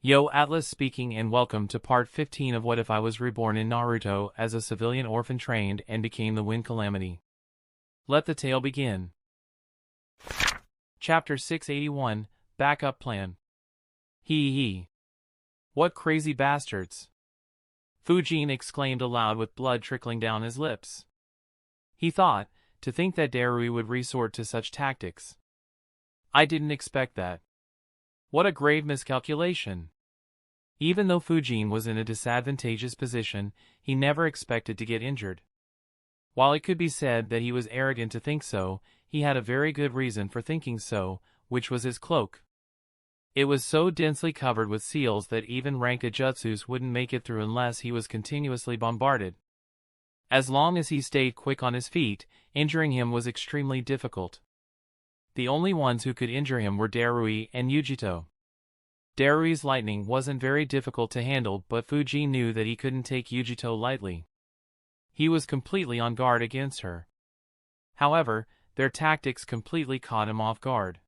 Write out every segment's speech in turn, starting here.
Yo, Atlas speaking, and welcome to part 15 of What If I Was Reborn in Naruto as a civilian orphan trained and became the Wind Calamity. Let the tale begin. Chapter 681, Backup Plan. Hee. What crazy bastards. Fujin exclaimed aloud with blood trickling down his lips. He thought, to think that Darui would resort to such tactics. I didn't expect that. What a grave miscalculation. Even though Fujin was in a disadvantageous position, he never expected to get injured. While it could be said that he was arrogant to think so, he had a very good reason for thinking so, which was his cloak. It was so densely covered with seals that even Raikage wouldn't make it through unless he was continuously bombarded. As long as he stayed quick on his feet, injuring him was extremely difficult. The only ones who could injure him were Darui and Yujito. Darui's lightning wasn't very difficult to handle, but Fujin knew that he couldn't take Yujito lightly. He was completely on guard against her. However, their tactics completely caught him off guard.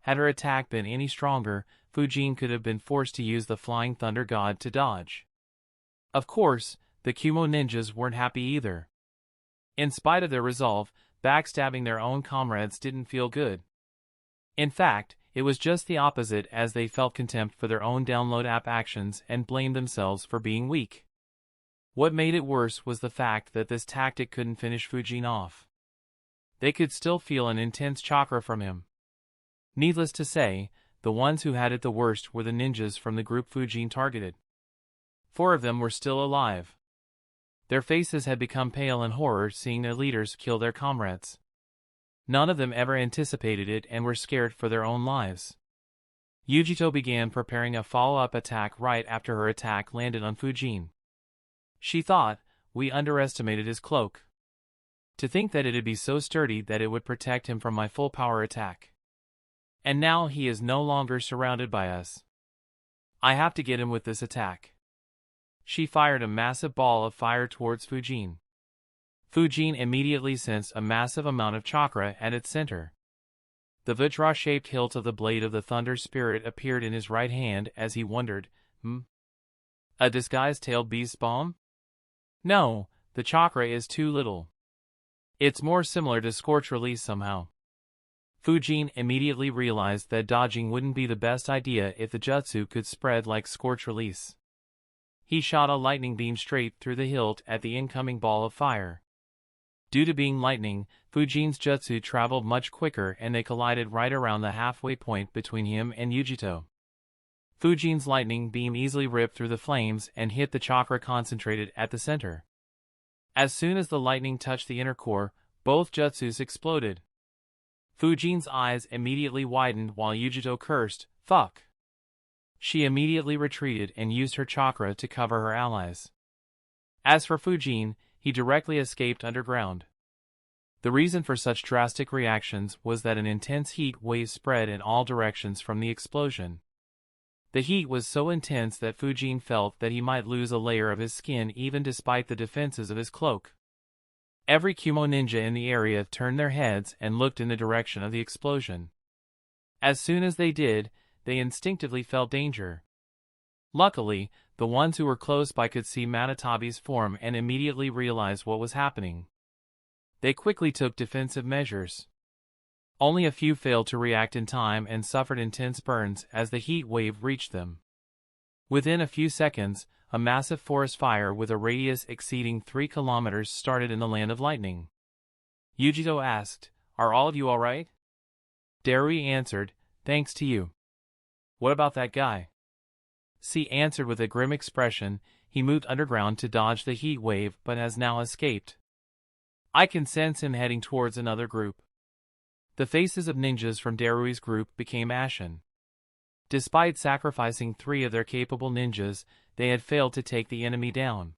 Had her attack been any stronger, Fujin could have been forced to use the Flying Thunder God to dodge. Of course, the Kumo ninjas weren't happy either. In spite of their resolve, backstabbing their own comrades didn't feel good. In fact, it was just the opposite, as they felt contempt for their own download app actions and blamed themselves for being weak. What made it worse was the fact that this tactic couldn't finish Fujin off. They could still feel an intense chakra from him. Needless to say, the ones who had it the worst were the ninjas from the group Fujin targeted. 4 of them were still alive. Their faces had become pale in horror seeing their leaders kill their comrades. None of them ever anticipated it and were scared for their own lives. Yujito began preparing a follow-up attack right after her attack landed on Fujin. She thought, we underestimated his cloak. To think that it'd be so sturdy that it would protect him from my full power attack. And now he is no longer surrounded by us. I have to get him with this attack. She fired a massive ball of fire towards Fujin. Fujin immediately sensed a massive amount of chakra at its center. The Vajra-shaped hilt of the blade of the Thunder Spirit appeared in his right hand as he wondered, a disguised tailed beast bomb? No, the chakra is too little. It's more similar to Scorch Release somehow. Fujin immediately realized that dodging wouldn't be the best idea if the jutsu could spread like Scorch Release. He shot a lightning beam straight through the hilt at the incoming ball of fire. Due to being lightning, Fujin's jutsu traveled much quicker and they collided right around the halfway point between him and Yujito. Fujin's lightning beam easily ripped through the flames and hit the chakra concentrated at the center. As soon as the lightning touched the inner core, both jutsus exploded. Fujin's eyes immediately widened while Yujito cursed, "Fuck." She immediately retreated and used her chakra to cover her allies. As for Fujin, he directly escaped underground. The reason for such drastic reactions was that an intense heat wave spread in all directions from the explosion. The heat was so intense that Fujin felt that he might lose a layer of his skin even despite the defenses of his cloak. Every Kumo ninja in the area turned their heads and looked in the direction of the explosion. As soon as they did, they instinctively felt danger. Luckily, the ones who were close by could see Manatabi's form and immediately realized what was happening. They quickly took defensive measures. Only a few failed to react in time and suffered intense burns as the heat wave reached them. Within a few seconds, a massive forest fire with a radius exceeding 3 kilometers started in the Land of Lightning. Yujito asked, "Are all of you alright?" Darui answered, "Thanks to you." "What about that guy?" C answered with a grim expression. "He moved underground to dodge the heat wave but has now escaped. I can sense him heading towards another group." The faces of ninjas from Darui's group became ashen. Despite sacrificing 3 of their capable ninjas, they had failed to take the enemy down.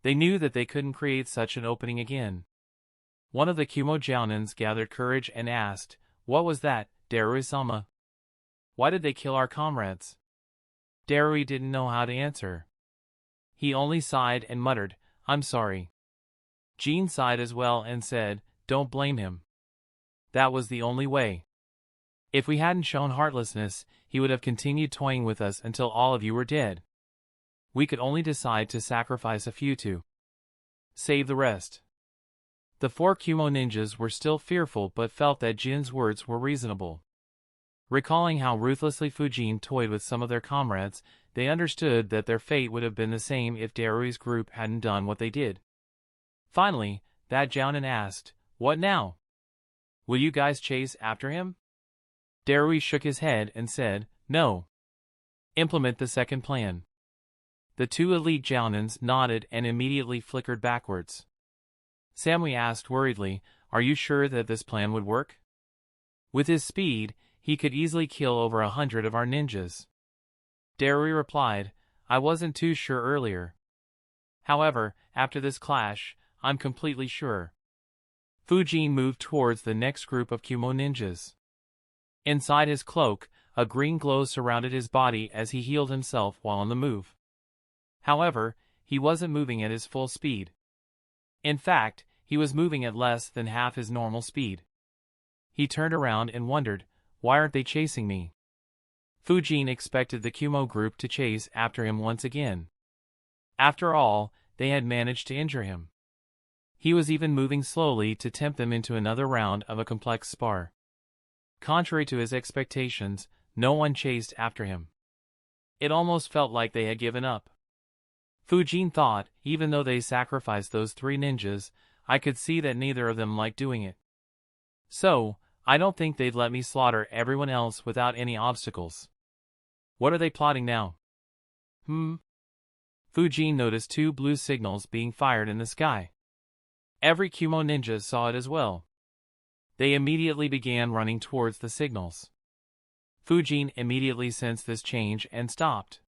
They knew that they couldn't create such an opening again. One of the Kumo Jounins gathered courage and asked, "What was that, Darui-sama? Why did they kill our comrades?" Darui didn't know how to answer. He only sighed and muttered, "I'm sorry." Jean sighed as well and said, "Don't blame him. That was the only way." If we hadn't shown heartlessness, he would have continued toying with us until all of you were dead. We could only decide to sacrifice a few to save the rest. The 4 Kumo ninjas were still fearful but felt that Jin's words were reasonable. Recalling how ruthlessly Fujin toyed with some of their comrades, they understood that their fate would have been the same if Darui's group hadn't done what they did. Finally, that Jounin asked, "What now? Will you guys chase after him?" Darui shook his head and said, "No. Implement the second plan." The 2 elite Jounins nodded and immediately flickered backwards. Samui asked worriedly, "Are you sure that this plan would work?" With his speed, he could easily kill over 100 of our ninjas. Darui replied, "I wasn't too sure earlier. However, after this clash, I'm completely sure." Fujin moved towards the next group of Kumo ninjas. Inside his cloak, a green glow surrounded his body as he healed himself while on the move. However, he wasn't moving at his full speed. In fact, he was moving at less than half his normal speed. He turned around and wondered, "Why aren't they chasing me?" Fujin expected the Kumo group to chase after him once again. After all, they had managed to injure him. He was even moving slowly to tempt them into another round of a complex spar. Contrary to his expectations, no one chased after him. It almost felt like they had given up. Fujin thought, even though they sacrificed those 3 ninjas, I could see that neither of them liked doing it. So, I don't think they'd let me slaughter everyone else without any obstacles. What are they plotting now? Fujin noticed 2 blue signals being fired in the sky. Every Kumo ninja saw it as well. They immediately began running towards the signals. Fujin immediately sensed this change and stopped.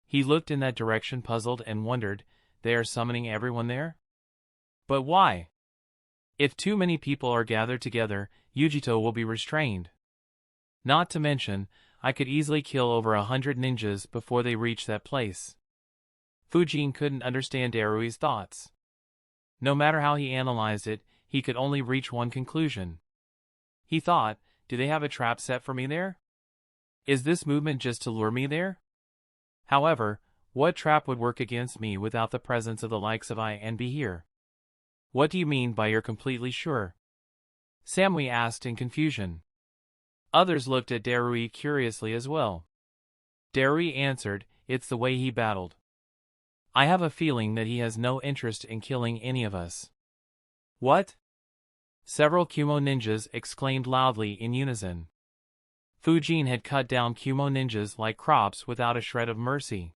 He looked in that direction puzzled and wondered, they are summoning everyone there? But why? If too many people are gathered together, Yujito will be restrained. Not to mention, I could easily kill over 100 ninjas before they reach that place. Fujin couldn't understand Darui's thoughts. No matter how he analyzed it, he could only reach one conclusion. He thought, do they have a trap set for me there? Is this movement just to lure me there? However, what trap would work against me without the presence of the likes of I and B here? What do you mean by you're completely sure? Samui asked in confusion. Others looked at Darui curiously as well. Darui answered, it's the way he battled. I have a feeling that he has no interest in killing any of us. What? Several Kumo ninjas exclaimed loudly in unison. Fujin had cut down Kumo ninjas like crops without a shred of mercy.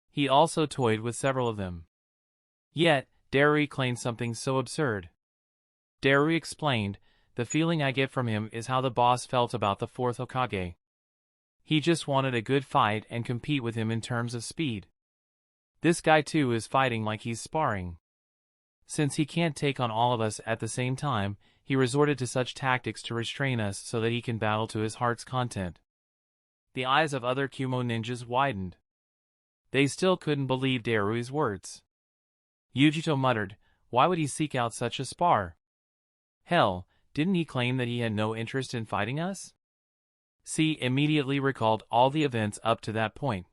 He also toyed with several of them. Yet, Darui claimed something so absurd. Darui explained, the feeling I get from him is how the boss felt about the 4th Hokage. He just wanted a good fight and compete with him in terms of speed. This guy too is fighting like he's sparring. Since he can't take on all of us at the same time, he resorted to such tactics to restrain us so that he can battle to his heart's content. The eyes of other Kumo ninjas widened. They still couldn't believe Darui's words. Yujito muttered, why would he seek out such a spar? Hell, didn't he claim that he had no interest in fighting us? C immediately recalled all the events up to that point.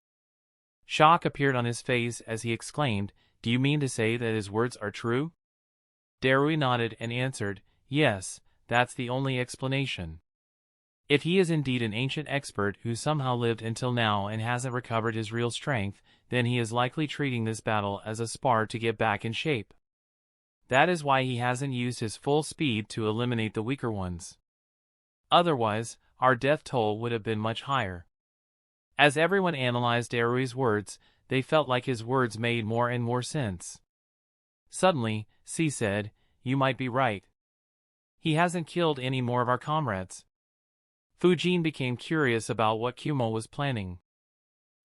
Shock appeared on his face as he exclaimed, do you mean to say that his words are true? Darui nodded and answered, yes, that's the only explanation. If he is indeed an ancient expert who somehow lived until now and hasn't recovered his real strength, then he is likely treating this battle as a spar to get back in shape. That is why he hasn't used his full speed to eliminate the weaker ones. Otherwise, our death toll would have been much higher. As everyone analyzed Darui's words, they felt like his words made more and more sense. Suddenly, C said, you might be right. He hasn't killed any more of our comrades. Fujin became curious about what Kumo was planning.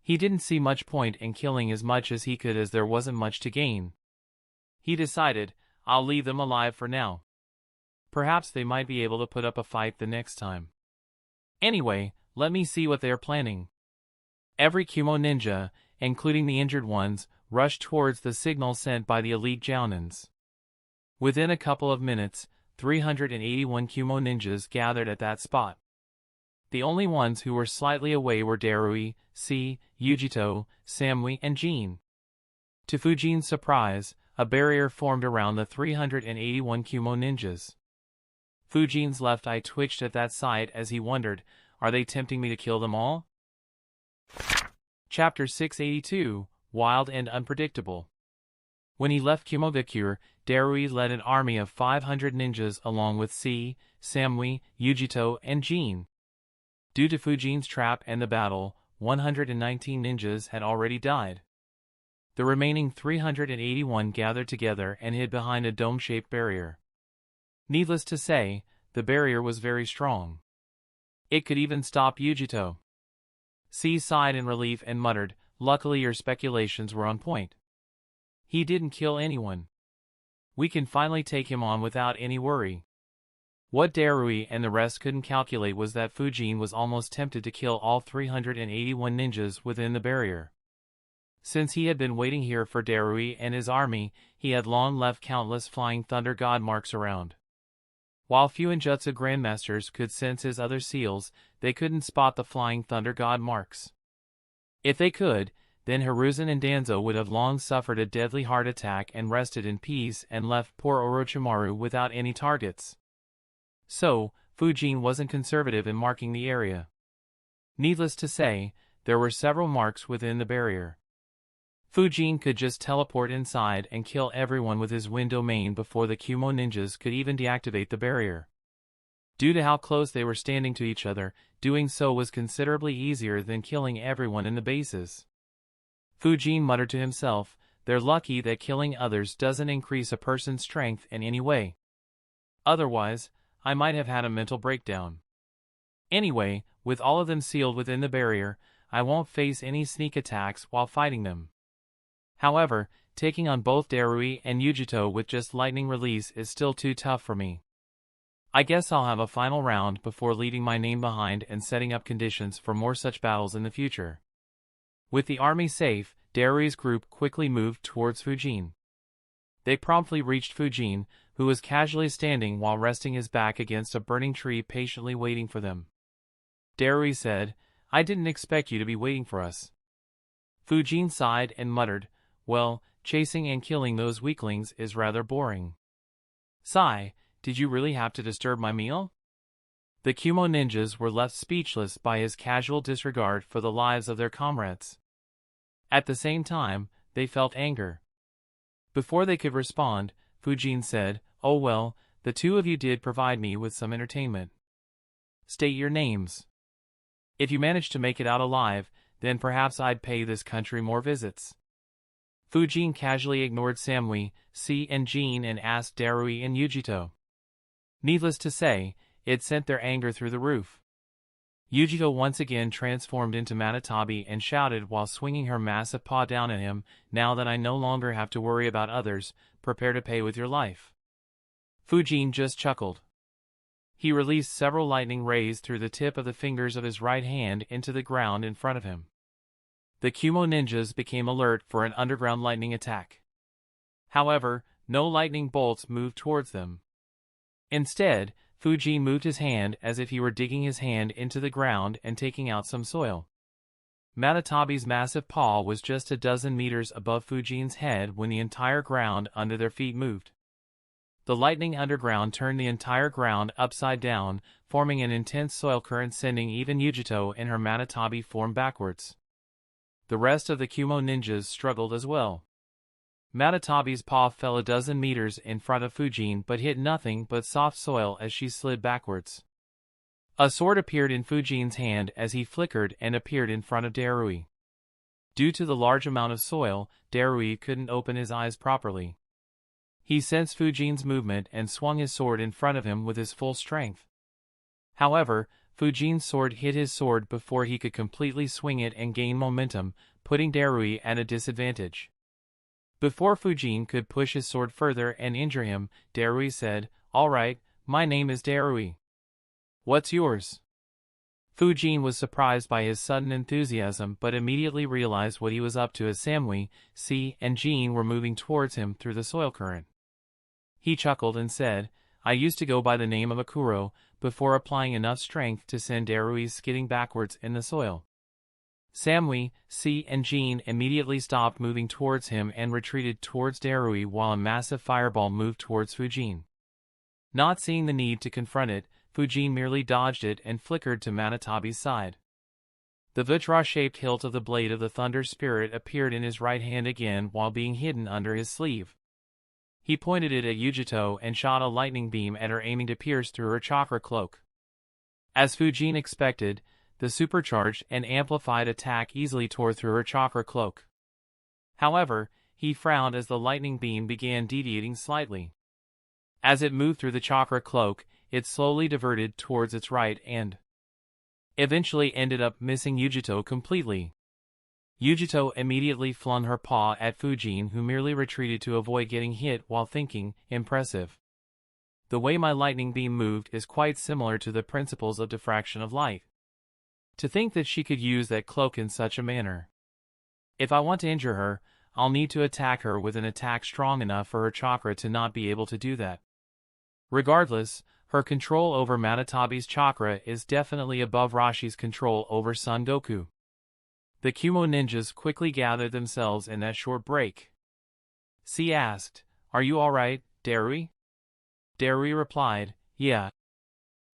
He didn't see much point in killing as much as he could as there wasn't much to gain. He decided, I'll leave them alive for now. Perhaps they might be able to put up a fight the next time. Anyway, let me see what they are planning. Every Kumo ninja, including the injured ones, rushed towards the signal sent by the elite Jounins. Within a couple of minutes, 381 Kumo ninjas gathered at that spot. The only ones who were slightly away were Darui, C, Yujito, Samui, and Genin. To Fujin's surprise, a barrier formed around the 381 Kumo ninjas. Fujin's left eye twitched at that sight as he wondered, are they tempting me to kill them all? Chapter 682, Wild and Unpredictable. When he left Kumogakure, Darui led an army of 500 ninjas along with C, Samui, Yujito, and Genin. Due to Fujin's trap and the battle, 119 ninjas had already died. The remaining 381 gathered together and hid behind a dome-shaped barrier. Needless to say, the barrier was very strong. It could even stop Yujito. C sighed in relief and muttered, "Luckily your speculations were on point. He didn't kill anyone. We can finally take him on without any worry." What Darui and the rest couldn't calculate was that Fujin was almost tempted to kill all 381 ninjas within the barrier. Since he had been waiting here for Darui and his army, he had long left countless flying thunder god marks around. While few Injutsu grandmasters could sense his other seals, they couldn't spot the flying thunder god marks. If they could, then Hiruzen and Danzo would have long suffered a deadly heart attack and rested in peace and left poor Orochimaru without any targets. So, Fujin wasn't conservative in marking the area. Needless to say, there were several marks within the barrier. Fujin could just teleport inside and kill everyone with his wind domain before the Kumo ninjas could even deactivate the barrier. Due to how close they were standing to each other, doing so was considerably easier than killing everyone in the bases. Fujin muttered to himself, "They're lucky that killing others doesn't increase a person's strength in any way. Otherwise, I might have had a mental breakdown. Anyway, with all of them sealed within the barrier, I won't face any sneak attacks while fighting them. However, taking on both Darui and Yujito with just lightning release is still too tough for me. I guess I'll have a final round before leaving my name behind and setting up conditions for more such battles in the future." With the army safe, Darui's group quickly moved towards Fujin. They promptly reached Fujin, who was casually standing while resting his back against a burning tree patiently waiting for them. Darui said, "I didn't expect you to be waiting for us." Fujin sighed and muttered, "Well, chasing and killing those weaklings is rather boring." "Sigh, did you really have to disturb my meal?" The Kumo ninjas were left speechless by his casual disregard for the lives of their comrades. At the same time, they felt anger. Before they could respond, Fujin said, "Oh well, the two of you did provide me with some entertainment. State your names. If you manage to make it out alive, then perhaps I'd pay this country more visits." Fujin casually ignored Samui, C and Genin and asked Darui and Yujito. Needless to say, it sent their anger through the roof. Yujito once again transformed into Manatabi and shouted while swinging her massive paw down at him, "Now that I no longer have to worry about others, prepare to pay with your life." Fujin just chuckled. He released several lightning rays through the tip of the fingers of his right hand into the ground in front of him. The Kumo ninjas became alert for an underground lightning attack. However, no lightning bolts moved towards them. Instead, Fujin moved his hand as if he were digging his hand into the ground and taking out some soil. Manatabi's massive paw was just a dozen meters above Fujin's head when the entire ground under their feet moved. The lightning underground turned the entire ground upside down, forming an intense soil current sending even Yujito in her Manatabi form backwards. The rest of the Kumo ninjas struggled as well. Manatabi's paw fell a dozen meters in front of Fujin but hit nothing but soft soil as she slid backwards. A sword appeared in Fujin's hand as he flickered and appeared in front of Darui. Due to the large amount of soil, Darui couldn't open his eyes properly. He sensed Fujin's movement and swung his sword in front of him with his full strength. However, Fujin's sword hit his sword before he could completely swing it and gain momentum, putting Darui at a disadvantage. Before Fujin could push his sword further and injure him, Darui said, "All right, my name is Darui. What's yours?" Fujin was surprised by his sudden enthusiasm but immediately realized what he was up to as Samui, C and Genin were moving towards him through the soil current. He chuckled and said, "I used to go by the name of Akuro, before applying enough strength to send Darui skidding backwards in the soil. Samui, C, and Jean immediately stopped moving towards him and retreated towards Darui while a massive fireball moved towards Fujin. Not seeing the need to confront it, Fujin merely dodged it and flickered to Manatabi's side. The Vajra-shaped hilt of the blade of the Thunder Spirit appeared in his right hand again while being hidden under his sleeve. He pointed it at Yujito and shot a lightning beam at her, aiming to pierce through her chakra cloak. As Fujin expected, the supercharged and amplified attack easily tore through her chakra cloak. However, he frowned as the lightning beam began deviating slightly. As it moved through the chakra cloak, it slowly diverted towards its right and eventually ended up missing Yujito completely. Yujito immediately flung her paw at Fujin, who merely retreated to avoid getting hit while thinking, impressive. The way my lightning beam moved is quite similar to the principles of diffraction of light. To think that she could use that cloak in such a manner. If I want to injure her, I'll need to attack her with an attack strong enough for her chakra to not be able to do that. Regardless, her control over Manatabi's chakra is definitely above Rashi's control over Son Goku. The Kumo ninjas quickly gathered themselves in that short break. C asked, "Are you alright, Darui?" Darui replied, "Yeah.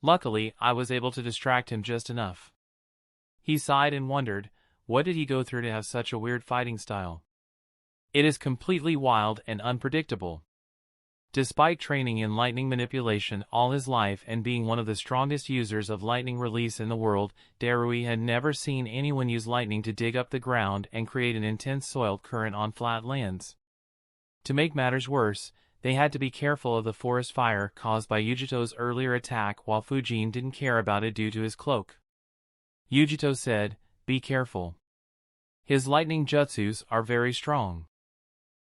Luckily, I was able to distract him just enough." He sighed and wondered, what did he go through to have such a weird fighting style? It is completely wild and unpredictable. Despite training in lightning manipulation all his life and being one of the strongest users of lightning release in the world, Darui had never seen anyone use lightning to dig up the ground and create an intense soil current on flat lands. To make matters worse, they had to be careful of the forest fire caused by Yujito's earlier attack, while Fujin didn't care about it due to his cloak. Yujito said, "Be careful. His lightning jutsus are very strong.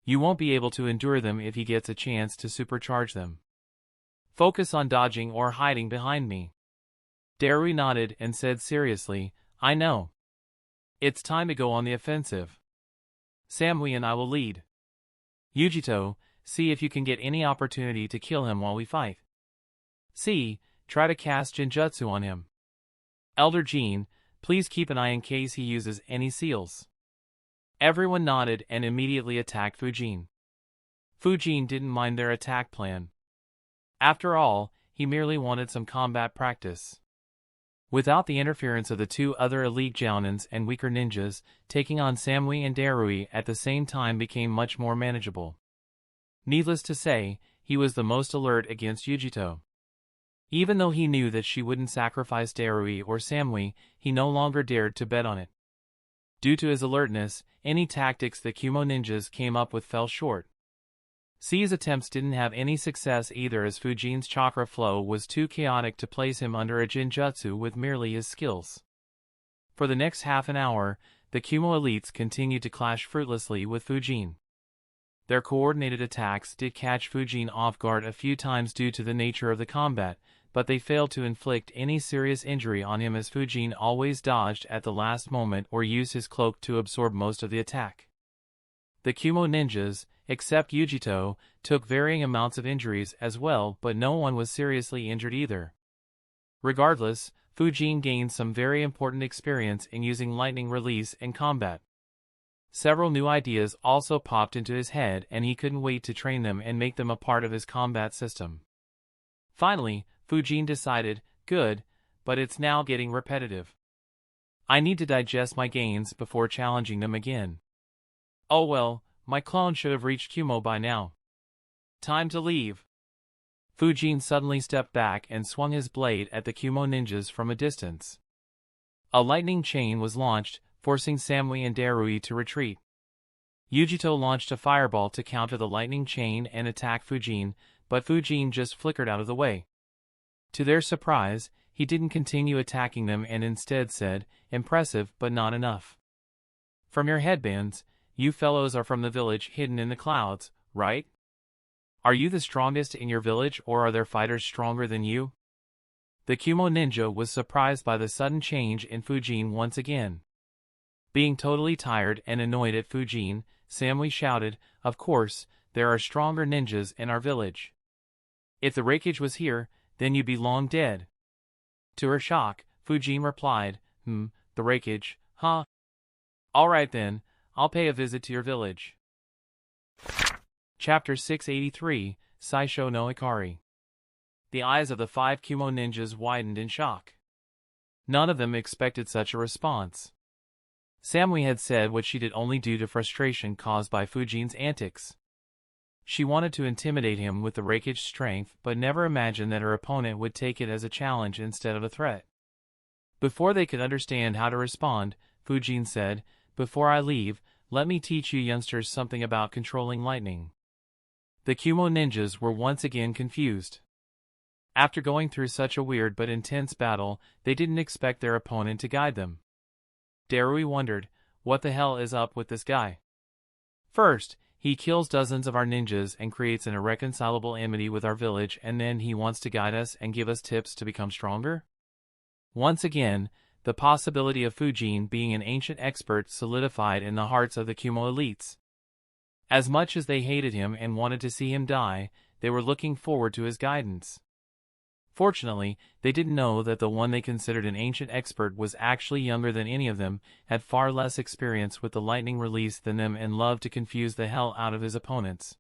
You won't be able to endure them if he gets a chance to supercharge them. Focus on dodging or hiding behind me." Darui nodded and said seriously, "I know. It's time to go on the offensive. Samui and I will lead. Yujito, see if you can get any opportunity to kill him while we fight. C, try to cast Genjutsu on him. Elder Jean, please keep an eye in case he uses any seals." Everyone nodded and immediately attacked Fujin. Fujin didn't mind their attack plan. After all, he merely wanted some combat practice. Without the interference of the two other elite Jounins and weaker ninjas, taking on Samui and Darui at the same time became much more manageable. Needless to say, he was the most alert against Yujito. Even though he knew that she wouldn't sacrifice Darui or Samui, he no longer dared to bet on it. Due to his alertness, any tactics the Kumo ninjas came up with fell short. C's attempts didn't have any success either, as Fujin's chakra flow was too chaotic to place him under a Genjutsu with merely his skills. For the next half an hour, the Kumo elites continued to clash fruitlessly with Fujin. Their coordinated attacks did catch Fujin off guard a few times due to the nature of the combat, but they failed to inflict any serious injury on him, as Fujin always dodged at the last moment or used his cloak to absorb most of the attack. The Kumo ninjas, except Yujito, took varying amounts of injuries as well, but no one was seriously injured either. Regardless, Fujin gained some very important experience in using lightning release in combat. Several new ideas also popped into his head, and he couldn't wait to train them and make them a part of his combat system. Finally, Fujin decided, good, but it's now getting repetitive. I need to digest my gains before challenging them again. Oh well, my clone should have reached Kumo by now. Time to leave. Fujin suddenly stepped back and swung his blade at the Kumo ninjas from a distance. A lightning chain was launched, forcing Samui and Darui to retreat. Yujito launched a fireball to counter the lightning chain and attack Fujin, but Fujin just flickered out of the way. To their surprise, he didn't continue attacking them and instead said, "Impressive, but not enough. From your headbands, you fellows are from the village hidden in the clouds, right? Are you the strongest in your village, or are there fighters stronger than you?" The Kumo ninja was surprised by the sudden change in Fujin once again. Being totally tired and annoyed at Fujin, Samui shouted, "Of course, there are stronger ninjas in our village. If the Raikage was here, then you'd be long dead." To her shock, Fujin replied, the Raikage, huh? Alright then, I'll pay a visit to your village. Chapter 683, Saisho no Ikari. The eyes of the 5 Kumo ninjas widened in shock. None of them expected such a response. Samui had said what she did only due to frustration caused by Fujin's antics. She wanted to intimidate him with the Raikage's strength but never imagined that her opponent would take it as a challenge instead of a threat. Before they could understand how to respond, Fujin said, "Before I leave, let me teach you youngsters something about controlling lightning." The Kumo ninjas were once again confused. After going through such a weird but intense battle, they didn't expect their opponent to guide them. Darui wondered, what the hell is up with this guy? First, he kills dozens of our ninjas and creates an irreconcilable enmity with our village, and then he wants to guide us and give us tips to become stronger? Once again, the possibility of Fujin being an ancient expert solidified in the hearts of the Kumo elites. As much as they hated him and wanted to see him die, they were looking forward to his guidance. Fortunately, they didn't know that the one they considered an ancient expert was actually younger than any of them, had far less experience with the lightning release than them, and loved to confuse the hell out of his opponents.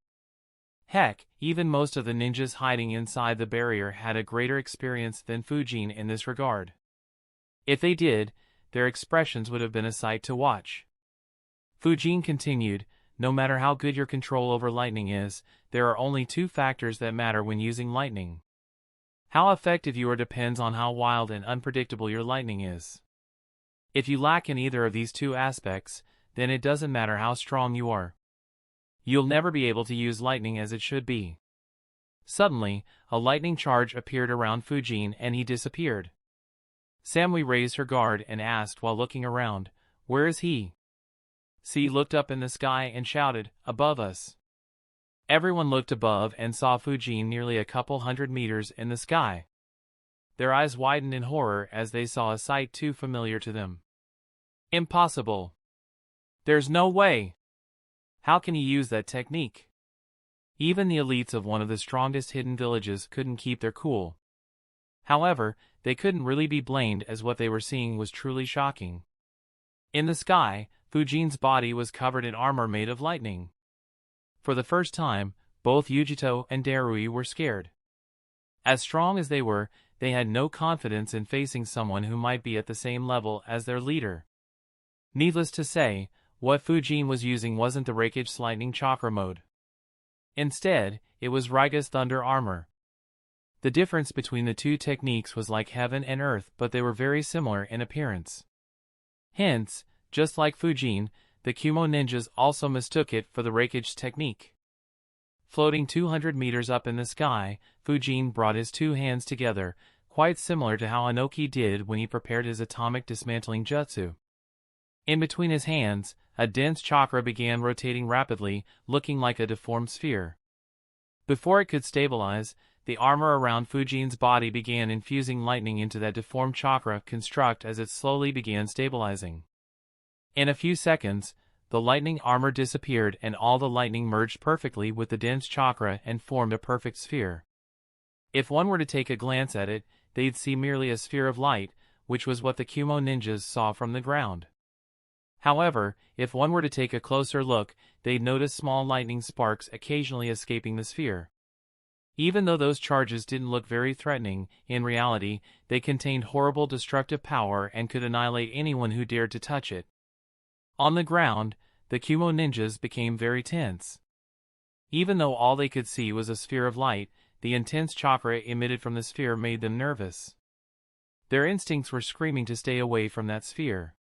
Heck, even most of the ninjas hiding inside the barrier had a greater experience than Fujin in this regard. If they did, their expressions would have been a sight to watch. Fujin continued, "No matter how good your control over lightning is, there are only 2 factors that matter when using lightning. How effective you are depends on how wild and unpredictable your lightning is. If you lack in either of these 2 aspects, then it doesn't matter how strong you are. You'll never be able to use lightning as it should be." Suddenly, a lightning charge appeared around Fujin and he disappeared. Samui raised her guard and asked while looking around, "Where is he?" C looked up in the sky and shouted, "Above us." Everyone looked above and saw Fujin nearly a couple hundred meters in the sky. Their eyes widened in horror as they saw a sight too familiar to them. "Impossible! There's no way! How can he use that technique?" Even the elites of one of the strongest hidden villages couldn't keep their cool. However, they couldn't really be blamed, as what they were seeing was truly shocking. In the sky, Fujin's body was covered in armor made of lightning. For the first time, both Yujito and Darui were scared. As strong as they were, they had no confidence in facing someone who might be at the same level as their leader. Needless to say, what Fujin was using wasn't the Raikage's lightning chakra mode. Instead, it was Raiga's thunder armor. The difference between the 2 techniques was like heaven and earth, but they were very similar in appearance. Hence, just like Fujin, the Kumo ninjas also mistook it for the Raikage's technique. Floating 200 meters up in the sky, Fujin brought his 2 hands together, quite similar to how Inoki did when he prepared his atomic dismantling jutsu. In between his hands, a dense chakra began rotating rapidly, looking like a deformed sphere. Before it could stabilize, the armor around Fujin's body began infusing lightning into that deformed chakra construct as it slowly began stabilizing. In a few seconds, the lightning armor disappeared and all the lightning merged perfectly with the dense chakra and formed a perfect sphere. If one were to take a glance at it, they'd see merely a sphere of light, which was what the Kumo ninjas saw from the ground. However, if one were to take a closer look, they'd notice small lightning sparks occasionally escaping the sphere. Even though those charges didn't look very threatening, in reality, they contained horrible destructive power and could annihilate anyone who dared to touch it. On the ground, the Kumo ninjas became very tense. Even though all they could see was a sphere of light, the intense chakra emitted from the sphere made them nervous. Their instincts were screaming to stay away from that sphere.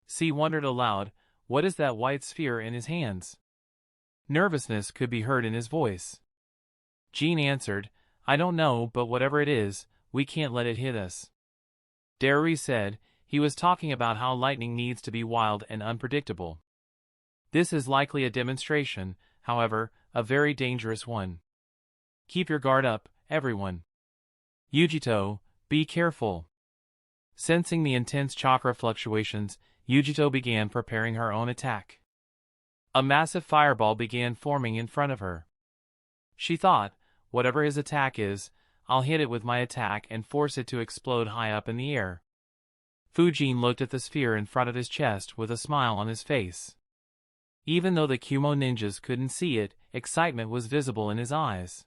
C wondered aloud, what is that white sphere in his hands? Nervousness could be heard in his voice. Jean answered, I don't know, but whatever it is, we can't let it hit us. Darui said, he was talking about how lightning needs to be wild and unpredictable. This is likely a demonstration, however, a very dangerous one. Keep your guard up, everyone. Yujito, be careful. Sensing the intense chakra fluctuations, Yujito began preparing her own attack. A massive fireball began forming in front of her. She thought, whatever his attack is, I'll hit it with my attack and force it to explode high up in the air. Fujin looked at the sphere in front of his chest with a smile on his face. Even though the Kumo ninjas couldn't see it, excitement was visible in his eyes.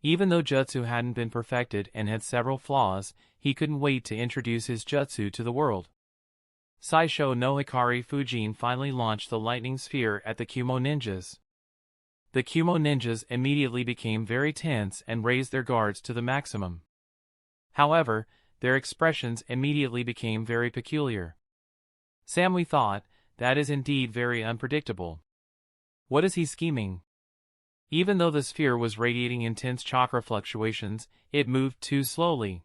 Even though jutsu hadn't been perfected and had several flaws, he couldn't wait to introduce his jutsu to the world. Saisho no Hikari Fujin finally launched the lightning sphere at the Kumo ninjas. The Kumo ninjas immediately became very tense and raised their guards to the maximum. However, their expressions immediately became very peculiar. Samui thought, that is indeed very unpredictable. What is he scheming? Even though the sphere was radiating intense chakra fluctuations, it moved too slowly.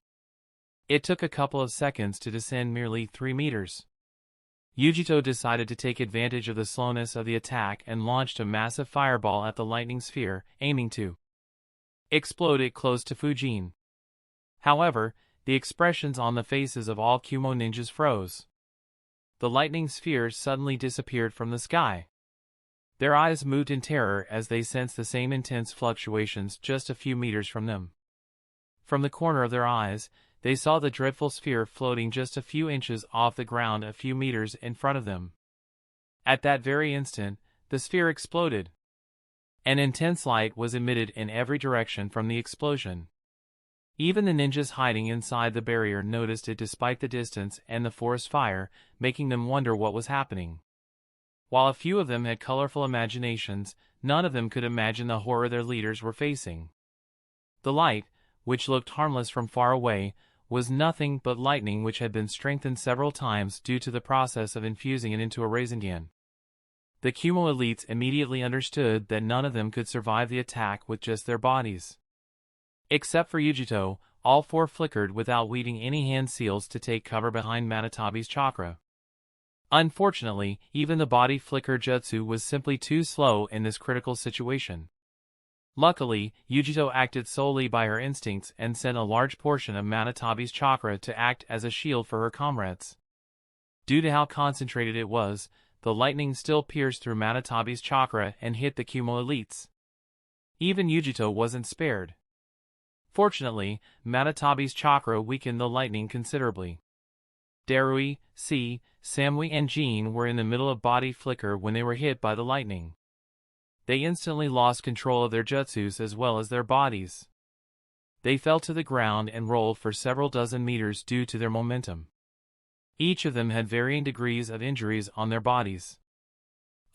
It took a couple of seconds to descend merely 3 meters. Yujito decided to take advantage of the slowness of the attack and launched a massive fireball at the lightning sphere, aiming to explode it close to Fujin. However, the expressions on the faces of all Kumo ninjas froze. The lightning sphere suddenly disappeared from the sky. Their eyes moved in terror as they sensed the same intense fluctuations just a few meters from them. From the corner of their eyes, they saw the dreadful sphere floating just a few inches off the ground a few meters in front of them. At that very instant, the sphere exploded. An intense light was emitted in every direction from the explosion. Even the ninjas hiding inside the barrier noticed it despite the distance and the forest fire, making them wonder what was happening. While a few of them had colorful imaginations, none of them could imagine the horror their leaders were facing. The light, which looked harmless from far away, was nothing but lightning which had been strengthened several times due to the process of infusing it into a Rasengan. The Kumo elites immediately understood that none of them could survive the attack with just their bodies. Except for Yujito, all 4 flickered without leaving any hand seals to take cover behind Manatabi's chakra. Unfortunately, even the body flicker jutsu was simply too slow in this critical situation. Luckily, Yujito acted solely by her instincts and sent a large portion of Manatabi's chakra to act as a shield for her comrades. Due to how concentrated it was, the lightning still pierced through Manatabi's chakra and hit the Kumo elites. Even Yujito wasn't spared. Fortunately, Manatabi's chakra weakened the lightning considerably. Darui, Samui and Jean were in the middle of body flicker when they were hit by the lightning. They instantly lost control of their jutsus as well as their bodies. They fell to the ground and rolled for several dozen meters due to their momentum. Each of them had varying degrees of injuries on their bodies.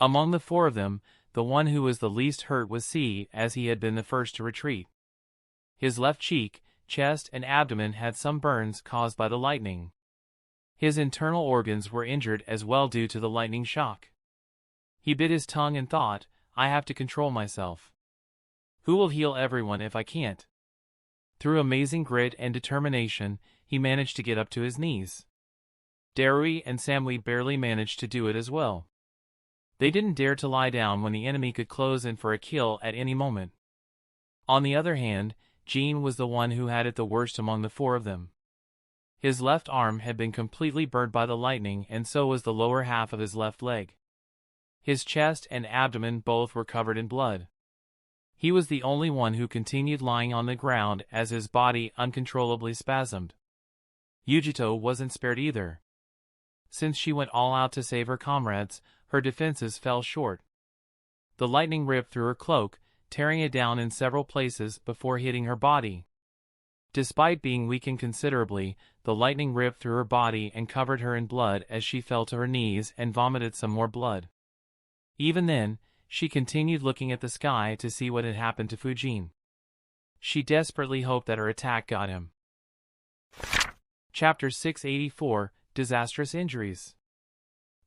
Among the 4 of them, the one who was the least hurt was C, as he had been the first to retreat. His left cheek, chest and abdomen had some burns caused by the lightning. His internal organs were injured as well due to the lightning shock. He bit his tongue and thought, I have to control myself. Who will heal everyone if I can't? Through amazing grit and determination, he managed to get up to his knees. Darui and Samui barely managed to do it as well. They didn't dare to lie down when the enemy could close in for a kill at any moment. On the other hand, Jean was the one who had it the worst among the 4 of them. His left arm had been completely burned by the lightning and so was the lower half of his left leg. His chest and abdomen both were covered in blood. He was the only one who continued lying on the ground as his body uncontrollably spasmed. Yujito wasn't spared either. Since she went all out to save her comrades, her defenses fell short. The lightning ripped through her cloak, tearing it down in several places before hitting her body. Despite being weakened considerably, the lightning ripped through her body and covered her in blood as she fell to her knees and vomited some more blood. Even then, she continued looking at the sky to see what had happened to Fujin. She desperately hoped that her attack got him. Chapter 684, Disastrous Injuries.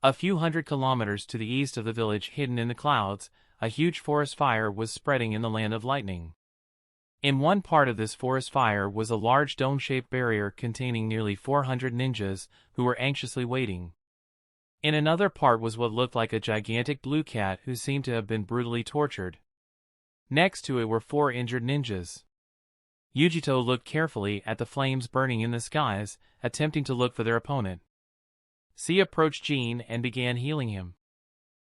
A few hundred kilometers to the east of the village hidden in the clouds, a huge forest fire was spreading in the land of lightning. In one part of this forest fire was a large dome-shaped barrier containing nearly 400 ninjas, who were anxiously waiting. In another part was what looked like a gigantic blue cat who seemed to have been brutally tortured. Next to it were 4 injured ninjas. Yujito looked carefully at the flames burning in the skies, attempting to look for their opponent. C approached Jean and began healing him.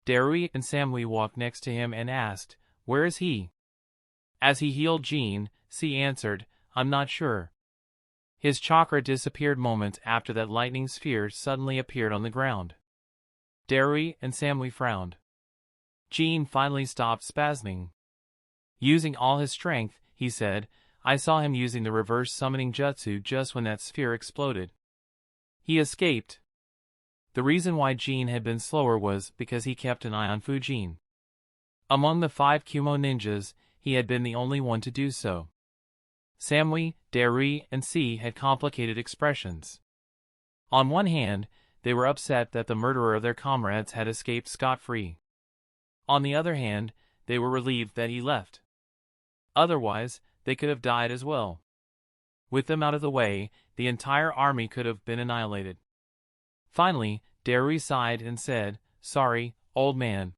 Darui and Samui walked next to him and asked, "Where is he?" As he healed Jean, C answered, I'm not sure. His chakra disappeared moments after that lightning sphere suddenly appeared on the ground. Darui and Samui frowned. Genin finally stopped spasming. Using all his strength, he said, I saw him using the reverse summoning jutsu just when that sphere exploded. He escaped. The reason why Genin had been slower was because he kept an eye on Fujin. Among the 5 Kumo ninjas, he had been the only one to do so. Samui, Darui, and C had complicated expressions. On one hand, they were upset that the murderer of their comrades had escaped scot-free. On the other hand, they were relieved that he left. Otherwise, they could have died as well. With them out of the way, the entire army could have been annihilated. Finally, Darui sighed and said, Sorry, old man.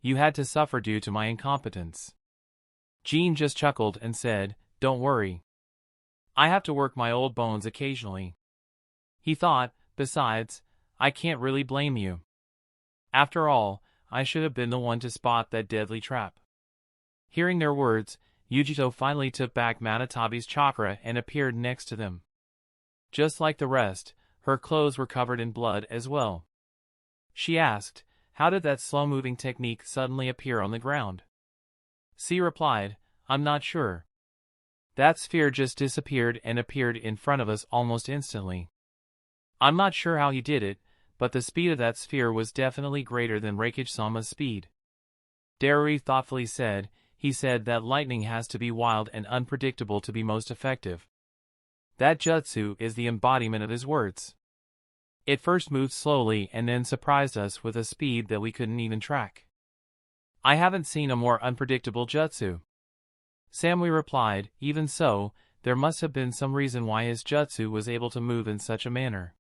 You had to suffer due to my incompetence. Genin just chuckled and said, Don't worry. I have to work my old bones occasionally. He thought, besides, I can't really blame you. After all, I should have been the one to spot that deadly trap. Hearing their words, Yujito finally took back Matatabi's chakra and appeared next to them. Just like the rest, her clothes were covered in blood as well. She asked, How did that slow-moving technique suddenly appear on the ground? C replied, I'm not sure. That sphere just disappeared and appeared in front of us almost instantly. I'm not sure how he did it, but the speed of that sphere was definitely greater than Raikage-sama's speed. Darui thoughtfully said, He said that lightning has to be wild and unpredictable to be most effective. That jutsu is the embodiment of his words. It first moved slowly and then surprised us with a speed that we couldn't even track. I haven't seen a more unpredictable jutsu. Samui replied, Even so, there must have been some reason why his jutsu was able to move in such a manner.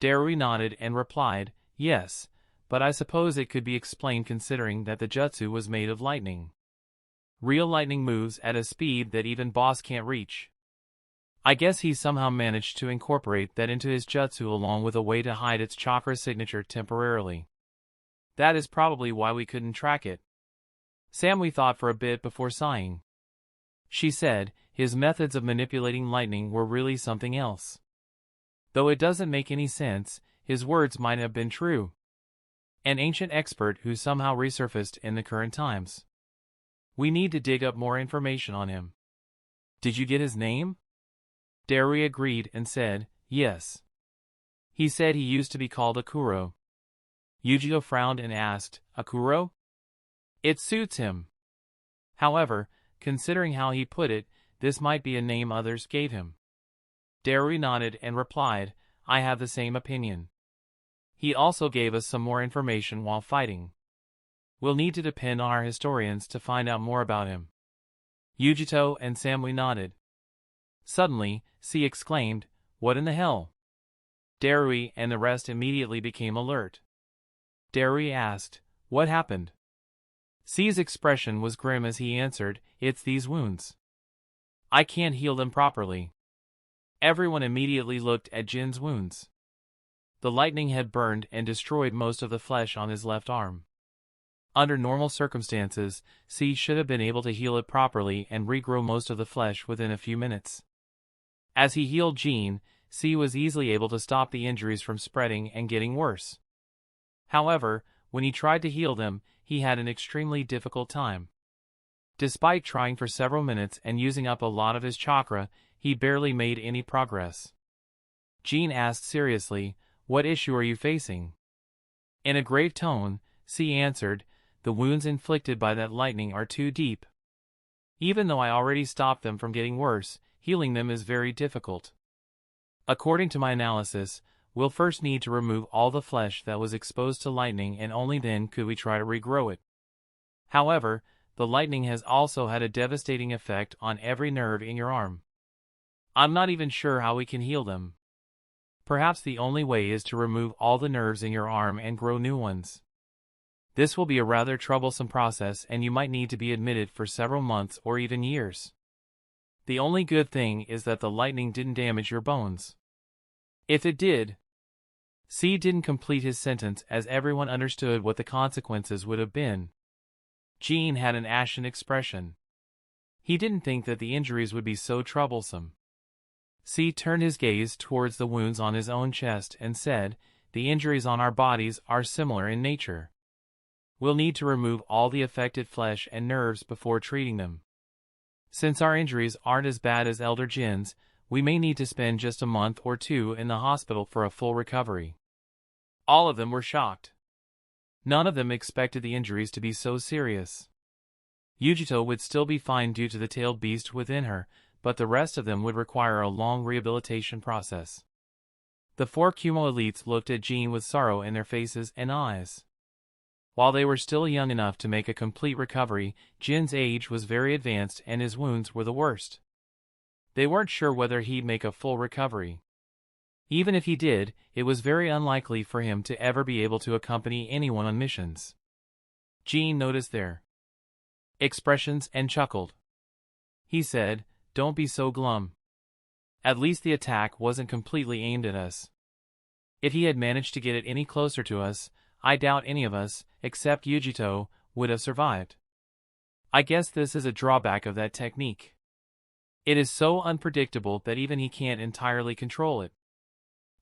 Darui nodded and replied, Yes, but I suppose it could be explained considering that the jutsu was made of lightning. Real lightning moves at a speed that even boss can't reach. I guess he somehow managed to incorporate that into his jutsu along with a way to hide its chakra signature temporarily. That is probably why we couldn't track it. Samui thought for a bit before sighing. She said, his methods of manipulating lightning were really something else. Though it doesn't make any sense, his words might have been true. An ancient expert who somehow resurfaced in the current times. We need to dig up more information on him. Did you get his name? Darui agreed and said, Yes. He said he used to be called Akuro. Yujito frowned and asked, Akuro? It suits him. However, considering how he put it, this might be a name others gave him. Darui nodded and replied, I have the same opinion. He also gave us some more information while fighting. We'll need to depend on our historians to find out more about him. Yujito and Samui nodded. Suddenly, C exclaimed, What in the hell? Darui and the rest immediately became alert. Darui asked, What happened? C's expression was grim as he answered, It's these wounds. I can't heal them properly. Everyone immediately looked at Jin's wounds. The lightning had burned and destroyed most of the flesh on his left arm. Under normal circumstances, C should have been able to heal it properly and regrow most of the flesh within a few minutes. As he healed Genin, C was easily able to stop the injuries from spreading and getting worse. However, when he tried to heal them, he had an extremely difficult time. Despite trying for several minutes and using up a lot of his chakra, he barely made any progress. Genin asked seriously, What issue are you facing? In a grave tone, C answered, The wounds inflicted by that lightning are too deep. Even though I already stopped them from getting worse, healing them is very difficult. According to my analysis, we'll first need to remove all the flesh that was exposed to lightning and only then could we try to regrow it. However, the lightning has also had a devastating effect on every nerve in your arm. I'm not even sure how we can heal them. Perhaps the only way is to remove all the nerves in your arm and grow new ones. This will be a rather troublesome process and you might need to be admitted for several months or even years. The only good thing is that the lightning didn't damage your bones. If it did... C didn't complete his sentence as everyone understood what the consequences would have been. Genin had an ashen expression. He didn't think that the injuries would be so troublesome. C turned his gaze towards the wounds on his own chest and said, "The injuries on our bodies are similar in nature. We'll need to remove all the affected flesh and nerves before treating them. Since our injuries aren't as bad as Elder Jin's, we may need to spend just a month or two in the hospital for a full recovery." All of them were shocked. None of them expected the injuries to be so serious. Yujito would still be fine due to the tailed beast within her, but the rest of them would require a long rehabilitation process. The 4 Kumo elites looked at Jean with sorrow in their faces and eyes. While they were still young enough to make a complete recovery, Jin's age was very advanced and his wounds were the worst. They weren't sure whether he'd make a full recovery. Even if he did, it was very unlikely for him to ever be able to accompany anyone on missions. Jean noticed their expressions and chuckled. He said, "Don't be so glum. At least the attack wasn't completely aimed at us. If he had managed to get it any closer to us, I doubt any of us, except Yujito, would have survived. I guess this is a drawback of that technique. It is so unpredictable that even he can't entirely control it.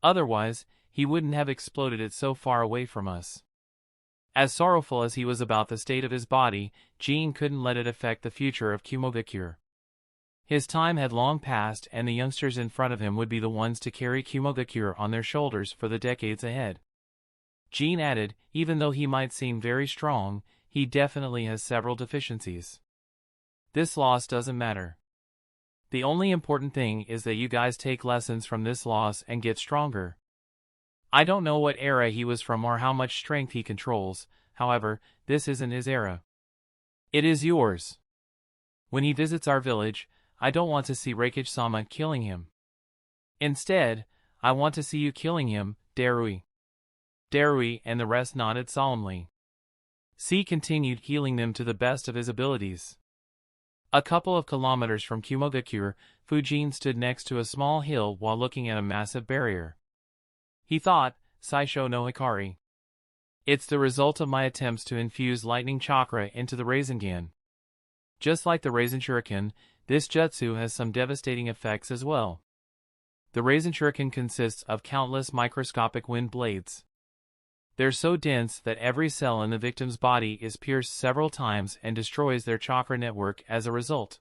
Otherwise, he wouldn't have exploded it so far away from us." As sorrowful as he was about the state of his body, Jean couldn't let it affect the future of Kumogakure. His time had long passed and the youngsters in front of him would be the ones to carry Kumogakure on their shoulders for the decades ahead. Jean added, "Even though he might seem very strong, he definitely has several deficiencies. This loss doesn't matter. The only important thing is that you guys take lessons from this loss and get stronger. I don't know what era he was from or how much strength he controls, however, this isn't his era. It is yours. When he visits our village, I don't want to see Raikage-sama killing him. Instead, I want to see you killing him, Darui." Darui and the rest nodded solemnly. C continued healing them to the best of his abilities. A couple of kilometers from Kumogakure, Fujin stood next to a small hill while looking at a massive barrier. He thought, "Saisho no Hikari. It's the result of my attempts to infuse lightning chakra into the Rasengan. Just like the Rasen Shuriken, this jutsu has some devastating effects as well. The Rasen Shuriken consists of countless microscopic wind blades. They're so dense that every cell in the victim's body is pierced several times and destroys their chakra network as a result.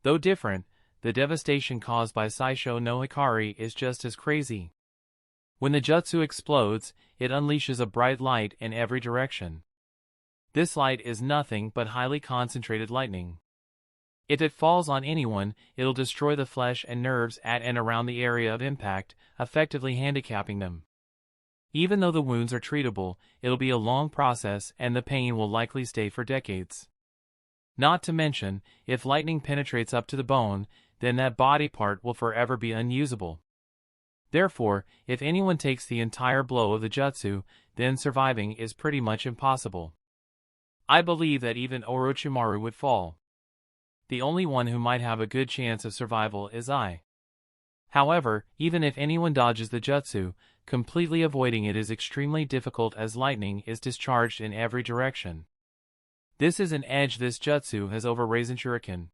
Though different, the devastation caused by Saisho no Hikari is just as crazy. When the jutsu explodes, it unleashes a bright light in every direction. This light is nothing but highly concentrated lightning. If it falls on anyone, it'll destroy the flesh and nerves at and around the area of impact, effectively handicapping them. Even though the wounds are treatable, it'll be a long process and the pain will likely stay for decades. Not to mention, if lightning penetrates up to the bone, then that body part will forever be unusable. Therefore, if anyone takes the entire blow of the jutsu, then surviving is pretty much impossible. I believe that even Orochimaru would fall. The only one who might have a good chance of survival is I. However, even if anyone dodges the jutsu, completely avoiding it is extremely difficult as lightning is discharged in every direction. This is an edge this jutsu has over Rasen Shuriken.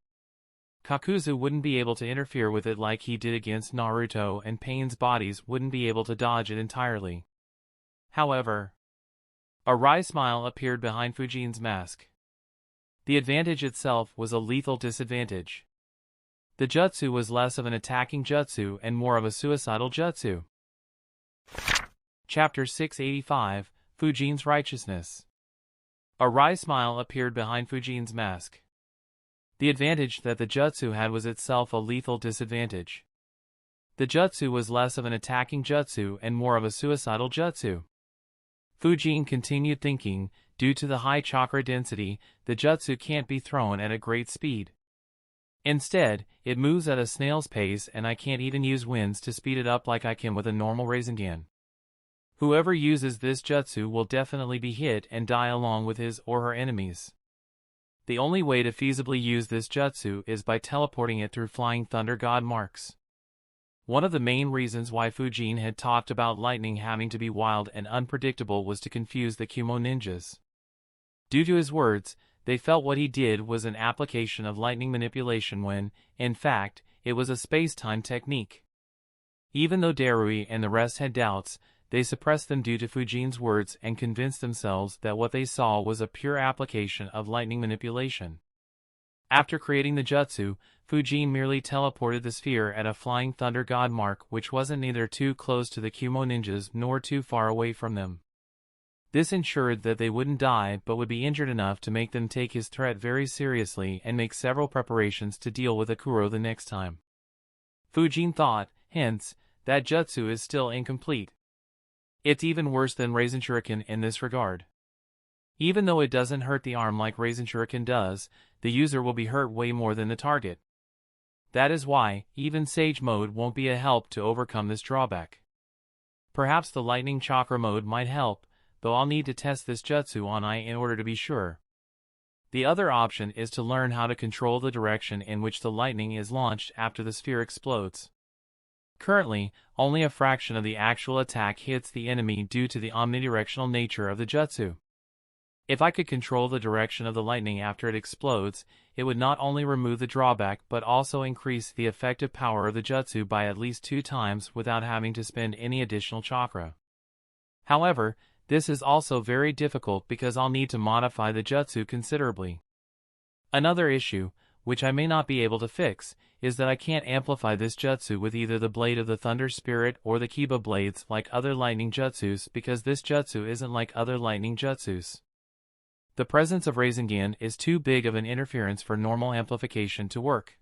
Kakuzu wouldn't be able to interfere with it like he did against Naruto, and Pain's bodies wouldn't be able to dodge it entirely. However, a wry smile appeared behind Fujin's mask. The advantage itself was a lethal disadvantage. The jutsu was less of an attacking jutsu and more of a suicidal jutsu. Chapter 685, Fujin's Righteousness. A wry smile appeared behind Fujin's mask. The advantage that the jutsu had was itself a lethal disadvantage. The jutsu was less of an attacking jutsu and more of a suicidal jutsu. Fujin continued thinking, due to the high chakra density, the jutsu can't be thrown at a great speed. Instead, it moves at a snail's pace and I can't even use winds to speed it up like I can with a normal Rasengan. Whoever uses this jutsu will definitely be hit and die along with his or her enemies. The only way to feasibly use this jutsu is by teleporting it through flying thunder god marks. One of the main reasons why Fujin had talked about lightning having to be wild and unpredictable was to confuse the Kumo ninjas. Due to his words, they felt what he did was an application of lightning manipulation when, in fact, it was a space-time technique. Even though Darui and the rest had doubts, they suppressed them due to Fujin's words and convinced themselves that what they saw was a pure application of lightning manipulation. After creating the jutsu, Fujin merely teleported the sphere at a flying thunder god mark which wasn't neither too close to the Kumo ninjas nor too far away from them. This ensured that they wouldn't die but would be injured enough to make them take his threat very seriously and make several preparations to deal with Akuro the next time. Fujin thought, hence, that jutsu is still incomplete. It's even worse than Raisin Shuriken in this regard. Even though it doesn't hurt the arm like Raisin Shuriken does, the user will be hurt way more than the target. That is why, even Sage mode won't be a help to overcome this drawback. Perhaps the lightning chakra mode might help, though I'll need to test this jutsu on I in order to be sure. The other option is to learn how to control the direction in which the lightning is launched after the sphere explodes. Currently, only a fraction of the actual attack hits the enemy due to the omnidirectional nature of the jutsu. If I could control the direction of the lightning after it explodes, it would not only remove the drawback but also increase the effective power of the jutsu by at least 2 times without having to spend any additional chakra. However, this is also very difficult because I'll need to modify the jutsu considerably. Another issue, which I may not be able to fix, is that I can't amplify this jutsu with either the Blade of the Thunder Spirit or the Kiba blades like other lightning jutsus because this jutsu isn't like other lightning jutsus. The presence of Rasengan is too big of an interference for normal amplification to work.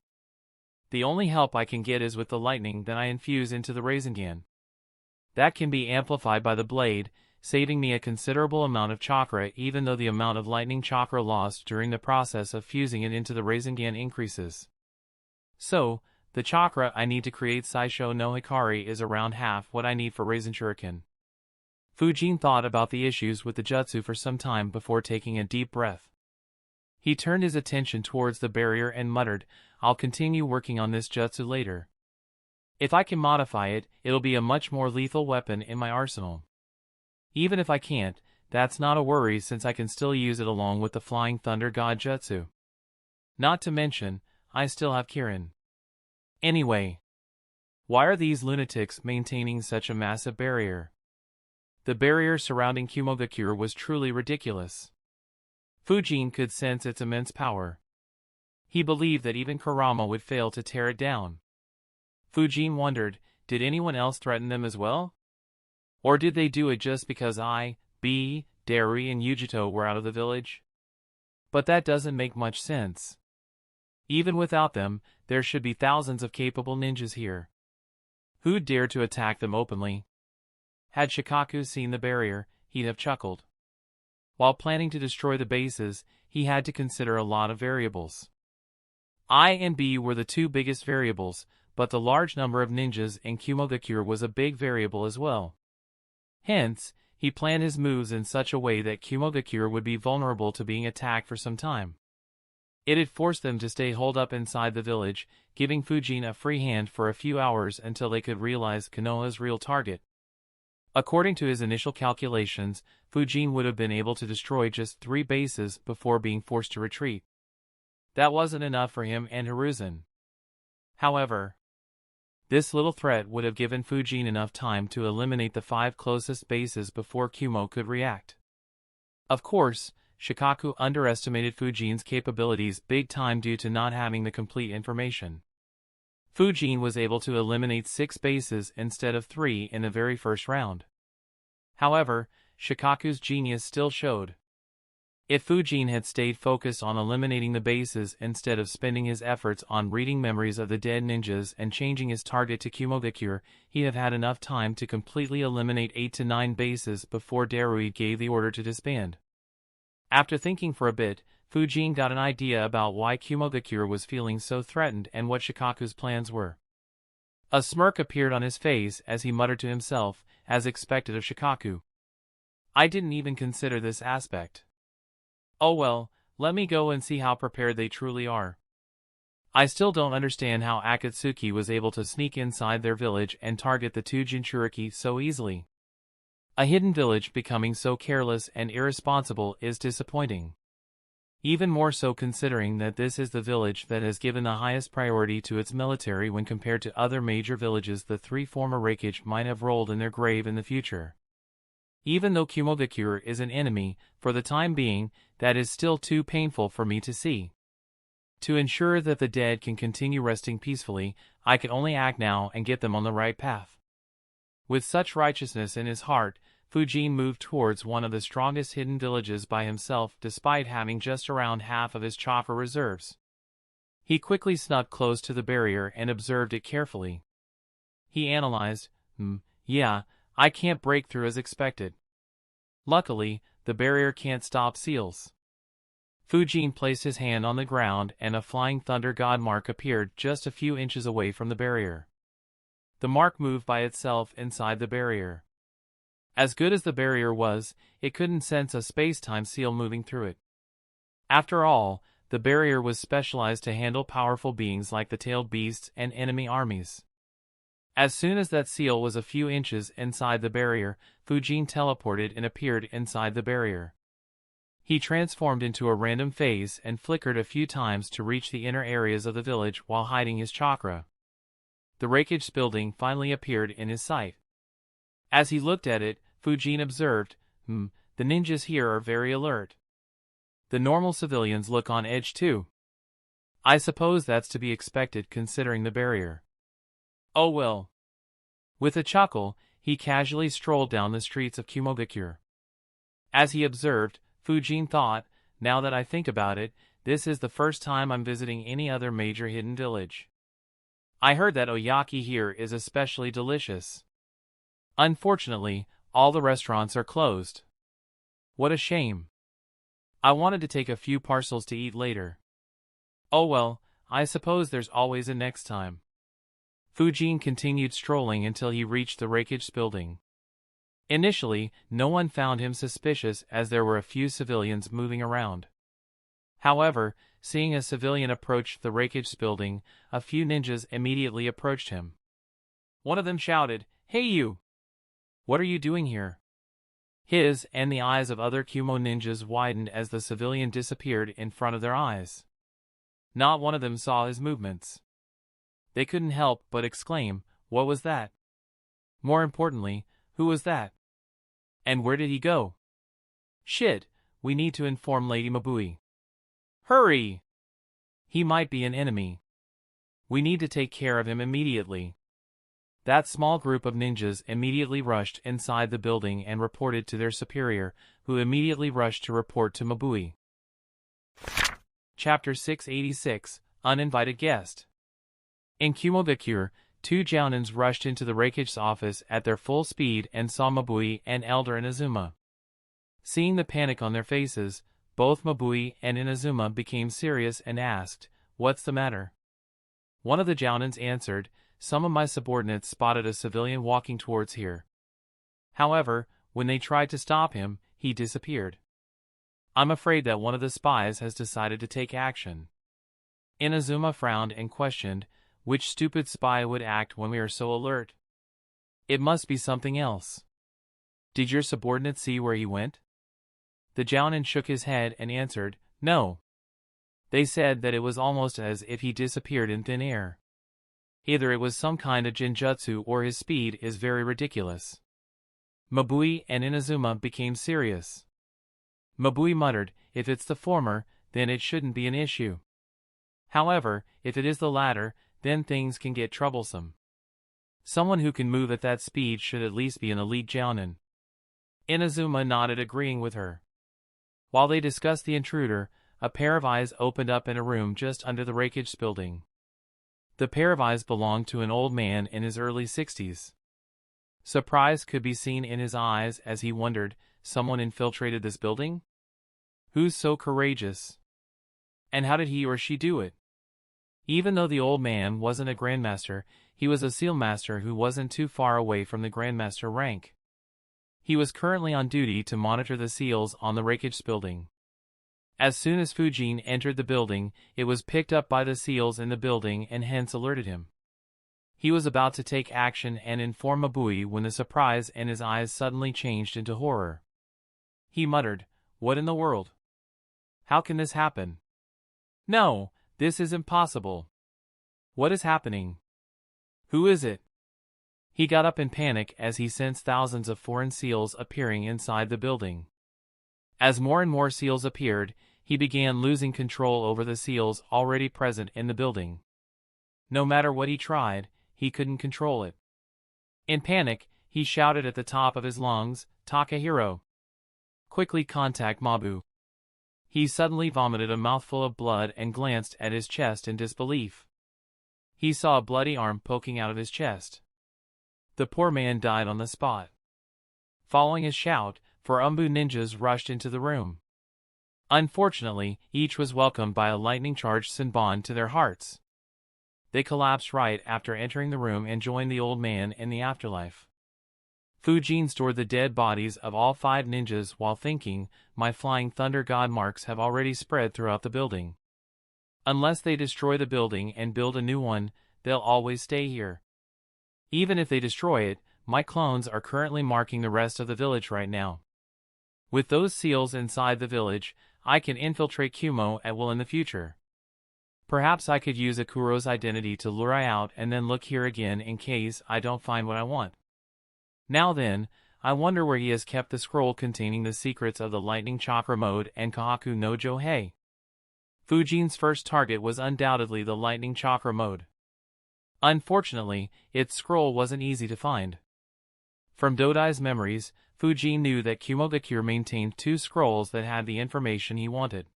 The only help I can get is with the lightning that I infuse into the Rasengan. That can be amplified by the blade, saving me a considerable amount of chakra even though the amount of lightning chakra lost during the process of fusing it into the Rasengan increases. So, the chakra I need to create Saisho no Hikari is around half what I need for Raisin Shuriken. Fujin thought about the issues with the jutsu for some time before taking a deep breath. He turned his attention towards the barrier and muttered, I'll continue working on this jutsu later. If I can modify it, it'll be a much more lethal weapon in my arsenal. Even if I can't, that's not a worry since I can still use it along with the Flying Thunder God jutsu. Not to mention, I still have Kirin. Anyway, why are these lunatics maintaining such a massive barrier? The barrier surrounding Kumogakure was truly ridiculous. Fujin could sense its immense power. He believed that even Kurama would fail to tear it down. Fujin wondered, did anyone else threaten them as well? Or did they do it just because I, B, Darui and Yujito were out of the village? But that doesn't make much sense. Even without them, there should be thousands of capable ninjas here. Who'd dare to attack them openly? Had Shikaku seen the barrier, he'd have chuckled. While planning to destroy the bases, he had to consider a lot of variables. I and B were the 2 biggest variables, but the large number of ninjas in Kumogakure was a big variable as well. Hence, he planned his moves in such a way that Kumogakure would be vulnerable to being attacked for some time. It had forced them to stay holed up inside the village, giving Fujin a free hand for a few hours until they could realize Konoha's real target. According to his initial calculations, Fujin would have been able to destroy just 3 bases before being forced to retreat. That wasn't enough for him and Hiruzen. However, this little threat would have given Fujin enough time to eliminate the 5 closest bases before Kumo could react. Of course, Shikaku underestimated Fujin's capabilities big time due to not having the complete information. Fujin was able to eliminate 6 bases instead of 3 in the very first round. However, Shikaku's genius still showed. If Fujin had stayed focused on eliminating the bases instead of spending his efforts on reading memories of the dead ninjas and changing his target to Kumogakure, he'd have had enough time to completely eliminate 8 to 9 bases before Darui gave the order to disband. After thinking for a bit, Fujin got an idea about why Kumogakure was feeling so threatened and what Shikaku's plans were. A smirk appeared on his face as he muttered to himself, as expected of Shikaku. I didn't even consider this aspect. Oh well, let me go and see how prepared they truly are. I still don't understand how Akatsuki was able to sneak inside their village and target the 2 Jinchuriki so easily. A hidden village becoming so careless and irresponsible is disappointing. Even more so considering that this is the village that has given the highest priority to its military when compared to other major villages the three former Raikage might have rolled in their grave in the future. Even though Kumo is an enemy, for the time being, that is still too painful for me to see. To ensure that the dead can continue resting peacefully, I can only act now and get them on the right path. With such righteousness in his heart, Fujin moved towards one of the strongest hidden villages by himself despite having just around half of his chakra reserves. He quickly snuck close to the barrier and observed it carefully. He analyzed, yeah, I can't break through as expected. Luckily, the barrier can't stop seals. Fujin placed his hand on the ground and a flying thunder god mark appeared just a few inches away from the barrier. The mark moved by itself inside the barrier. As good as the barrier was, it couldn't sense a space-time seal moving through it. After all, the barrier was specialized to handle powerful beings like the tailed beasts and enemy armies. As soon as that seal was a few inches inside the barrier, Fujin teleported and appeared inside the barrier. He transformed into a random phase and flickered a few times to reach the inner areas of the village while hiding his chakra. The Raikage building finally appeared in his sight. As he looked at it, Fujin observed, the ninjas here are very alert. The normal civilians look on edge too. I suppose that's to be expected considering the barrier. Oh well. With a chuckle, he casually strolled down the streets of Kumo. As he observed, Fujin thought, now that I think about it, this is the first time I'm visiting any other major hidden village. I heard that oyaki here is especially delicious. Unfortunately, all the restaurants are closed. What a shame. I wanted to take a few parcels to eat later. Oh well, I suppose there's always a next time. Fujin continued strolling until he reached the Raikage building. Initially, no one found him suspicious as there were a few civilians moving around. However, seeing a civilian approach the Raikage building, a few ninjas immediately approached him. One of them shouted, "Hey you! What are you doing here?" His and the eyes of other Kumo ninjas widened as the civilian disappeared in front of their eyes. Not one of them saw his movements. They couldn't help but exclaim, "What was that?" More importantly, who was that? And where did he go? Shit, we need to inform Lady Mabui. Hurry! He might be an enemy. We need to take care of him immediately. That small group of ninjas immediately rushed inside the building and reported to their superior, who immediately rushed to report to Mabui. Chapter 686, Uninvited Guest. In Kumo, two Jounins rushed into the Raikage's office at their full speed and saw Mabui and Elder Inazuma. Seeing the panic on their faces, both Mabui and Inazuma became serious and asked, "What's the matter?" One of the Jounins answered, "Some of my subordinates spotted a civilian walking towards here. However, when they tried to stop him, he disappeared. I'm afraid that one of the spies has decided to take action." Inazuma frowned and questioned, "Which stupid spy would act when we are so alert? It must be something else. Did your subordinate see where he went?" The Jounin shook his head and answered, "No. They said that it was almost as if he disappeared in thin air. Either it was some kind of genjutsu or his speed is very ridiculous." Mabui and Inazuma became serious. Mabui muttered, "If it's the former, then it shouldn't be an issue. However, if it is the latter, then things can get troublesome. Someone who can move at that speed should at least be an elite Jounin." Inazuma nodded, agreeing with her. While they discussed the intruder, a pair of eyes opened up in a room just under the Raikage building. The pair of eyes belonged to an old man in his early 60s. Surprise could be seen in his eyes as he wondered, someone infiltrated this building? Who's so courageous? And how did he or she do it? Even though the old man wasn't a Grandmaster, he was a Seal Master who wasn't too far away from the Grandmaster rank. He was currently on duty to monitor the seals on the Raikage building. As soon as Fujin entered the building, it was picked up by the seals in the building and hence alerted him. He was about to take action and inform Mabui when the surprise in his eyes suddenly changed into horror. He muttered, "What in the world? How can this happen? No, this is impossible. What is happening? Who is it? He got up in panic as he sensed thousands of foreign seals appearing inside the building. As more and more seals appeared, he began losing control over the seals already present in the building. No matter what he tried, he couldn't control it. In panic, he shouted at the top of his lungs, "Takahiro! Quickly contact Mabu." He suddenly vomited a mouthful of blood and glanced at his chest in disbelief. He saw a bloody arm poking out of his chest. The poor man died on the spot. Following his shout, 4 Umbu ninjas rushed into the room. Unfortunately, each was welcomed by a lightning-charged Senbon to their hearts. They collapsed right after entering the room and joined the old man in the afterlife. Fujin stored the dead bodies of all 5 ninjas while thinking, my flying thunder god marks have already spread throughout the building. Unless they destroy the building and build a new one, they'll always stay here. Even if they destroy it, my clones are currently marking the rest of the village right now. With those seals inside the village, I can infiltrate Kumo at will in the future. Perhaps I could use Akuro's identity to lure I out and then look here again in case I don't find what I want. Now then, I wonder where he has kept the scroll containing the secrets of the lightning chakra mode and Kahaku no Johei. Fujin's first target was undoubtedly the lightning chakra mode. Unfortunately, its scroll wasn't easy to find. From Dodai's memories, Fujin knew that Kumogakure maintained 2 scrolls that had the information he wanted.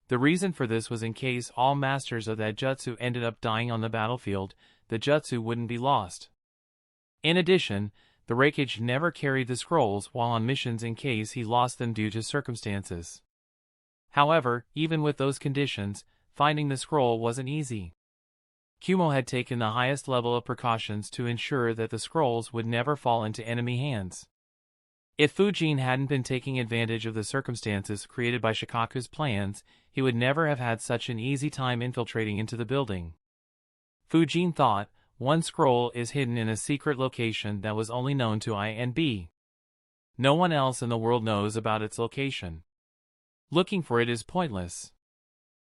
The reason for this was in case all masters of that jutsu ended up dying on the battlefield, the jutsu wouldn't be lost. In addition, the Raikage never carried the scrolls while on missions in case he lost them due to circumstances. However, even with those conditions, finding the scroll wasn't easy. Kumo had taken the highest level of precautions to ensure that the scrolls would never fall into enemy hands. If Fujin hadn't been taking advantage of the circumstances created by Shikaku's plans, he would never have had such an easy time infiltrating into the building. Fujin thought, one scroll is hidden in a secret location that was only known to I and B. No one else in the world knows about its location. Looking for it is pointless.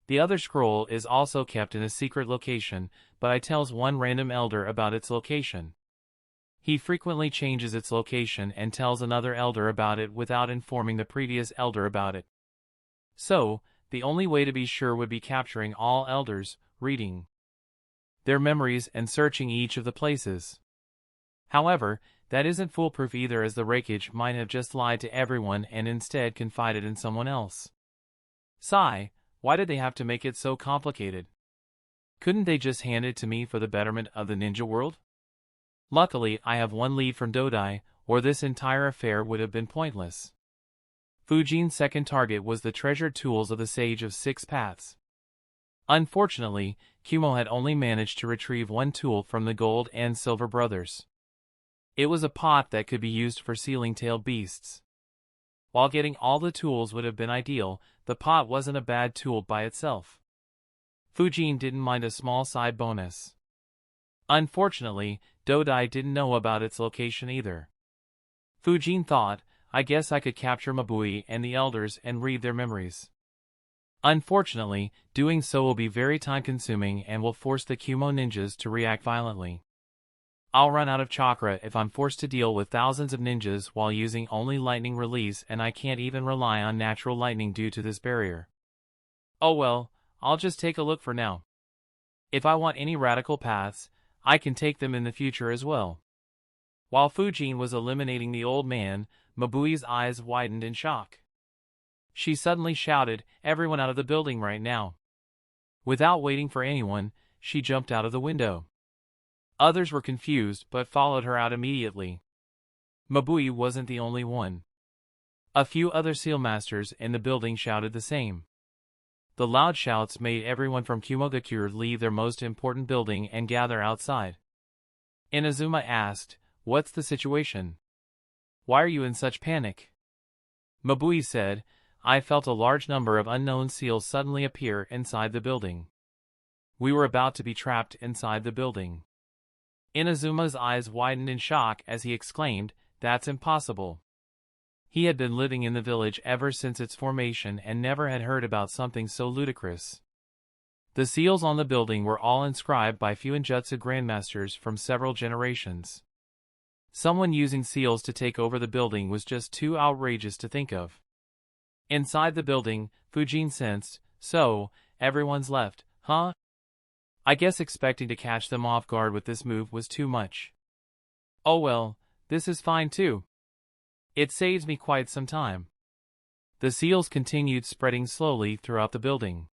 The other scroll is also kept in a secret location, but I tells one random elder about its location. He frequently changes its location and tells another elder about it without informing the previous elder about it. So, the only way to be sure would be capturing all elders, reading their memories and searching each of the places. However, that isn't foolproof either, as the Raikage might have just lied to everyone and instead confided in someone else. Sigh, why did they have to make it so complicated? Couldn't they just hand it to me for the betterment of the ninja world? Luckily, I have one lead from Dodai, or this entire affair would have been pointless. Fujin's second target was the treasured tools of the Sage of 6 Paths. Unfortunately, Kumo had only managed to retrieve one tool from the Gold and Silver Brothers. It was a pot that could be used for sealing tailed beasts. While getting all the tools would have been ideal, the pot wasn't a bad tool by itself. Fujin didn't mind a small side bonus. Unfortunately, Dodai didn't know about its location either. Fujin thought, I guess I could capture Mabui and the elders and read their memories. Unfortunately, doing so will be very time-consuming and will force the Kumo ninjas to react violently. I'll run out of chakra if I'm forced to deal with thousands of ninjas while using only lightning release, and I can't even rely on natural lightning due to this barrier. Oh well, I'll just take a look for now. If I want any radical paths, I can take them in the future as well. While Fujin was eliminating the old man, Mabui's eyes widened in shock. She suddenly shouted, "Everyone out of the building right now!" Without waiting for anyone, she jumped out of the window. Others were confused but followed her out immediately. Mabui wasn't the only one. A few other seal masters in the building shouted the same. The loud shouts made everyone from Kumogakure leave their most important building and gather outside. Inazuma asked, "What's the situation? Why are you in such panic?" Mabui said, "I felt a large number of unknown seals suddenly appear inside the building. We were about to be trapped inside the building." Inazuma's eyes widened in shock as he exclaimed, "That's impossible." He had been living in the village ever since its formation and never had heard about something so ludicrous. The seals on the building were all inscribed by Fuinjutsu grandmasters from several generations. Someone using seals to take over the building was just too outrageous to think of. Inside the building, Fujin sensed, so, everyone's left, huh? I guess expecting to catch them off guard with this move was too much. Oh well, this is fine too. It saves me quite some time. The seals continued spreading slowly throughout the building.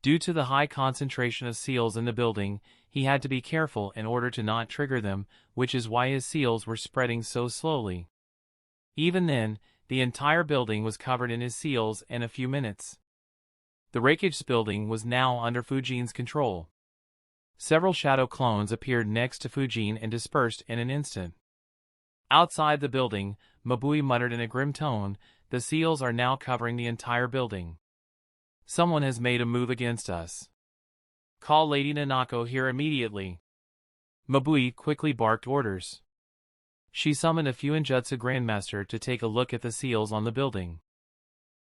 Due to the high concentration of seals in the building, he had to be careful in order to not trigger them, which is why his seals were spreading so slowly. Even then, the entire building was covered in his seals in a few minutes. The Raikage building was now under Fujin's control. Several shadow clones appeared next to Fujin and dispersed in an instant. Outside the building, Mabui muttered in a grim tone, "The seals are now covering the entire building. Someone has made a move against us. Call Lady Nanako here immediately." Mabui quickly barked orders. She summoned a Fuinjutsu Grandmaster to take a look at the seals on the building.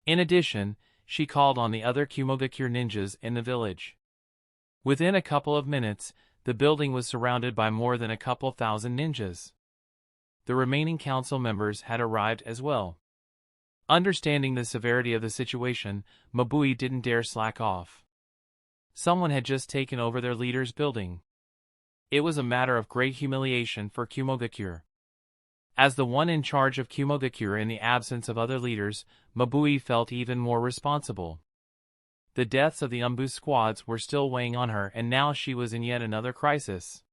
In addition, she called on the other Kumogakure ninjas in the village. Within a couple of minutes, the building was surrounded by more than a couple thousand ninjas. The remaining council members had arrived as well. Understanding the severity of the situation, Mabui didn't dare slack off. Someone had just taken over their leader's building. It was a matter of great humiliation for Kumogakure. As the one in charge of Kumogakure in the absence of other leaders, Mabui felt even more responsible. The deaths of the Umbu squads were still weighing on her, and now she was in yet another crisis.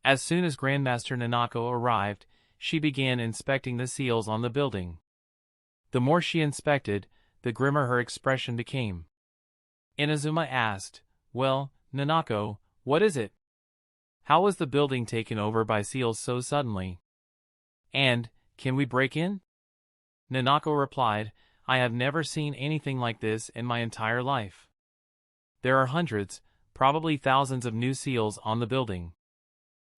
As soon as Grandmaster Nanako arrived, she began inspecting the seals on the building. The more she inspected, the grimmer her expression became. Inazuma asked, "Well, Nanako, what is it? How was the building taken over by seals so suddenly? And, can we break in?" Nanako replied, "I have never seen anything like this in my entire life. There are hundreds, probably thousands of new seals on the building.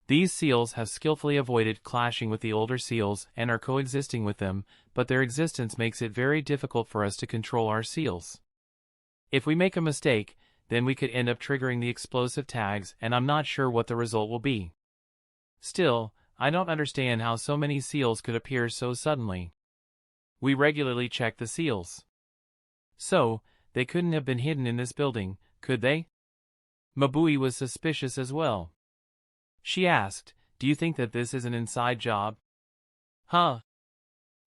These seals have skillfully avoided clashing with the older seals and are coexisting with them, but their existence makes it very difficult for us to control our seals. If we make a mistake, then we could end up triggering the explosive tags, and I'm not sure what the result will be. Still, I don't understand how so many seals could appear so suddenly. We regularly check the seals. So, they couldn't have been hidden in this building, could they?" Mabui was suspicious as well. She asked, "Do you think that this is an inside job?" "Huh?"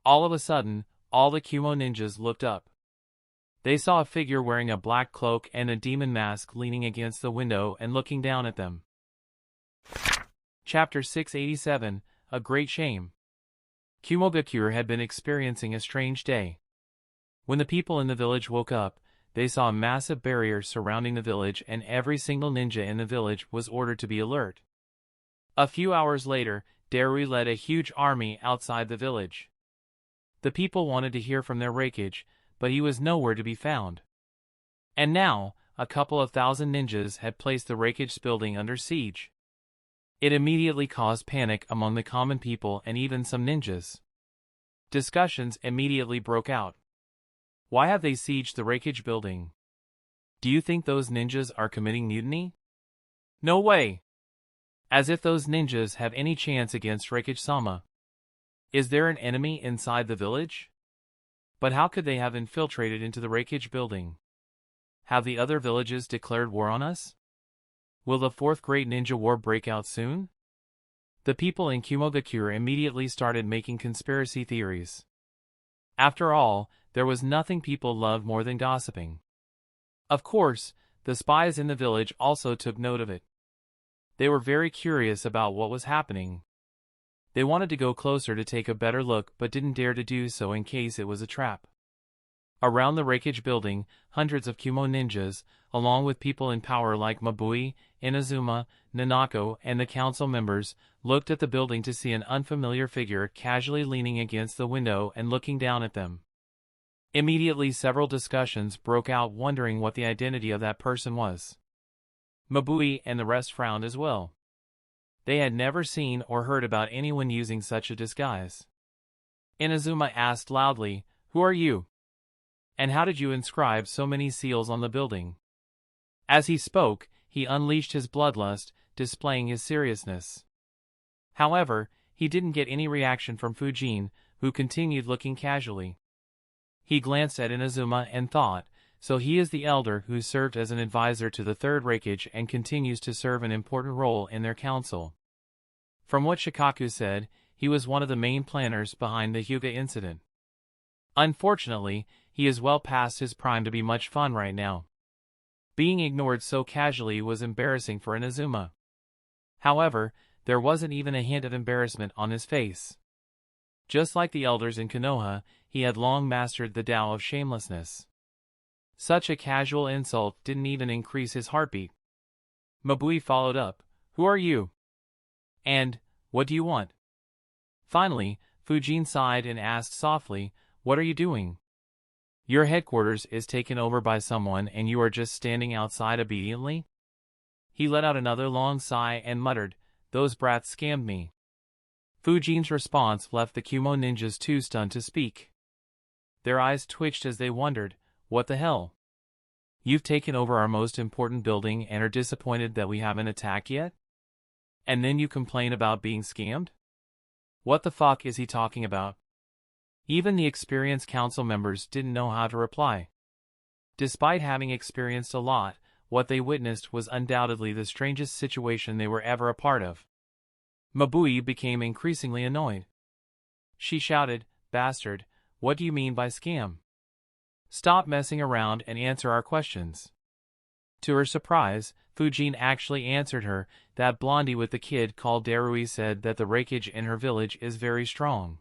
All of a sudden, all the Kumo ninjas looked up. They saw a figure wearing a black cloak and a demon mask leaning against the window and looking down at them. Chapter 687, A Great Shame. Kumogakure had been experiencing a strange day. When the people in the village woke up, they saw a massive barrier surrounding the village, and every single ninja in the village was ordered to be alert. A few hours later, Daru led a huge army outside the village. The people wanted to hear from their Raikage, but he was nowhere to be found. And now, a couple of thousand ninjas had placed the Raikage building under siege. It immediately caused panic among the common people and even some ninjas. Discussions immediately broke out. Why have they sieged the Raikage building? Do you think those ninjas are committing mutiny? No way! As if those ninjas have any chance against Raikage-sama. Is there an enemy inside the village? But how could they have infiltrated into the Raikage building? Have the other villages declared war on us? Will the fourth Great Ninja War break out soon? The people in Kumogakure immediately started making conspiracy theories. After all, there was nothing people loved more than gossiping. Of course, the spies in the village also took note of it. They were very curious about what was happening. They wanted to go closer to take a better look, but didn't dare to do so in case it was a trap. Around the Raikage building, hundreds of Kumo ninjas, along with people in power like Mabui, Inazuma, Nanako, and the council members, looked at the building to see an unfamiliar figure casually leaning against the window and looking down at them. Immediately several discussions broke out, wondering what the identity of that person was. Mabui and the rest frowned as well. They had never seen or heard about anyone using such a disguise. Inazuma asked loudly, "Who are you? And how did you inscribe so many seals on the building?" As he spoke, he unleashed his bloodlust, displaying his seriousness. However, he didn't get any reaction from Fujin, who continued looking casually. He glanced at Inazuma and thought, so he is the elder who served as an advisor to the third Raikage and continues to serve an important role in their council. From what Shikaku said, he was one of the main planners behind the Hyuga incident. Unfortunately, he is well past his prime to be much fun right now. Being ignored so casually was embarrassing for Inazuma. However, there wasn't even a hint of embarrassment on his face. Just like the elders in Konoha, he had long mastered the Tao of shamelessness. Such a casual insult didn't even increase his heartbeat. Mabui followed up, "Who are you? And, what do you want?" Finally, Fujin sighed and asked softly, "What are you doing? Your headquarters is taken over by someone and you are just standing outside obediently?" He let out another long sigh and muttered, "Those brats scammed me." Fujin's response left the Kumo ninjas too stunned to speak. Their eyes twitched as they wondered, "What the hell? You've taken over our most important building and are disappointed that we haven't attacked yet? And then you complain about being scammed? What the fuck is he talking about?" Even the experienced council members didn't know how to reply. Despite having experienced a lot, what they witnessed was undoubtedly the strangest situation they were ever a part of. Mabui became increasingly annoyed. She shouted, "Bastard, what do you mean by scam? Stop messing around and answer our questions." To her surprise, Fujin actually answered her. That blondie with the kid called Darui said that the Raikage in her village is very strong.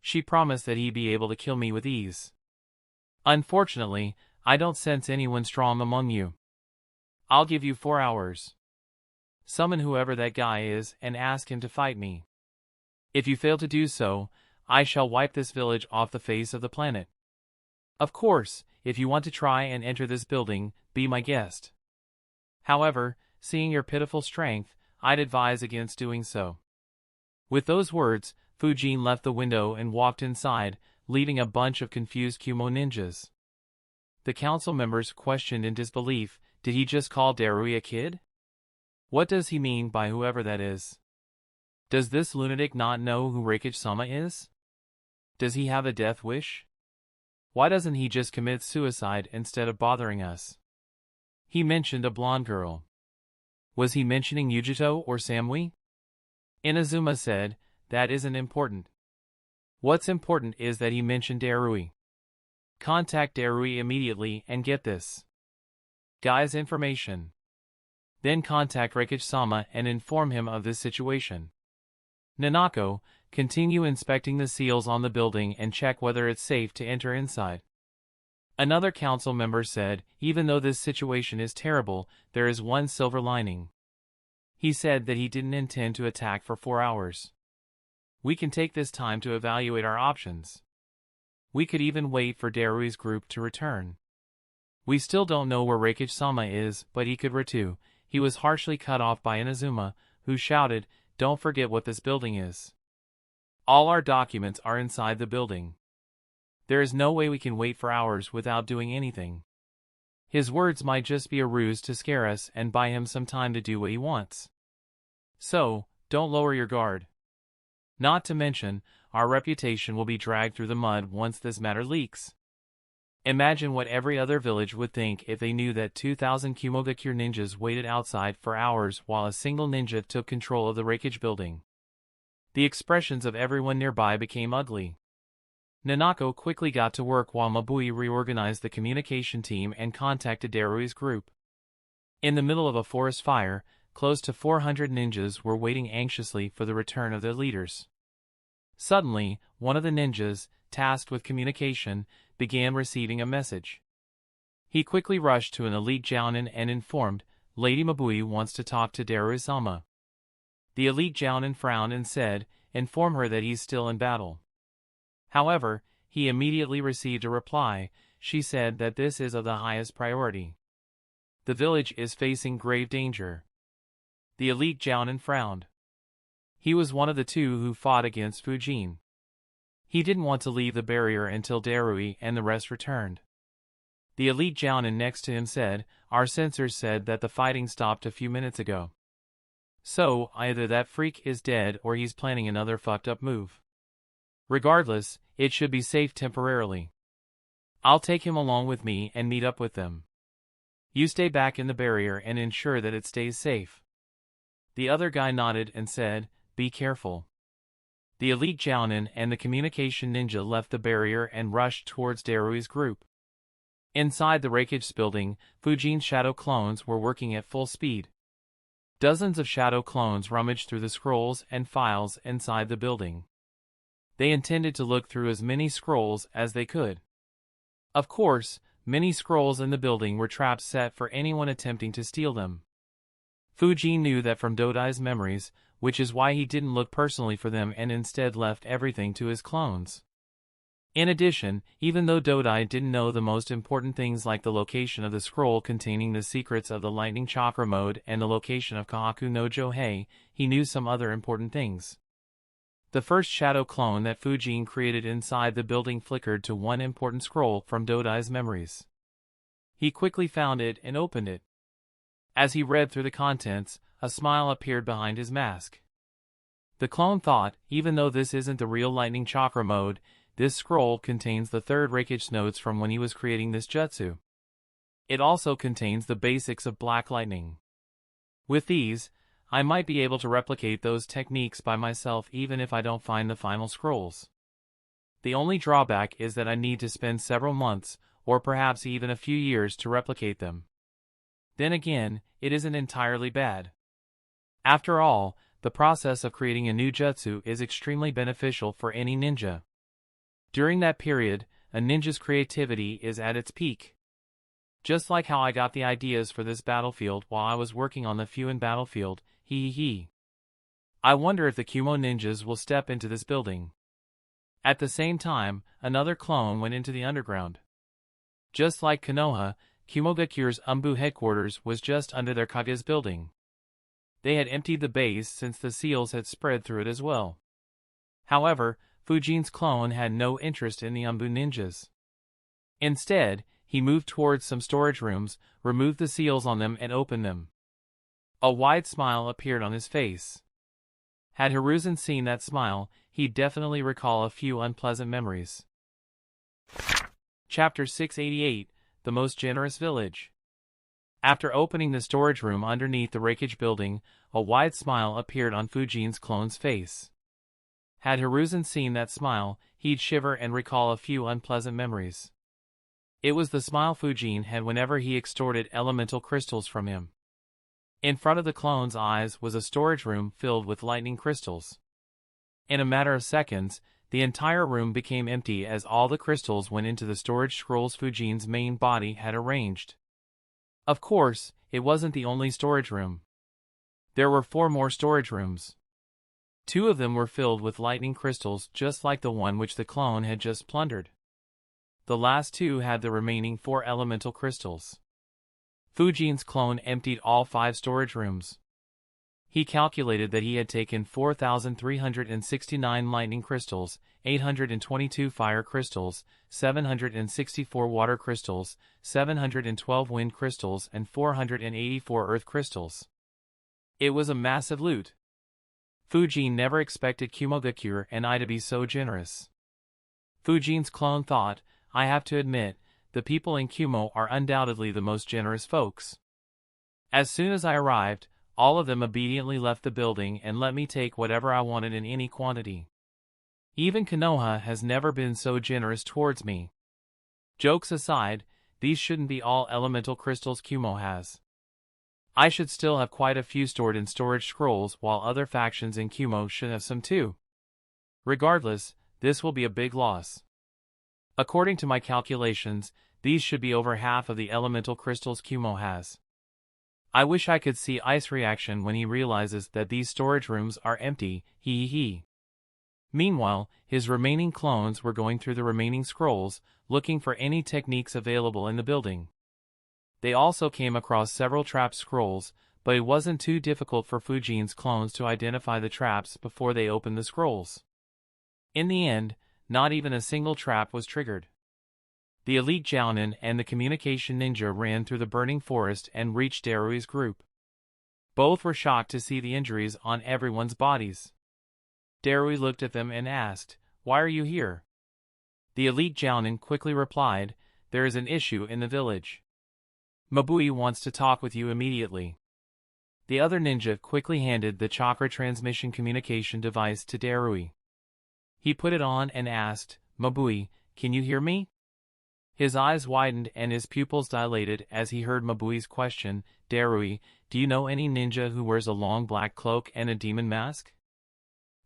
She promised that he'd be able to kill me with ease. Unfortunately, I don't sense anyone strong among you. I'll give you 4 hours. Summon whoever that guy is and ask him to fight me. If you fail to do so, I shall wipe this village off the face of the planet. Of course, if you want to try and enter this building, be my guest. However, seeing your pitiful strength, I'd advise against doing so." With those words, Fujin left the window and walked inside, leaving a bunch of confused Kumo ninjas. The council members questioned in disbelief, did he just call Darui a kid? What does he mean by whoever that is? Does this lunatic not know who Raikage-sama is? Does he have a death wish? Why doesn't he just commit suicide instead of bothering us? He mentioned a blonde girl. Was he mentioning Yujito or Samui? Inazuma said, "That isn't important. What's important is that he mentioned Darui. Contact Darui immediately and get this guy's information. Then contact Raikage-sama and inform him of this situation. Nanako, continue inspecting the seals on the building and check whether it's safe to enter inside." Another council member said, "Even though this situation is terrible, there is one silver lining." He said that he didn't intend to attack for 4 hours. "We can take this time to evaluate our options. We could even wait for Darui's group to return. We still don't know where Raikage-sama is, but he could return." He was harshly cut off by Inazuma, who shouted, "Don't forget what this building is. All our documents are inside the building. There is no way we can wait for hours without doing anything." His words might just be a ruse to scare us and buy him some time to do what he wants. So, don't lower your guard. Not to mention, our reputation will be dragged through the mud once this matter leaks. Imagine what every other village would think if they knew that 2,000 Kumogakure ninjas waited outside for hours while a single ninja took control of the Raikage building. The expressions of everyone nearby became ugly. Nanako quickly got to work while Mabui reorganized the communication team and contacted Darui's group. In the middle of a forest fire, close to 400 ninjas were waiting anxiously for the return of their leaders. Suddenly, one of the ninjas, tasked with communication, began receiving a message. He quickly rushed to an elite jounin and informed, "Lady Mabui wants to talk to Darui-sama." The elite jounin frowned and said, "Inform her that he's still in battle." However, he immediately received a reply. She said that this is of the highest priority. The village is facing grave danger. The elite jounin frowned. He was one of the two who fought against Fujin. He didn't want to leave the barrier until Darui and the rest returned. The elite Jounin next to him said, "Our sensors said that the fighting stopped a few minutes ago. So, either that freak is dead or he's planning another fucked up move. Regardless, it should be safe temporarily. I'll take him along with me and meet up with them. You stay back in the barrier and ensure that it stays safe." The other guy nodded and said, "Be careful." The elite Jounin and the communication ninja left the barrier and rushed towards Darui's group. Inside the Raikage building, Fujin's shadow clones were working at full speed. Dozens of shadow clones rummaged through the scrolls and files inside the building. They intended to look through as many scrolls as they could. Of course, many scrolls in the building were traps set for anyone attempting to steal them. Fujin knew that from Dodai's memories, which is why he didn't look personally for them and instead left everything to his clones. In addition, even though Dodai didn't know the most important things like the location of the scroll containing the secrets of the lightning chakra mode and the location of Kahaku no Johei, he knew some other important things. The first shadow clone that Fujin created inside the building flickered to one important scroll from Dodai's memories. He quickly found it and opened it. As he read through the contents, a smile appeared behind his mask. The clone thought, even though this isn't the real lightning chakra mode, this scroll contains the third Raikage notes from when he was creating this jutsu. It also contains the basics of black lightning. With these, I might be able to replicate those techniques by myself even if I don't find the final scrolls. The only drawback is that I need to spend several months, or perhaps even a few years to replicate them. Then again, it isn't entirely bad. After all, the process of creating a new jutsu is extremely beneficial for any ninja. During that period, a ninja's creativity is at its peak. Just like how I got the ideas for this battlefield while I was working on the Fuin battlefield, I wonder if the Kumo ninjas will step into this building. At the same time, another clone went into the underground. Just like Konoha, Kumogakure's Umbu headquarters was just under their Kage's building. They had emptied the base since the seals had spread through it as well. However, Fujin's clone had no interest in the Umbu ninjas. Instead, he moved towards some storage rooms, removed the seals on them and opened them. A wide smile appeared on his face. Had Hiruzen seen that smile, he'd definitely recall a few unpleasant memories. Chapter 688, The Most Generous Village. After opening the storage room underneath the Raikage building, a wide smile appeared on Fujin's clone's face. Had Hiruzen seen that smile, he'd shiver and recall a few unpleasant memories. It was the smile Fujin had whenever he extorted elemental crystals from him. In front of the clone's eyes was a storage room filled with lightning crystals. In a matter of seconds, the entire room became empty as all the crystals went into the storage scrolls Fujin's main body had arranged. Of course, it wasn't the only storage room. There were 4 more storage rooms. 2 of them were filled with lightning crystals just like the one which the clone had just plundered. The last 2 had the remaining 4 elemental crystals. Fujin's clone emptied all 5 storage rooms. He calculated that he had taken 4,369 lightning crystals, 822 fire crystals, 764 water crystals, 712 wind crystals and 484 earth crystals. It was a massive loot. Fujin never expected Kumogakure and I to be so generous. Fujin's clone thought, I have to admit, the people in Kumo are undoubtedly the most generous folks. As soon as I arrived, all of them obediently left the building and let me take whatever I wanted in any quantity. Even Konoha has never been so generous towards me. Jokes aside, these shouldn't be all elemental crystals Kumo has. I should still have quite a few stored in storage scrolls while other factions in Kumo should have some too. Regardless, this will be a big loss. According to my calculations, these should be over half of the elemental crystals Kumo has. I wish I could see Ice's reaction when he realizes that these storage rooms are empty, Meanwhile, his remaining clones were going through the remaining scrolls, looking for any techniques available in the building. They also came across several trap scrolls, but it wasn't too difficult for Fujin's clones to identify the traps before they opened the scrolls. In the end, not even a single trap was triggered. The elite Genin and the communication ninja ran through the burning forest and reached Darui's group. Both were shocked to see the injuries on everyone's bodies. Darui looked at them and asked, "Why are you here?" The elite Genin quickly replied, "There is an issue in the village. Mabui wants to talk with you immediately." The other ninja quickly handed the chakra transmission communication device to Darui. He put it on and asked, "Mabui, can you hear me?" His eyes widened and his pupils dilated as he heard Mabui's question, "Darui, do you know any ninja who wears a long black cloak and a demon mask?"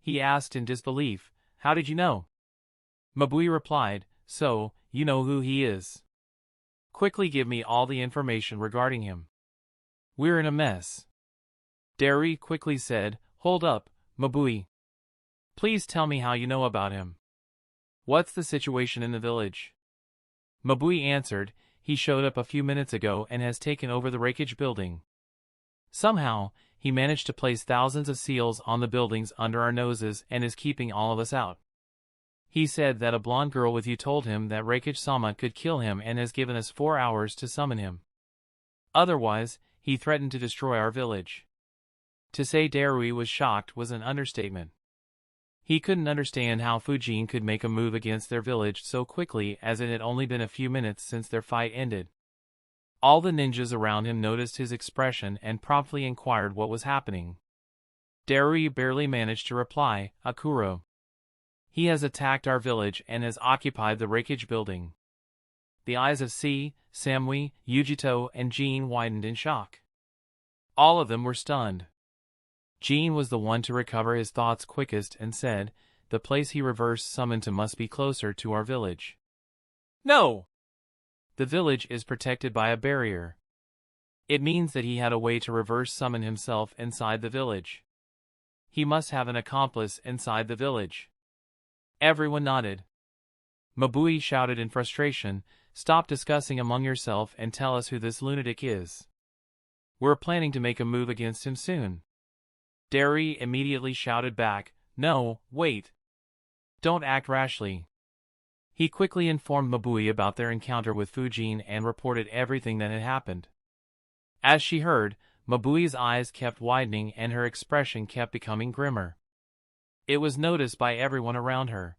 He asked in disbelief, "How did you know?" Mabui replied, "So, you know who he is. Quickly give me all the information regarding him. We're in a mess." Darui quickly said, "Hold up, Mabui. Please tell me how you know about him. What's the situation in the village?" Mabui answered, "He showed up a few minutes ago and has taken over the Raikage building. Somehow, he managed to place thousands of seals on the buildings under our noses and is keeping all of us out. He said that a blonde girl with you told him that Raikage-sama could kill him and has given us 4 hours to summon him. Otherwise, he threatened to destroy our village." To say Darui was shocked was an understatement. He couldn't understand how Fujin could make a move against their village so quickly, as it had only been a few minutes since their fight ended. All the ninjas around him noticed his expression and promptly inquired what was happening. Darui barely managed to reply, "Akuro. He has attacked our village and has occupied the Raikage building." The eyes of C, Samui, Yujito, and Jean widened in shock. All of them were stunned. Jean was the one to recover his thoughts quickest and said, "The place he reverse summoned to must be closer to our village." "No! The village is protected by a barrier. It means that he had a way to reverse summon himself inside the village. He must have an accomplice inside the village." Everyone nodded. Mabui shouted in frustration, "Stop discussing among yourself and tell us who this lunatic is. We're planning to make a move against him soon." Darui immediately shouted back, "No, wait. Don't act rashly." He quickly informed Mabui about their encounter with Fujin and reported everything that had happened. As she heard, Mabui's eyes kept widening and her expression kept becoming grimmer. It was noticed by everyone around her.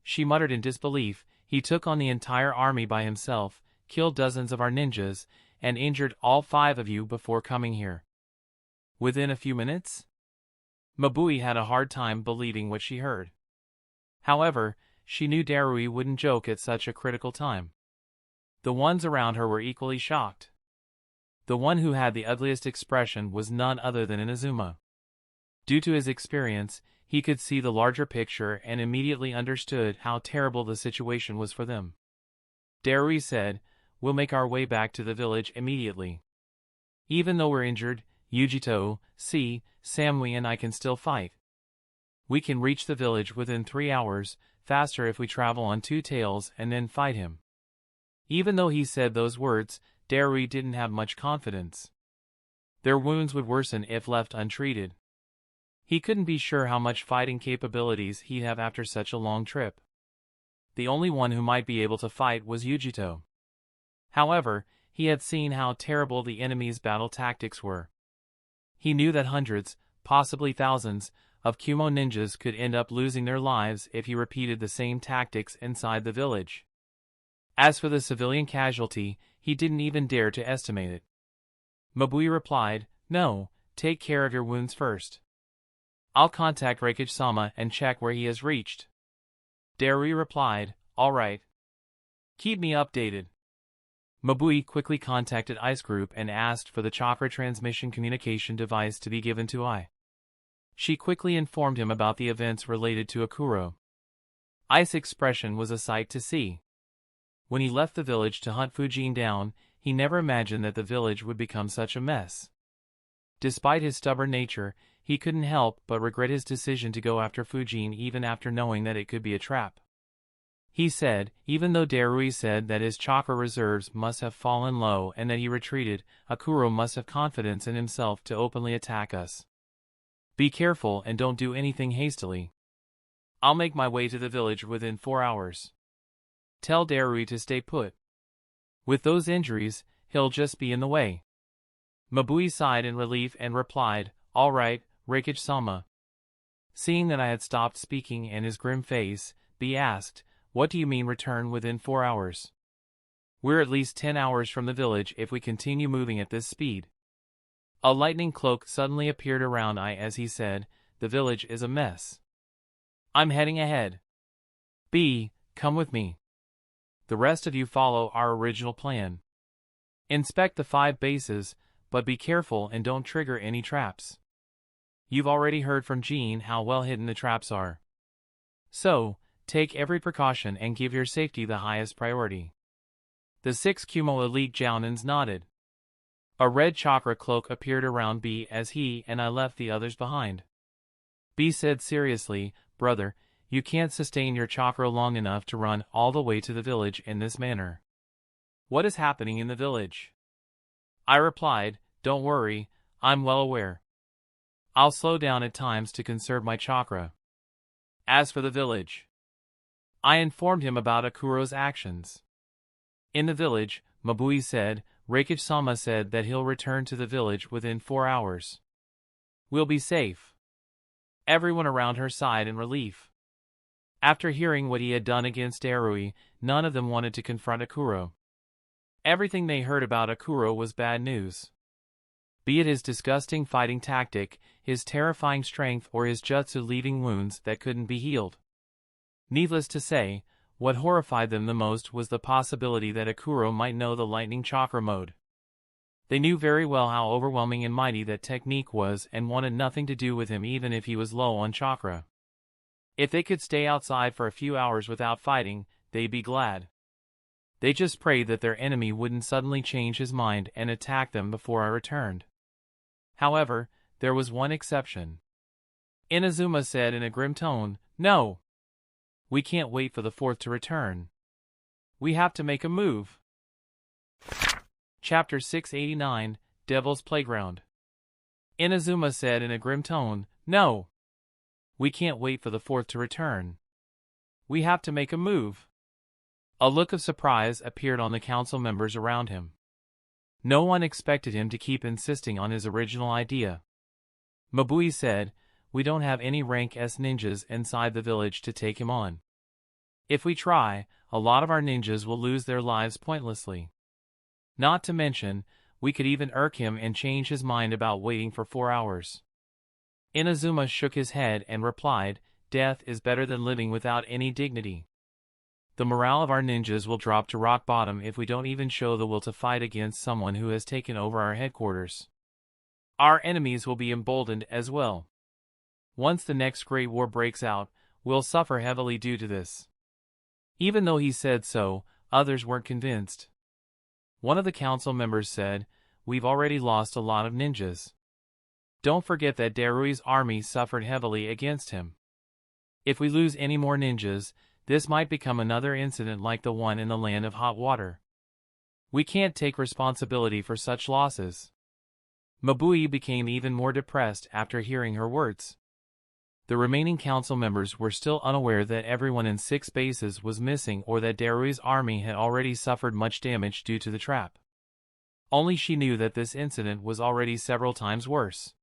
She muttered in disbelief, "He took on the entire army by himself, killed dozens of our ninjas, and injured all 5 of you before coming here. Within a few minutes?" Mabui had a hard time believing what she heard. However, she knew Darui wouldn't joke at such a critical time. The ones around her were equally shocked. The one who had the ugliest expression was none other than Inazuma. Due to his experience, he could see the larger picture and immediately understood how terrible the situation was for them. Darui said, "We'll make our way back to the village immediately. Even though we're injured, Yujito, C, Samui and I can still fight. We can reach the village within 3 hours, faster if we travel on 2 tails and then fight him." Even though he said those words, Darui didn't have much confidence. Their wounds would worsen if left untreated. He couldn't be sure how much fighting capabilities he'd have after such a long trip. The only one who might be able to fight was Yujito. However, he had seen how terrible the enemy's battle tactics were. He knew that hundreds, possibly thousands, of Kumo ninjas could end up losing their lives if he repeated the same tactics inside the village. As for the civilian casualty, he didn't even dare to estimate it. Mabui replied, "No, take care of your wounds first. I'll contact Raikage-sama and check where he has reached." Darui replied, "All right. Keep me updated." Mabui quickly contacted Ice Group and asked for the chakra transmission communication device to be given to Ai. She quickly informed him about the events related to Akuro. Ice's expression was a sight to see. When he left the village to hunt Fujin down, he never imagined that the village would become such a mess. Despite his stubborn nature, he couldn't help but regret his decision to go after Fujin even after knowing that it could be a trap. He said, even though Darui said that his chakra reserves must have fallen low and that he retreated, Akuro must have confidence in himself to openly attack us. Be careful and don't do anything hastily. I'll make my way to the village within 4 hours. Tell Darui to stay put. With those injuries, he'll just be in the way. Mabui sighed in relief and replied, all right, Raikage-sama. Seeing that I had stopped speaking and his grim face, B asked, what do you mean return within 4 hours? We're at least 10 hours from the village if we continue moving at this speed. A lightning cloak suddenly appeared around I as he said, the village is a mess. I'm heading ahead. B, come with me. The rest of you follow our original plan. Inspect the 5 bases, but be careful and don't trigger any traps. You've already heard from Jean how well hidden the traps are. So, take every precaution and give your safety the highest priority. The 6 Kumo elite Jounins nodded. A red chakra cloak appeared around B as he and I left the others behind. B said seriously, brother, you can't sustain your chakra long enough to run all the way to the village in this manner. What is happening in the village? I replied, don't worry, I'm well aware. I'll slow down at times to conserve my chakra. As for the village, I informed him about Akuro's actions. In the village, Mabui said, Raikage-sama said that he'll return to the village within 4 hours. We'll be safe. Everyone around her sighed in relief. After hearing what he had done against Darui, none of them wanted to confront Akuro. Everything they heard about Akuro was bad news. Be it his disgusting fighting tactic, his terrifying strength or his jutsu leaving wounds that couldn't be healed. Needless to say, what horrified them the most was the possibility that Akuro might know the lightning chakra mode. They knew very well how overwhelming and mighty that technique was and wanted nothing to do with him even if he was low on chakra. If they could stay outside for a few hours without fighting, they'd be glad. They just prayed that their enemy wouldn't suddenly change his mind and attack them before I returned. However, there was one exception. Inazuma said in a grim tone, no! We can't wait for the 4th to return. We have to make a move. Chapter 689, Devil's Playground. Inazuma said in a grim tone, no! We can't wait for the 4th to return. We have to make a move. A look of surprise appeared on the council members around him. No one expected him to keep insisting on his original idea. Mabui said, we don't have any rank S ninjas inside the village to take him on. If we try, a lot of our ninjas will lose their lives pointlessly. Not to mention, we could even irk him and change his mind about waiting for 4 hours. Inazuma shook his head and replied, death is better than living without any dignity. The morale of our ninjas will drop to rock bottom if we don't even show the will to fight against someone who has taken over our headquarters. Our enemies will be emboldened as well. Once the next Great War breaks out, we'll suffer heavily due to this. Even though he said so, others weren't convinced. One of the council members said, we've already lost a lot of ninjas. Don't forget that Darui's army suffered heavily against him. If we lose any more ninjas, this might become another incident like the one in the Land of Hot Water. We can't take responsibility for such losses. Mabui became even more depressed after hearing her words. The remaining council members were still unaware that everyone in 6 bases was missing or that Darui's army had already suffered much damage due to the trap. Only she knew that this incident was already several times worse.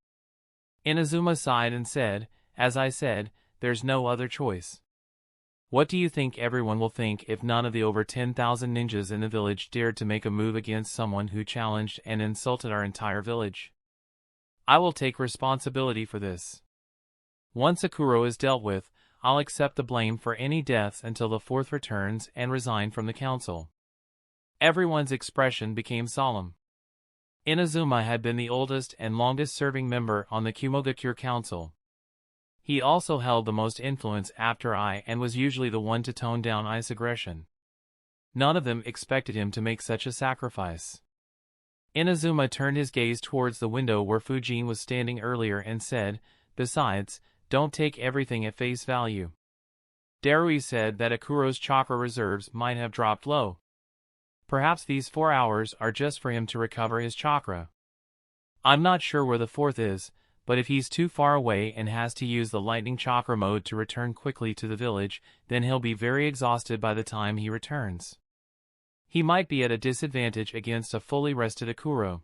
Inazuma sighed and said, as I said, there's no other choice. What do you think everyone will think if none of the over 10,000 ninjas in the village dared to make a move against someone who challenged and insulted our entire village? I will take responsibility for this. Once Akuro is dealt with, I'll accept the blame for any deaths until the 4th returns and resign from the council. Everyone's expression became solemn. Inazuma had been the oldest and longest-serving member on the Kumogakure Council. He also held the most influence after I and was usually the one to tone down I's aggression. None of them expected him to make such a sacrifice. Inazuma turned his gaze towards the window where Fujin was standing earlier and said, besides, don't take everything at face value. Darui said that Akuro's chakra reserves might have dropped low. Perhaps these 4 hours are just for him to recover his chakra. I'm not sure where the 4th is, but if he's too far away and has to use the lightning chakra mode to return quickly to the village, then he'll be very exhausted by the time he returns. He might be at a disadvantage against a fully rested Akuro.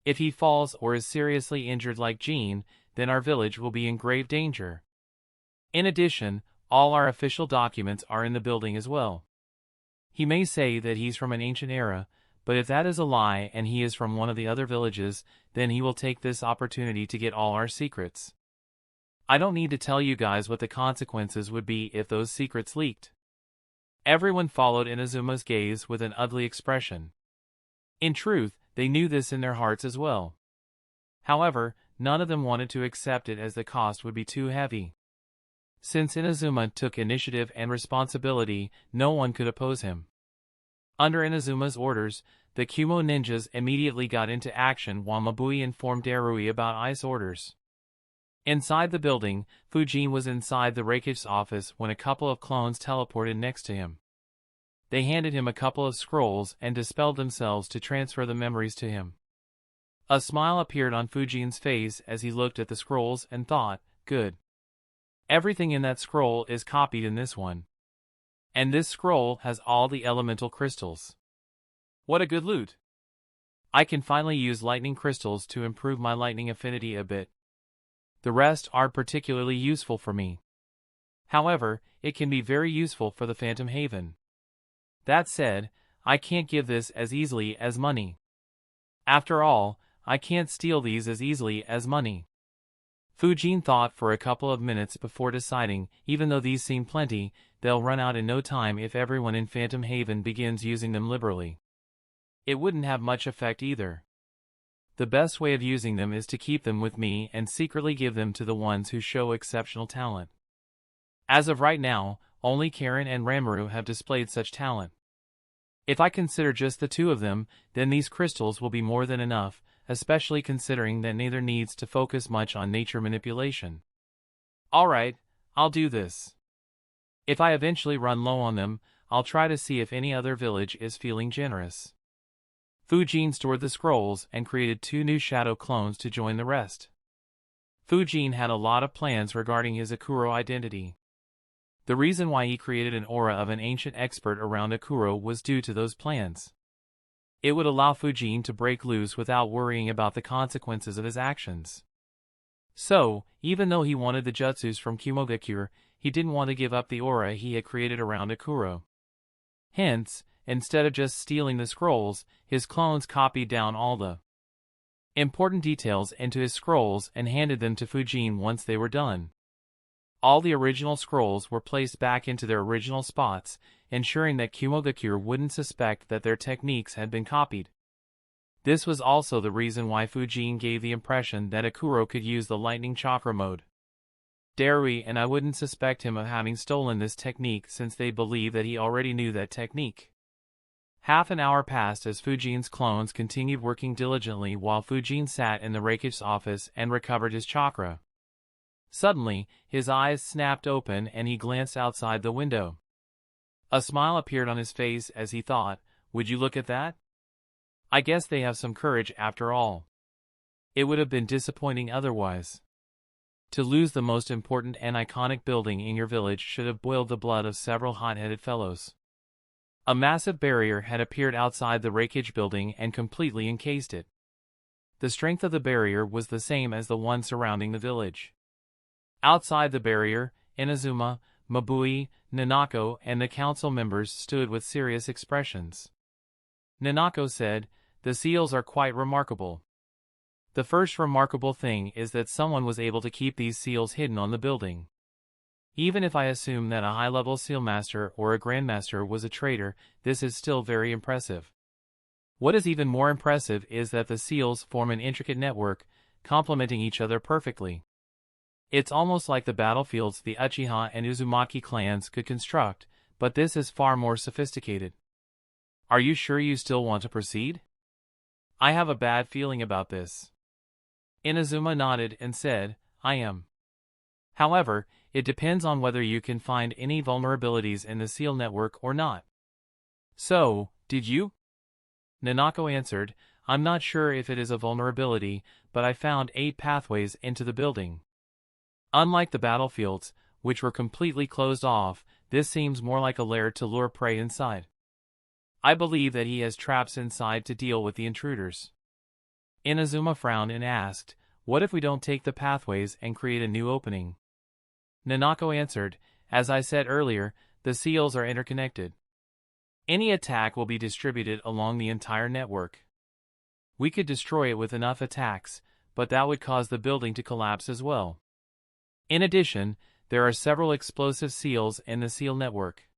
If he falls or is seriously injured like Genin, then our village will be in grave danger. In addition, all our official documents are in the building as well. He may say that he's from an ancient era, but if that is a lie and he is from one of the other villages, then he will take this opportunity to get all our secrets. I don't need to tell you guys what the consequences would be if those secrets leaked. Everyone followed Inazuma's gaze with an ugly expression. In truth, they knew this in their hearts as well. However, none of them wanted to accept it as the cost would be too heavy. Since Inazuma took initiative and responsibility, no one could oppose him. Under Inazuma's orders, the Kumo ninjas immediately got into action while Mabui informed Darui about ice orders. Inside the building, Fujin was inside the Raikage's office when a couple of clones teleported next to him. They handed him a couple of scrolls and dispelled themselves to transfer the memories to him. A smile appeared on Fujin's face as he looked at the scrolls and thought, good. Everything in that scroll is copied in this one. And this scroll has all the elemental crystals. What a good loot! I can finally use lightning crystals to improve my lightning affinity a bit. The rest are particularly useful for me. However, it can be very useful for the Phantom Haven. That said, I can't give this as easily as money. After all, I can't steal these as easily as money. Fujin thought for a couple of minutes before deciding, even though these seem plenty, they'll run out in no time if everyone in Phantom Haven begins using them liberally. It wouldn't have much effect either. The best way of using them is to keep them with me and secretly give them to the ones who show exceptional talent. As of right now, only Karen and Ramuru have displayed such talent. If I consider just the two of them, then these crystals will be more than enough, especially considering that neither needs to focus much on nature manipulation. Alright, I'll do this. If I eventually run low on them, I'll try to see if any other village is feeling generous. Fujin stored the scrolls and created 2 new shadow clones to join the rest. Fujin had a lot of plans regarding his Akuro identity. The reason why he created an aura of an ancient expert around Akuro was due to those plans. It would allow Fujin to break loose without worrying about the consequences of his actions. So, even though he wanted the jutsus from Kumogakure, he didn't want to give up the aura he had created around Akuro. Hence, instead of just stealing the scrolls, his clones copied down all the important details into his scrolls and handed them to Fujin once they were done. All the original scrolls were placed back into their original spots, ensuring that Kumogakure wouldn't suspect that their techniques had been copied. This was also the reason why Fujin gave the impression that Akuro could use the lightning chakra mode. Darui and I wouldn't suspect him of having stolen this technique since they believe that he already knew that technique. Half an hour passed as Fujin's clones continued working diligently while Fujin sat in the Raikage's office and recovered his chakra. Suddenly, his eyes snapped open and he glanced outside the window. A smile appeared on his face as he thought, would you look at that? I guess they have some courage after all. It would have been disappointing otherwise. To lose the most important and iconic building in your village should have boiled the blood of several hot-headed fellows. A massive barrier had appeared outside the Raikage building and completely encased it. The strength of the barrier was the same as the one surrounding the village. Outside the barrier, Inazuma, Mabui, Nanako, and the council members stood with serious expressions. Nanako said, "The seals are quite remarkable. The first remarkable thing is that someone was able to keep these seals hidden on the building. Even if I assume that a high-level sealmaster or a grandmaster was a traitor, this is still very impressive. What is even more impressive is that the seals form an intricate network, complementing each other perfectly. It's almost like the battlefields the Uchiha and Uzumaki clans could construct, but this is far more sophisticated. Are you sure you still want to proceed? I have a bad feeling about this." Inazuma nodded and said, "I am. However, it depends on whether you can find any vulnerabilities in the seal network or not." "So, did you?" Nanako answered, I'm not sure if it is a vulnerability, but I found 8 pathways into the building. Unlike the battlefields, which were completely closed off, this seems more like a lair to lure prey inside. I believe that he has traps inside to deal with the intruders. Inazuma frowned and asked, what if we don't take the pathways and create a new opening? Nanako answered, as I said earlier, the seals are interconnected. Any attack will be distributed along the entire network. We could destroy it with enough attacks, but that would cause the building to collapse as well. In addition, there are several explosive seals in the seal network.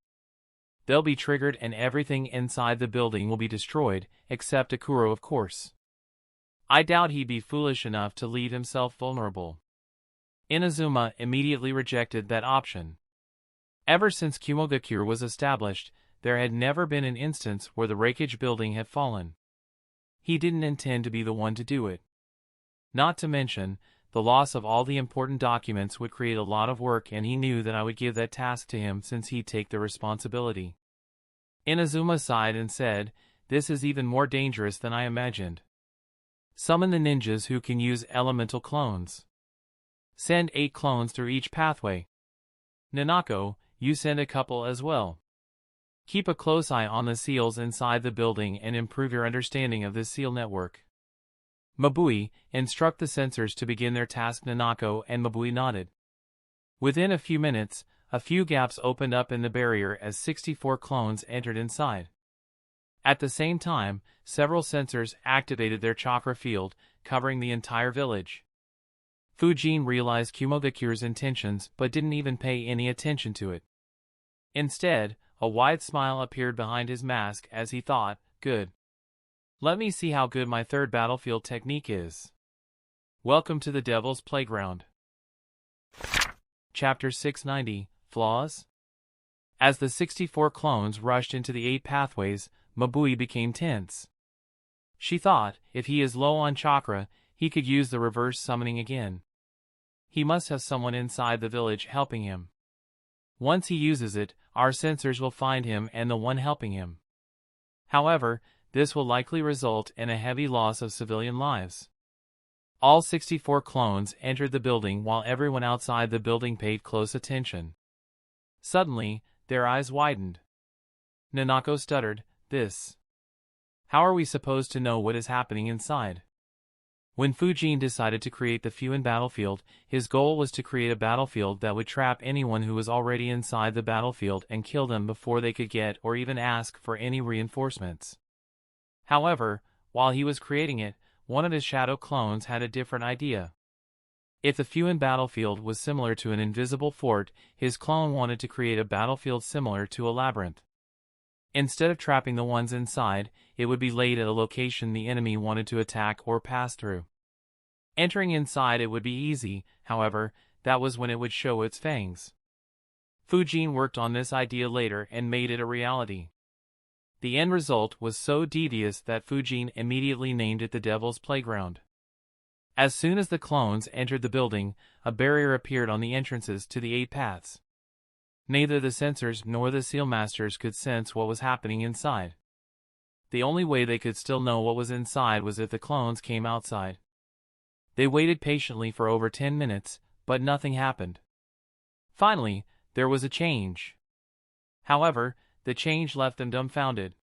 They'll be triggered and everything inside the building will be destroyed, except Akuro, of course. I doubt he'd be foolish enough to leave himself vulnerable. Inazuma immediately rejected that option. Ever since Kumogakure was established, there had never been an instance where the Raikage building had fallen. He didn't intend to be the one to do it. Not to mention, the loss of all the important documents would create a lot of work, and he knew that I would give that task to him since he'd take the responsibility. Inazuma sighed and said, this is even more dangerous than I imagined. Summon the ninjas who can use elemental clones. Send 8 clones through each pathway. Nanako, you send a couple as well. Keep a close eye on the seals inside the building and improve your understanding of this seal network. Mabui, instruct the sensors to begin their task. Nanako and Mabui nodded. Within a few minutes, a few gaps opened up in the barrier as 64 clones entered inside. At the same time, several sensors activated their chakra field, covering the entire village. Fujin realized Kumogakure's intentions but didn't even pay any attention to it. Instead, a wide smile appeared behind his mask as he thought, good. Let me see how good my third battlefield technique is. Welcome to the Devil's Playground. Chapter 690, Flaws? As the 64 clones rushed into the 8 pathways, Mabui became tense. She thought, if he is low on chakra, he could use the reverse summoning again. He must have someone inside the village helping him. Once he uses it, our sensors will find him and the one helping him. However, this will likely result in a heavy loss of civilian lives. All 64 clones entered the building while everyone outside the building paid close attention. Suddenly, their eyes widened. Nanako stuttered, this. How are we supposed to know what is happening inside? When Fujin decided to create the Fuin battlefield, his goal was to create a battlefield that would trap anyone who was already inside the battlefield and kill them before they could get or even ask for any reinforcements. However, while he was creating it, one of his shadow clones had a different idea. If the Fuin battlefield was similar to an invisible fort, his clone wanted to create a battlefield similar to a labyrinth. Instead of trapping the ones inside, it would be laid at a location the enemy wanted to attack or pass through. Entering inside it would be easy, however, that was when it would show its fangs. Fujin worked on this idea later and made it a reality. The end result was so devious that Fujin immediately named it the Devil's Playground. As soon as the clones entered the building, a barrier appeared on the entrances to the 8 paths. Neither the sensors nor the seal masters could sense what was happening inside. The only way they could still know what was inside was if the clones came outside. They waited patiently for over 10 minutes, but nothing happened. Finally, there was a change. However, the change left them dumbfounded.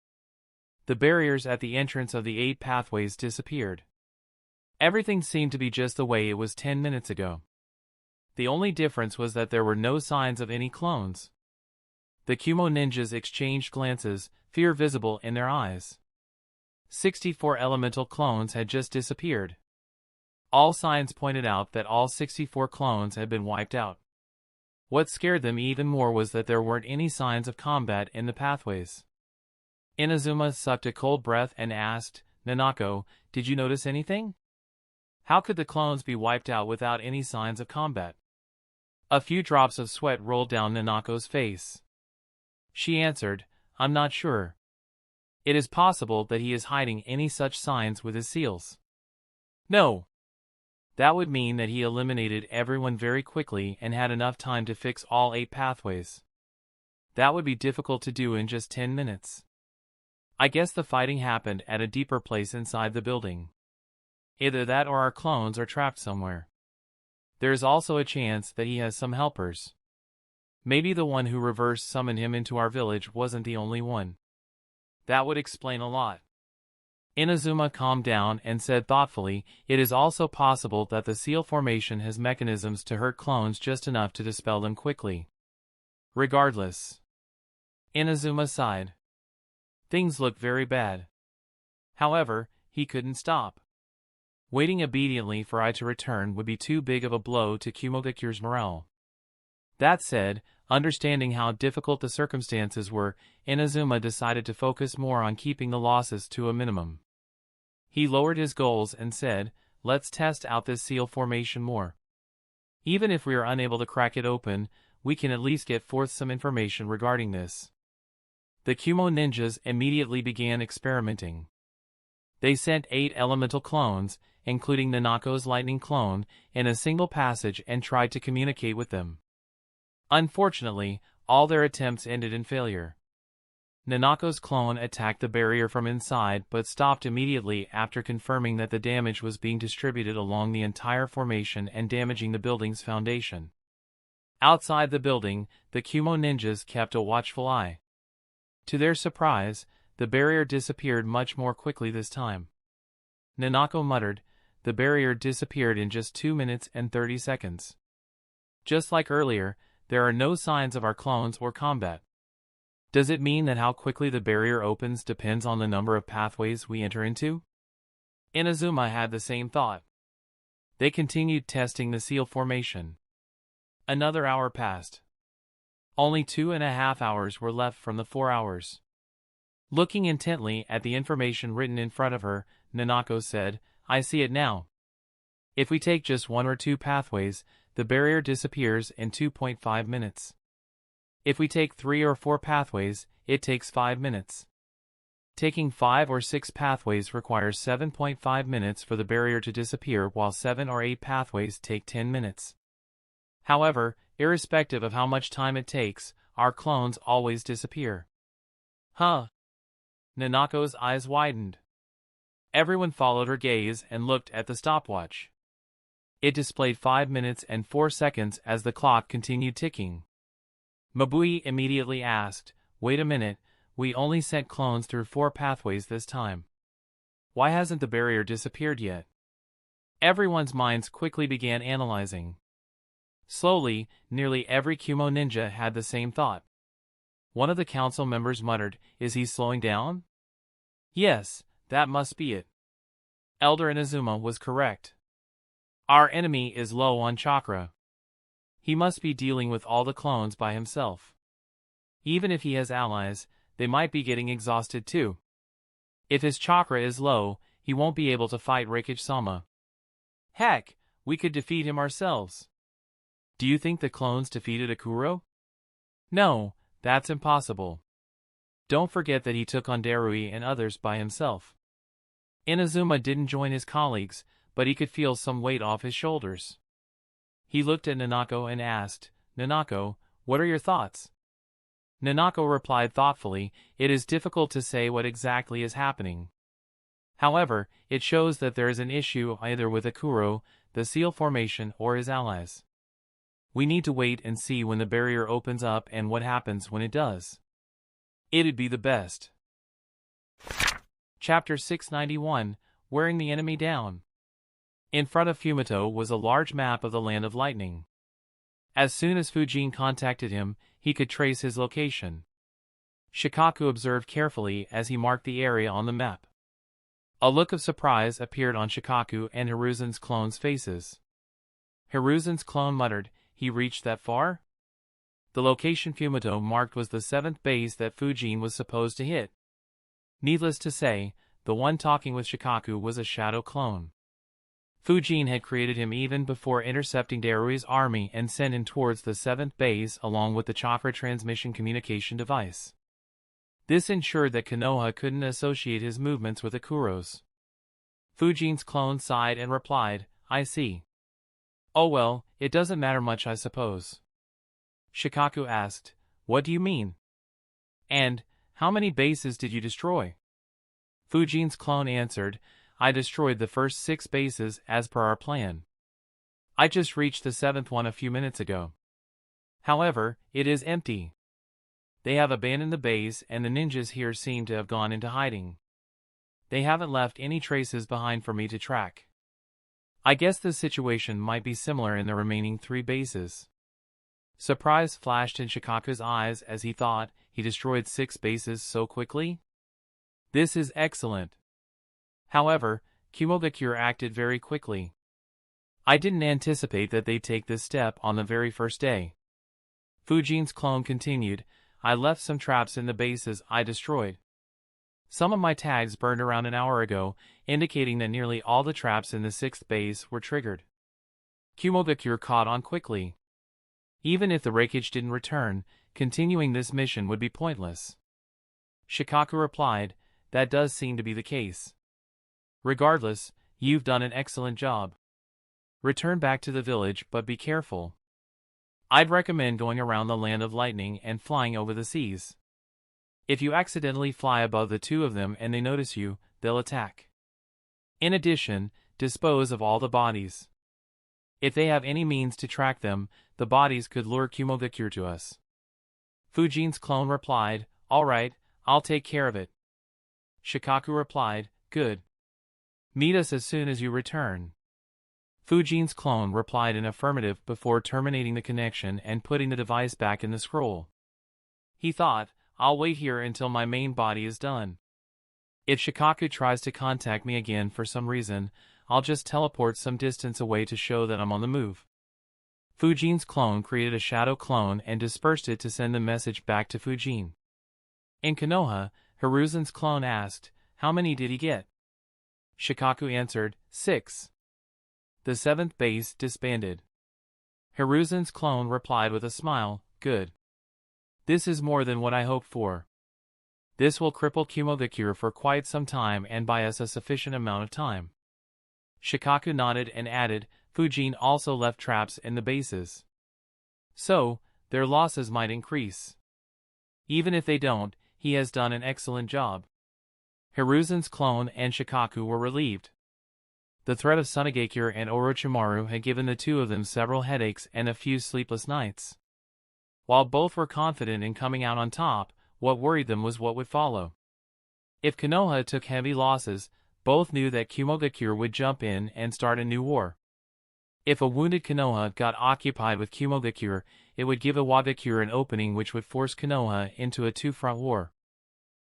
The barriers at the entrance of the 8 pathways disappeared. Everything seemed to be just the way it was 10 minutes ago. The only difference was that there were no signs of any clones. The Kumo ninjas exchanged glances, fear visible in their eyes. 64 elemental clones had just disappeared. All signs pointed out that all 64 clones had been wiped out. What scared them even more was that there weren't any signs of combat in the pathways. Inazuma sucked a cold breath and asked, Nanako, did you notice anything? How could the clones be wiped out without any signs of combat? A few drops of sweat rolled down Nanako's face. She answered, I'm not sure. It is possible that he is hiding any such signs with his seals. No. That would mean that he eliminated everyone very quickly and had enough time to fix all 8 pathways. That would be difficult to do in just 10 minutes. I guess the fighting happened at a deeper place inside the building. Either that or our clones are trapped somewhere. There's also a chance that he has some helpers. Maybe the one who reverse summoned him into our village wasn't the only one. That would explain a lot. Inazuma calmed down and said thoughtfully, it is also possible that the seal formation has mechanisms to hurt clones just enough to dispel them quickly. Regardless. Inazuma sighed. Things look very bad. However, he couldn't stop. Waiting obediently for I to return would be too big of a blow to Kumo Victor's morale. That said, understanding how difficult the circumstances were, Inazuma decided to focus more on keeping the losses to a minimum. He lowered his goals and said, let's test out this seal formation more. Even if we are unable to crack it open, we can at least get forth some information regarding this. The Kumo ninjas immediately began experimenting. They sent 8 elemental clones, including Nanako's lightning clone, in a single passage and tried to communicate with them. Unfortunately, all their attempts ended in failure. Nanako's clone attacked the barrier from inside but stopped immediately after confirming that the damage was being distributed along the entire formation and damaging the building's foundation. Outside the building, the Kumo ninjas kept a watchful eye. To their surprise, the barrier disappeared much more quickly this time. Nanako muttered, the barrier disappeared in just 2 minutes and 30 seconds. Just like earlier, there are no signs of our clones or combat. Does it mean that how quickly the barrier opens depends on the number of pathways we enter into? Inazuma had the same thought. They continued testing the seal formation. Another hour passed. Only 2.5 hours were left from the 4 hours. Looking intently at the information written in front of her, Nanako said, I see it now. If we take just 1 or 2 pathways, the barrier disappears in 2.5 minutes. If we take 3 or 4 pathways, it takes 5 minutes. Taking 5 or 6 pathways requires 7.5 minutes for the barrier to disappear, while 7 or 8 pathways take 10 minutes. However, irrespective of how much time it takes, our clones always disappear. Huh? Nanako's eyes widened. Everyone followed her gaze and looked at the stopwatch. It displayed 5 minutes and 4 seconds as the clock continued ticking. Mabui immediately asked, wait a minute, we only sent clones through 4 pathways this time. Why hasn't the barrier disappeared yet? Everyone's minds quickly began analyzing. Slowly, nearly every Kumo ninja had the same thought. One of the council members muttered, is he slowing down? Yes, that must be it. Elder Inazuma was correct. Our enemy is low on chakra. He must be dealing with all the clones by himself. Even if he has allies, they might be getting exhausted too. If his chakra is low, he won't be able to fight Raikage-sama. Heck, we could defeat him ourselves. Do you think the clones defeated Akuro? No, that's impossible. Don't forget that he took on Darui and others by himself. Inazuma didn't join his colleagues, but he could feel some weight off his shoulders. He looked at Nanako and asked, Nanako, what are your thoughts? Nanako replied thoughtfully, it is difficult to say what exactly is happening. However, it shows that there is an issue either with Akuro, the seal formation, or his allies. We need to wait and see when the barrier opens up and what happens when it does. It'd be the best. Chapter 691, Wearing the Enemy Down. In front of Fumito was a large map of the Land of Lightning. As soon as Fujin contacted him, he could trace his location. Shikaku observed carefully as he marked the area on the map. A look of surprise appeared on Shikaku and Hiruzen's clone's faces. Hiruzen's clone muttered, he reached that far? The location Fumito marked was the 7th base that Fujin was supposed to hit. Needless to say, the one talking with Shikaku was a shadow clone. Fujin had created him even before intercepting Darui's army and sent him towards the 7th base along with the chakra transmission communication device. This ensured that Konoha couldn't associate his movements with Akuro's. Fujin's clone sighed and replied, I see. Oh well, it doesn't matter much I suppose. Shikaku asked, what do you mean? And, how many bases did you destroy? Fujin's clone answered, I destroyed the first 6 bases as per our plan. I just reached the 7th one a few minutes ago. However, it is empty. They have abandoned the base and the ninjas here seem to have gone into hiding. They haven't left any traces behind for me to track. I guess the situation might be similar in the remaining 3 bases. Surprise flashed in Shikaku's eyes as he thought he destroyed 6 bases so quickly. This is excellent. However, Kumo the Cure acted very quickly. I didn't anticipate that they'd take this step on the very first day. Fujin's clone continued, I left some traps in the bases I destroyed. Some of my tags burned around an hour ago, indicating that nearly all the traps in the 6th base were triggered. Kumo the Cure caught on quickly. Even if the Raikage didn't return, continuing this mission would be pointless. Shikaku replied, that does seem to be the case. Regardless, you've done an excellent job. Return back to the village, but be careful. I'd recommend going around the land of lightning and flying over the seas. If you accidentally fly above the 2 of them and they notice you, they'll attack. In addition, dispose of all the bodies. If they have any means to track them, the bodies could lure Kumo the Cure to us. Fujin's clone replied, all right, I'll take care of it. Shikaku replied, good. Meet us as soon as you return. Fujin's clone replied in affirmative before terminating the connection and putting the device back in the scroll. He thought, I'll wait here until my main body is done. If Shikaku tries to contact me again for some reason, I'll just teleport some distance away to show that I'm on the move. Fujin's clone created a shadow clone and dispersed it to send the message back to Fujin. In Konoha, Hiruzen's clone asked, how many did he get? Shikaku answered, 6. The 7th base disbanded. Hiruzen's clone replied with a smile, good. This is more than what I hoped for. This will cripple Kumo the Cure for quite some time and buy us a sufficient amount of time. Shikaku nodded and added, Fujin also left traps in the bases. So, their losses might increase. Even if they don't, he has done an excellent job. Hiruzen's clone and Shikaku were relieved. The threat of Tsunagakure and Orochimaru had given the 2 of them several headaches and a few sleepless nights. While both were confident in coming out on top, what worried them was what would follow. If Konoha took heavy losses, both knew that Kumo the Cure would jump in and start a new war. If a wounded Konoha got occupied with Kumo the Cure, it would give Iwa the Cure an opening which would force Konoha into a 2-front war.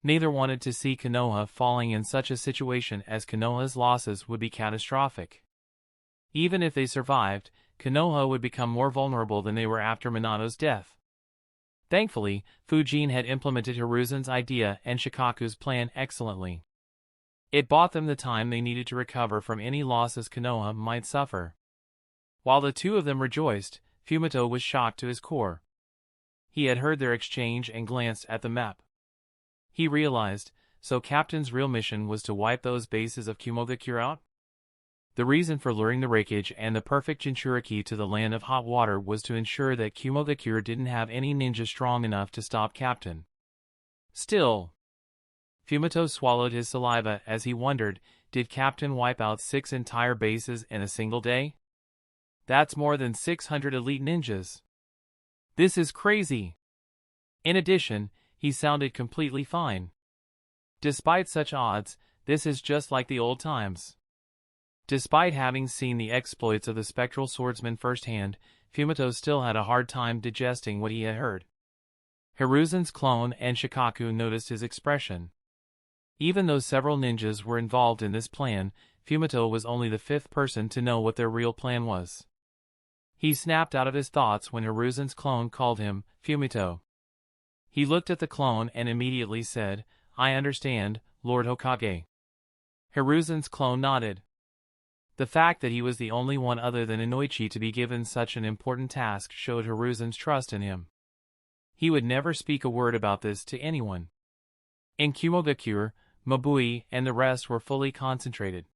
Neither wanted to see Konoha falling in such a situation, as Konoha's losses would be catastrophic. Even if they survived, Konoha would become more vulnerable than they were after Minato's death. Thankfully, Fujin had implemented Hiruzen's idea and Shikaku's plan excellently. It bought them the time they needed to recover from any losses Konoha might suffer. While the 2 of them rejoiced, Fumito was shocked to his core. He had heard their exchange and glanced at the map. He realized, so Captain's real mission was to wipe those bases of Kumo the Cure out? The reason for luring the Raikage and the perfect Jinchuriki to the land of hot water was to ensure that Kumo the Cure didn't have any ninja strong enough to stop Captain. Still, Fumito swallowed his saliva as he wondered, did Captain wipe out 6 entire bases in a single day? That's more than 600 elite ninjas. This is crazy. In addition, he sounded completely fine. Despite such odds, this is just like the old times. Despite having seen the exploits of the spectral swordsman firsthand, Fumito still had a hard time digesting what he had heard. Hiruzen's clone and Shikaku noticed his expression. Even though several ninjas were involved in this plan, Fumito was only the 5th person to know what their real plan was. He snapped out of his thoughts when Hiruzen's clone called him Fumito. He looked at the clone and immediately said, I understand, Lord Hokage. Hiruzen's clone nodded. The fact that he was the only one other than Inoichi to be given such an important task showed Hiruzen's trust in him. He would never speak a word about this to anyone. In Kumo the Cure, Mabui and the rest were fully concentrated.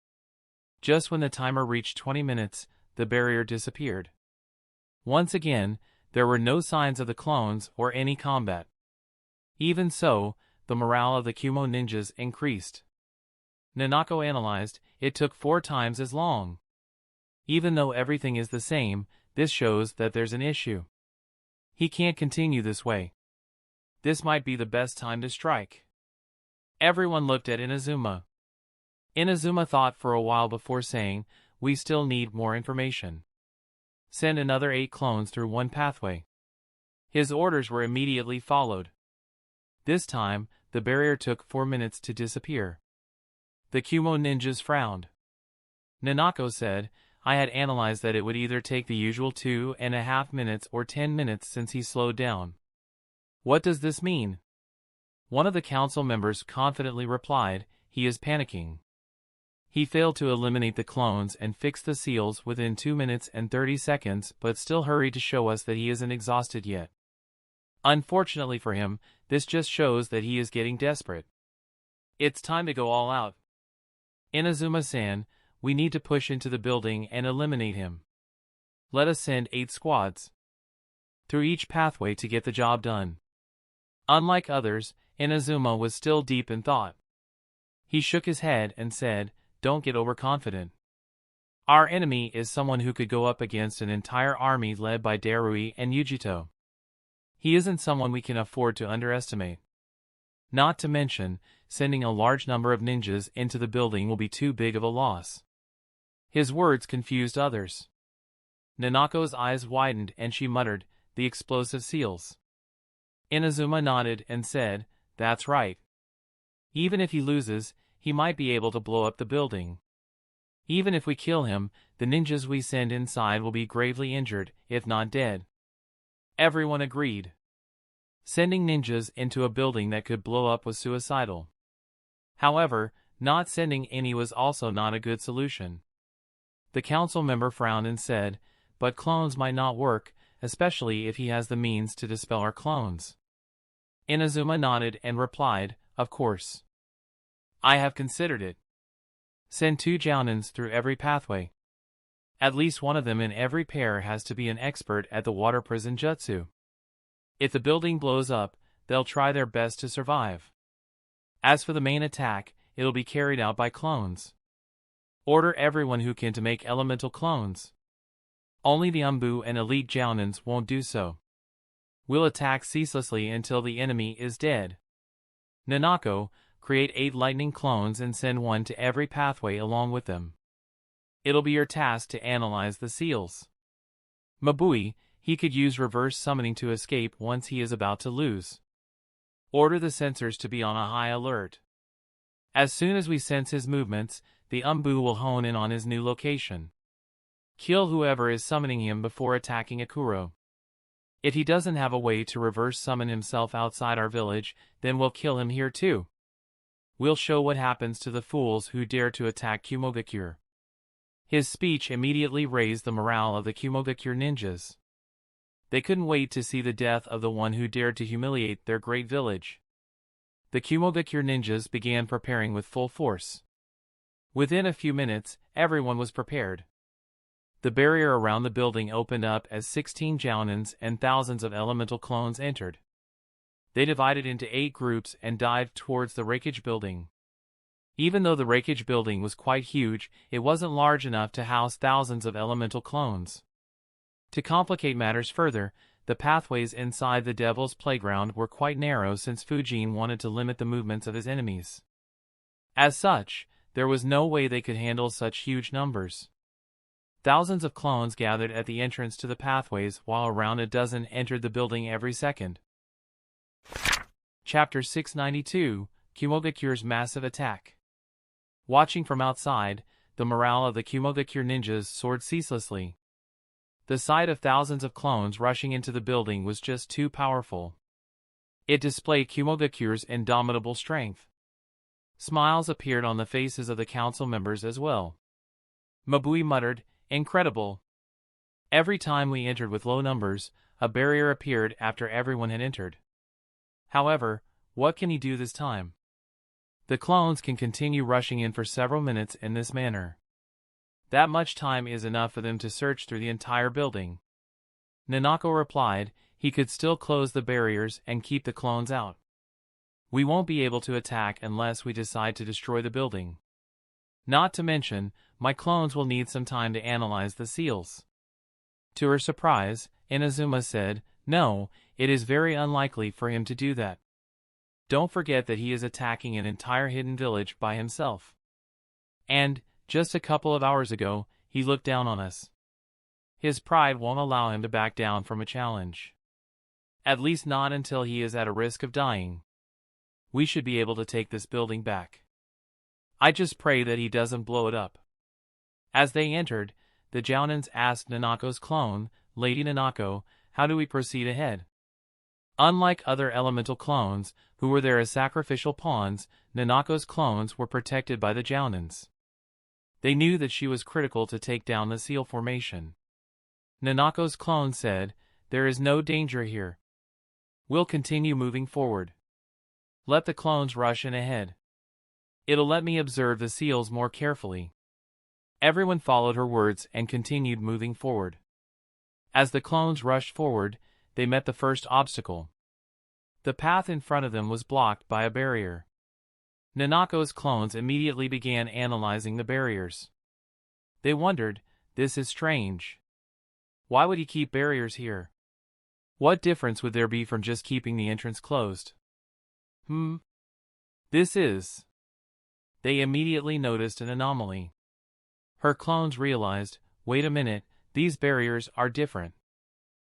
Just when the timer reached 20 minutes, the barrier disappeared. Once again, there were no signs of the clones or any combat. Even so, the morale of the Kumo ninjas increased. Nanako analyzed, it took 4 times as long. Even though everything is the same, this shows that there's an issue. He can't continue this way. This might be the best time to strike. Everyone looked at Inazuma. Inazuma thought for a while before saying, we still need more information. Send another 8 clones through one pathway. His orders were immediately followed. This time, the barrier took 4 minutes to disappear. The Kumo ninjas frowned. Nanako said, I had analyzed that it would either take the usual 2.5 minutes or 10 minutes since he slowed down. What does this mean? One of the council members confidently replied, he is panicking. He failed to eliminate the clones and fix the seals within 2 minutes and 30 seconds but still hurried to show us that he isn't exhausted yet. Unfortunately for him, this just shows that he is getting desperate. It's time to go all out. Inazuma-san, we need to push into the building and eliminate him. Let us send 8 squads through each pathway to get the job done. Unlike others, Inazuma was still deep in thought. He shook his head and said, don't get overconfident. Our enemy is someone who could go up against an entire army led by Darui and Yujito. He isn't someone we can afford to underestimate. Not to mention, sending a large number of ninjas into the building will be too big of a loss. His words confused others. Nanako's eyes widened and she muttered, the explosive seals. Inazuma nodded and said, that's right. Even if he loses, he might be able to blow up the building. Even if we kill him, the ninjas we send inside will be gravely injured, if not dead. Everyone agreed. Sending ninjas into a building that could blow up was suicidal. However, not sending any was also not a good solution. The council member frowned and said, but clones might not work, especially if he has the means to dispel our clones. Inazuma nodded and replied, of course. I have considered it. Send 2 Jounins through every pathway. At least one of them in every pair has to be an expert at the water prison jutsu. If the building blows up, they'll try their best to survive. As for the main attack, it'll be carried out by clones. Order everyone who can to make elemental clones. Only the Umbu and elite Jounins won't do so. We'll attack ceaselessly until the enemy is dead. Nanako, create 8 lightning clones and send 1 to every pathway along with them. It'll be your task to analyze the seals. Mabui, he could use reverse summoning to escape once he is about to lose. Order the sensors to be on a high alert. As soon as we sense his movements, the Umbu will hone in on his new location. Kill whoever is summoning him before attacking Akuro. If he doesn't have a way to reverse summon himself outside our village, then we'll kill him here too. We'll show what happens to the fools who dare to attack Kumogakure. His speech immediately raised the morale of the Kumogakure ninjas. They couldn't wait to see the death of the one who dared to humiliate their great village. The Kumogakure ninjas began preparing with full force. Within a few minutes, everyone was prepared. The barrier around the building opened up as 16 Jounins and thousands of elemental clones entered. They divided into 8 groups and dived towards the Raikage building. Even though the Raikage building was quite huge, it wasn't large enough to house thousands of elemental clones. To complicate matters further, the pathways inside the Devil's Playground were quite narrow since Fujin wanted to limit the movements of his enemies. As such, there was no way they could handle such huge numbers. Thousands of clones gathered at the entrance to the pathways while around a dozen entered the building every second. Chapter 692, Kumogakure's Massive Attack. Watching from outside, the morale of the Kumogakure ninjas soared ceaselessly. The sight of thousands of clones rushing into the building was just too powerful. It displayed Kumogakure's indomitable strength. Smiles appeared on the faces of the council members as well. Mabui muttered, incredible. Every time we entered with low numbers, a barrier appeared after everyone had entered. However, what can he do this time? The clones can continue rushing in for several minutes in this manner. That much time is enough for them to search through the entire building. Nanako replied, he could still close the barriers and keep the clones out. We won't be able to attack unless we decide to destroy the building. Not to mention, my clones will need some time to analyze the seals. To her surprise, Inazuma said, "No, it is very unlikely for him to do that. Don't forget that he is attacking an entire hidden village by himself. And, just a couple of hours ago, he looked down on us. His pride won't allow him to back down from a challenge. At least not until he is at a risk of dying. We should be able to take this building back. I just pray that he doesn't blow it up." As they entered, the Jounins asked Nanako's clone, Lady Nanako, "How do we proceed ahead?" Unlike other elemental clones, who were there as sacrificial pawns, Nanako's clones were protected by the Jounins. They knew that she was critical to take down the seal formation. Nanako's clone said, "There is no danger here. We'll continue moving forward. Let the clones rush in ahead. It'll let me observe the seals more carefully." Everyone followed her words and continued moving forward. As the clones rushed forward, they met the first obstacle. The path in front of them was blocked by a barrier. Nanako's clones immediately began analyzing the barriers. They wondered, "This is strange. Why would he keep barriers here? What difference would there be from just keeping the entrance closed? This is..." They immediately noticed an anomaly. Her clones realized, "Wait a minute, these barriers are different.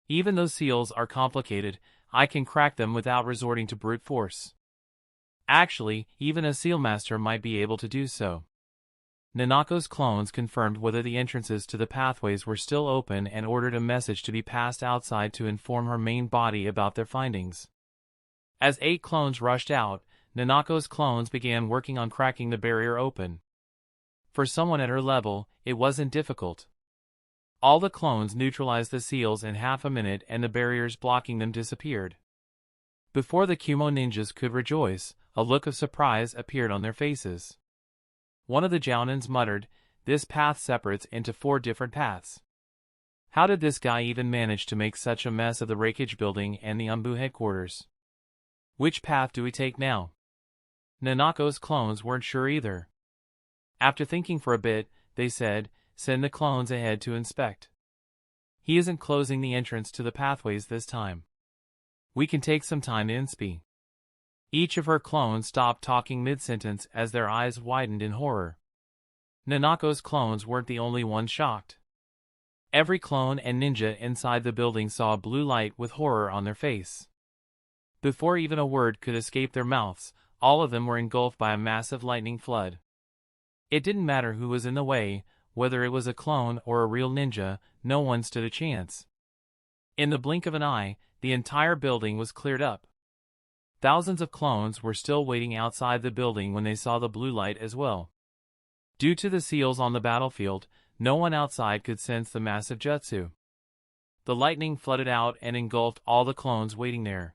Even though seals are complicated, I can crack them without resorting to brute force. Actually, even a seal master might be able to do so." Nanako's clones confirmed whether the entrances to the pathways were still open and ordered a message to be passed outside to inform her main body about their findings. As 8 clones rushed out, Nanako's clones began working on cracking the barrier open. For someone at her level, it wasn't difficult. All the clones neutralized the seals in half a minute and the barriers blocking them disappeared. Before the Kumo ninjas could rejoice, a look of surprise appeared on their faces. One of the Jounins muttered, "This path separates into 4 different paths. How did this guy even manage to make such a mess of the Raikage building and the Umbu headquarters? Which path do we take now?" Nanako's clones weren't sure either. After thinking for a bit, they said, "Send the clones ahead to inspect. He isn't closing the entrance to the pathways this time. We can take some time to inspe." Each of her clones stopped talking mid-sentence as their eyes widened in horror. Nanako's clones weren't the only ones shocked. Every clone and ninja inside the building saw a blue light with horror on their face. Before even a word could escape their mouths, all of them were engulfed by a massive lightning flood. It didn't matter who was in the way, whether it was a clone or a real ninja, no one stood a chance. In the blink of an eye, the entire building was cleared up. Thousands of clones were still waiting outside the building when they saw the blue light as well. Due to the seals on the battlefield, no one outside could sense the massive jutsu. The lightning flooded out and engulfed all the clones waiting there.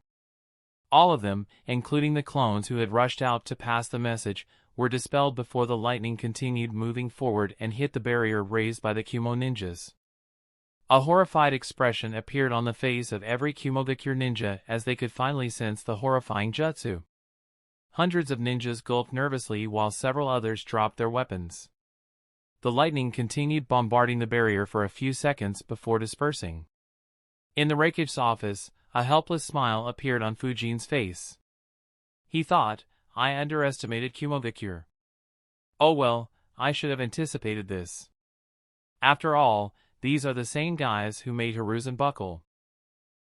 All of them, including the clones who had rushed out to pass the message, were dispelled before the lightning continued moving forward and hit the barrier raised by the Kumo ninjas. A horrified expression appeared on the face of every Kumogakure ninja as they could finally sense the horrifying jutsu. Hundreds of ninjas gulped nervously while several others dropped their weapons. The lightning continued bombarding the barrier for a few seconds before dispersing. In the Raikage's office, a helpless smile appeared on Fujin's face. He thought, "I underestimated Kumogakure. Oh well, I should have anticipated this. After all, these are the same guys who made Hiruzen buckle."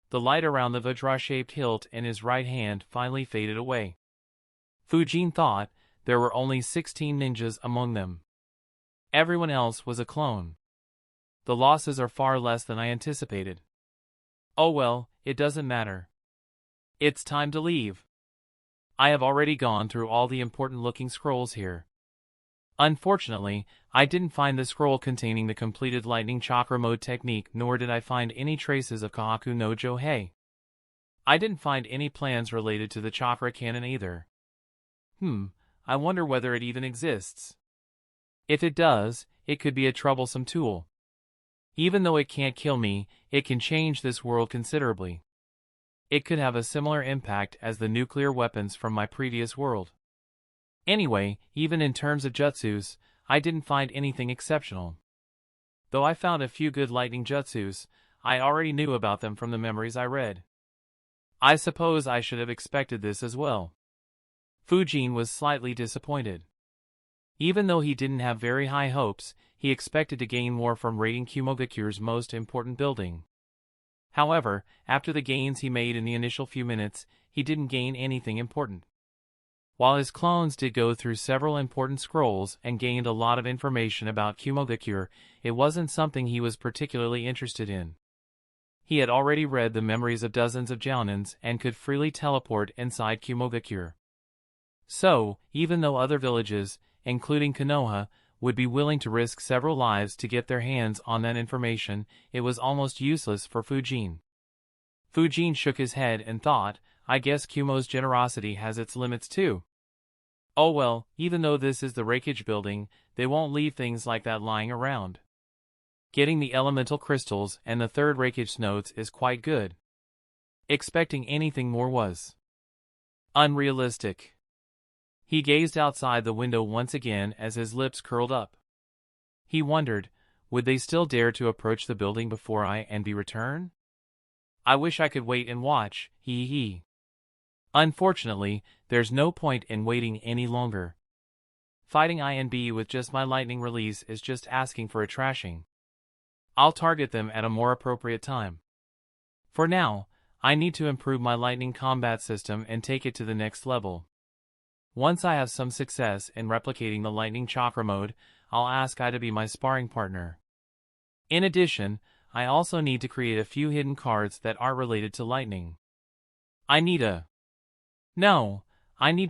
The light around the Vajra-shaped hilt in his right hand finally faded away. Fujin thought there were only 16 ninjas among them. Everyone else was a clone. The losses are far less than I anticipated. Oh well, it doesn't matter. It's time to leave. I have already gone through all the important-looking scrolls here. Unfortunately, I didn't find the scroll containing the completed lightning chakra mode technique, nor did I find any traces of Kahaku no Johei. I didn't find any plans related to the chakra cannon either. I wonder whether it even exists. If it does, it could be a troublesome tool. Even though it can't kill me, it can change this world considerably. It could have a similar impact as the nuclear weapons from my previous world. Anyway, even in terms of jutsus, I didn't find anything exceptional. Though I found a few good lightning jutsus, I already knew about them from the memories I read. I suppose I should have expected this as well. Fujin was slightly disappointed. Even though he didn't have very high hopes, he expected to gain more from raiding Kumogakure's most important building. However, after the gains he made in the initial few minutes, he didn't gain anything important. While his clones did go through several important scrolls and gained a lot of information about Kumogakure, it wasn't something he was particularly interested in. He had already read the memories of dozens of Jounins and could freely teleport inside Kumogakure. So, even though other villages, including Konoha, would be willing to risk several lives to get their hands on that information, it was almost useless for Fujin. Fujin shook his head and thought, I guess Kumo's generosity has its limits too. Oh well, even though this is the Raikage building, they won't leave things like that lying around. Getting the elemental crystals and the third Raikage notes is quite good. Expecting anything more was unrealistic. He gazed outside the window once again as his lips curled up. He wondered, would they still dare to approach the building before I&B return? I wish I could wait and watch, he. Unfortunately, there's no point in waiting any longer. Fighting I&B with just my lightning release is just asking for a trashing. I'll target them at a more appropriate time. For now, I need to improve my lightning combat system and take it to the next level. Once I have some success in replicating the lightning chakra mode, I'll ask I to be my sparring partner. In addition, I also need to create a few hidden cards that are related to lightning. I need to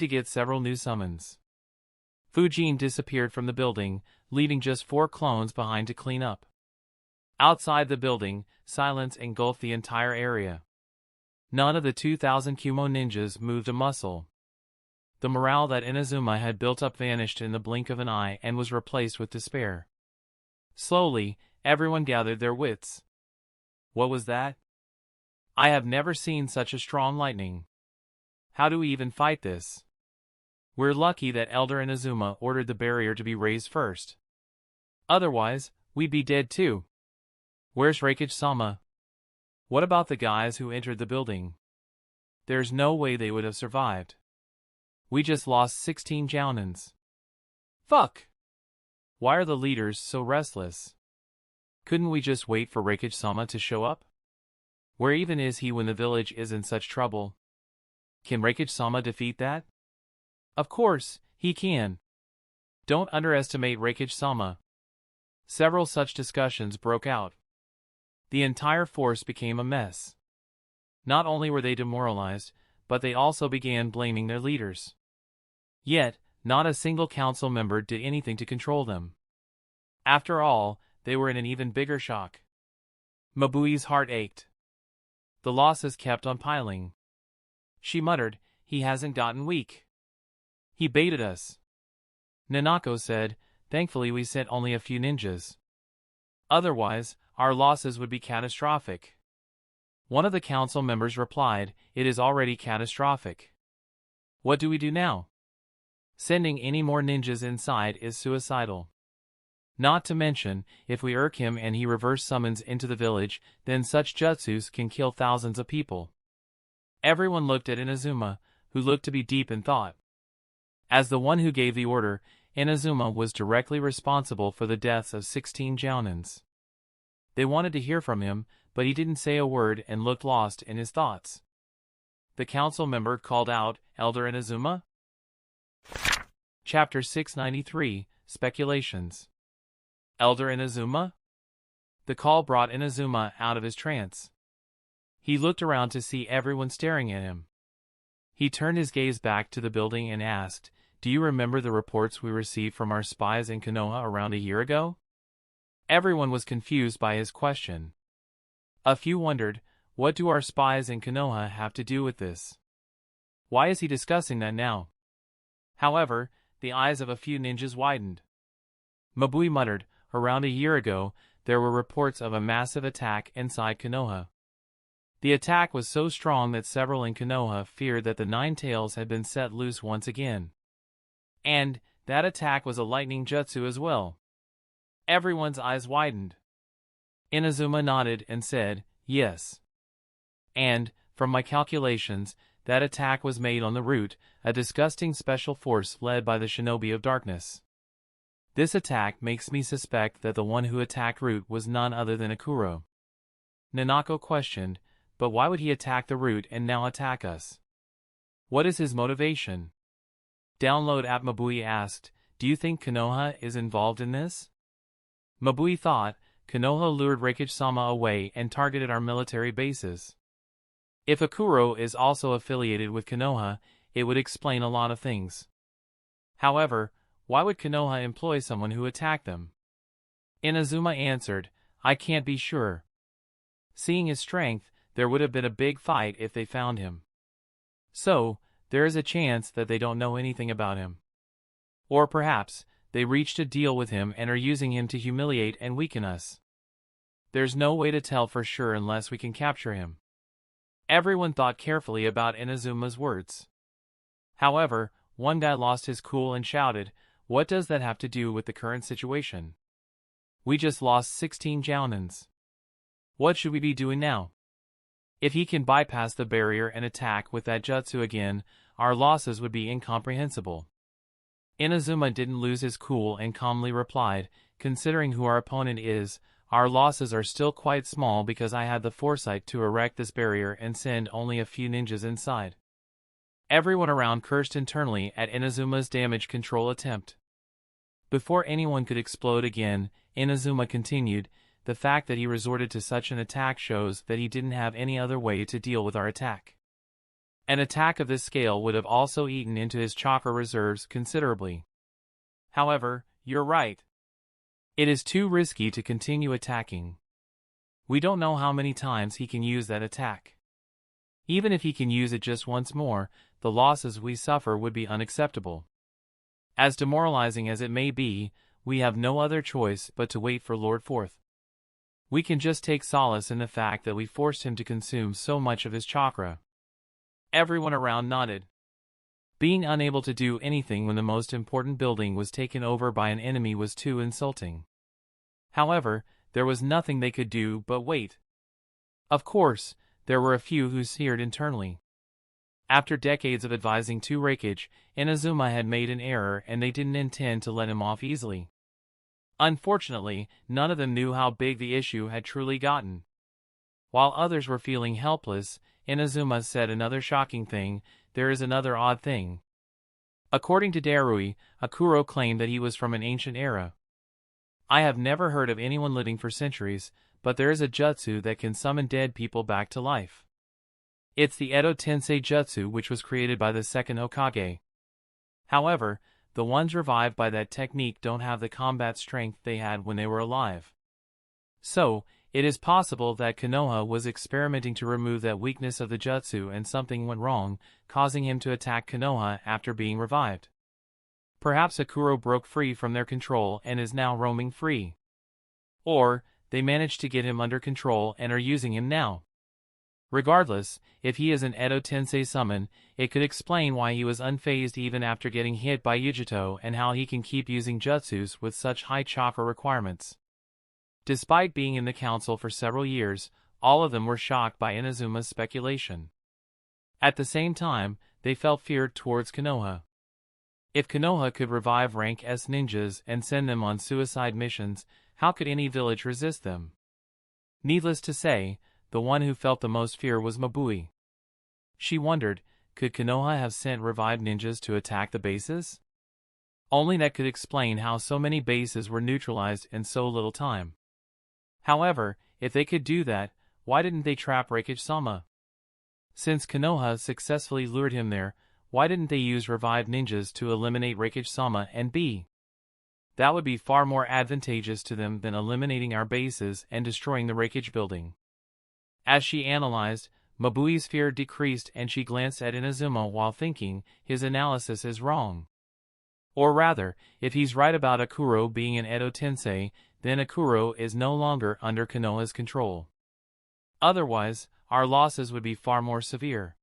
get several new summons. Fujin disappeared from the building, leaving just 4 clones behind to clean up. Outside the building, silence engulfed the entire area. None of the 2,000 Kumo ninjas moved a muscle. The morale that Inazuma had built up vanished in the blink of an eye and was replaced with despair. Slowly, everyone gathered their wits. What was that? I have never seen such a strong lightning. How do we even fight this? We're lucky that Elder Inazuma ordered the barrier to be raised first. Otherwise, we'd be dead too. Where's Raikage-sama? What about the guys who entered the building? There's no way they would have survived. We just lost 16 Jounins. Fuck! Why are the leaders so restless? Couldn't we just wait for Raikage-sama to show up? Where even is he when the village is in such trouble? Can Raikage-sama defeat that? Of course, he can. Don't underestimate Raikage-sama. Several such discussions broke out. The entire force became a mess. Not only were they demoralized, but they also began blaming their leaders. Yet, not a single council member did anything to control them. After all, they were in an even bigger shock. Mabui's heart ached. The losses kept on piling. She muttered, he hasn't gotten weak. He baited us. Nanako said, thankfully we sent only a few ninjas. Otherwise, our losses would be catastrophic. One of the council members replied, it is already catastrophic. What do we do now? Sending any more ninjas inside is suicidal. Not to mention, if we irk him and he reverse summons into the village, then such jutsus can kill thousands of people. Everyone looked at Inazuma, who looked to be deep in thought. As the one who gave the order, Inazuma was directly responsible for the deaths of 16 Jounins. They wanted to hear from him, but he didn't say a word and looked lost in his thoughts. The council member called out, Elder Inazuma? Chapter 693, Speculations. Elder Inazuma? The call brought Inazuma out of his trance. He looked around to see everyone staring at him. He turned his gaze back to the building and asked, do you remember the reports we received from our spies in Konoha around a year ago? Everyone was confused by his question. A few wondered, what do our spies in Konoha have to do with this? Why is he discussing that now? However, the eyes of a few ninjas widened. Mabui muttered, around a year ago, there were reports of a massive attack inside Konoha. The attack was so strong that several in Konoha feared that the Nine Tails had been set loose once again. And, that attack was a lightning jutsu as well. Everyone's eyes widened. Inazuma nodded and said, yes. And, from my calculations, that attack was made on the Root, a disgusting special force led by the Shinobi of Darkness. This attack makes me suspect that the one who attacked Root was none other than Akuro. Nanako questioned, but why would he attack the Root and now attack us? What is his motivation? Download app Mabui asked, do you think Konoha is involved in this? Mabui thought, Konoha lured Raikage-sama away and targeted our military bases. If Akuro is also affiliated with Konoha, it would explain a lot of things. However, why would Konoha employ someone who attacked them? Inazuma answered, I can't be sure. Seeing his strength, there would have been a big fight if they found him. So, there is a chance that they don't know anything about him. Or perhaps, they reached a deal with him and are using him to humiliate and weaken us. There's no way to tell for sure unless we can capture him. Everyone thought carefully about Inazuma's words. However, one guy lost his cool and shouted, what does that have to do with the current situation? We just lost 16 Jounins. What should we be doing now? If he can bypass the barrier and attack with that jutsu again, our losses would be incomprehensible. Inazuma didn't lose his cool and calmly replied, considering who our opponent is, our losses are still quite small because I had the foresight to erect this barrier and send only a few ninjas inside. Everyone around cursed internally at Inazuma's damage control attempt. Before anyone could explode again, Inazuma continued, the fact that he resorted to such an attack shows that he didn't have any other way to deal with our attack. An attack of this scale would have also eaten into his chakra reserves considerably. However, you're right. It is too risky to continue attacking. We don't know how many times he can use that attack. Even if he can use it just once more, the losses we suffer would be unacceptable. As demoralizing as it may be, we have no other choice but to wait for Lord Fourth. We can just take solace in the fact that we forced him to consume so much of his chakra. Everyone around nodded. Being unable to do anything when the most important building was taken over by an enemy was too insulting. However, there was nothing they could do but wait. Of course, there were a few who sneered internally. After decades of advising to Raikage, Inazuma had made an error and they didn't intend to let him off easily. Unfortunately, none of them knew how big the issue had truly gotten. While others were feeling helpless, Inazuma said another shocking thing, there is another odd thing. According to Darui, Akuro claimed that he was from an ancient era. I have never heard of anyone living for centuries, but there is a jutsu that can summon dead people back to life. It's the Edo Tensei Jutsu which was created by the second Hokage. However, the ones revived by that technique don't have the combat strength they had when they were alive. So, it is possible that Konoha was experimenting to remove that weakness of the jutsu and something went wrong, causing him to attack Konoha after being revived. Perhaps Akuro broke free from their control and is now roaming free. Or, they managed to get him under control and are using him now. Regardless, if he is an Edo Tensei summon, it could explain why he was unfazed even after getting hit by Yujito and how he can keep using jutsus with such high chakra requirements. Despite being in the council for several years, all of them were shocked by Inazuma's speculation. At the same time, they felt fear towards Konoha. If Konoha could revive rank S ninjas and send them on suicide missions, how could any village resist them? Needless to say, the one who felt the most fear was Mabui. She wondered, could Konoha have sent revived ninjas to attack the bases? Only that could explain how so many bases were neutralized in so little time. However, if they could do that, why didn't they trap Raikage-sama? Since Konoha successfully lured him there, why didn't they use revived ninjas to eliminate Raikage-sama and B? That would be far more advantageous to them than eliminating our bases and destroying the Raikage building. As she analyzed, Mabui's fear decreased and she glanced at Inazuma while thinking, his analysis is wrong. Or rather, if he's right about Akuro being an Edo Tensei, then Akuro is no longer under Konoha's control. Otherwise, our losses would be far more severe.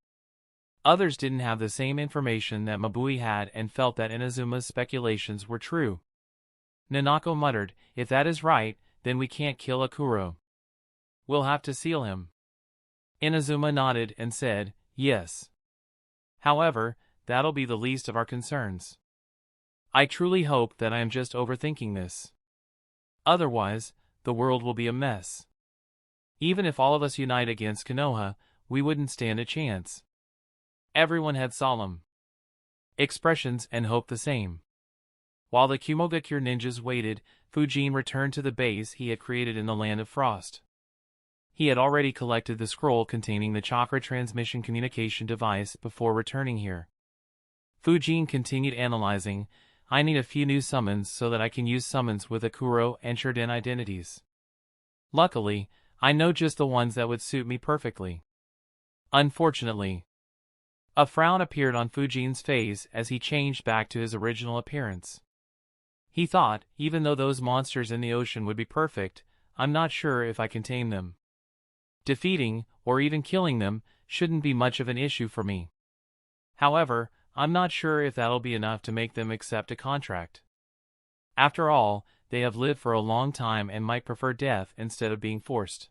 Others didn't have the same information that Mabui had and felt that Inazuma's speculations were true. Nanako muttered, "If that is right, then we can't kill Akuro. We'll have to seal him." Inazuma nodded and said, "Yes. However, that'll be the least of our concerns. I truly hope that I am just overthinking this. Otherwise, the world will be a mess. Even if all of us unite against Konoha, we wouldn't stand a chance." Everyone had solemn expressions and hoped the same. While the Kumogakure ninjas waited, Fujin returned to the base he had created in the Land of Frost. He had already collected the scroll containing the chakra transmission communication device before returning here. Fujin continued analyzing. "I need a few new summons so that I can use summons with Akuro and Shurden identities. Luckily, I know just the ones that would suit me perfectly. Unfortunately." A frown appeared on Fujin's face as he changed back to his original appearance. He thought, even though those monsters in the ocean would be perfect, I'm not sure if I can tame them. Defeating, or even killing them, shouldn't be much of an issue for me. However, I'm not sure if that'll be enough to make them accept a contract. After all, they have lived for a long time and might prefer death instead of being forced.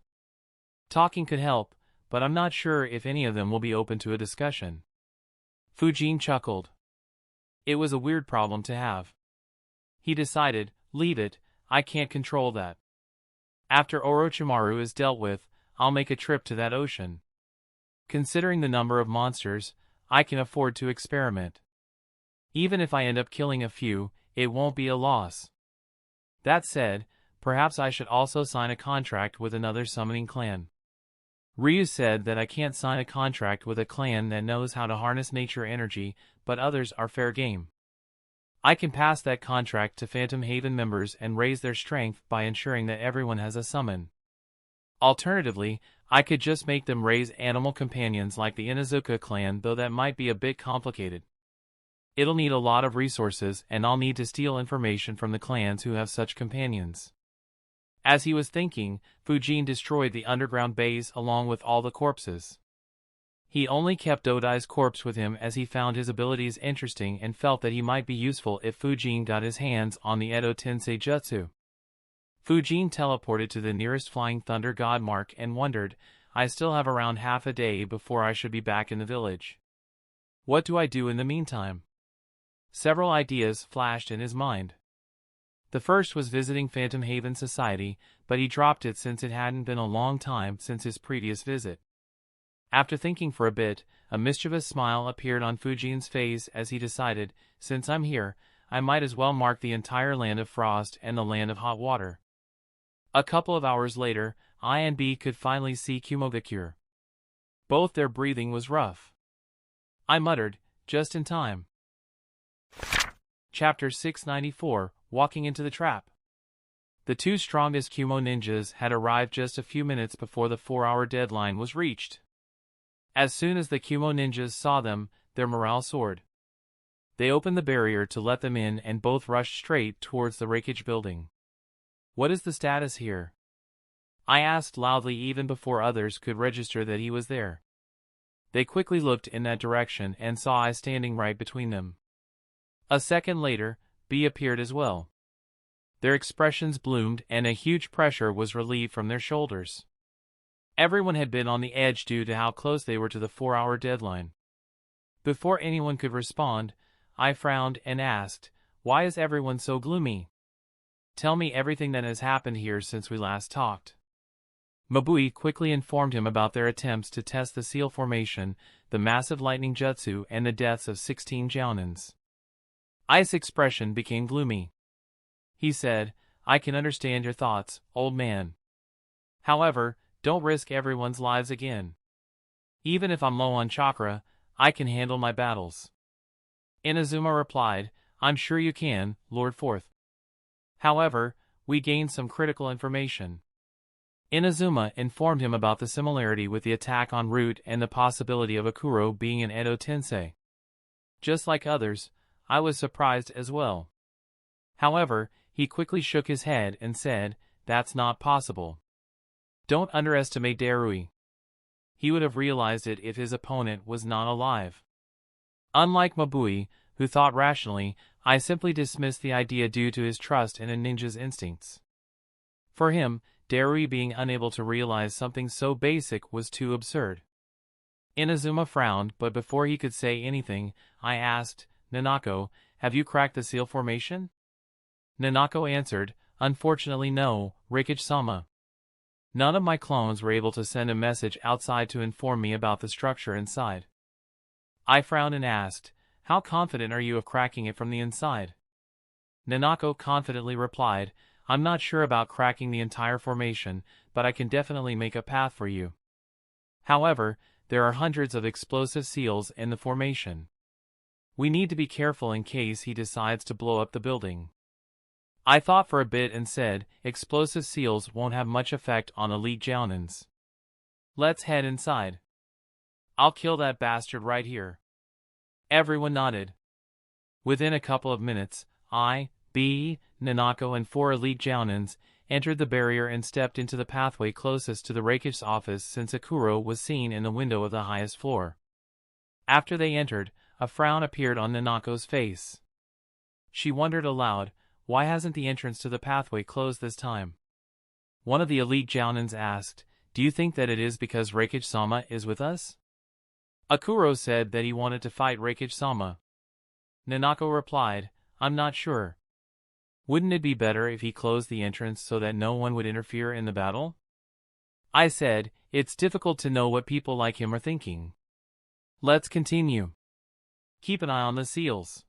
Talking could help, but I'm not sure if any of them will be open to a discussion. Fujin chuckled. It was a weird problem to have. He decided, leave it, I can't control that. After Orochimaru is dealt with, I'll make a trip to that ocean. Considering the number of monsters, I can afford to experiment. Even if I end up killing a few, it won't be a loss. That said, perhaps I should also sign a contract with another summoning clan. Ryu said that I can't sign a contract with a clan that knows how to harness nature energy, but others are fair game. I can pass that contract to Phantom Haven members and raise their strength by ensuring that everyone has a summon. Alternatively, I could just make them raise animal companions like the Inazuka clan, though that might be a bit complicated. It'll need a lot of resources, and I'll need to steal information from the clans who have such companions. As he was thinking, Fujin destroyed the underground base along with all the corpses. He only kept Dodai's corpse with him as he found his abilities interesting and felt that he might be useful if Fujin got his hands on the Edo Tensei Jutsu. Fujin teleported to the nearest flying thunder god mark and wondered, I still have around half a day before I should be back in the village. What do I do in the meantime? Several ideas flashed in his mind. The first was visiting Phantom Haven Society, but he dropped it since it hadn't been a long time since his previous visit. After thinking for a bit, a mischievous smile appeared on Fujin's face as he decided, since I'm here, I might as well mark the entire Land of Frost and the Land of Hot Water. A couple of hours later, I and B could finally see Kumogakure. Both their breathing was rough. I muttered, just in time. Chapter 694, Walking into the Trap. The two strongest Kumo ninjas had arrived just a few minutes before the 4-hour deadline was reached. As soon as the Kumo ninjas saw them, their morale soared. They opened the barrier to let them in and both rushed straight towards the Raikage building. What is the status here? I asked loudly even before others could register that he was there. They quickly looked in that direction and saw I standing right between them. A second later, B appeared as well. Their expressions bloomed and a huge pressure was relieved from their shoulders. Everyone had been on the edge due to how close they were to the 4-hour deadline. Before anyone could respond, I frowned and asked, why is everyone so gloomy? Tell me everything that has happened here since we last talked. Mabui quickly informed him about their attempts to test the seal formation, the massive lightning jutsu, and the deaths of 16 jounins. I's expression became gloomy. He said, I can understand your thoughts, old man. However, don't risk everyone's lives again. Even if I'm low on chakra, I can handle my battles. Inazuma replied, I'm sure you can, Lord Fourth. However, we gained some critical information. Inazuma informed him about the similarity with the attack en route and the possibility of Akuro being an Edo Tensei. Just like others, I was surprised as well. However, he quickly shook his head and said, that's not possible. Don't underestimate Darui. He would have realized it if his opponent was not alive. Unlike Mabui, who thought rationally, I simply dismissed the idea due to his trust in a ninja's instincts. For him, Darui being unable to realize something so basic was too absurd. Inazuma frowned, but before he could say anything, I asked, Nanako, have you cracked the seal formation? Nanako answered, unfortunately no, Raikage-sama. None of my clones were able to send a message outside to inform me about the structure inside. I frowned and asked, how confident are you of cracking it from the inside? Nanako confidently replied, I'm not sure about cracking the entire formation, but I can definitely make a path for you. However, there are hundreds of explosive seals in the formation. We need to be careful in case he decides to blow up the building. I thought for a bit and said, explosive seals won't have much effect on elite Jounins. Let's head inside. I'll kill that bastard right here. Everyone nodded. Within a couple of minutes, I, B, Nanako and 4 elite Jounins entered the barrier and stepped into the pathway closest to the Raikage's office since Akuro was seen in the window of the highest floor. After they entered, a frown appeared on Nanako's face. She wondered aloud, why hasn't the entrance to the pathway closed this time? One of the elite Jounins asked, do you think that it is because Raikage-sama is with us? Akuro said that he wanted to fight Raikage-sama. Nanako replied, I'm not sure. Wouldn't it be better if he closed the entrance so that no one would interfere in the battle? I said, it's difficult to know what people like him are thinking. Let's continue. Keep an eye on the seals.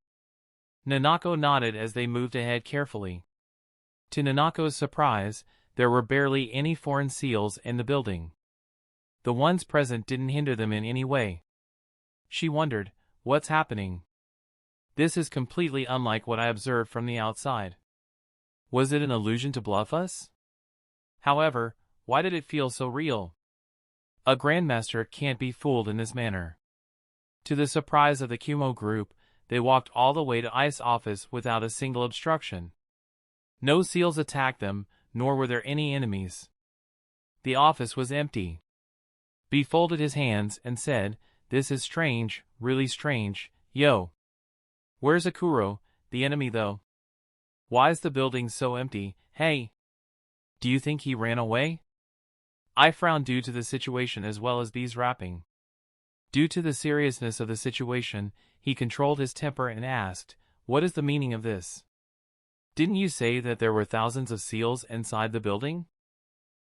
Nanako nodded as they moved ahead carefully. To Nanako's surprise, there were barely any foreign seals in the building. The ones present didn't hinder them in any way. She wondered, what's happening? This is completely unlike what I observed from the outside. Was it an illusion to bluff us? However, why did it feel so real? A Grandmaster can't be fooled in this manner. To the surprise of the Kumo group, they walked all the way to Ice office without a single obstruction. No seals attacked them, nor were there any enemies. The office was empty. B folded his hands and said, this is strange, really strange, yo. Where's Akuro, the enemy though? Why's the building so empty, hey? Do you think he ran away? I frowned due to the situation as well as B's rapping. Due to the seriousness of the situation, he controlled his temper and asked, what is the meaning of this? Didn't you say that there were thousands of seals inside the building?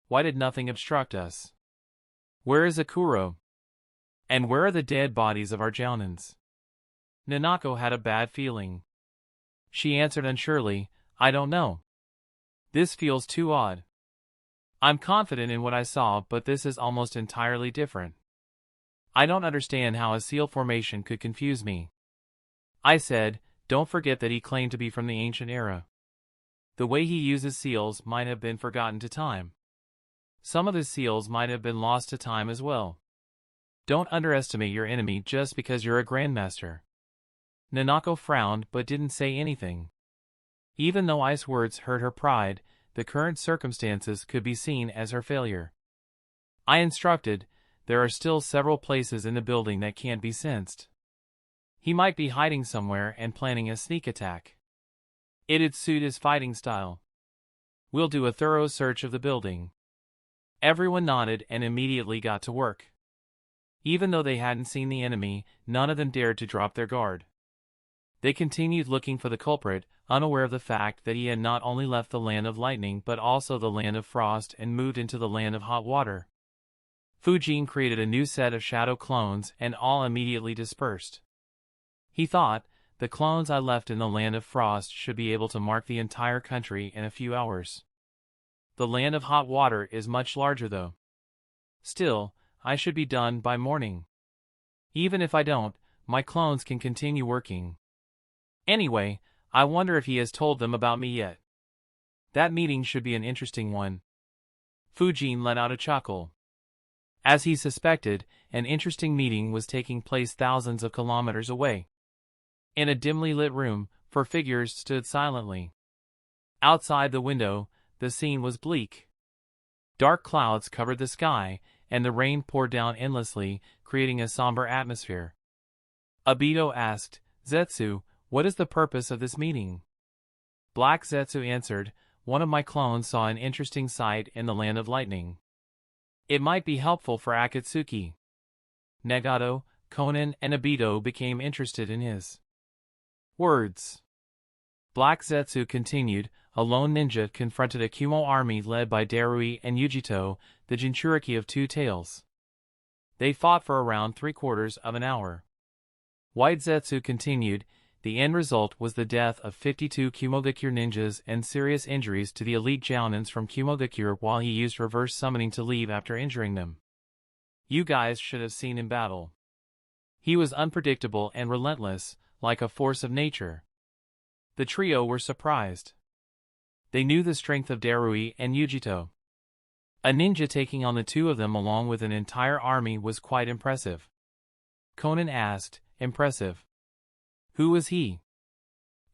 Why did nothing obstruct us? Where is Akuro? And where are the dead bodies of our Jounins? Nanako had a bad feeling. She answered unsurely, I don't know. This feels too odd. I'm confident in what I saw, but this is almost entirely different. I don't understand how a seal formation could confuse me. I said, don't forget that he claimed to be from the ancient era. The way he uses seals might have been forgotten to time. Some of his seals might have been lost to time as well. Don't underestimate your enemy just because you're a Grandmaster. Nanako frowned but didn't say anything. Even though Ice words hurt her pride, the current circumstances could be seen as her failure. I instructed, there are still several places in the building that can't be sensed. He might be hiding somewhere and planning a sneak attack. It'd suit his fighting style. We'll do a thorough search of the building. Everyone nodded and immediately got to work. Even though they hadn't seen the enemy, none of them dared to drop their guard. They continued looking for the culprit, unaware of the fact that he had not only left the land of lightning but also the land of frost and moved into the land of hot water. Fujin created a new set of shadow clones and all immediately dispersed. He thought, the clones I left in the land of frost should be able to mark the entire country in a few hours. The land of hot water is much larger though. Still, I should be done by morning. Even if I don't, my clones can continue working. Anyway, I wonder if he has told them about me yet. That meeting should be an interesting one. Fujin let out a chuckle. As he suspected, an interesting meeting was taking place thousands of kilometers away. In a dimly lit room, 4 figures stood silently. Outside the window, the scene was bleak. Dark clouds covered the sky, and the rain poured down endlessly, creating a somber atmosphere. Obito asked, "Zetsu, what is the purpose of this meeting?" Black Zetsu answered, "One of my clones saw an interesting sight in the Land of Lightning. It might be helpful for Akatsuki." Nagato, Konan, and Obito became interested in his words. Black Zetsu continued, "A lone ninja confronted a Kumo army led by Darui and Yujito, the Jinchuriki of Two Tails. They fought for around 3/4 of an hour." White Zetsu continued, "The end result was the death of 52 Kumogakure ninjas and serious injuries to the elite Jounins from Kumogakure while he used reverse summoning to leave after injuring them. You guys should have seen him battle. He was unpredictable and relentless, like a force of nature." The trio were surprised. They knew the strength of Darui and Yujito. A ninja taking on the two of them along with an entire army was quite impressive. Konan asked, "Impressive? Who was he?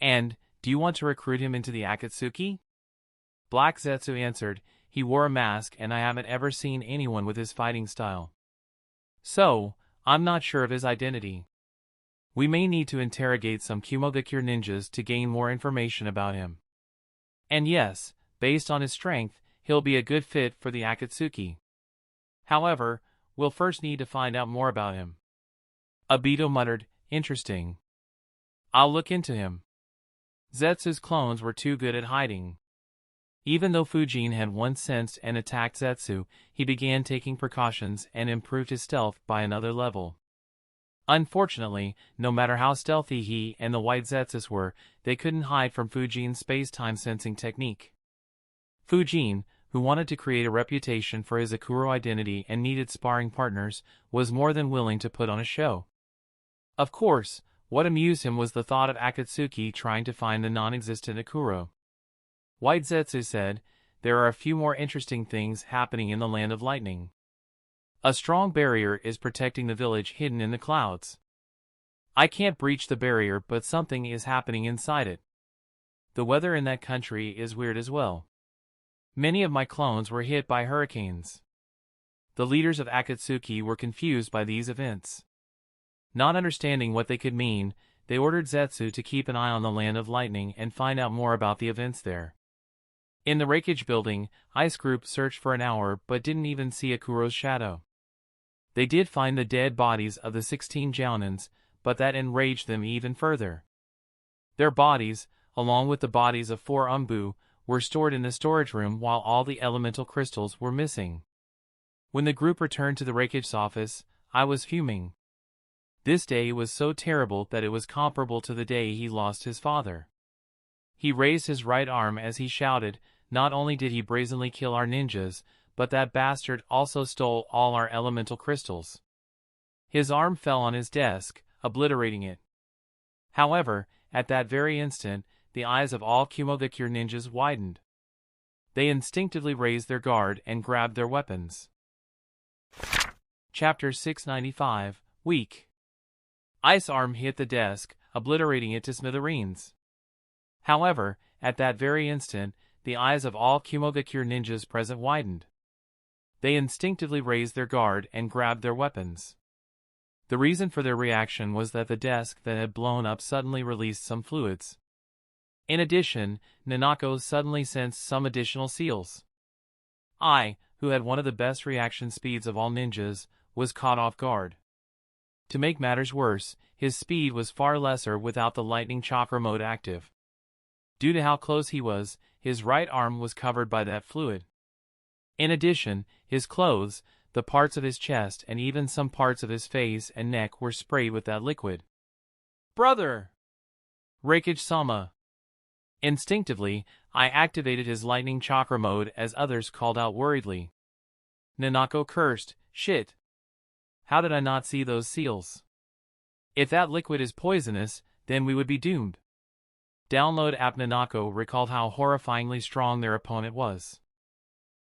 And, do you want to recruit him into the Akatsuki?" Black Zetsu answered, "He wore a mask and I haven't ever seen anyone with his fighting style. So, I'm not sure of his identity. We may need to interrogate some Kumogakure ninjas to gain more information about him. And yes, based on his strength, he'll be a good fit for the Akatsuki. However, we'll first need to find out more about him." Obito muttered, "Interesting. I'll look into him." Zetsu's clones were too good at hiding. Even though Fujin had once sensed and attacked Zetsu, he began taking precautions and improved his stealth by another level. Unfortunately, no matter how stealthy he and the White Zetsus were, they couldn't hide from Fujin's space-time sensing technique. Fujin, who wanted to create a reputation for his Akuro identity and needed sparring partners, was more than willing to put on a show. Of course, what amused him was the thought of Akatsuki trying to find the non-existent Akuro. White Zetsu said, "There are a few more interesting things happening in the Land of Lightning. A strong barrier is protecting the village hidden in the clouds. I can't breach the barrier, but something is happening inside it. The weather in that country is weird as well. Many of my clones were hit by hurricanes." The leaders of Akatsuki were confused by these events. Not understanding what they could mean, they ordered Zetsu to keep an eye on the Land of Lightning and find out more about the events there. In the Raikage building, Ice Group searched for an hour but didn't even see Akuro's shadow. They did find the dead bodies of the 16 Jounins, but that enraged them even further. Their bodies, along with the bodies of 4 Umbu, were stored in the storage room while all the elemental crystals were missing. When the group returned to the Raikage's office, I was fuming. This day was so terrible that it was comparable to the day he lost his father. He raised his right arm as he shouted, "Not only did he brazenly kill our ninjas, but that bastard also stole all our elemental crystals." His arm fell on his desk, obliterating it. However, at that very instant, the eyes of all Kumogakure ninjas widened. They instinctively raised their guard and grabbed their weapons. Chapter 695, Weak. Ice Arm hit the desk, obliterating it to smithereens. However, at that very instant, the eyes of all Kumogakure ninjas present widened. They instinctively raised their guard and grabbed their weapons. The reason for their reaction was that the desk that had blown up suddenly released some fluids. In addition, Nanako suddenly sensed some additional seals. I, who had one of the best reaction speeds of all ninjas, was caught off guard. To make matters worse, his speed was far lesser without the lightning chakra mode active. Due to how close he was, his right arm was covered by that fluid. In addition, his clothes, the parts of his chest and even some parts of his face and neck were sprayed with that liquid. "Brother! Raikage-sama!" Instinctively, I activated his lightning chakra mode as others called out worriedly. Nanako cursed, "Shit! How did I not see those seals? If that liquid is poisonous, then we would be doomed." Download app Nanako recalled how horrifyingly strong their opponent was.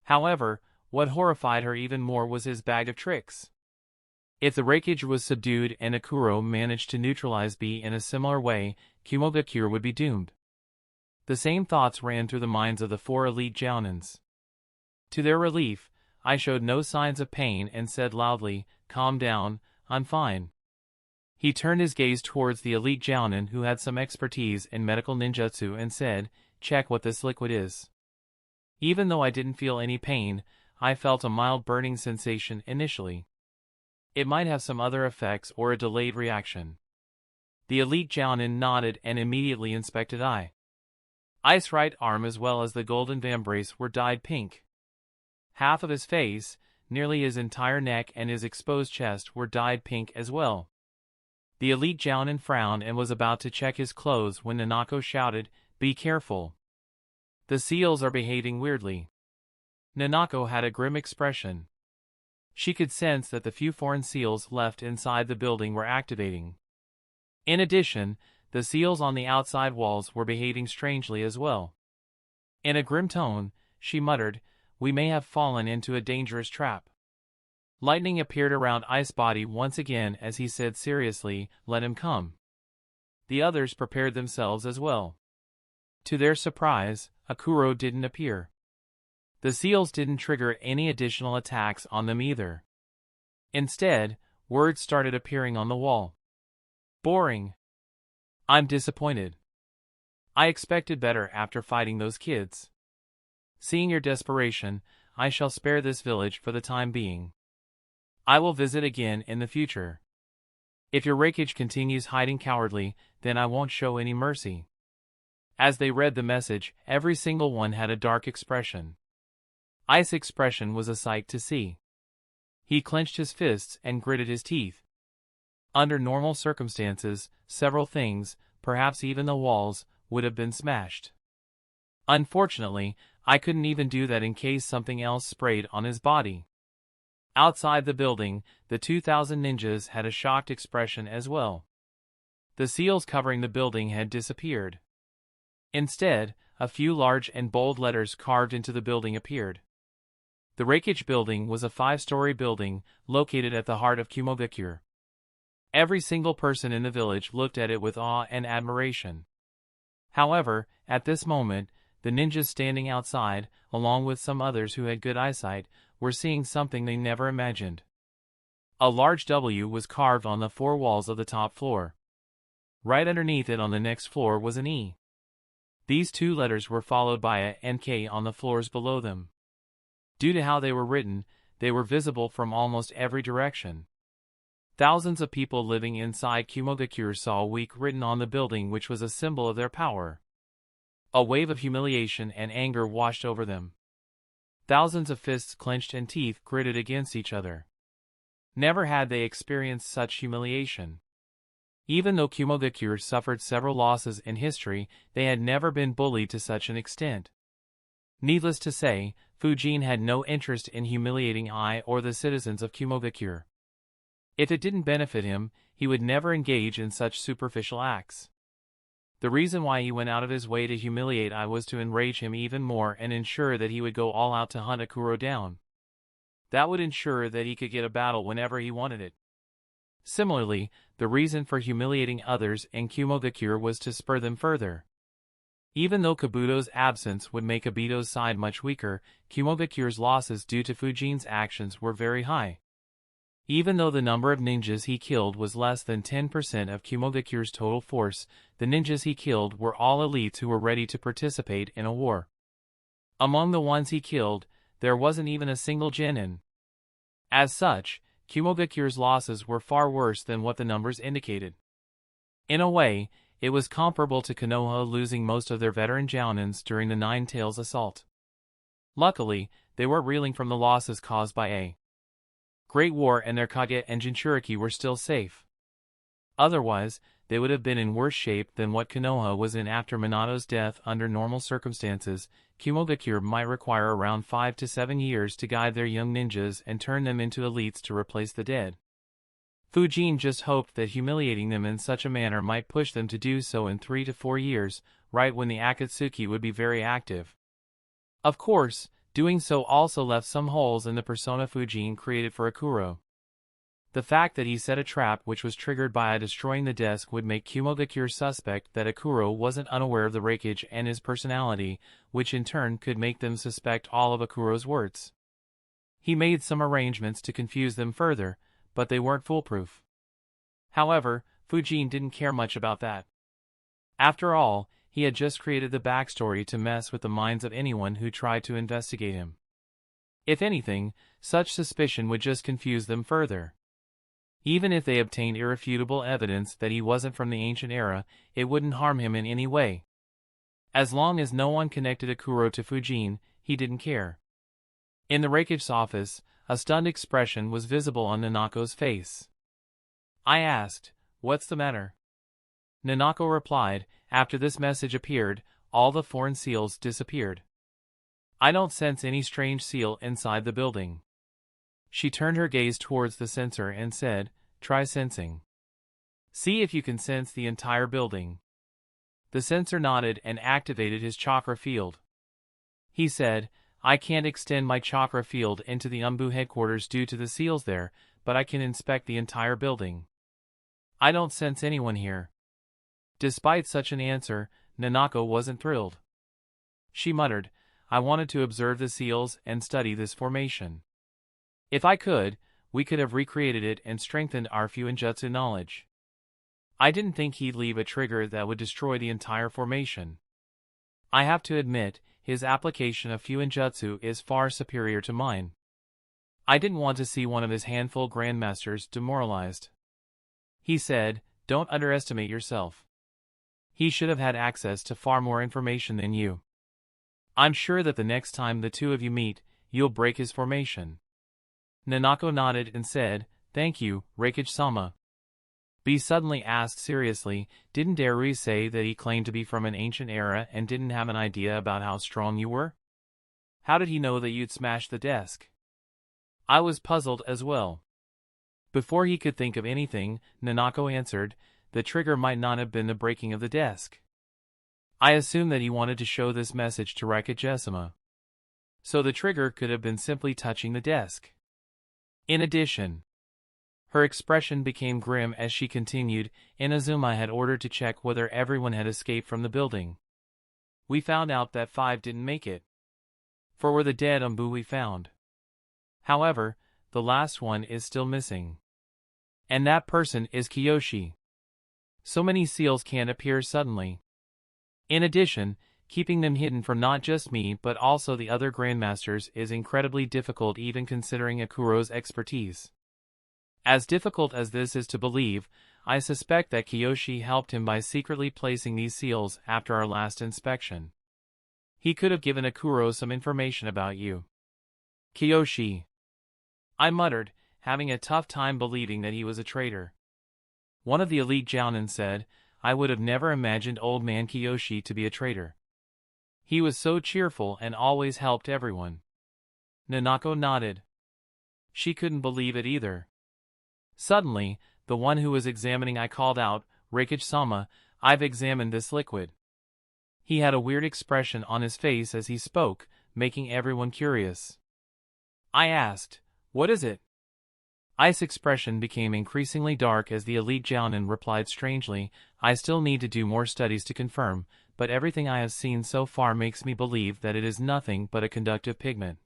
However, what horrified her even more was his bag of tricks. If the Raikage was subdued and Akuro managed to neutralize B in a similar way, Kumogakure would be doomed. The same thoughts ran through the minds of the 4 elite Jounins. To their relief, I showed no signs of pain and said loudly, "Calm down, I'm fine." He turned his gaze towards the elite Jounin who had some expertise in medical ninjutsu and said, "Check what this liquid is." Even though I didn't feel any pain, I felt a mild burning sensation initially. It might have some other effects or a delayed reaction. The elite Jounin nodded and immediately inspected Ice's right arm as well as the golden vambrace were dyed pink. Half of his face, nearly his entire neck and his exposed chest were dyed pink as well. The elite Jounin frowned and was about to check his clothes when Nanako shouted, "Be careful. The seals are behaving weirdly." Nanako had a grim expression. She could sense that the few foreign seals left inside the building were activating. In addition, the seals on the outside walls were behaving strangely as well. In a grim tone, she muttered, "We may have fallen into a dangerous trap." Lightning appeared around Ice's body once again as he said seriously, "Let him come." The others prepared themselves as well. To their surprise, Akuro didn't appear. The seals didn't trigger any additional attacks on them either. Instead, words started appearing on the wall. "Boring. I'm disappointed. I expected better after fighting those kids. Seeing your desperation, I shall spare this village for the time being. I will visit again in the future. If your Raikage continues hiding cowardly, then I won't show any mercy." As they read the message, every single one had a dark expression. Ice's expression was a sight to see. He clenched his fists and gritted his teeth. Under normal circumstances, several things, perhaps even the walls, would have been smashed. Unfortunately, I couldn't even do that in case something else sprayed on his body. Outside the building, the 2,000 ninjas had a shocked expression as well. The seals covering the building had disappeared. Instead, a few large and bold letters carved into the building appeared. The Raikage building was a 5-story building, located at the heart of Kumogakure. Every single person in the village looked at it with awe and admiration. However, at this moment, the ninjas standing outside, along with some others who had good eyesight, were seeing something they never imagined. A large W was carved on the 4 walls of the top floor. Right underneath it on the next floor was an E. These 2 letters were followed by a and K on the floors below them. Due to how they were written, they were visible from almost every direction. Thousands of people living inside Kumogakure saw weak written on the building, which was a symbol of their power. A wave of humiliation and anger washed over them. Thousands of fists clenched and teeth gritted against each other. Never had they experienced such humiliation. Even though Kumogakure suffered several losses in history, they had never been bullied to such an extent. Needless to say, Fujin had no interest in humiliating I or the citizens of Kumogakure. If it didn't benefit him, he would never engage in such superficial acts. The reason why he went out of his way to humiliate I was to enrage him even more and ensure that he would go all out to hunt Akuro down. That would ensure that he could get a battle whenever he wanted it. Similarly, the reason for humiliating others in Kumogakure was to spur them further. Even though Kabuto's absence would make Obito's side much weaker, Kumogakure's losses due to Fujin's actions were very high. Even though the number of ninjas he killed was less than 10% of Kumogakure's total force, the ninjas he killed were all elites who were ready to participate in a war. Among the ones he killed, there wasn't even a single genin. As such, Kumogakure's losses were far worse than what the numbers indicated. In a way, it was comparable to Konoha losing most of their veteran jounins during the Nine Tails assault. Luckily, they were reeling from the losses caused by a Great War and their Kage and Jinchuriki were still safe. Otherwise, they would have been in worse shape than what Konoha was in after Minato's death. Under normal circumstances, Kumogakure might require around 5 to 7 years to guide their young ninjas and turn them into elites to replace the dead. Fujin just hoped that humiliating them in such a manner might push them to do so in 3 to 4 years, right when the Akatsuki would be very active. Of course, doing so also left some holes in the persona Fujin created for Akuro. The fact that he set a trap which was triggered by destroying the desk would make Kumogakure suspect that Akuro wasn't unaware of the Raikage and his personality, which in turn could make them suspect all of Akuro's words. He made some arrangements to confuse them further, but they weren't foolproof. However, Fujin didn't care much about that. After all, he had just created the backstory to mess with the minds of anyone who tried to investigate him. If anything, such suspicion would just confuse them further. Even if they obtained irrefutable evidence that he wasn't from the ancient era, it wouldn't harm him in any way. As long as no one connected Akuro to Fujin, he didn't care. In the Raikage's office, a stunned expression was visible on Nanako's face. I asked, "What's the matter?" Nanako replied, "After this message appeared, all the foreign seals disappeared. I don't sense any strange seal inside the building." She turned her gaze towards the sensor and said, "Try sensing. See if you can sense the entire building." The sensor nodded and activated his chakra field. He said, "I can't extend my chakra field into the Umbu headquarters due to the seals there, but I can inspect the entire building. I don't sense anyone here." Despite such an answer, Nanako wasn't thrilled. She muttered, "I wanted to observe the seals and study this formation. If I could, we could have recreated it and strengthened our Fuinjutsu knowledge. I didn't think he'd leave a trigger that would destroy the entire formation. I have to admit, his application of Fuinjutsu is far superior to mine. I didn't want to see one of his handful grandmasters demoralized." He said, "Don't underestimate yourself. He should have had access to far more information than you. I'm sure that the next time the two of you meet, you'll break his formation." Nanako nodded and said, "Thank you, Raikage-sama." B suddenly asked seriously, "Didn't Darui say that he claimed to be from an ancient era and didn't have an idea about how strong you were? How did he know that you'd smash the desk?" I was puzzled as well. Before he could think of anything, Nanako answered, "The trigger might not have been the breaking of the desk. I assume that he wanted to show this message to Raikage-sama. So the trigger could have been simply touching the desk." In addition, her expression became grim as she continued, "Inazuma had ordered to check whether everyone had escaped from the building. We found out that 5 didn't make it. 4 were the dead Umbu we found. However, the last one is still missing. And that person is Kiyoshi. So many seals can't appear suddenly. In addition, keeping them hidden from not just me but also the other grandmasters is incredibly difficult even considering Akuro's expertise. As difficult as this is to believe, I suspect that Kiyoshi helped him by secretly placing these seals after our last inspection. He could have given Akuro some information about you." "Kiyoshi," I muttered, having a tough time believing that he was a traitor. One of the elite Jounin said, "I would have never imagined old man Kiyoshi to be a traitor. He was so cheerful and always helped everyone." Nanako nodded. She couldn't believe it either. Suddenly, the one who was examining I called out, "Raikage-sama, I've examined this liquid." He had a weird expression on his face as he spoke, making everyone curious. I asked, "What is it?" I's expression became increasingly dark as the elite Jounin replied strangely, "I still need to do more studies to confirm, but everything I have seen so far makes me believe that it is nothing but a conductive pigment.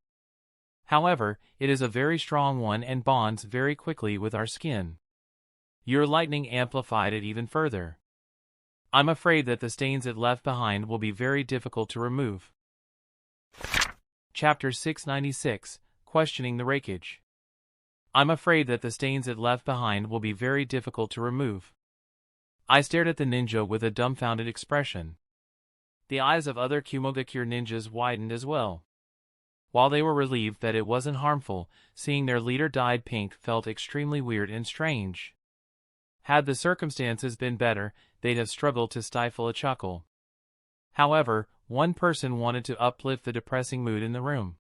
However, it is a very strong one and bonds very quickly with our skin. Your lightning amplified it even further. I'm afraid that the stains it left behind will be very difficult to remove." Chapter 696, Questioning the Raikage. I'm afraid that the stains it left behind will be very difficult to remove. I stared at the ninja with a dumbfounded expression. The eyes of other Kumogakure ninjas widened as well. While they were relieved that it wasn't harmful, seeing their leader dyed pink felt extremely weird and strange. Had the circumstances been better, they'd have struggled to stifle a chuckle. However, one person wanted to uplift the depressing mood in the room.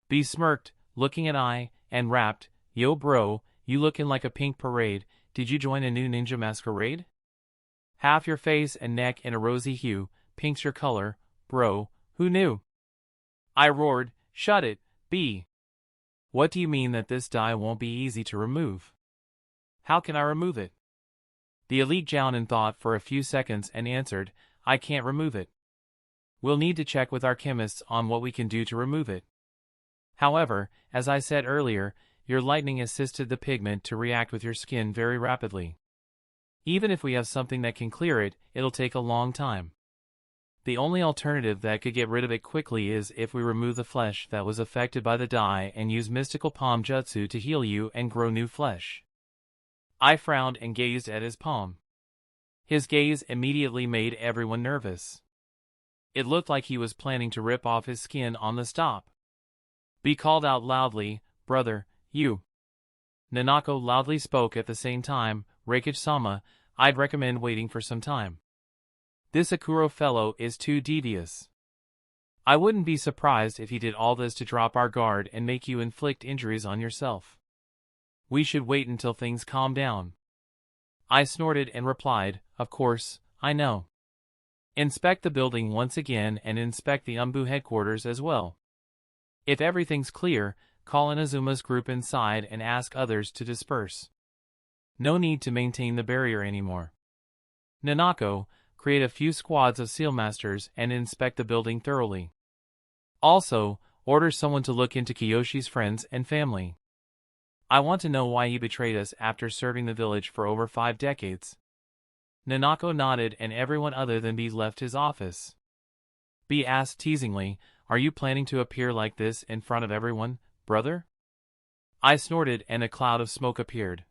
B smirked, looking at I, and rapped, "Yo bro, you lookin' like a pink parade, did you join a new ninja masquerade? Half your face and neck in a rosy hue, pink's your color, bro, who knew?" I roared, "Shut it, B. What do you mean that this dye won't be easy to remove? How can I remove it?" The elite Jounin thought for a few seconds and answered, "I can't remove it. We'll need to check with our chemists on what we can do to remove it." However, as I said earlier, your lightning assisted the pigment to react with your skin very rapidly. Even if we have something that can clear it, it'll take a long time. The only alternative that could get rid of it quickly is if we remove the flesh that was affected by the dye and use mystical palm jutsu to heal you and grow new flesh. I frowned and gazed at his palm. His gaze immediately made everyone nervous. It looked like he was planning to rip off his skin on the stop. B called out loudly, "Brother, you." Nanako loudly spoke at the same time, "Raikage-sama, I'd recommend waiting for some time. This Akuro fellow is too devious. I wouldn't be surprised if he did all this to drop our guard and make you inflict injuries on yourself. We should wait until things calm down." I snorted and replied, "Of course, I know. Inspect the building once again and inspect the Umbu headquarters as well. If everything's clear, call Inazuma's group inside and ask others to disperse. No need to maintain the barrier anymore. Nanako, create a few squads of Sealmasters and inspect the building thoroughly. Also, order someone to look into Kiyoshi's friends and family. I want to know why he betrayed us after serving the village for over 5 decades. Nanako nodded and everyone other than B left his office. B asked teasingly, "Are you planning to appear like this in front of everyone, brother?" I snorted and a cloud of smoke appeared.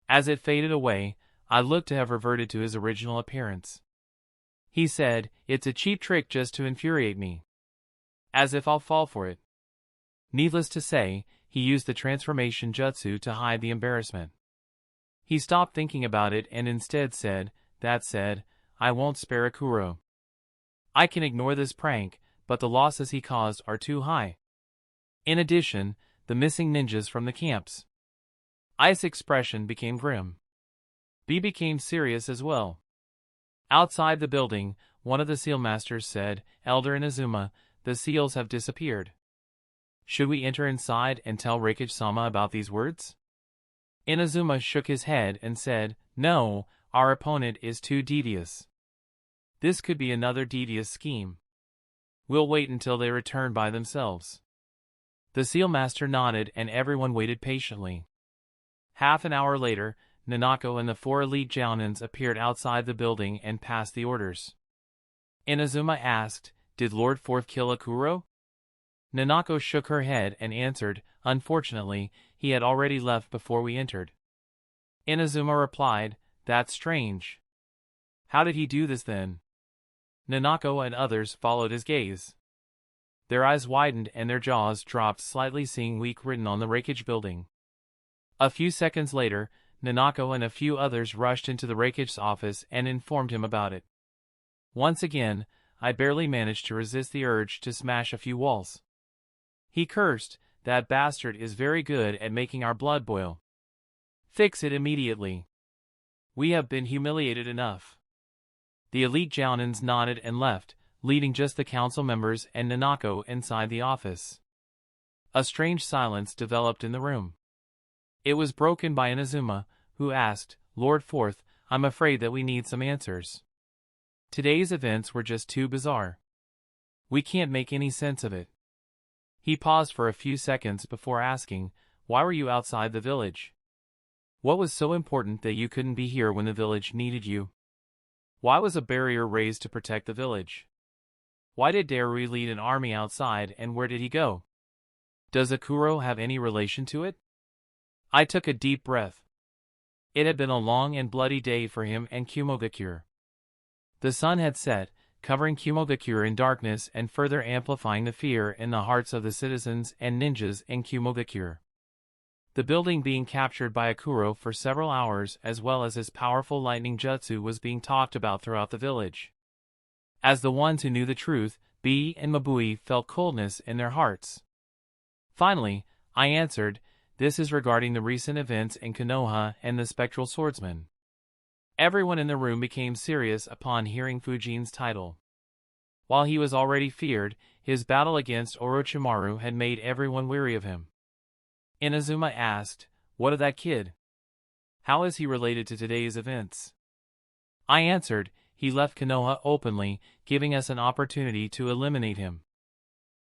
As it faded away, I looked to have reverted to his original appearance. He said, "It's a cheap trick just to infuriate me. As if I'll fall for it." Needless to say, he used the transformation jutsu to hide the embarrassment. He stopped thinking about it and instead said, "That said, I won't spare Akuro. I can ignore this prank, but the losses he caused are too high. In addition, the missing ninjas from the camps." I's expression became grim. B became serious as well. Outside the building, one of the Sealmasters said, "Elder Inazuma, the seals have disappeared. Should we enter inside and tell Raikage-sama about these words?" Inazuma shook his head and said, "No, our opponent is too devious. This could be another devious scheme. We'll wait until they return by themselves." The Sealmaster nodded and everyone waited patiently. Half an hour later, Nanako and the 4 elite Jounins appeared outside the building and passed the orders. Inazuma asked, "Did Lord Fourth kill Akuro?" Nanako shook her head and answered, "Unfortunately, he had already left before we entered." Inazuma replied, "That's strange. How did he do this then?" Nanako and others followed his gaze. Their eyes widened and their jaws dropped slightly, seeing "weak" written on the Raikage building. A few seconds later, Nanako and a few others rushed into the Raikage's office and informed him about it. Once again, I barely managed to resist the urge to smash a few walls. He cursed, "That bastard is very good at making our blood boil. Fix it immediately. We have been humiliated enough." The elite Jounins nodded and left, leaving just the council members and Nanako inside the office. A strange silence developed in the room. It was broken by Inazuma, who asked, "Lord Fourth, I'm afraid that we need some answers. Today's events were just too bizarre. We can't make any sense of it." He paused for a few seconds before asking, "Why were you outside the village? What was so important that you couldn't be here when the village needed you? Why was a barrier raised to protect the village? Why did Darui lead an army outside and where did he go? Does Akuro have any relation to it?" I took a deep breath. It had been a long and bloody day for him and Kumogakure. The sun had set, covering Kumogakure in darkness and further amplifying the fear in the hearts of the citizens and ninjas in Kumogakure. The building being captured by Akuro for several hours as well as his powerful lightning jutsu was being talked about throughout the village. As the ones who knew the truth, B and Mabui felt coldness in their hearts. Finally, I answered, "This is regarding the recent events in Konoha and the Spectral Swordsman." Everyone in the room became serious upon hearing Fujin's title. While he was already feared, his battle against Orochimaru had made everyone weary of him. Inazuma asked, "What of that kid? How is he related to today's events?" I answered, "He left Konoha openly, giving us an opportunity to eliminate him.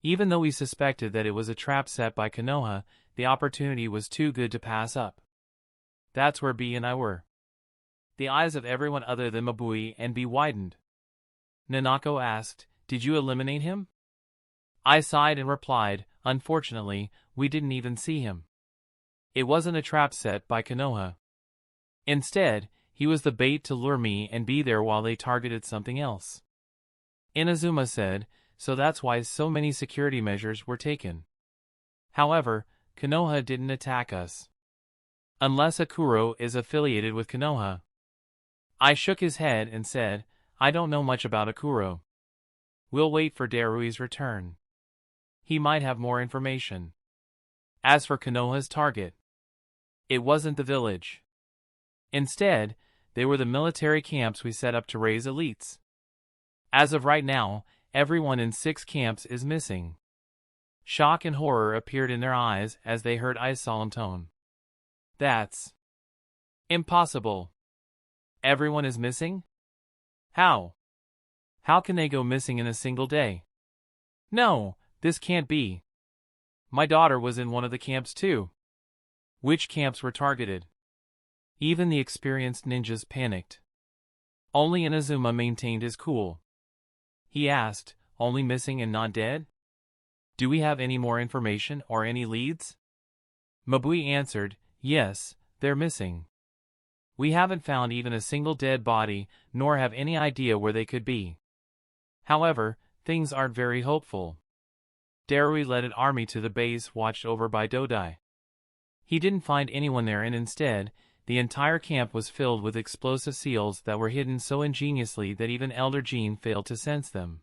Even though we suspected that it was a trap set by Konoha, the opportunity was too good to pass up. That's where B and I were. The eyes of everyone other than Mabui and B widened. Nanako asked, "Did you eliminate him?" I sighed and replied, "Unfortunately, we didn't even see him. It wasn't a trap set by Konoha. Instead, he was the bait to lure me and B there while they targeted something else." Inazuma said, "So that's why so many security measures were taken. However, Konoha didn't attack us. Unless Akuro is affiliated with Konoha." I shook his head and said, "I don't know much about Akuro. We'll wait for Darui's return. He might have more information." As for Konoha's target, it wasn't the village. Instead, they were the military camps we set up to raise elites. As of right now, everyone in 6 camps is missing. Shock and horror appeared in their eyes as they heard I's solemn tone. "That's impossible. Everyone is missing? How? How can they go missing in a single day? No, this can't be. My daughter was in one of the camps too." Which camps were targeted? Even the experienced ninjas panicked. Only Inazuma maintained his cool. He asked, "Only missing and not dead? Do we have any more information or any leads?" Mabui answered, "Yes, they're missing. We haven't found even a single dead body, nor have any idea where they could be. However, things aren't very hopeful." Darui led an army to the base watched over by Dodai. He didn't find anyone there and instead, the entire camp was filled with explosive seals that were hidden so ingeniously that even Elder Jean failed to sense them.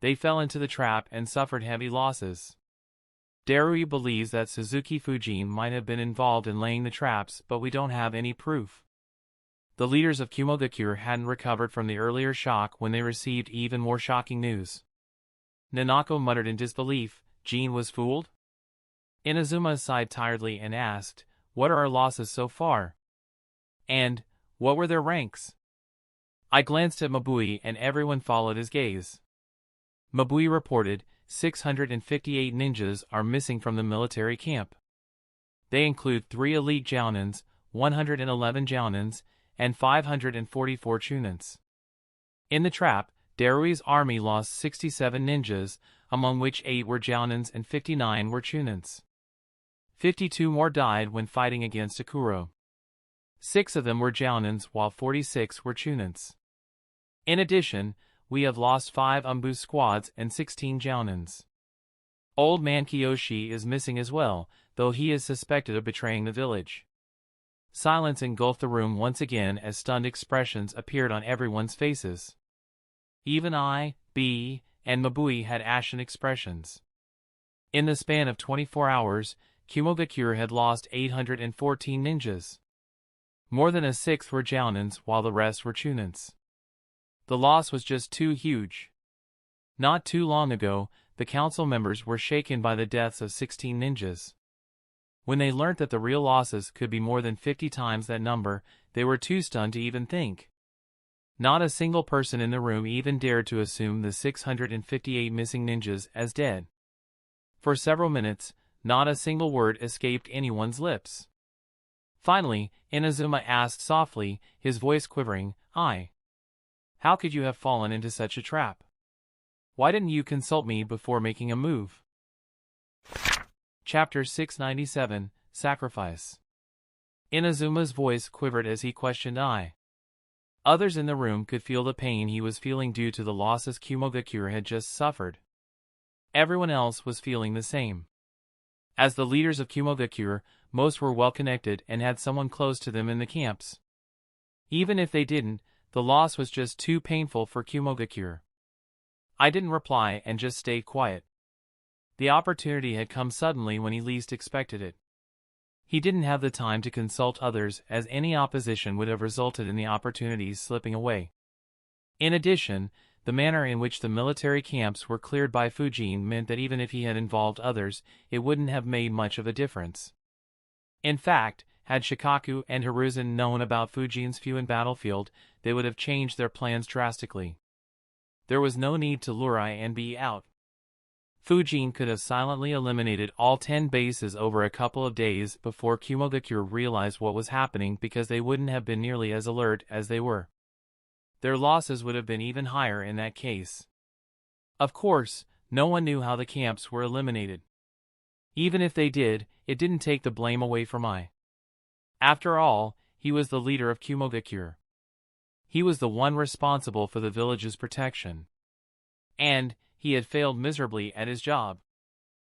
They fell into the trap and suffered heavy losses. Darui believes that Suzuki Fujin might have been involved in laying the traps, but we don't have any proof. The leaders of Kumogakure hadn't recovered from the earlier shock when they received even more shocking news. Nanako muttered in disbelief, "Jean was fooled?" Inazuma sighed tiredly and asked, "What are our losses so far? And, what were their ranks?" I glanced at Mabui and everyone followed his gaze. Mabui reported, 658 ninjas are missing from the military camp. They include 3 elite jounins, 111 jounins, and 544 chunins. In the trap, Darui's army lost 67 ninjas, among which 8 were jounins and 59 were chunins. 52 more died when fighting against Akuro. 6 of them were jounins while 46 were chunins. In addition, we have lost 5 Umbu squads and 16 jounins. Old man Kiyoshi is missing as well, though he is suspected of betraying the village. Silence engulfed the room once again as stunned expressions appeared on everyone's faces. Even I, B, and Mabui had ashen expressions. In the span of 24 hours, Kumogakure had lost 814 ninjas. More than a sixth were jounins while the rest were chunins. The loss was just too huge. Not too long ago, the council members were shaken by the deaths of 16 ninjas. When they learnt that the real losses could be more than 50 times that number, they were too stunned to even think. Not a single person in the room even dared to assume the 658 missing ninjas as dead. For several minutes, not a single word escaped anyone's lips. Finally, Inazuma asked softly, his voice quivering, "How could you have fallen into such a trap? Why didn't you consult me before making a move?" Chapter 697, Sacrifice. Inazuma's voice quivered as he questioned I. Others in the room could feel the pain he was feeling due to the losses Kumogakure had just suffered. Everyone else was feeling the same. As the leaders of Kumogakure, most were well connected and had someone close to them in the camps. Even if they didn't, the loss was just too painful for Kumogakure. I didn't reply and just stayed quiet. The opportunity had come suddenly when he least expected it. He didn't have the time to consult others, as any opposition would have resulted in the opportunities slipping away. In addition, the manner in which the military camps were cleared by Fujin meant that even if he had involved others, it wouldn't have made much of a difference. In fact, had Shikaku and Hiruzen known about Fujin's few in battlefield, they would have changed their plans drastically. There was no need to lure I and B out. Fujin could have silently eliminated all 10 bases over a couple of days before Kumogakure realized what was happening, because they wouldn't have been nearly as alert as they were. Their losses would have been even higher in that case. Of course, no one knew how the camps were eliminated. Even if they did, it didn't take the blame away from Ai. After all, he was the leader of Kumogakure. He was the one responsible for the village's protection. And he had failed miserably at his job.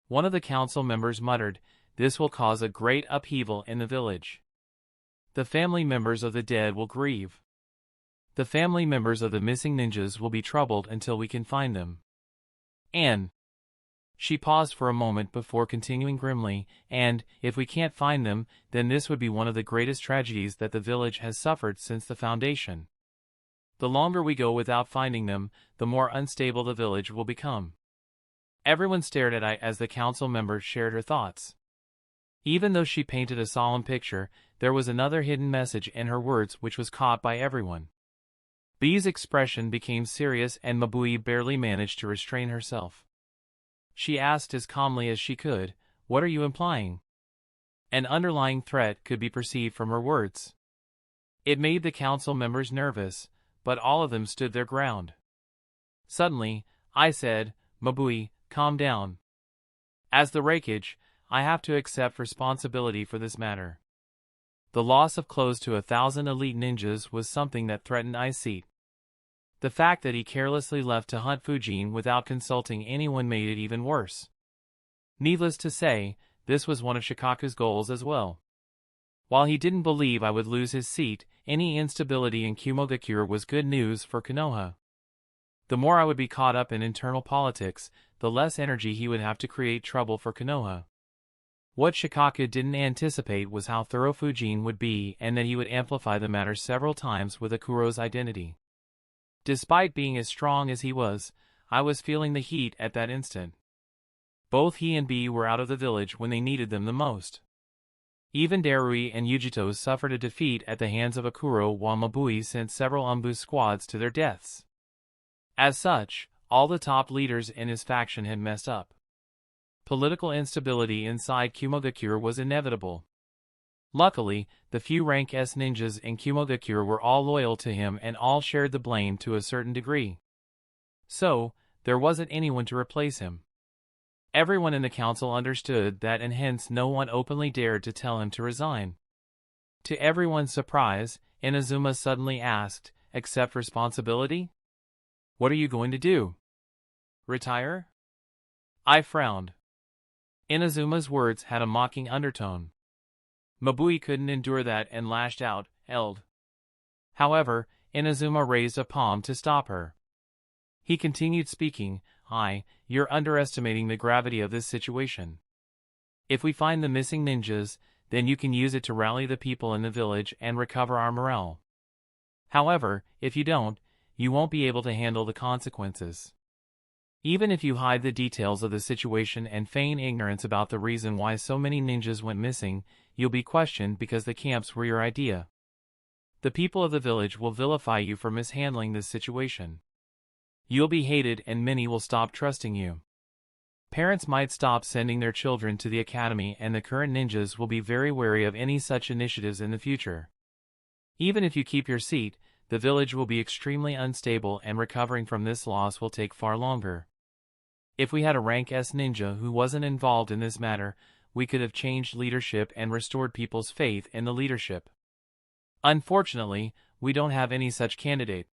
One of the council members muttered, "This will cause a great upheaval in the village. The family members of the dead will grieve. The family members of the missing ninjas will be troubled until we can find them. And..." She paused for a moment before continuing grimly, "And, if we can't find them, then this would be one of the greatest tragedies that the village has suffered since the foundation. The longer we go without finding them, the more unstable the village will become." Everyone stared at Ai as the council member shared her thoughts. Even though she painted a solemn picture, there was another hidden message in her words which was caught by everyone. B's expression became serious and Mabui barely managed to restrain herself. She asked as calmly as she could, "What are you implying?" An underlying threat could be perceived from her words. It made the council members nervous, but all of them stood their ground. Suddenly, I said, "Mabui, calm down. As the Raikage, I have to accept responsibility for this matter." The loss of close to 1,000 elite ninjas was something that threatened Ai's seat. The fact that he carelessly left to hunt Fujin without consulting anyone made it even worse. Needless to say, this was one of Shikaku's goals as well. While he didn't believe I would lose his seat, any instability in Kumogakure was good news for Konoha. The more I would be caught up in internal politics, the less energy he would have to create trouble for Konoha. What Shikaku didn't anticipate was how thorough Fujin would be, and that he would amplify the matter several times with Akuro's identity. Despite being as strong as he was, I was feeling the heat at that instant. Both he and B were out of the village when they needed them the most. Even Darui and Yujito suffered a defeat at the hands of Akuro, while Mabui sent several Umbu squads to their deaths. As such, all the top leaders in his faction had messed up. Political instability inside Kumogakure was inevitable. Luckily, the few rank S ninjas in Kumogakure were all loyal to him and all shared the blame to a certain degree. So, there wasn't anyone to replace him. Everyone in the council understood that, and hence no one openly dared to tell him to resign. To everyone's surprise, Inazuma suddenly asked, "Accept responsibility? What are you going to do? Retire?" I frowned. Inazuma's words had a mocking undertone. Mabui couldn't endure that and lashed out, "Eld." However, Inazuma raised a palm to stop her. He continued speaking, "You're underestimating the gravity of this situation. If we find the missing ninjas, then you can use it to rally the people in the village and recover our morale. However, if you don't, you won't be able to handle the consequences. Even if you hide the details of the situation and feign ignorance about the reason why so many ninjas went missing, you'll be questioned because the camps were your idea. The people of the village will vilify you for mishandling this situation. You'll be hated and many will stop trusting you. Parents might stop sending their children to the academy, and the current ninjas will be very wary of any such initiatives in the future. Even if you keep your seat, the village will be extremely unstable and recovering from this loss will take far longer. If we had a rank S ninja who wasn't involved in this matter, we could have changed leadership and restored people's faith in the leadership. Unfortunately, we don't have any such candidate."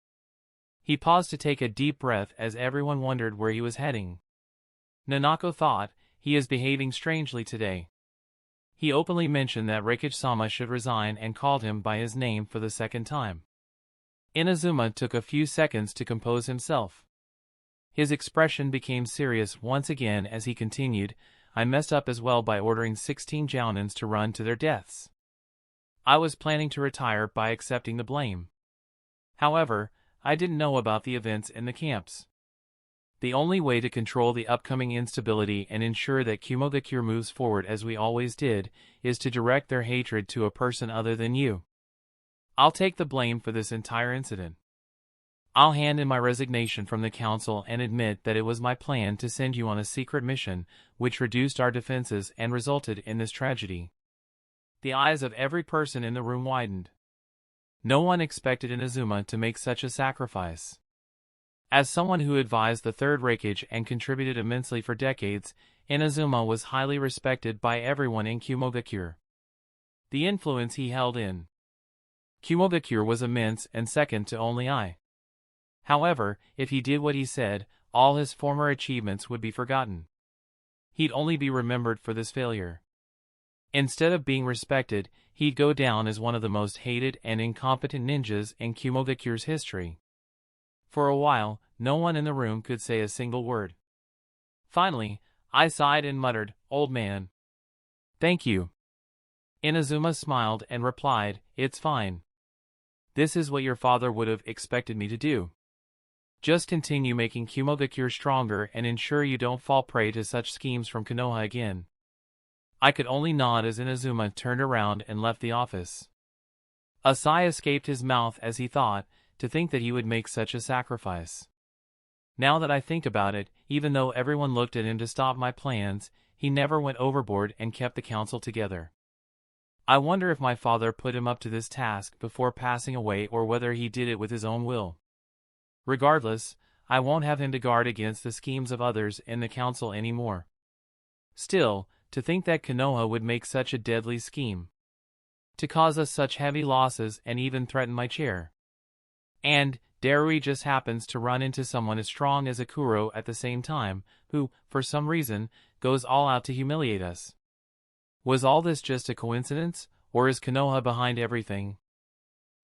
He paused to take a deep breath as everyone wondered where he was heading. Nanako thought, "He is behaving strangely today." He openly mentioned that Raikage-sama should resign and called him by his name for the second time. Inazuma took a few seconds to compose himself. His expression became serious once again as he continued, "I messed up as well by ordering 16 Jounins to run to their deaths. I was planning to retire by accepting the blame. However, I didn't know about the events in the camps. The only way to control the upcoming instability and ensure that Kumogakure moves forward as we always did, is to direct their hatred to a person other than you. I'll take the blame for this entire incident." I'll hand in my resignation from the council and admit that it was my plan to send you on a secret mission, which reduced our defenses and resulted in this tragedy." The eyes of every person in the room widened. No one expected Inazuma to make such a sacrifice. As someone who advised the Third Raikage and contributed immensely for decades, Inazuma was highly respected by everyone in Kumogakure. The influence he held in Kumogakure was immense and second to only I. However, if he did what he said, all his former achievements would be forgotten. He'd only be remembered for this failure. Instead of being respected, he'd go down as one of the most hated and incompetent ninjas in Kumogakure's history. For a while, no one in the room could say a single word. Finally, I sighed and muttered, "Old man." "Thank you." Inazuma smiled and replied, "It's fine. This is what your father would have expected me to do. Just continue making Kumogakure stronger and ensure you don't fall prey to such schemes from Konoha again." I could only nod as Inazuma turned around and left the office. A sigh escaped his mouth as he thought, to think that he would make such a sacrifice. Now that I think about it, even though everyone looked at him to stop my plans, he never went overboard and kept the council together. I wonder if my father put him up to this task before passing away or whether he did it with his own will. Regardless, I won't have him to guard against the schemes of others in the council anymore. Still, to think that Konoha would make such a deadly scheme. To cause us such heavy losses and even threaten my chair. And Darui just happens to run into someone as strong as Akuro at the same time, who, for some reason, goes all out to humiliate us. Was all this just a coincidence, or is Konoha behind everything?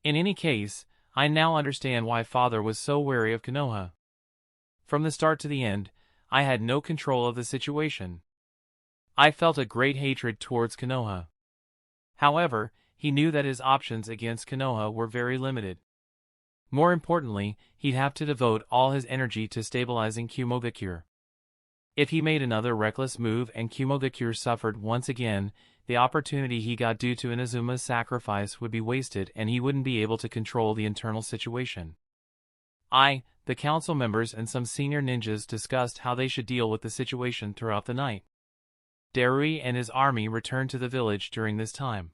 In any case, I now understand why Father was so wary of Konoha. From the start to the end, I had no control of the situation. I felt a great hatred towards Konoha. However, he knew that his options against Konoha were very limited. More importantly, he'd have to devote all his energy to stabilizing Kumogakure. If he made another reckless move and Kumogakure suffered once again, the opportunity he got due to Inazuma's sacrifice would be wasted and he wouldn't be able to control the internal situation. The council members and some senior ninjas discussed how they should deal with the situation throughout the night. Darui and his army returned to the village during this time.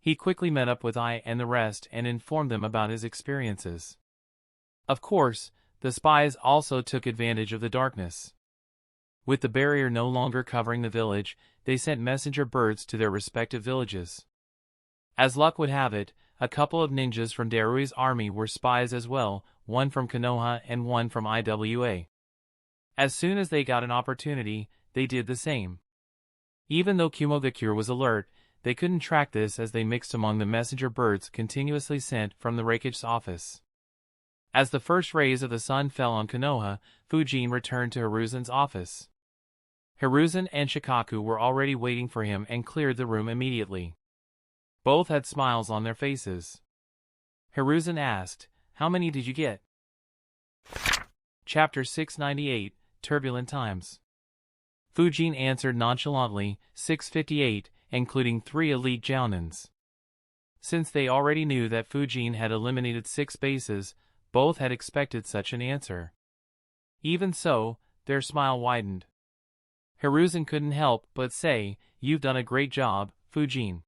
He quickly met up with I and the rest and informed them about his experiences. Of course, the spies also took advantage of the darkness. With the barrier no longer covering the village, they sent messenger birds to their respective villages. As luck would have it, a couple of ninjas from Darui's army were spies as well, one from Konoha and one from IWA. As soon as they got an opportunity, they did the same. Even though Kumogakure was alert, they couldn't track this as they mixed among the messenger birds continuously sent from the Raikage's office. As the first rays of the sun fell on Konoha, Fujin returned to Hiruzen's office. Hiruzen and Shikaku were already waiting for him and cleared the room immediately. Both had smiles on their faces. Hiruzen asked, "How many did you get?" Chapter 698, Turbulent Times. Fujin answered nonchalantly, 658, including 3 elite Jounins. Since they already knew that Fujin had eliminated 6 bases, both had expected such an answer. Even so, their smile widened. Hiruzen couldn't help but say, "You've done a great job, Fujin."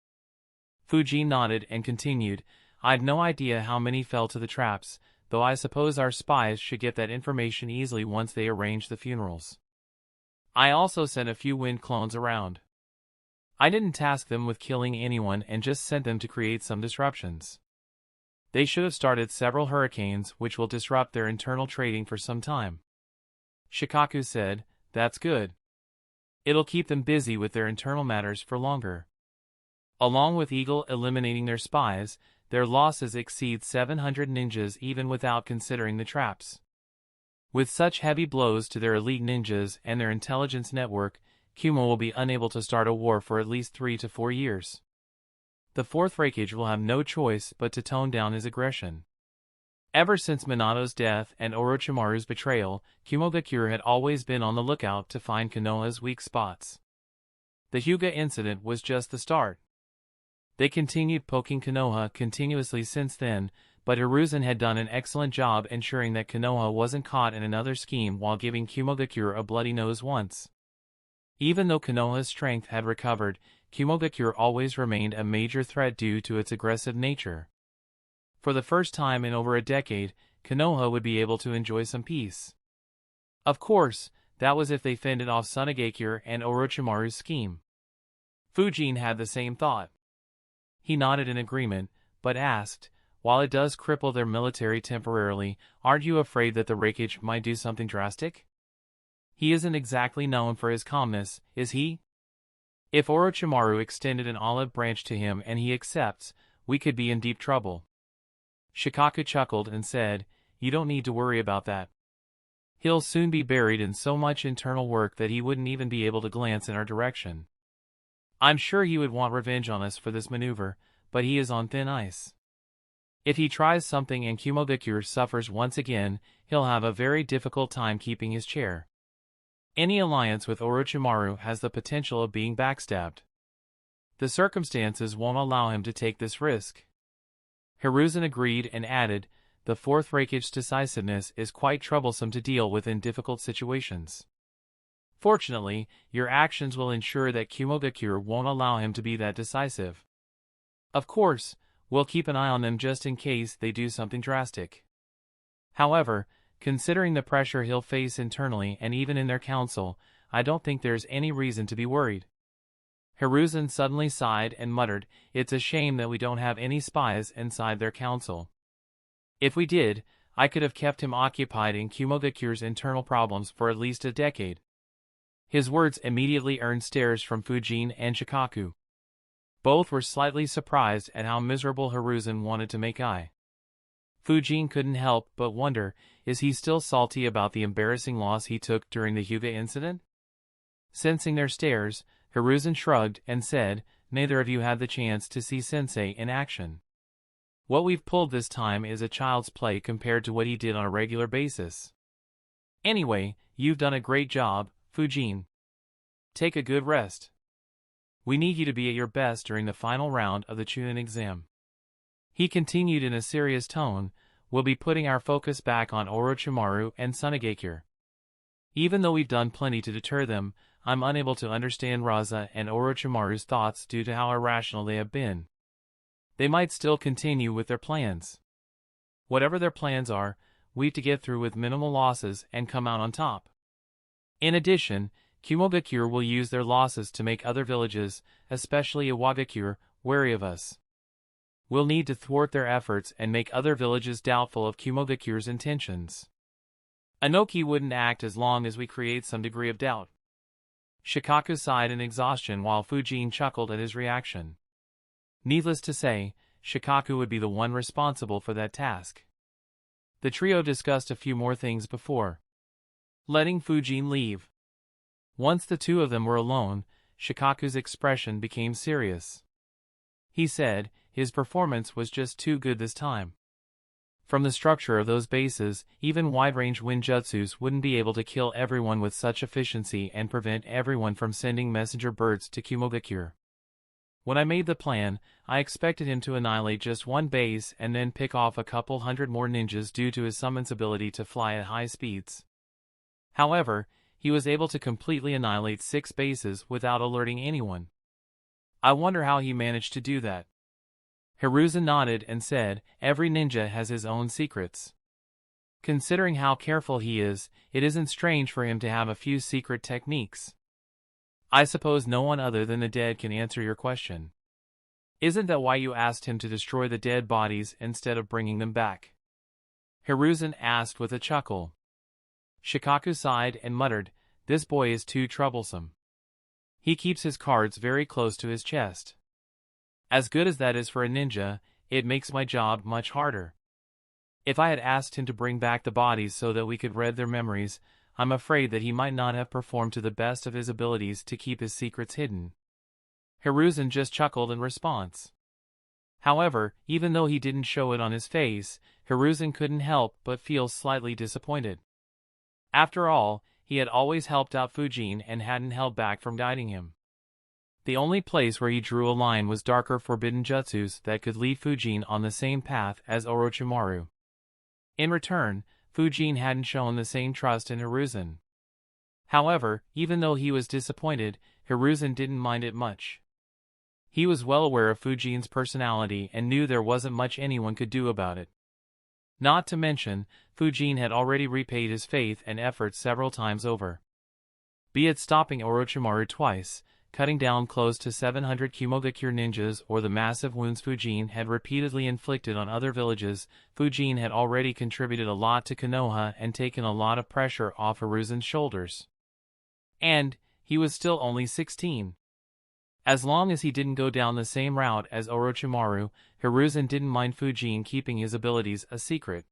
Fujin nodded and continued, "I'd no idea how many fell to the traps, though I suppose our spies should get that information easily once they arrange the funerals. I also sent a few wind clones around. I didn't task them with killing anyone and just sent them to create some disruptions. They should have started several hurricanes which will disrupt their internal trading for some time." Shikaku said, "That's good. It'll keep them busy with their internal matters for longer." Along with Eagle eliminating their spies, their losses exceed 700 ninjas even without considering the traps. With such heavy blows to their elite ninjas and their intelligence network, Kumo will be unable to start a war for at least 3 to 4 years. The 4th Raikage will have no choice but to tone down his aggression. Ever since Minato's death and Orochimaru's betrayal, Kumogakure had always been on the lookout to find Konoha's weak spots. The Hyuga incident was just the start. They continued poking Konoha continuously since then, but Hiruzen had done an excellent job ensuring that Konoha wasn't caught in another scheme while giving Kumogakure a bloody nose once. Even though Konoha's strength had recovered, Kumogakure always remained a major threat due to its aggressive nature. For the first time in over a decade, Konoha would be able to enjoy some peace. Of course, that was if they fended off Tsunagakure and Orochimaru's scheme. Fujin had the same thought. He nodded in agreement, but asked, while it does cripple their military temporarily, aren't you afraid that the Raikage might do something drastic? He isn't exactly known for his calmness, is he? If Orochimaru extended an olive branch to him and he accepts, we could be in deep trouble. Shikaku chuckled and said, you don't need to worry about that. He'll soon be buried in so much internal work that he wouldn't even be able to glance in our direction. I'm sure he would want revenge on us for this maneuver, but he is on thin ice. If he tries something and Kumogakure suffers once again, he'll have a very difficult time keeping his chair. Any alliance with Orochimaru has the potential of being backstabbed. The circumstances won't allow him to take this risk. Hiruzen agreed and added, the fourth Raikage's decisiveness is quite troublesome to deal with in difficult situations. Fortunately, your actions will ensure that Kumogakure won't allow him to be that decisive. Of course, we'll keep an eye on them just in case they do something drastic. However, considering the pressure he'll face internally and even in their council, I don't think there's any reason to be worried. Hiruzen suddenly sighed and muttered, it's a shame that we don't have any spies inside their council. If we did, I could have kept him occupied in Kumogakure's internal problems for at least a decade. His words immediately earned stares from Fujin and Shikaku. Both were slightly surprised at how miserable Hiruzen wanted to make eye. Fujin couldn't help but wonder, is he still salty about the embarrassing loss he took during the Hyuga incident? Sensing their stares, Hiruzen shrugged and said, neither of you had the chance to see Sensei in action. What we've pulled this time is a child's play compared to what he did on a regular basis. Anyway, you've done a great job, Fujin. Take a good rest. We need you to be at your best during the final round of the Chunin exam. He continued in a serious tone, we'll be putting our focus back on Orochimaru and Tsunagakure. Even though we've done plenty to deter them, I'm unable to understand Raza and Orochimaru's thoughts due to how irrational they have been. They might still continue with their plans. Whatever their plans are, we've to get through with minimal losses and come out on top. In addition, Kumogakure will use their losses to make other villages, especially Iwagakure, wary of us. We'll need to thwart their efforts and make other villages doubtful of Kumogakure's intentions. Inoki wouldn't act as long as we create some degree of doubt. Shikaku sighed in exhaustion while Fujin chuckled at his reaction. Needless to say, Shikaku would be the one responsible for that task. The trio discussed a few more things before letting Fujin leave. Once the two of them were alone, Shikaku's expression became serious. He said, his performance was just too good this time. From the structure of those bases, even wide-range ninjutsus wouldn't be able to kill everyone with such efficiency and prevent everyone from sending messenger birds to Kumogakure. When I made the plan, I expected him to annihilate just one base and then pick off a couple hundred more ninjas due to his summon's ability to fly at high speeds. However, he was able to completely annihilate 6 bases without alerting anyone. I wonder how he managed to do that. Hiruzen nodded and said, every ninja has his own secrets. Considering how careful he is, it isn't strange for him to have a few secret techniques. I suppose no one other than the dead can answer your question. Isn't that why you asked him to destroy the dead bodies instead of bringing them back? Hiruzen asked with a chuckle. Shikaku sighed and muttered, this boy is too troublesome. He keeps his cards very close to his chest. As good as that is for a ninja, it makes my job much harder. If I had asked him to bring back the bodies so that we could read their memories, I'm afraid that he might not have performed to the best of his abilities to keep his secrets hidden. Hiruzen just chuckled in response. However, even though he didn't show it on his face, Hiruzen couldn't help but feel slightly disappointed. After all, he had always helped out Fujin and hadn't held back from guiding him. The only place where he drew a line was darker forbidden jutsus that could lead Fujin on the same path as Orochimaru. In return, Fujin hadn't shown the same trust in Hiruzen. However, even though he was disappointed, Hiruzen didn't mind it much. He was well aware of Fujin's personality and knew there wasn't much anyone could do about it. Not to mention, Fujin had already repaid his faith and efforts several times over. Be it stopping Orochimaru twice, cutting down close to 700 Kumogakure ninjas, or the massive wounds Fujin had repeatedly inflicted on other villages, Fujin had already contributed a lot to Konoha and taken a lot of pressure off Hiruzen's shoulders. And he was still only 16. As long as he didn't go down the same route as Orochimaru, Hiruzen didn't mind Fujin keeping his abilities a secret.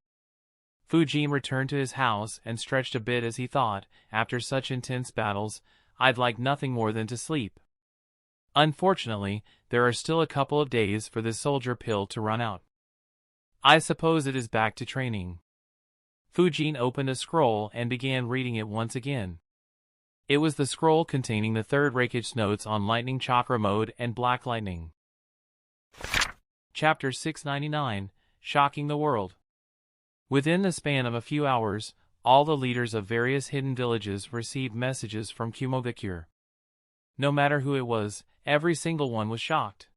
Fujin returned to his house and stretched a bit as he thought, after such intense battles, I'd like nothing more than to sleep. Unfortunately, there are still a couple of days for this soldier pill to run out. I suppose it is back to training. Fujin opened a scroll and began reading it once again. It was the scroll containing the third Raikage's notes on lightning chakra mode and black lightning. Chapter 699, Shocking the World. Within the span of a few hours, all the leaders of various hidden villages received messages from Kumogakure. No matter who it was, every single one was shocked.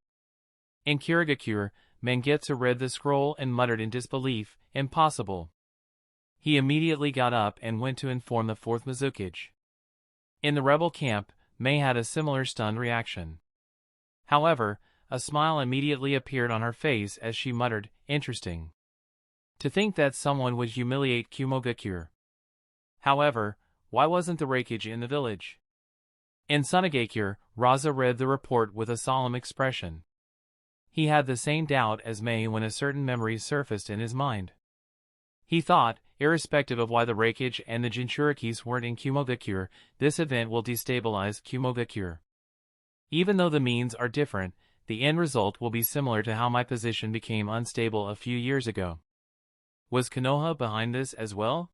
In Kirigakure, Mangetsu read the scroll and muttered in disbelief, impossible. He immediately got up and went to inform the 4th Mizukage. In the rebel camp, Mei had a similar stunned reaction. However, a smile immediately appeared on her face as she muttered, interesting. To think that someone would humiliate Kumogakure. However, why wasn't the Raikage in the village? In Sunagakure, Raza read the report with a solemn expression. He had the same doubt as Mei when a certain memory surfaced in his mind. He thought, irrespective of why the Raikage and the Jinchurikis weren't in Kumogakure, this event will destabilize Kumogakure. Even though the means are different, the end result will be similar to how my position became unstable a few years ago. Was Konoha behind this as well?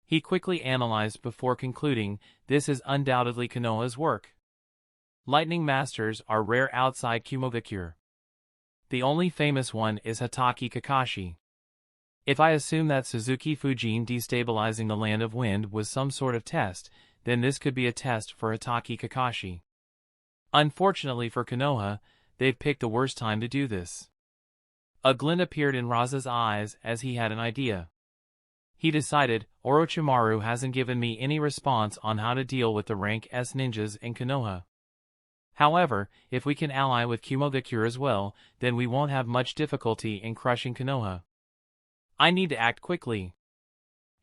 He quickly analyzed before concluding, this is undoubtedly Konoha's work. Lightning Masters are rare outside Kumogakure. The only famous one is Hatake Kakashi. If I assume that Suzuki Fujin destabilizing the Land of Wind was some sort of test, then this could be a test for Hatake Kakashi. Unfortunately for Konoha, they've picked the worst time to do this. A glint appeared in Raza's eyes as he had an idea. He decided, Orochimaru hasn't given me any response on how to deal with the rank S ninjas in Konoha. However, if we can ally with Kumogakure as well, then we won't have much difficulty in crushing Konoha. I need to act quickly.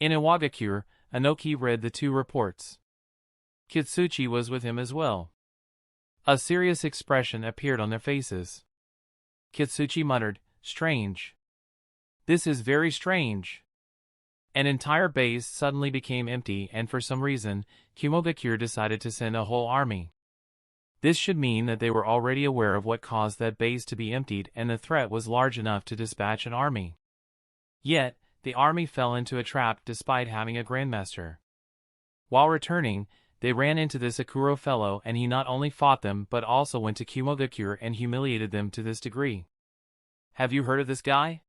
In Iwagakure, Inoki read the 2 reports. Kitsuchi was with him as well. A serious expression appeared on their faces. Kitsuchi muttered, strange. This is very strange. An entire base suddenly became empty and for some reason, Kumogakure decided to send a whole army. This should mean that they were already aware of what caused that base to be emptied and the threat was large enough to dispatch an army. Yet, the army fell into a trap despite having a grandmaster. While returning, they ran into this Akuro fellow and he not only fought them but also went to Kumogakure and humiliated them to this degree. Have you heard of this guy?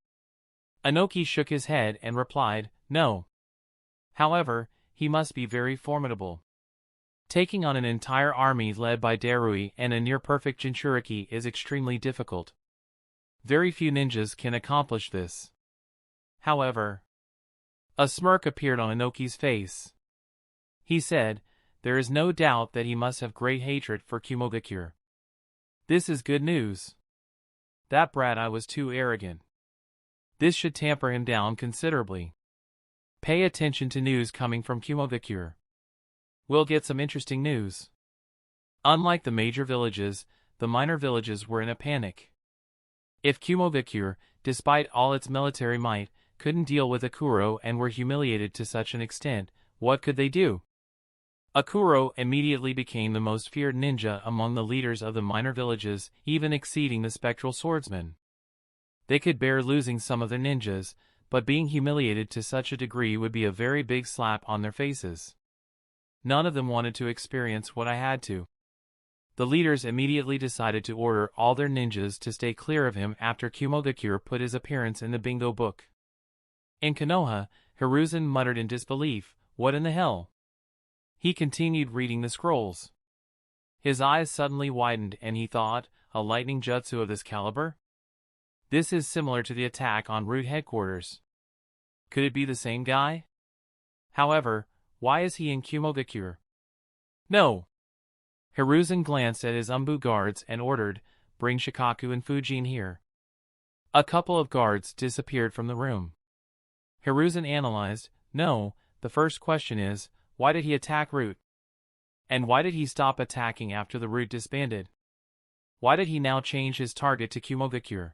Inoki shook his head and replied, no. However, he must be very formidable. Taking on an entire army led by Darui and a near-perfect Jinchuriki is extremely difficult. Very few ninjas can accomplish this. However, a smirk appeared on Inoki's face. He said, there is no doubt that he must have great hatred for Kumogakure. This is good news. That brat I was too arrogant. This should tamper him down considerably. Pay attention to news coming from Kumogakure. We'll get some interesting news. Unlike the major villages, the minor villages were in a panic. If Kumogakure, despite all its military might, couldn't deal with Akuro and were humiliated to such an extent, what could they do? Akuro immediately became the most feared ninja among the leaders of the minor villages, even exceeding the spectral swordsmen. They could bear losing some of their ninjas, but being humiliated to such a degree would be a very big slap on their faces. None of them wanted to experience what I had to. The leaders immediately decided to order all their ninjas to stay clear of him after Kumogakure put his appearance in the bingo book. In Konoha, Hiruzen muttered in disbelief, "What in the hell?" He continued reading the scrolls. His eyes suddenly widened and he thought, a lightning jutsu of this caliber? This is similar to the attack on Root headquarters. Could it be the same guy? However, why is he in Kumogakure? No! Hiruzen glanced at his Umbu guards and ordered, "Bring Shikaku and Fujin here." A couple of guards disappeared from the room. Hiruzen analyzed, "No, the first question is, why did he attack Root? And why did he stop attacking after the Root disbanded? Why did he now change his target to Kumogakure?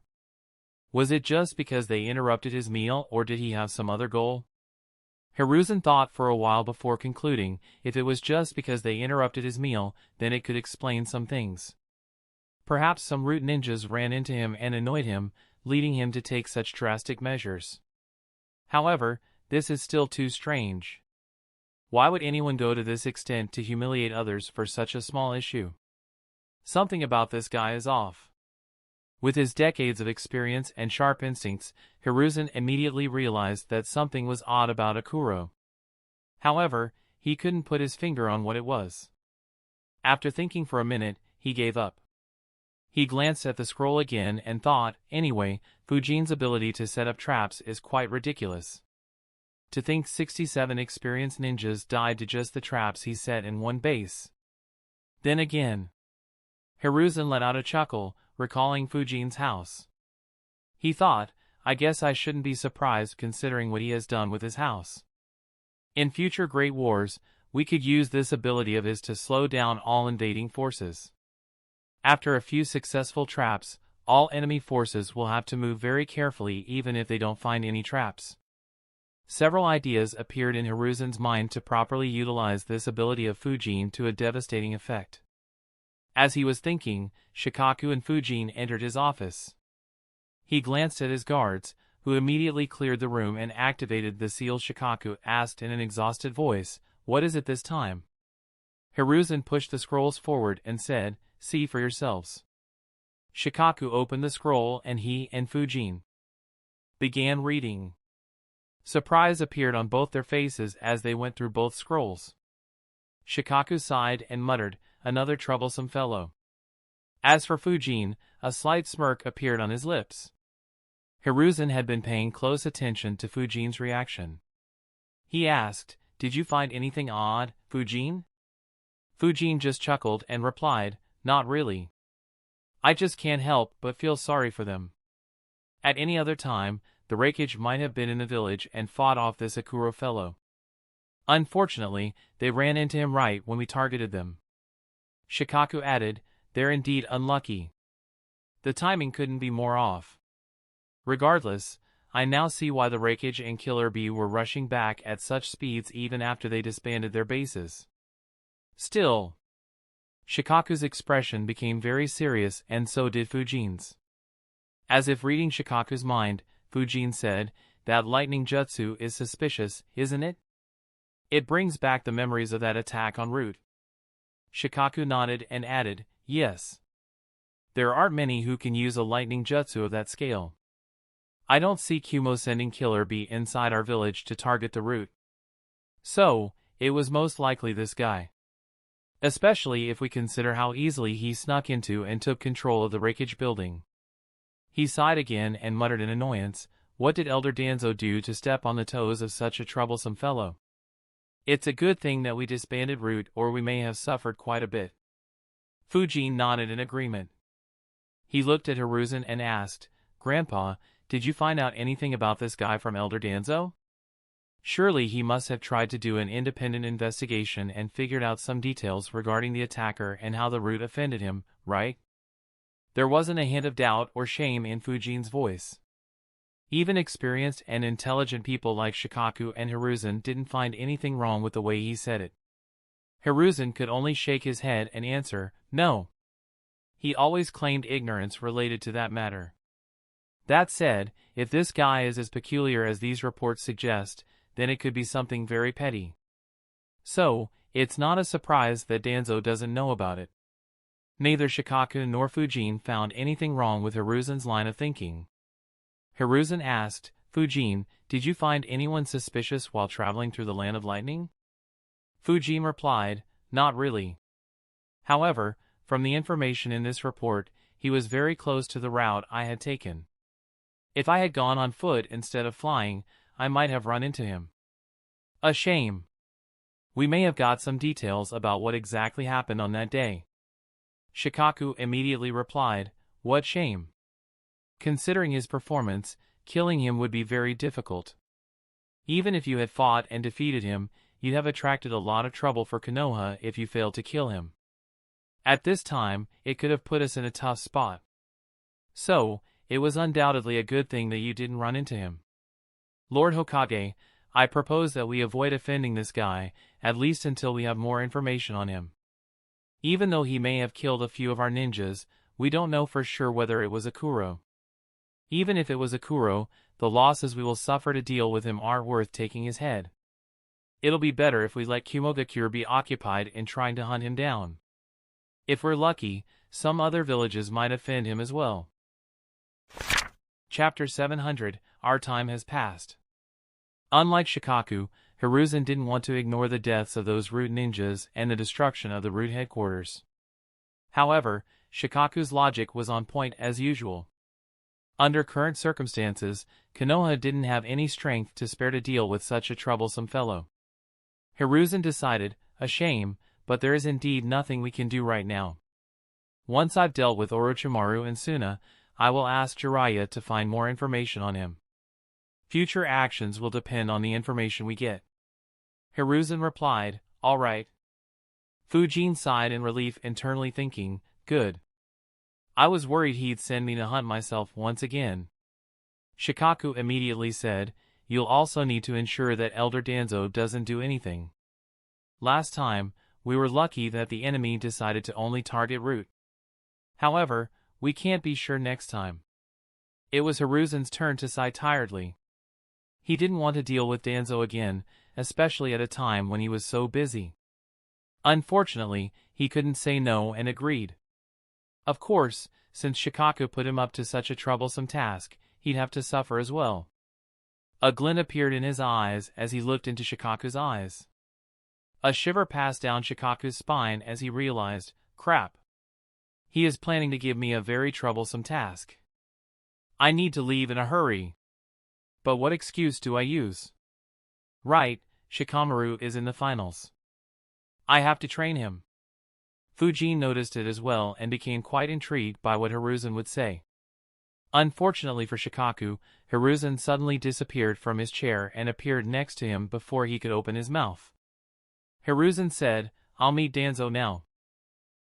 Was it just because they interrupted his meal or did he have some other goal?" Hiruzen thought for a while before concluding, if it was just because they interrupted his meal, then it could explain some things. Perhaps some Root ninjas ran into him and annoyed him, leading him to take such drastic measures. However, this is still too strange. Why would anyone go to this extent to humiliate others for such a small issue? Something about this guy is off. With his decades of experience and sharp instincts, Hiruzen immediately realized that something was odd about Akuro. However, he couldn't put his finger on what it was. After thinking for a minute, he gave up. He glanced at the scroll again and thought, anyway, Fujin's ability to set up traps is quite ridiculous. To think 67 experienced ninjas died to just the traps he set in one base. Then again, Hiruzen let out a chuckle, recalling Fujin's house. He thought, I guess I shouldn't be surprised considering what he has done with his house. In future great wars, we could use this ability of his to slow down all invading forces. After a few successful traps, all enemy forces will have to move very carefully even if they don't find any traps. Several ideas appeared in Hiruzen's mind to properly utilize this ability of Fujin to a devastating effect. As he was thinking, Shikaku and Fujin entered his office. He glanced at his guards, who immediately cleared the room and activated the seal. Shikaku asked in an exhausted voice, "What is it this time?" Hiruzen pushed the scrolls forward and said, "See for yourselves." Shikaku opened the scroll and he and Fujin began reading. Surprise appeared on both their faces as they went through both scrolls. Shikaku sighed and muttered, "Another troublesome fellow." As for Fujin, a slight smirk appeared on his lips. Hiruzen had been paying close attention to Fujin's reaction. He asked, "Did you find anything odd, Fujin?" Fujin just chuckled and replied, "Not really. I just can't help but feel sorry for them. At any other time, the Raikage might have been in the village and fought off this Akuro fellow. Unfortunately, they ran into him right when we targeted them." Shikaku added, "They're indeed unlucky. The timing couldn't be more off. Regardless, I now see why the Raikage and Killer Bee were rushing back at such speeds even after they disbanded their bases." Still, Shikaku's expression became very serious and so did Fujin's. As if reading Shikaku's mind, Fujin said, "That lightning jutsu is suspicious, isn't it? It brings back the memories of that attack on Root." Shikaku nodded and added, "Yes. There aren't many who can use a lightning jutsu of that scale. I don't see Kumo sending Killer Bee inside our village to target the Root. So, it was most likely this guy. Especially if we consider how easily he snuck into and took control of the Raikage building." He sighed again and muttered in annoyance, "What did Elder Danzo do to step on the toes of such a troublesome fellow? It's a good thing that we disbanded Root or we may have suffered quite a bit." Fujin nodded in agreement. He looked at Hiruzen and asked, "Grandpa, did you find out anything about this guy from Elder Danzo? Surely he must have tried to do an independent investigation and figured out some details regarding the attacker and how the Root offended him, right?" There wasn't a hint of doubt or shame in Fujin's voice. Even experienced and intelligent people like Shikaku and Hiruzen didn't find anything wrong with the way he said it. Hiruzen could only shake his head and answer, "No." He always claimed ignorance related to that matter. That said, if this guy is as peculiar as these reports suggest, then it could be something very petty. So, it's not a surprise that Danzo doesn't know about it. Neither Shikaku nor Fujin found anything wrong with Hiruzen's line of thinking. Hiruzen asked, Fujin, did you find anyone suspicious while traveling through the Land of Lightning? Fujin replied, not really. However, from the information in this report, he was very close to the route I had taken. If I had gone on foot instead of flying, I might have run into him. A shame. We may have got some details about what exactly happened on that day. Shikaku immediately replied, what shame? Considering his performance, killing him would be very difficult. Even if you had fought and defeated him, you'd have attracted a lot of trouble for Konoha if you failed to kill him. At this time, it could have put us in a tough spot. So, it was undoubtedly a good thing that you didn't run into him. Lord Hokage, I propose that we avoid offending this guy, at least until we have more information on him. Even though he may have killed a few of our ninjas, we don't know for sure whether it was a Kuro. Even if it was a Kuro, the losses we will suffer to deal with him aren't worth taking his head. It'll be better if we let Kumogakure be occupied in trying to hunt him down. If we're lucky, some other villages might offend him as well. Chapter 700, Our Time Has Passed. Unlike Shikaku, Hiruzen didn't want to ignore the deaths of those root ninjas and the destruction of the root headquarters. However, Shikaku's logic was on point as usual. Under current circumstances, Konoha didn't have any strength to spare to deal with such a troublesome fellow. Hiruzen decided, a shame, but there is indeed nothing we can do right now. Once I've dealt with Orochimaru and Suna, I will ask Jiraiya to find more information on him. Future actions will depend on the information we get. Hiruzen replied, all right. Fujin sighed in relief, internally thinking, good. I was worried he'd send me to hunt myself once again. Shikaku immediately said, you'll also need to ensure that Elder Danzo doesn't do anything. Last time, we were lucky that the enemy decided to only target Root. However, we can't be sure next time. It was Hiruzen's turn to sigh tiredly. He didn't want to deal with Danzo again, especially at a time when he was so busy. Unfortunately, he couldn't say no and agreed. Of course, since Shikaku put him up to such a troublesome task, he'd have to suffer as well. A glint appeared in his eyes as he looked into Shikaku's eyes. A shiver passed down Shikaku's spine as he realized, crap. He is planning to give me a very troublesome task. I need to leave in a hurry. But what excuse do I use? Right, Shikamaru is in the finals. I have to train him. Fujin noticed it as well and became quite intrigued by what Hiruzen would say. Unfortunately for Shikaku, Hiruzen suddenly disappeared from his chair and appeared next to him before he could open his mouth. Hiruzen said, I'll meet Danzo now.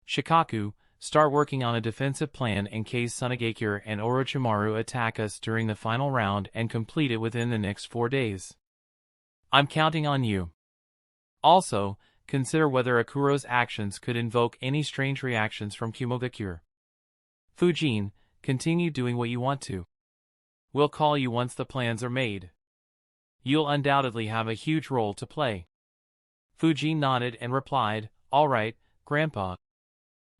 Shikaku, start working on a defensive plan in case Tsunagakure and Orochimaru attack us during the final round and complete it within the next 4 days. I'm counting on you. Also, consider whether Akuro's actions could invoke any strange reactions from Kumogakure. Fujin, continue doing what you want to. We'll call you once the plans are made. You'll undoubtedly have a huge role to play. Fujin nodded and replied, all right, Grandpa.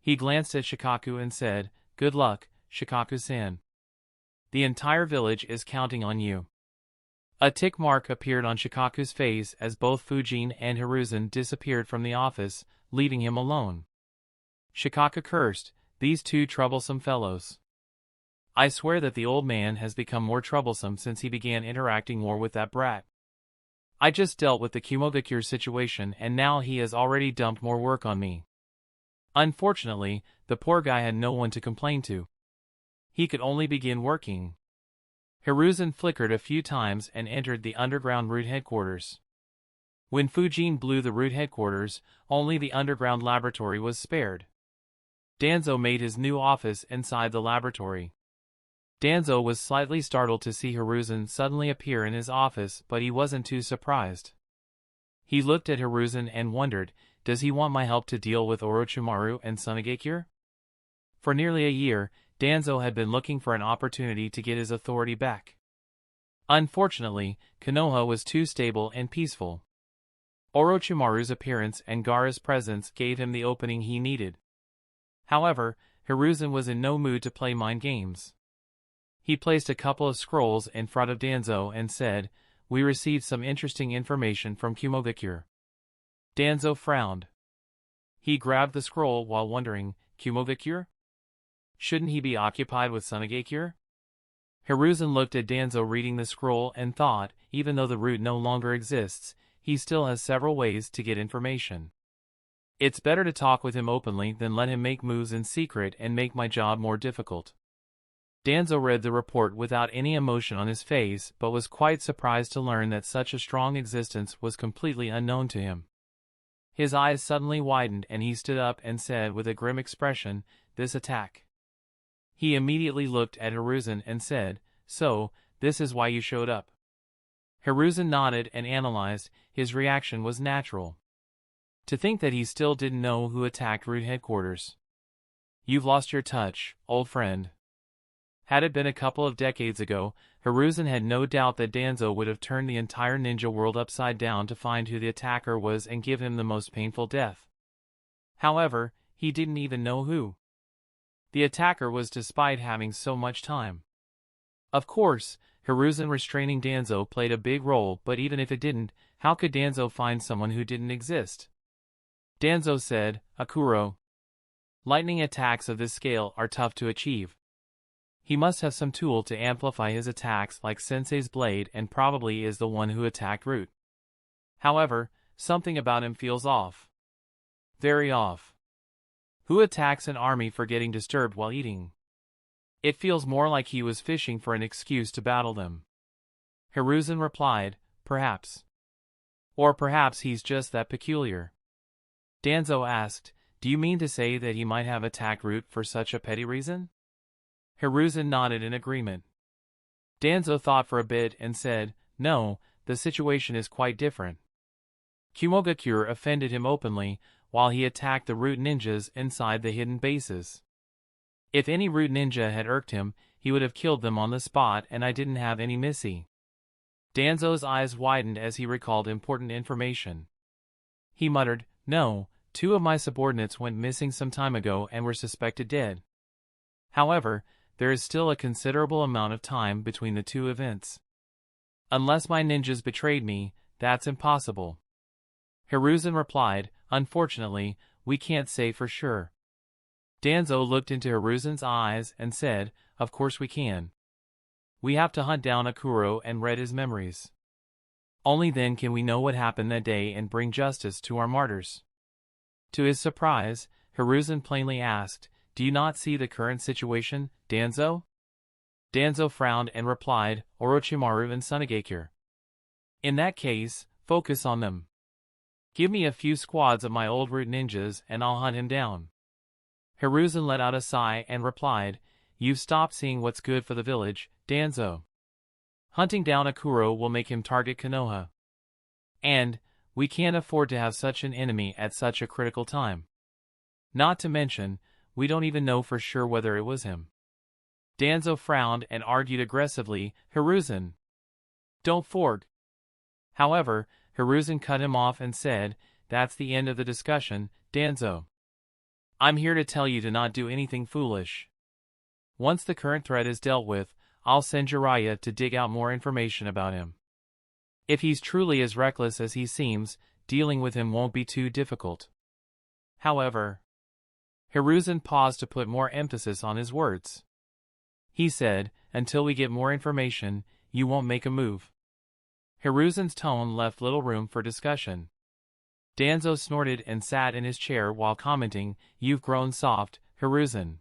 He glanced at Shikaku and said, good luck, Shikaku-san. The entire village is counting on you. A tick mark appeared on Shikaku's face as both Fujin and Hiruzen disappeared from the office, leaving him alone. Shikaku cursed, these two troublesome fellows. I swear that the old man has become more troublesome since he began interacting more with that brat. I just dealt with the Kumogakure situation and now he has already dumped more work on me. Unfortunately, the poor guy had no one to complain to. He could only begin working. Hiruzen flickered a few times and entered the underground root headquarters. When Fujin blew the root headquarters, only the underground laboratory was spared. Danzo made his new office inside the laboratory. Danzo was slightly startled to see Hiruzen suddenly appear in his office, but he wasn't too surprised. He looked at Hiruzen and wondered, does he want my help to deal with Orochimaru and Tsunagakure? For nearly a year, Danzo had been looking for an opportunity to get his authority back. Unfortunately, Konoha was too stable and peaceful. Orochimaru's appearance and Gaara's presence gave him the opening he needed. However, Hiruzen was in no mood to play mind games. He placed a couple of scrolls in front of Danzo and said, "We received some interesting information from Kumogakure." Danzo frowned. He grabbed the scroll while wondering, Kumogakure? Shouldn't he be occupied with Sunagakure? Hiruzen looked at Danzo reading the scroll and thought, even though the root no longer exists, he still has several ways to get information. It's better to talk with him openly than let him make moves in secret and make my job more difficult. Danzo read the report without any emotion on his face but was quite surprised to learn that such a strong existence was completely unknown to him. His eyes suddenly widened and he stood up and said with a grim expression, "This attack." He immediately looked at Hiruzen and said, "So, this is why you showed up." Hiruzen nodded and analyzed. His reaction was natural. To think that he still didn't know who attacked Root headquarters. You've lost your touch, old friend. Had it been a couple of decades ago, Hiruzen had no doubt that Danzo would have turned the entire ninja world upside down to find who the attacker was and give him the most painful death. However, he didn't even know who the attacker was despite having so much time. Of course, Hiruzen restraining Danzo played a big role, but even if it didn't, how could Danzo find someone who didn't exist? Danzo said, "Akuro. Lightning attacks of this scale are tough to achieve. He must have some tool to amplify his attacks like Sensei's blade and probably is the one who attacked Root. However, something about him feels off. Very off. Who attacks an army for getting disturbed while eating? It feels more like he was fishing for an excuse to battle them." Hiruzen replied, "Perhaps. Or perhaps he's just that peculiar." Danzo asked, "Do you mean to say that he might have attacked Root for such a petty reason?" Hiruzen nodded in agreement. Danzo thought for a bit and said, "No, the situation is quite different. Kumogakure offended him openly, while he attacked the Root ninjas inside the hidden bases. If any Root ninja had irked him, he would have killed them on the spot and I didn't have any missy." Danzo's eyes widened as he recalled important information. He muttered, "No, 2 of my subordinates went missing some time ago and were suspected dead. However, there is still a considerable amount of time between the 2 events. Unless my ninjas betrayed me, that's impossible." Hiruzen replied, "Unfortunately, we can't say for sure." Danzo looked into Hiruzen's eyes and said, "Of course we can. We have to hunt down Akuro and read his memories. Only then can we know what happened that day and bring justice to our martyrs." To his surprise, Hiruzen plainly asked, "Do you not see the current situation, Danzo?" Danzo frowned and replied, "Orochimaru and Sunagakure. In that case, focus on them. Give me a few squads of my old Root ninjas and I'll hunt him down." Hiruzen let out a sigh and replied, "You've stopped seeing what's good for the village, Danzo. Hunting down Akuro will make him target Konoha. And, we can't afford to have such an enemy at such a critical time. Not to mention, we don't even know for sure whether it was him." Danzo frowned and argued aggressively, "Hiruzen, don't forg." However, Hiruzen cut him off and said, "That's the end of the discussion, Danzo. I'm here to tell you to not do anything foolish. Once the current threat is dealt with, I'll send Jiraiya to dig out more information about him. If he's truly as reckless as he seems, dealing with him won't be too difficult." However, Hiruzen paused to put more emphasis on his words. He said, "Until we get more information, you won't make a move." Hiruzen's tone left little room for discussion. Danzo snorted and sat in his chair while commenting, "You've grown soft, Hiruzen.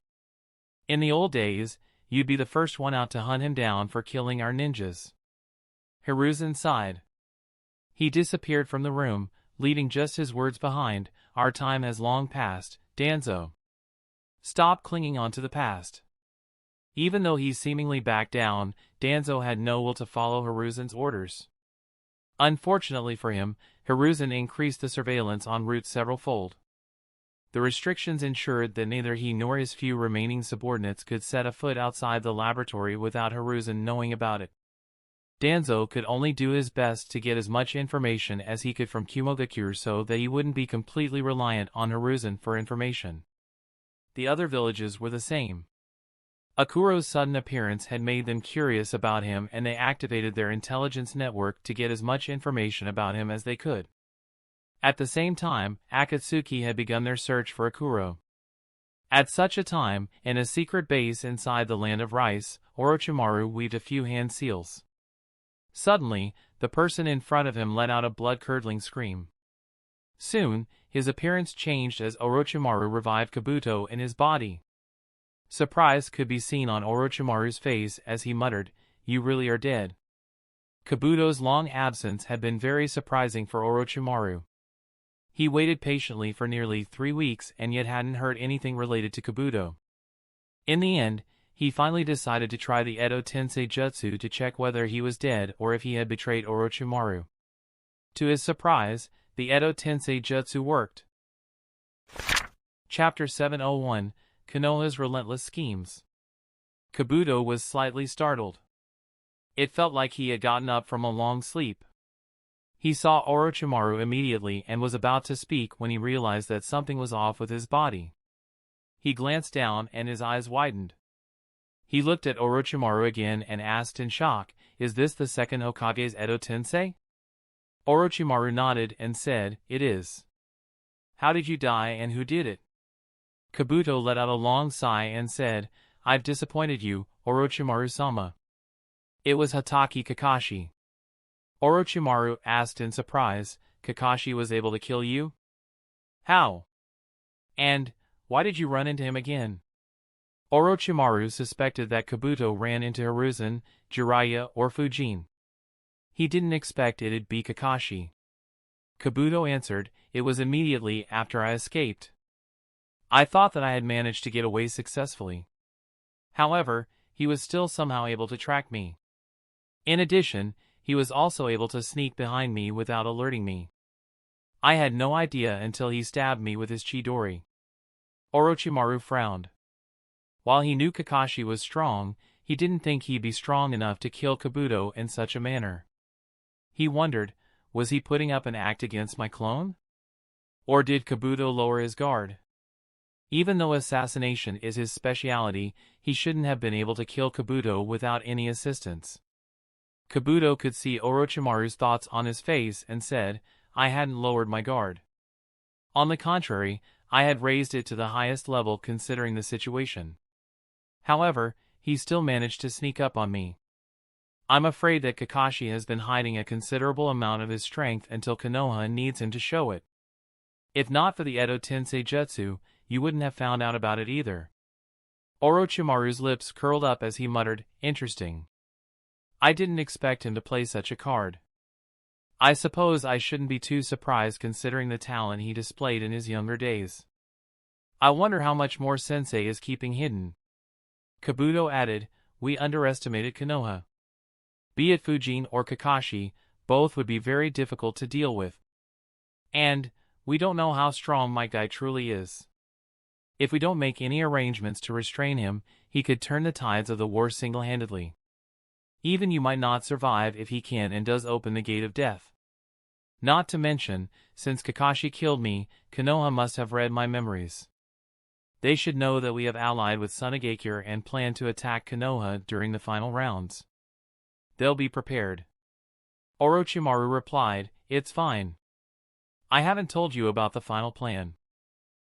In the old days, you'd be the first one out to hunt him down for killing our ninjas." Hiruzen sighed. He disappeared from the room, leaving just his words behind, "Our time has long passed, Danzo. Stop clinging on to the past." Even though he seemingly backed down, Danzo had no will to follow Hiruzen's orders. Unfortunately for him, Hiruzen increased the surveillance en route several-fold. The restrictions ensured that neither he nor his few remaining subordinates could set a foot outside the laboratory without Hiruzen knowing about it. Danzo could only do his best to get as much information as he could from Kumogakure so that he wouldn't be completely reliant on Hiruzen for information. the other villages were the same. Akuro's sudden appearance had made them curious about him, and they activated their intelligence network to get as much information about him as they could. At the same time, Akatsuki had begun their search for Akuro. At such a time, in a secret base inside the Land of Rice, Orochimaru weaved a few hand seals. Suddenly, the person in front of him let out a blood-curdling scream. Soon, his appearance changed as Orochimaru revived Kabuto in his body. Surprise could be seen on Orochimaru's face as he muttered, "You really are dead." Kabuto's long absence had been very surprising for Orochimaru. He waited patiently for nearly 3 weeks and yet hadn't heard anything related to Kabuto. In the end, he finally decided to try the Edo Tensei Jutsu to check whether he was dead or if he had betrayed Orochimaru. To his surprise, the Edo Tensei Jutsu worked. Chapter 701, Konoha's Relentless Schemes. Kabuto was slightly startled. It felt like he had gotten up from a long sleep. He saw Orochimaru immediately and was about to speak when he realized that something was off with his body. He glanced down and his eyes widened. He looked at Orochimaru again and asked in shock, "Is this the second Hokage's Edo Tensei?" Orochimaru nodded and said, "It is." "How did you die and who did it?" Kabuto let out a long sigh and said, "I've disappointed you, Orochimaru-sama. It was Hatake Kakashi." Orochimaru asked in surprise, "Kakashi was able to kill you? How? And why did you run into him again?" Orochimaru suspected that Kabuto ran into Hiruzen, Jiraiya, or Fujin. He didn't expect it'd be Kakashi. Kabuto answered, "It was immediately after I escaped. I thought that I had managed to get away successfully. However, he was still somehow able to track me. In addition, he was also able to sneak behind me without alerting me. I had no idea until he stabbed me with his Chidori." Orochimaru frowned. While he knew Kakashi was strong, he didn't think he'd be strong enough to kill Kabuto in such a manner. He wondered, was he putting up an act against my clone? Or did Kabuto lower his guard? Even though assassination is his specialty, he shouldn't have been able to kill Kabuto without any assistance. Kabuto could see Orochimaru's thoughts on his face and said, "I hadn't lowered my guard. On the contrary, I had raised it to the highest level considering the situation. However, he still managed to sneak up on me. I'm afraid that Kakashi has been hiding a considerable amount of his strength until Konoha needs him to show it. If not for the Edo Tensei Jutsu, you wouldn't have found out about it either." Orochimaru's lips curled up as he muttered, "Interesting. I didn't expect him to play such a card. I suppose I shouldn't be too surprised considering the talent he displayed in his younger days. I wonder how much more Sensei is keeping hidden." Kabuto added, "We underestimated Konoha. Be it Fujin or Kakashi, both would be very difficult to deal with. And we don't know how strong my guy truly is. If we don't make any arrangements to restrain him, he could turn the tides of the war single-handedly. Even you might not survive if he can and does open the gate of death. Not to mention, since Kakashi killed me, Konoha must have read my memories. They should know that we have allied with Tsunagakure and plan to attack Konoha during the final rounds. They'll be prepared." Orochimaru replied, "It's fine. I haven't told you about the final plan.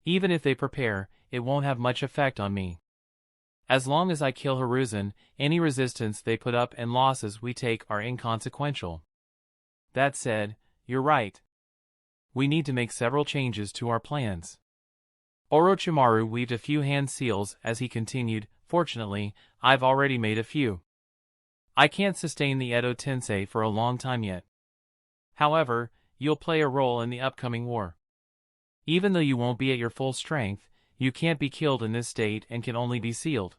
Even if they prepare, it won't have much effect on me. As long as I kill Hiruzen, any resistance they put up and losses we take are inconsequential. That said, you're right. We need to make several changes to our plans." Orochimaru weaved a few hand seals as he continued, "Fortunately, I've already made a few. I can't sustain the Edo Tensei for a long time yet. However, you'll play a role in the upcoming war. Even though you won't be at your full strength, you can't be killed in this state and can only be sealed.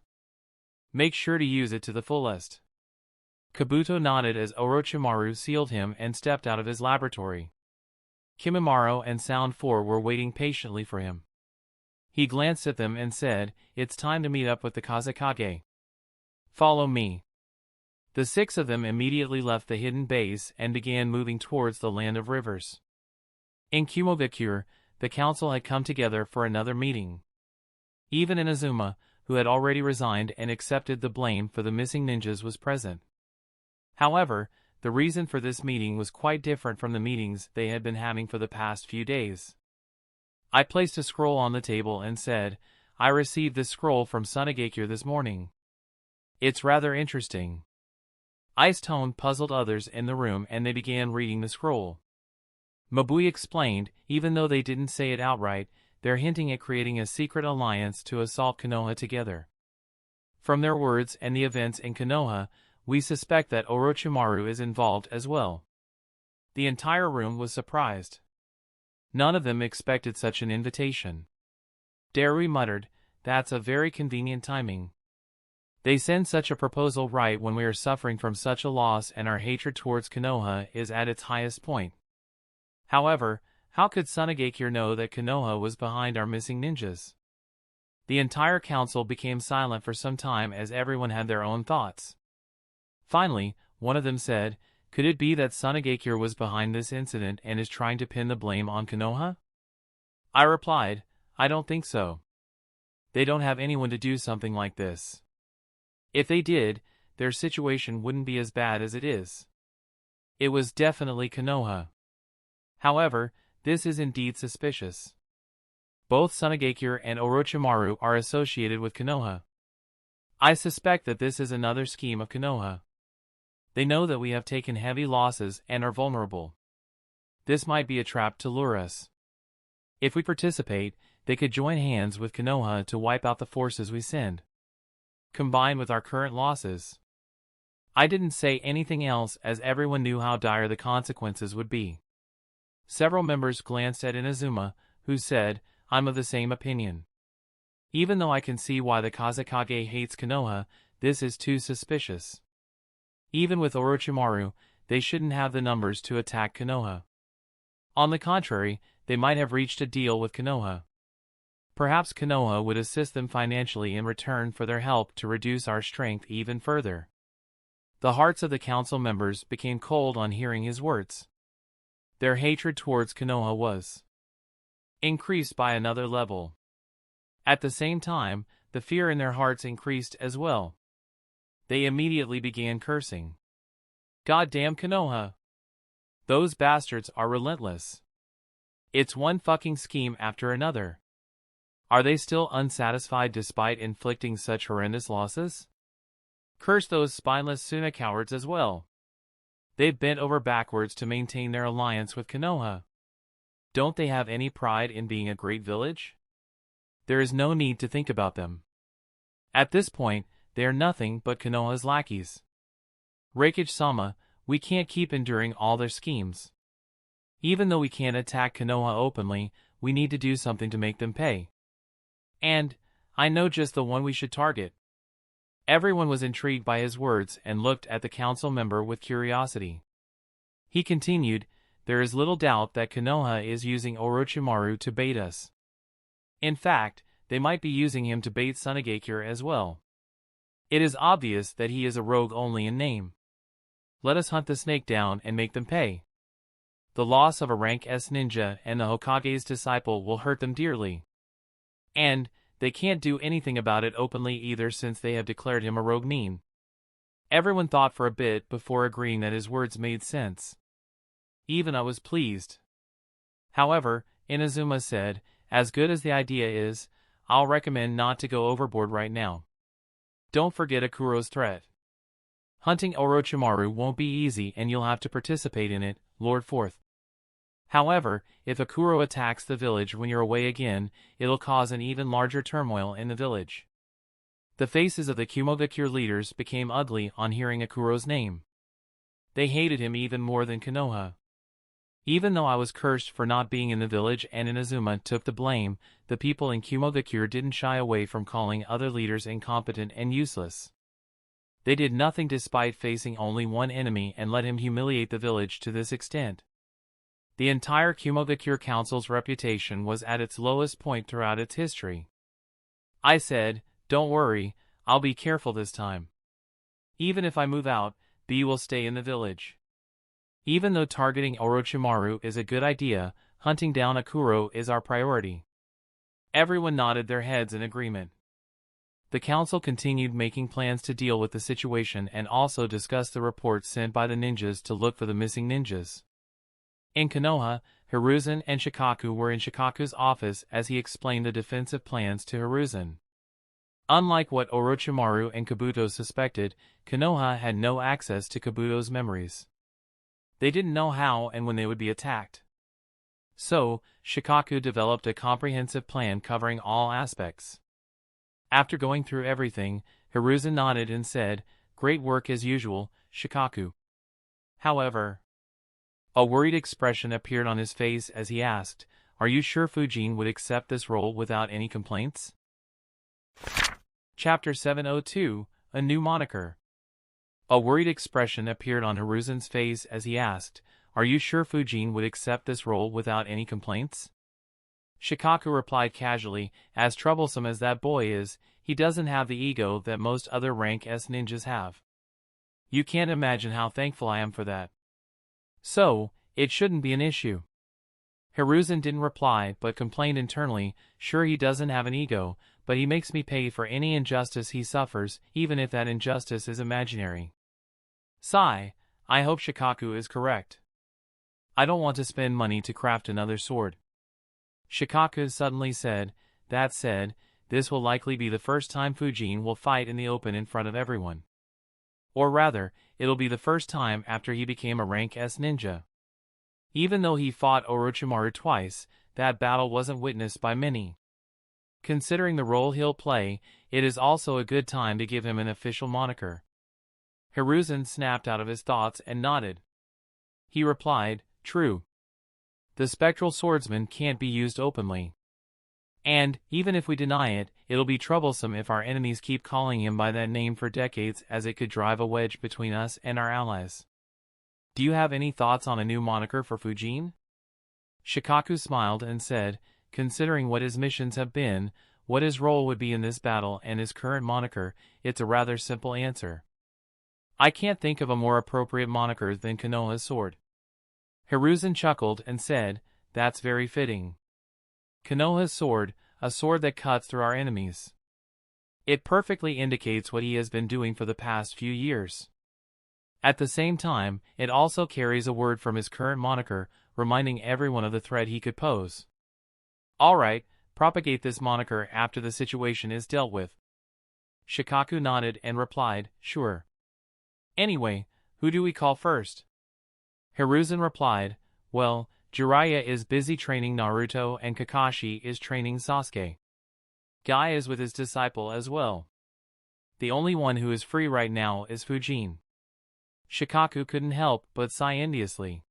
Make sure to use it to the fullest." Kabuto nodded as Orochimaru sealed him and stepped out of his laboratory. Kimimaro and Sound 4 were waiting patiently for him. He glanced at them and said, "It's time to meet up with the Kazakage. Follow me." The 6 of them immediately left the hidden base and began moving towards the Land of Rivers. In Kumovicure, the council had come together for another meeting. Even Inazuma, who had already resigned and accepted the blame for the missing ninjas, was present. However, the reason for this meeting was quite different from the meetings they had been having for the past few days. I placed a scroll on the table and said, "I received this scroll from Sunagakure this morning. It's rather interesting." Ice tone puzzled others in the room and they began reading the scroll. Mabui explained, even though they didn't say it outright, they're hinting at creating a secret alliance to assault Konoha together. From their words and the events in Konoha, we suspect that Orochimaru is involved as well. The entire room was surprised. None of them expected such an invitation. Darui muttered, "That's a very convenient timing. They send such a proposal right when we are suffering from such a loss and our hatred towards Konoha is at its highest point. However, how could Sunagakure know that Konoha was behind our missing ninjas?" The entire council became silent for some time as everyone had their own thoughts. Finally, one of them said, "Could it be that Sunagakure was behind this incident and is trying to pin the blame on Konoha?" I replied, "I don't think so. They don't have anyone to do something like this. If they did, their situation wouldn't be as bad as it is. It was definitely Konoha. However, this is indeed suspicious. Both Sunagakure and Orochimaru are associated with Konoha. I suspect that this is another scheme of Konoha. They know that we have taken heavy losses and are vulnerable. This might be a trap to lure us. If we participate, they could join hands with Konoha to wipe out the forces we send. Combined with our current losses." I didn't say anything else as everyone knew how dire the consequences would be. Several members glanced at Inazuma, who said, "I'm of the same opinion. Even though I can see why the Kazakage hates Konoha, this is too suspicious. Even with Orochimaru, they shouldn't have the numbers to attack Konoha. On the contrary, they might have reached a deal with Konoha. Perhaps Konoha would assist them financially in return for their help to reduce our strength even further." The hearts of the council members became cold on hearing his words. Their hatred towards Konoha was increased by another level. At the same time, the fear in their hearts increased as well. They immediately began cursing. "Goddamn Konoha! Those bastards are relentless. It's one fucking scheme after another. Are they still unsatisfied despite inflicting such horrendous losses? Curse those spineless Suna cowards as well. They've bent over backwards to maintain their alliance with Konoha. Don't they have any pride in being a great village? There is no need to think about them. At this point, they are nothing but Konoha's lackeys. Raikage-sama, we can't keep enduring all their schemes. Even though we can't attack Konoha openly, we need to do something to make them pay. And, I know just the one we should target." Everyone was intrigued by his words and looked at the council member with curiosity. He continued, "There is little doubt that Konoha is using Orochimaru to bait us. In fact, they might be using him to bait Sunagakure as well. It is obvious that he is a rogue only in name. Let us hunt the snake down and make them pay. The loss of a rank S ninja and the Hokage's disciple will hurt them dearly. And, they can't do anything about it openly either since they have declared him a rogue nin." Everyone thought for a bit before agreeing that his words made sense. Even I was pleased. However, Inazuma said, "As good as the idea is, I'll recommend not to go overboard right now. Don't forget Akuro's threat. Hunting Orochimaru won't be easy and you'll have to participate in it, Lord Fourth. However, if Akuro attacks the village when you're away again, it'll cause an even larger turmoil in the village." The faces of the Kumogakure leaders became ugly on hearing Akuro's name. They hated him even more than Konoha. Even though I was cursed for not being in the village and Inazuma took the blame, the people in Kumogakure didn't shy away from calling other leaders incompetent and useless. They did nothing despite facing only one enemy and let him humiliate the village to this extent. The entire Kumogakure Council's reputation was at its lowest point throughout its history. I said, "Don't worry, I'll be careful this time. Even if I move out, B will stay in the village. Even though targeting Orochimaru is a good idea, hunting down Akuro is our priority." Everyone nodded their heads in agreement. The council continued making plans to deal with the situation and also discussed the reports sent by the ninjas to look for the missing ninjas. In Konoha, Hiruzen and Shikaku were in Shikaku's office as he explained the defensive plans to Hiruzen. Unlike what Orochimaru and Kabuto suspected, Konoha had no access to Kabuto's memories. They didn't know how and when they would be attacked. So, Shikaku developed a comprehensive plan covering all aspects. After going through everything, Hiruzen nodded and said, "Great work as usual, Shikaku." However, a worried expression appeared on his face as he asked, "Are you sure Fujin would accept this role without any complaints?" Chapter 702, A New Moniker. A worried expression appeared on Hiruzen's face as he asked, "Are you sure Fujin would accept this role without any complaints?" Shikaku replied casually, "As troublesome as that boy is, he doesn't have the ego that most other rank S ninjas have. You can't imagine how thankful I am for that. So, it shouldn't be an issue." Hiruzen didn't reply but complained internally, "Sure, he doesn't have an ego, but he makes me pay for any injustice he suffers, even if that injustice is imaginary. Sigh, I hope Shikaku is correct. I don't want to spend money to craft another sword." Shikaku suddenly said, "That said, this will likely be the first time Fujin will fight in the open in front of everyone. Or rather, it'll be the first time after he became a rank S ninja. Even though he fought Orochimaru twice, that battle wasn't witnessed by many. Considering the role he'll play, it is also a good time to give him an official moniker." Hiruzen snapped out of his thoughts and nodded. He replied, "True. The spectral swordsman can't be used openly. And, even if we deny it, it'll be troublesome if our enemies keep calling him by that name for decades, as it could drive a wedge between us and our allies. Do you have any thoughts on a new moniker for Fujin?" Shikaku smiled and said, "Considering what his missions have been, what his role would be in this battle and his current moniker, it's a rather simple answer. I can't think of a more appropriate moniker than Konoha's sword." Hiruzen chuckled and said, "That's very fitting. Konoha's sword, a sword that cuts through our enemies. It perfectly indicates what he has been doing for the past few years. At the same time, it also carries a word from his current moniker, reminding everyone of the threat he could pose. Alright, propagate this moniker after the situation is dealt with." Shikaku nodded and replied, "Sure. Anyway, who do we call first?" Hiruzen replied, "Well, Jiraiya is busy training Naruto and Kakashi is training Sasuke. Guy is with his disciple as well. The only one who is free right now is Fujin." Shikaku couldn't help but sigh enviously.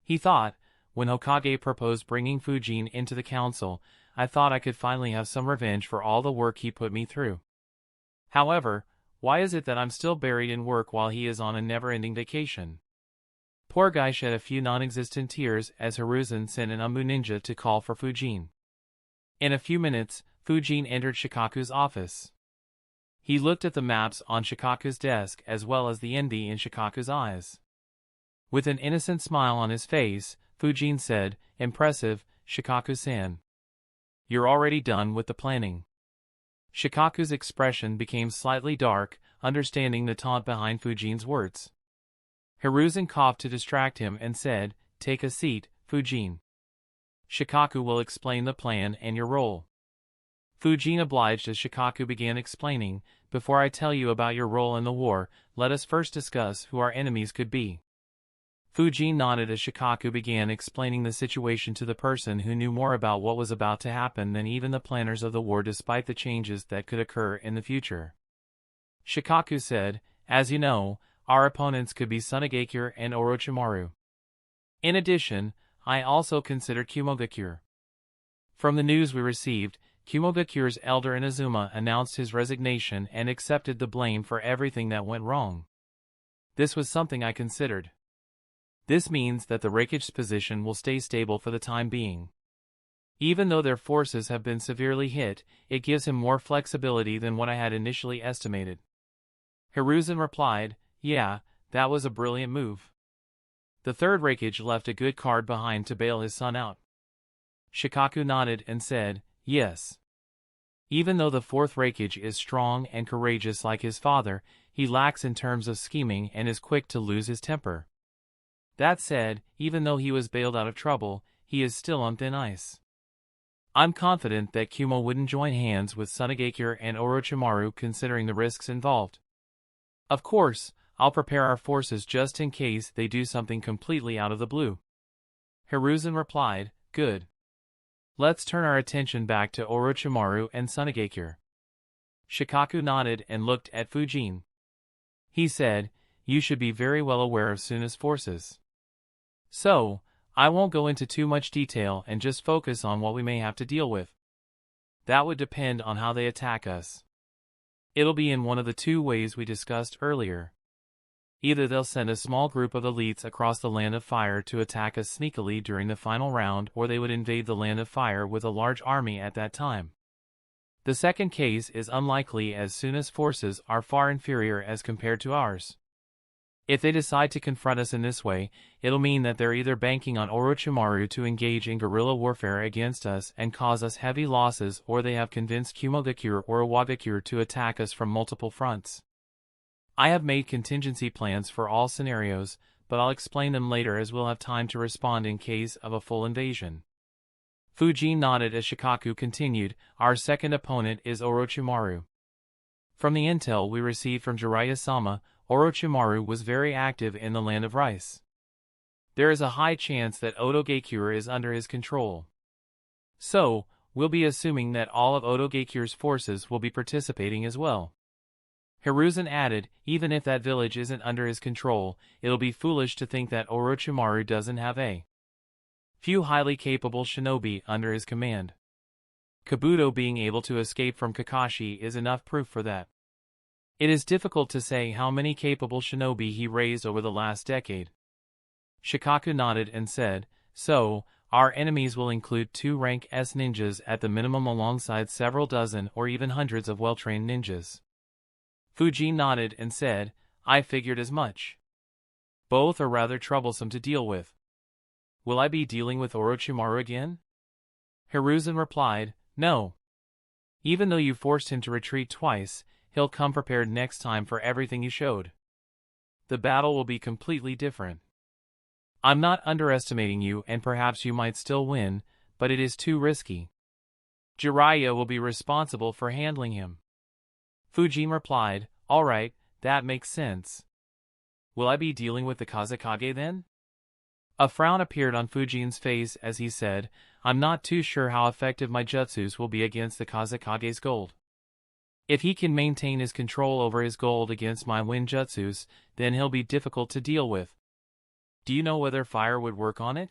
He thought, when Hokage proposed bringing Fujin into the council, I thought I could finally have some revenge for all the work he put me through. However, why is it that I'm still buried in work while he is on a never-ending vacation? Poor Guy shed a few non-existent tears as Hiruzen sent an Umbu ninja to call for Fujin. In a few minutes, Fujin entered Shikaku's office. He looked at the maps on Shikaku's desk as well as the envy in Shikaku's eyes. With an innocent smile on his face, Fujin said, "Impressive, Shikaku-san. You're already done with the planning." Shikaku's expression became slightly dark, understanding the taunt behind Fujin's words. Hiruzen coughed to distract him and said, "Take a seat, Fujin. Shikaku will explain the plan and your role." Fujin obliged as Shikaku began explaining, "Before I tell you about your role in the war, let us first discuss who our enemies could be." Fujin nodded as Shikaku began explaining the situation to the person who knew more about what was about to happen than even the planners of the war, despite the changes that could occur in the future. Shikaku said, "As you know, our opponents could be Tsunagakure and Orochimaru. In addition, I also consider Kumogakure. From the news we received, Kumogakure's elder Inazuma announced his resignation and accepted the blame for everything that went wrong. This was something I considered. This means that the Raikage's position will stay stable for the time being. Even though their forces have been severely hit, it gives him more flexibility than what I had initially estimated." Hiruzen replied, "Yeah, that was a brilliant move. The third Raikage left a good card behind to bail his son out." Shikaku nodded and said, yes. Even though the fourth Raikage is strong and courageous like his father, he lacks in terms of scheming and is quick to lose his temper. That said, even though he was bailed out of trouble, he is still on thin ice. I'm confident that Kumo wouldn't join hands with Tsunagakure and Orochimaru considering the risks involved. Of course, I'll prepare our forces just in case they do something completely out of the blue. Hiruzen replied, good. Let's turn our attention back to Orochimaru and Tsunagakure. Shikaku nodded and looked at Fujin. He said, you should be very well aware of Suna's forces. So, I won't go into too much detail and just focus on what we may have to deal with. That would depend on how they attack us. It'll be in one of the two ways we discussed earlier. Either they'll send a small group of elites across the Land of Fire to attack us sneakily during the final round, or they would invade the Land of Fire with a large army at that time. The second case is unlikely as Suna's forces are far inferior as compared to ours. If they decide to confront us in this way, it'll mean that they're either banking on Orochimaru to engage in guerrilla warfare against us and cause us heavy losses, or they have convinced Kumogakure or Iwagakure to attack us from multiple fronts. I have made contingency plans for all scenarios, but I'll explain them later as we'll have time to respond in case of a full invasion. Fujin nodded as Shikaku continued, our second opponent is Orochimaru. From the intel we received from Jiraiya-sama, Orochimaru was very active in the Land of Rice. There is a high chance that Otogakure's is under his control. So, we'll be assuming that all of Otogakure's forces will be participating as well. Hiruzen added, even if that village isn't under his control, it'll be foolish to think that Orochimaru doesn't have a few highly capable shinobi under his command. Kabuto being able to escape from Kakashi is enough proof for that. It is difficult to say how many capable shinobi he raised over the last decade. Shikaku nodded and said, so, our enemies will include 2 rank S ninjas at the minimum alongside several dozen or even hundreds of well-trained ninjas. Fujin nodded and said, I figured as much. Both are rather troublesome to deal with. Will I be dealing with Orochimaru again? Hiruzen replied, no. Even though you forced him to retreat twice, he'll come prepared next time for everything you showed. The battle will be completely different. I'm not underestimating you and perhaps you might still win, but it is too risky. Jiraiya will be responsible for handling him. Fujin replied, alright, that makes sense. Will I be dealing with the Kazakage then? A frown appeared on Fujin's face as he said, I'm not too sure how effective my jutsus will be against the Kazakage's gold. If he can maintain his control over his gold against my wind jutsus, then he'll be difficult to deal with. Do you know whether fire would work on it?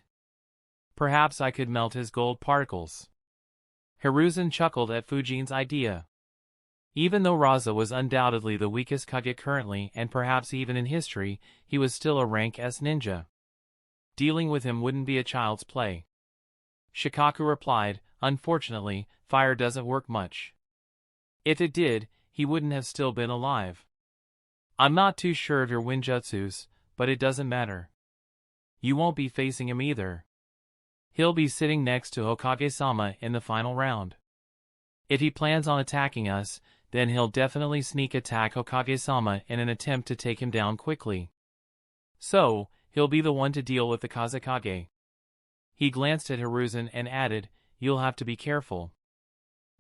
Perhaps I could melt his gold particles. Hiruzen chuckled at Fujin's idea. Even though Raza was undoubtedly the weakest Kage currently and perhaps even in history, he was still a rank S ninja. Dealing with him wouldn't be a child's play. Shikaku replied, unfortunately, fire doesn't work much. If it did, he wouldn't have still been alive. I'm not too sure of your Winjutsus, but it doesn't matter. You won't be facing him either. He'll be sitting next to Hokage-sama in the final round. If he plans on attacking us, then he'll definitely sneak attack Hokage-sama in an attempt to take him down quickly. So, he'll be the one to deal with the Kazakage. He glanced at Hiruzen and added, you'll have to be careful.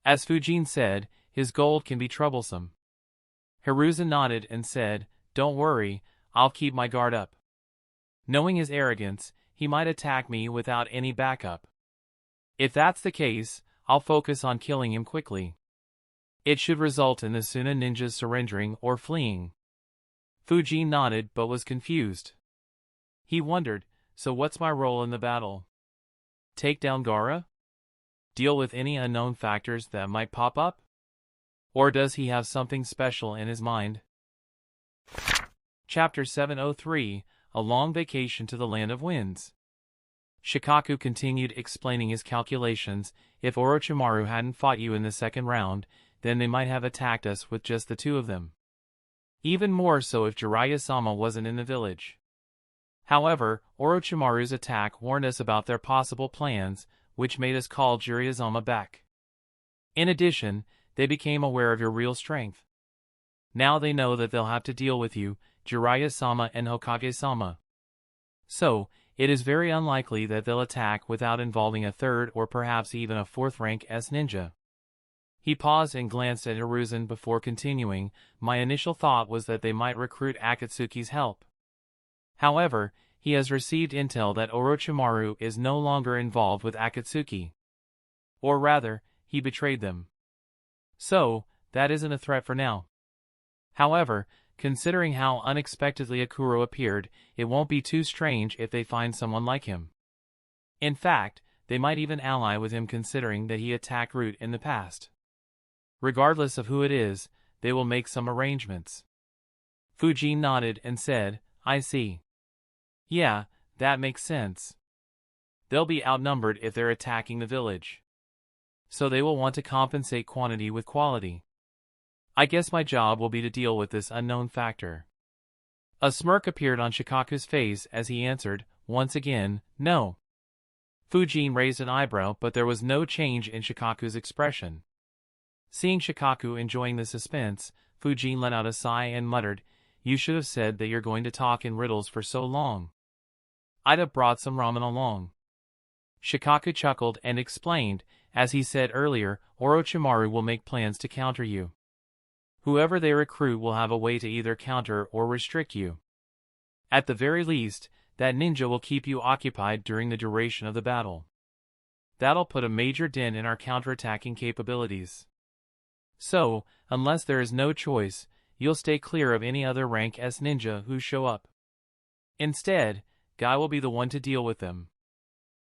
As Fujin said, his gold can be troublesome. Hiruzen nodded and said, don't worry, I'll keep my guard up. Knowing his arrogance, he might attack me without any backup. If that's the case, I'll focus on killing him quickly. It should result in the Suna ninjas surrendering or fleeing. Fujin nodded but was confused. He wondered, so what's my role in the battle? Take down Gaara? Deal with any unknown factors that might pop up? Or does he have something special in his mind? Chapter 703, A Long Vacation to the Land of Winds. Shikaku continued explaining his calculations. If Orochimaru hadn't fought you in the second round, then they might have attacked us with just the 2 of them. Even more so if Jiraiya-sama wasn't in the village. However, Orochimaru's attack warned us about their possible plans, which made us call Jiraiya-sama back. In addition, they became aware of your real strength. Now they know that they'll have to deal with you, Jiraiya-sama and Hokage-sama. So, it is very unlikely that they'll attack without involving a third or perhaps even a fourth rank S ninja. He paused and glanced at Hiruzen before continuing. My initial thought was that they might recruit Akatsuki's help. However, he has received intel that Orochimaru is no longer involved with Akatsuki. Or rather, he betrayed them. So, that isn't a threat for now. However, considering how unexpectedly Akuro appeared, it won't be too strange if they find someone like him. In fact, they might even ally with him considering that he attacked Root in the past. Regardless of who it is, they will make some arrangements. Fujin nodded and said, I see. Yeah, that makes sense. They'll be outnumbered if they're attacking the village. So they will want to compensate quantity with quality. I guess my job will be to deal with this unknown factor. A smirk appeared on Shikaku's face as he answered, once again, no. Fujin raised an eyebrow, but there was no change in Shikaku's expression. Seeing Shikaku enjoying the suspense, Fujin let out a sigh and muttered, you should have said that you're going to talk in riddles for so long. I'd have brought some ramen along. Shikaku chuckled and explained, as he said earlier, Orochimaru will make plans to counter you. Whoever they recruit will have a way to either counter or restrict you. At the very least, that ninja will keep you occupied during the duration of the battle. That'll put a major dent in our counterattacking capabilities. So, unless there is no choice, you'll stay clear of any other rank S ninja who show up. Instead, Guy will be the one to deal with them.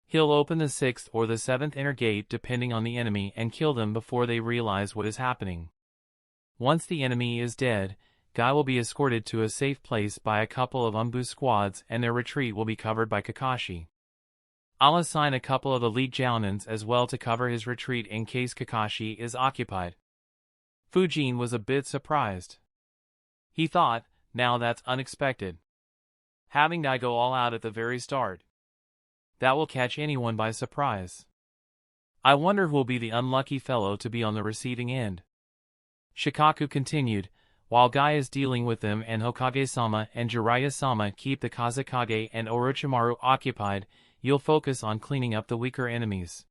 He'll open the 6th or the 7th inner gate depending on the enemy and kill them before they realize what is happening. Once the enemy is dead, Guy will be escorted to a safe place by a couple of Umbu squads and their retreat will be covered by Kakashi. I'll assign a couple of elite Jounins as well to cover his retreat in case Kakashi is occupied. Fujin was a bit surprised. He thought, now that's unexpected. Having Guy go all out at the very start. That will catch anyone by surprise. I wonder who will be the unlucky fellow to be on the receiving end. Shikaku continued, while Guy is dealing with them and Hokage-sama and Jiraiya-sama keep the Kazakage and Orochimaru occupied, you'll focus on cleaning up the weaker enemies.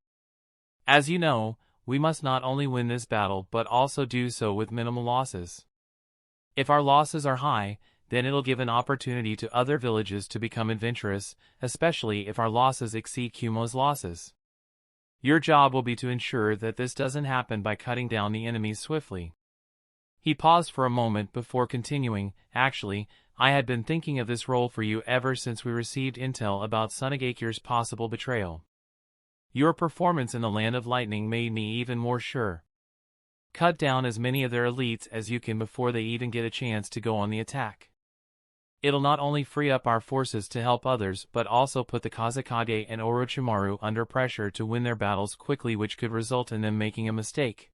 As you know, we must not only win this battle but also do so with minimal losses. If our losses are high, then it'll give an opportunity to other villages to become adventurous, especially if our losses exceed Kumo's losses. Your job will be to ensure that this doesn't happen by cutting down the enemies swiftly. He paused for a moment before continuing, actually, I had been thinking of this role for you ever since we received intel about Tsunagekyu's possible betrayal. Your performance in the Land of Lightning made me even more sure. Cut down as many of their elites as you can before they even get a chance to go on the attack. It'll not only free up our forces to help others but also put the Kazakage and Orochimaru under pressure to win their battles quickly, which could result in them making a mistake.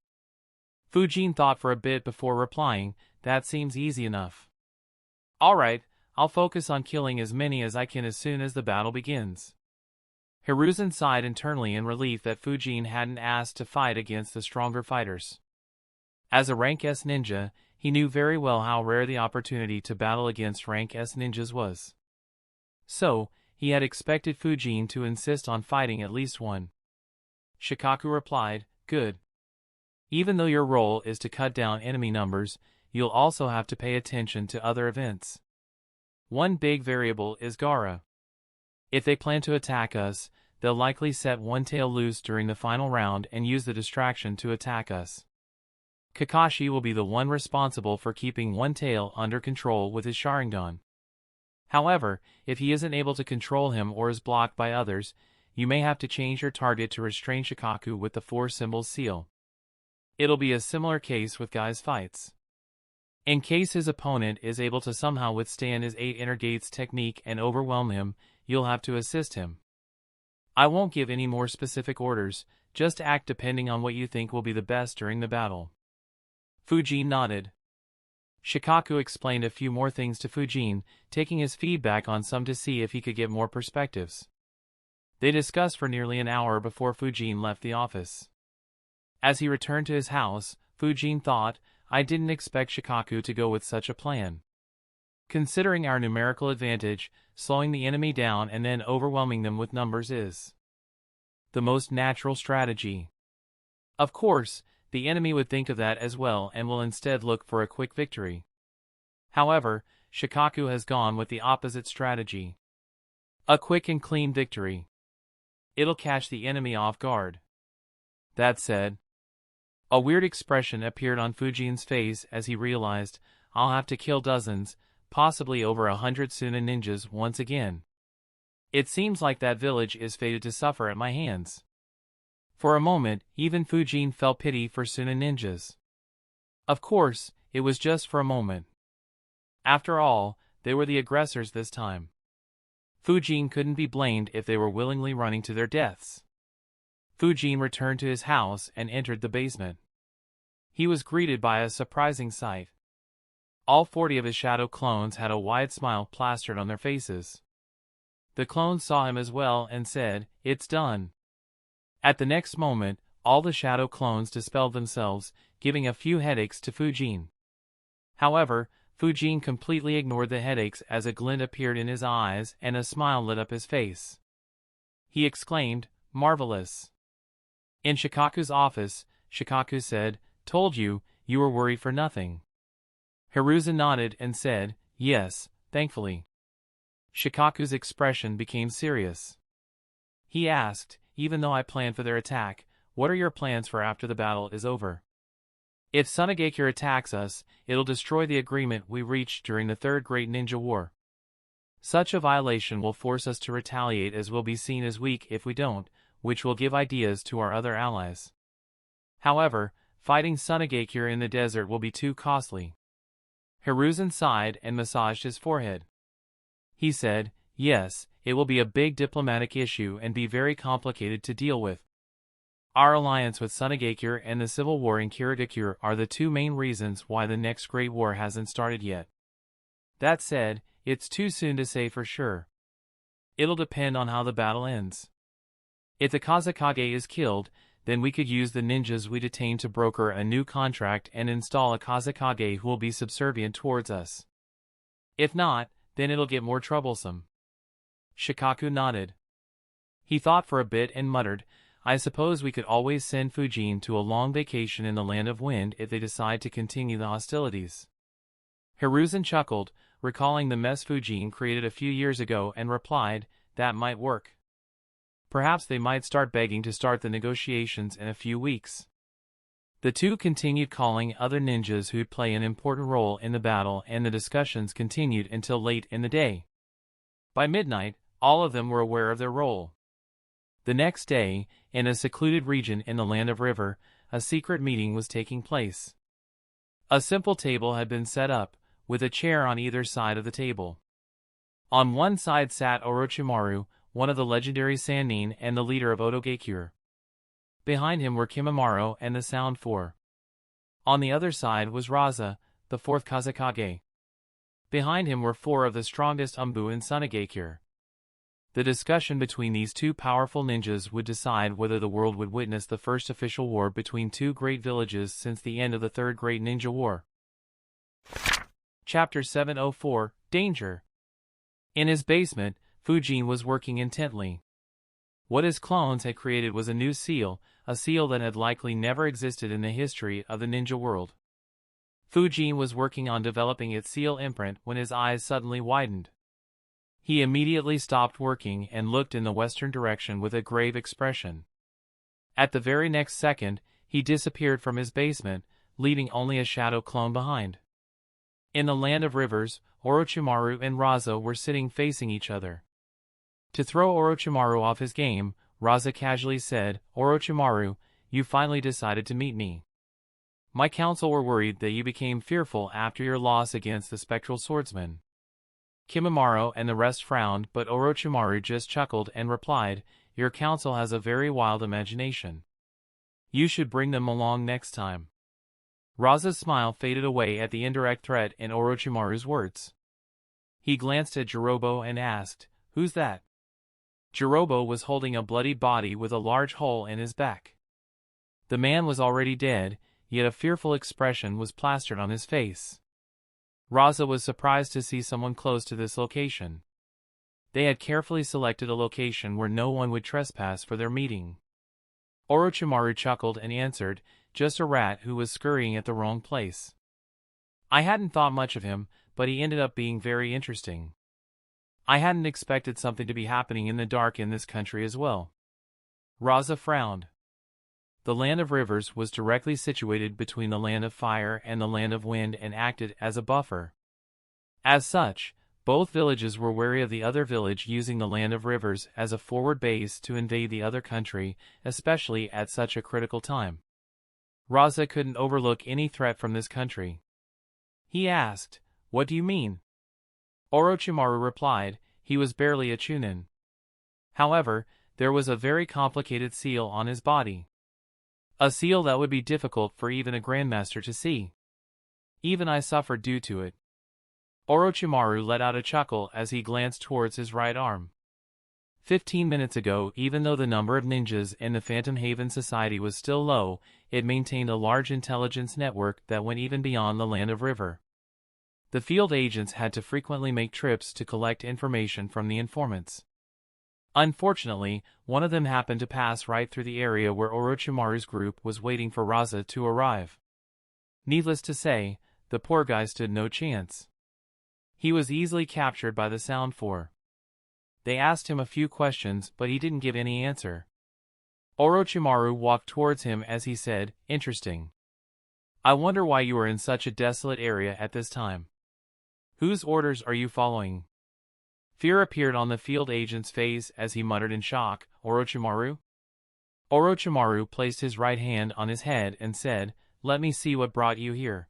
Fujin thought for a bit before replying, that seems easy enough. Alright, I'll focus on killing as many as I can as soon as the battle begins. Hiruzen sighed internally in relief that Fujin hadn't asked to fight against the stronger fighters. As a rank S ninja, he knew very well how rare the opportunity to battle against rank S ninjas was. So, he had expected Fujin to insist on fighting at least one. Shikaku replied, good. Even though your role is to cut down enemy numbers, you'll also have to pay attention to other events. One big variable is Gaara. If they plan to attack us, they'll likely set one tail loose during the final round and use the distraction to attack us. Kakashi will be the one responsible for keeping one tail under control with his Sharingan. However, if he isn't able to control him or is blocked by others, you may have to change your target to restrain Shikaku with the 4 symbols seal. It'll be a similar case with Guy's fights. In case his opponent is able to somehow withstand his 8 inner gates technique and overwhelm him, you'll have to assist him. I won't give any more specific orders, just act depending on what you think will be the best during the battle. Fujin nodded. Shikaku explained a few more things to Fujin, taking his feedback on some to see if he could get more perspectives. They discussed for nearly an hour before Fujin left the office. As he returned to his house, Fujin thought, I didn't expect Shikaku to go with such a plan. Considering our numerical advantage, slowing the enemy down and then overwhelming them with numbers is the most natural strategy. Of course, the enemy would think of that as well and will instead look for a quick victory. However, Shikaku has gone with the opposite strategy. A quick and clean victory. It'll catch the enemy off guard. That said, a weird expression appeared on Fujin's face as he realized, I'll have to kill dozens, possibly over 100 Suna ninjas once again. It seems like that village is fated to suffer at my hands. For a moment, even Fujin felt pity for Suna ninjas. Of course, it was just for a moment. After all, they were the aggressors this time. Fujin couldn't be blamed if they were willingly running to their deaths. Fujin returned to his house and entered the basement. He was greeted by a surprising sight. All 40 of his shadow clones had a wide smile plastered on their faces. The clones saw him as well and said, It's done. At the next moment, all the shadow clones dispelled themselves, giving a few headaches to Fujin. However, Fujin completely ignored the headaches as a glint appeared in his eyes and a smile lit up his face. He exclaimed, Marvelous. In Shikaku's office, Shikaku said, Told you, you were worried for nothing. Hiruzen nodded and said, Yes, thankfully. Shikaku's expression became serious. He asked, Even though I planned for their attack, what are your plans for after the battle is over? If Sunagakure attacks us, it'll destroy the agreement we reached during the Third Great Ninja War. Such a violation will force us to retaliate as we'll be seen as weak if we don't, which will give ideas to our other allies. However, fighting Sunagakure in the desert will be too costly. Hiruzen sighed and massaged his forehead. He said, Yes, it will be a big diplomatic issue and be very complicated to deal with. Our alliance with Sunagakure and the civil war in Kirigakure are the two main reasons why the next Great War hasn't started yet. That said, it's too soon to say for sure. It'll depend on how the battle ends. If the Kazakage is killed, then we could use the ninjas we detained to broker a new contract and install a Kazakage who will be subservient towards us. If not, then it'll get more troublesome. Shikaku nodded. He thought for a bit and muttered, I suppose we could always send Fujin to a long vacation in the Land of Wind if they decide to continue the hostilities. Hiruzen chuckled, recalling the mess Fujin created a few years ago and replied, That might work. Perhaps they might start begging to start the negotiations in a few weeks. The two continued calling other ninjas who'd play an important role in the battle and the discussions continued until late in the day. By midnight, all of them were aware of their role. The next day, in a secluded region in the Land of River, a secret meeting was taking place. A simple table had been set up, with a chair on either side of the table. On one side sat Orochimaru, one of the legendary Sannin and the leader of Otogakure. Behind him were Kimimaro and the Sound Four. On the other side was Raza, the fourth Kazakage. Behind him were 4 of the strongest Umbu in Sunagakure. The discussion between these two powerful ninjas would decide whether the world would witness the first official war between two great villages since the end of the Third Great Ninja War. Chapter 704, Danger. In his basement, Fujin was working intently. What his clones had created was a new seal, a seal that had likely never existed in the history of the ninja world. Fujin was working on developing its seal imprint when his eyes suddenly widened. He immediately stopped working and looked in the western direction with a grave expression. At the very next second, he disappeared from his basement, leaving only a shadow clone behind. In the Land of Rivers, Orochimaru and Raza were sitting facing each other. To throw Orochimaru off his game, Raza casually said, Orochimaru, you finally decided to meet me. My council were worried that you became fearful after your loss against the spectral swordsman. Kimimaro and the rest frowned, but Orochimaru just chuckled and replied, Your council has a very wild imagination. You should bring them along next time. Raza's smile faded away at the indirect threat in Orochimaru's words. He glanced at Jirobo and asked, Who's that? Jirobo was holding a bloody body with a large hole in his back. The man was already dead, yet a fearful expression was plastered on his face. Raza was surprised to see someone close to this location. They had carefully selected a location where no one would trespass for their meeting. Orochimaru chuckled and answered, "Just a rat who was scurrying at the wrong place." I hadn't thought much of him, but he ended up being very interesting. I hadn't expected something to be happening in the dark in this country as well. Raza frowned. The land of rivers was directly situated between the land of fire and the land of wind and acted as a buffer. As such, both villages were wary of the other village using the land of rivers as a forward base to invade the other country, especially at such a critical time. Raza couldn't overlook any threat from this country. He asked, "What do you mean?" Orochimaru replied, he was barely a chunin. However, there was a very complicated seal on his body. A seal that would be difficult for even a grandmaster to see. Even I suffered due to it. Orochimaru let out a chuckle as he glanced towards his right arm. 15 minutes ago, even though the number of ninjas in the Phantom Haven Society was still low, it maintained a large intelligence network that went even beyond the land of river. The field agents had to frequently make trips to collect information from the informants. Unfortunately, one of them happened to pass right through the area where Orochimaru's group was waiting for Raza to arrive. Needless to say, the poor guy stood no chance. He was easily captured by the Sound Four. They asked him a few questions, but he didn't give any answer. Orochimaru walked towards him as he said, "Interesting. I wonder why you are in such a desolate area at this time. Whose orders are you following?" Fear appeared on the field agent's face as he muttered in shock, "Orochimaru?" Orochimaru placed his right hand on his head and said, "Let me see what brought you here."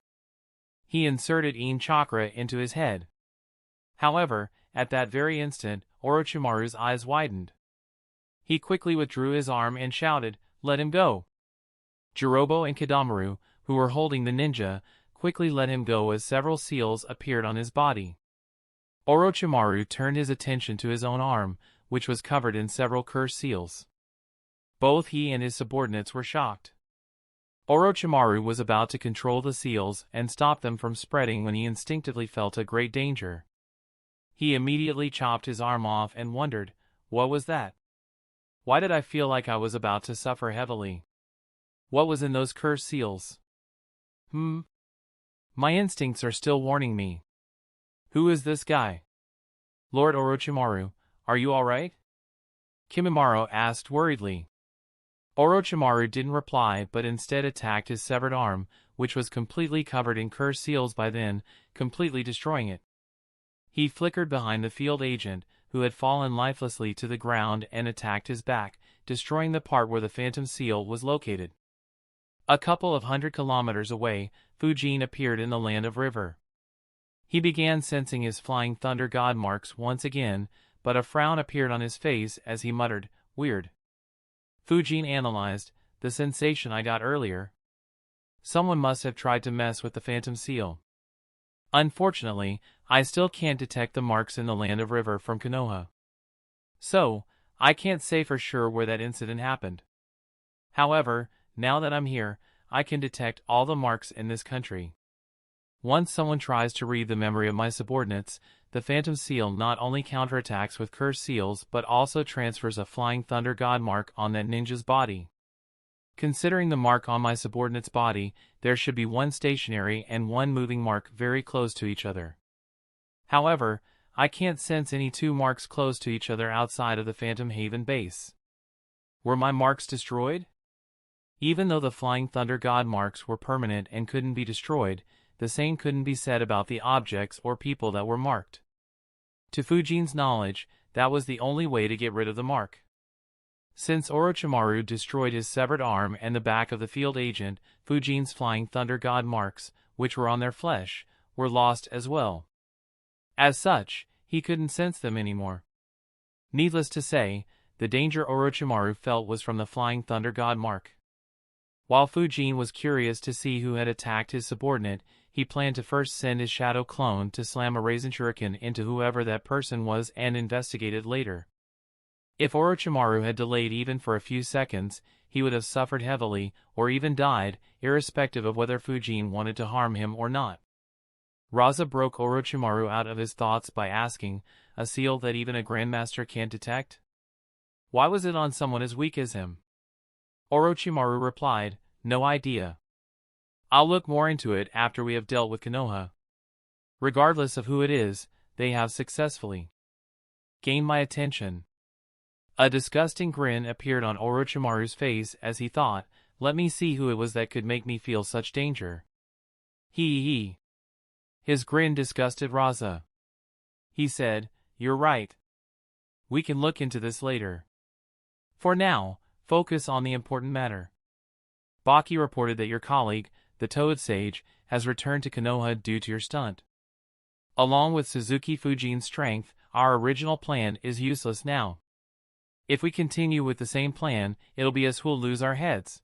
He inserted Ein chakra into his head. However, at that very instant, Orochimaru's eyes widened. He quickly withdrew his arm and shouted, "Let him go!" Jirobo and Kidamaru, who were holding the ninja, quickly let him go as several seals appeared on his body. Orochimaru turned his attention to his own arm, which was covered in several cursed seals. Both he and his subordinates were shocked. Orochimaru was about to control the seals and stop them from spreading when he instinctively felt a great danger. He immediately chopped his arm off and wondered, what was that? Why did I feel like I was about to suffer heavily? What was in those cursed seals? My instincts are still warning me. Who is this guy? Lord Orochimaru, are you alright? Kimimaro asked worriedly. Orochimaru didn't reply but instead attacked his severed arm, which was completely covered in cursed seals by then, completely destroying it. He flickered behind the field agent, who had fallen lifelessly to the ground and attacked his back, destroying the part where the phantom seal was located. A couple of 100 kilometers away, Fujin appeared in the land of river. He began sensing his flying thunder god marks once again, but a frown appeared on his face as he muttered, "Weird." Fujin analyzed, "The sensation I got earlier. Someone must have tried to mess with the phantom seal. Unfortunately, I still can't detect the marks in the land of river from Konoha. So, I can't say for sure where that incident happened. However, now that I'm here, I can detect all the marks in this country. Once someone tries to read the memory of my subordinates, the phantom seal not only counterattacks with cursed seals but also transfers a flying thunder god mark on that ninja's body. Considering the mark on my subordinate's body, there should be one stationary and one moving mark very close to each other. However, I can't sense any two marks close to each other outside of the Phantom Haven base. Were my marks destroyed? Even though the Flying Thunder God marks were permanent and couldn't be destroyed, the same couldn't be said about the objects or people that were marked. To Fujin's knowledge, that was the only way to get rid of the mark. Since Orochimaru destroyed his severed arm and the back of the field agent, Fujin's Flying Thunder God marks, which were on their flesh, were lost as well. As such, he couldn't sense them anymore. Needless to say, the danger Orochimaru felt was from the Flying Thunder God mark. While Fujin was curious to see who had attacked his subordinate, he planned to first send his shadow clone to slam a Raisin Shuriken into whoever that person was and investigate it later. If Orochimaru had delayed even for a few seconds, he would have suffered heavily, or even died, irrespective of whether Fujin wanted to harm him or not. Raza broke Orochimaru out of his thoughts by asking, a seal that even a grandmaster can't detect? Why was it on someone as weak as him? Orochimaru replied, no idea. I'll look more into it after we have dealt with Konoha. Regardless of who it is, they have successfully gained my attention. A disgusting grin appeared on Orochimaru's face as he thought, let me see who it was that could make me feel such danger. He. His grin disgusted Raza. He said, you're right. We can look into this later. For now, focus on the important matter. Baki reported that your colleague, the Toad Sage, has returned to Konoha due to your stunt. Along with Suzuki Fujin's strength, our original plan is useless now. If we continue with the same plan, it'll be us who'll lose our heads.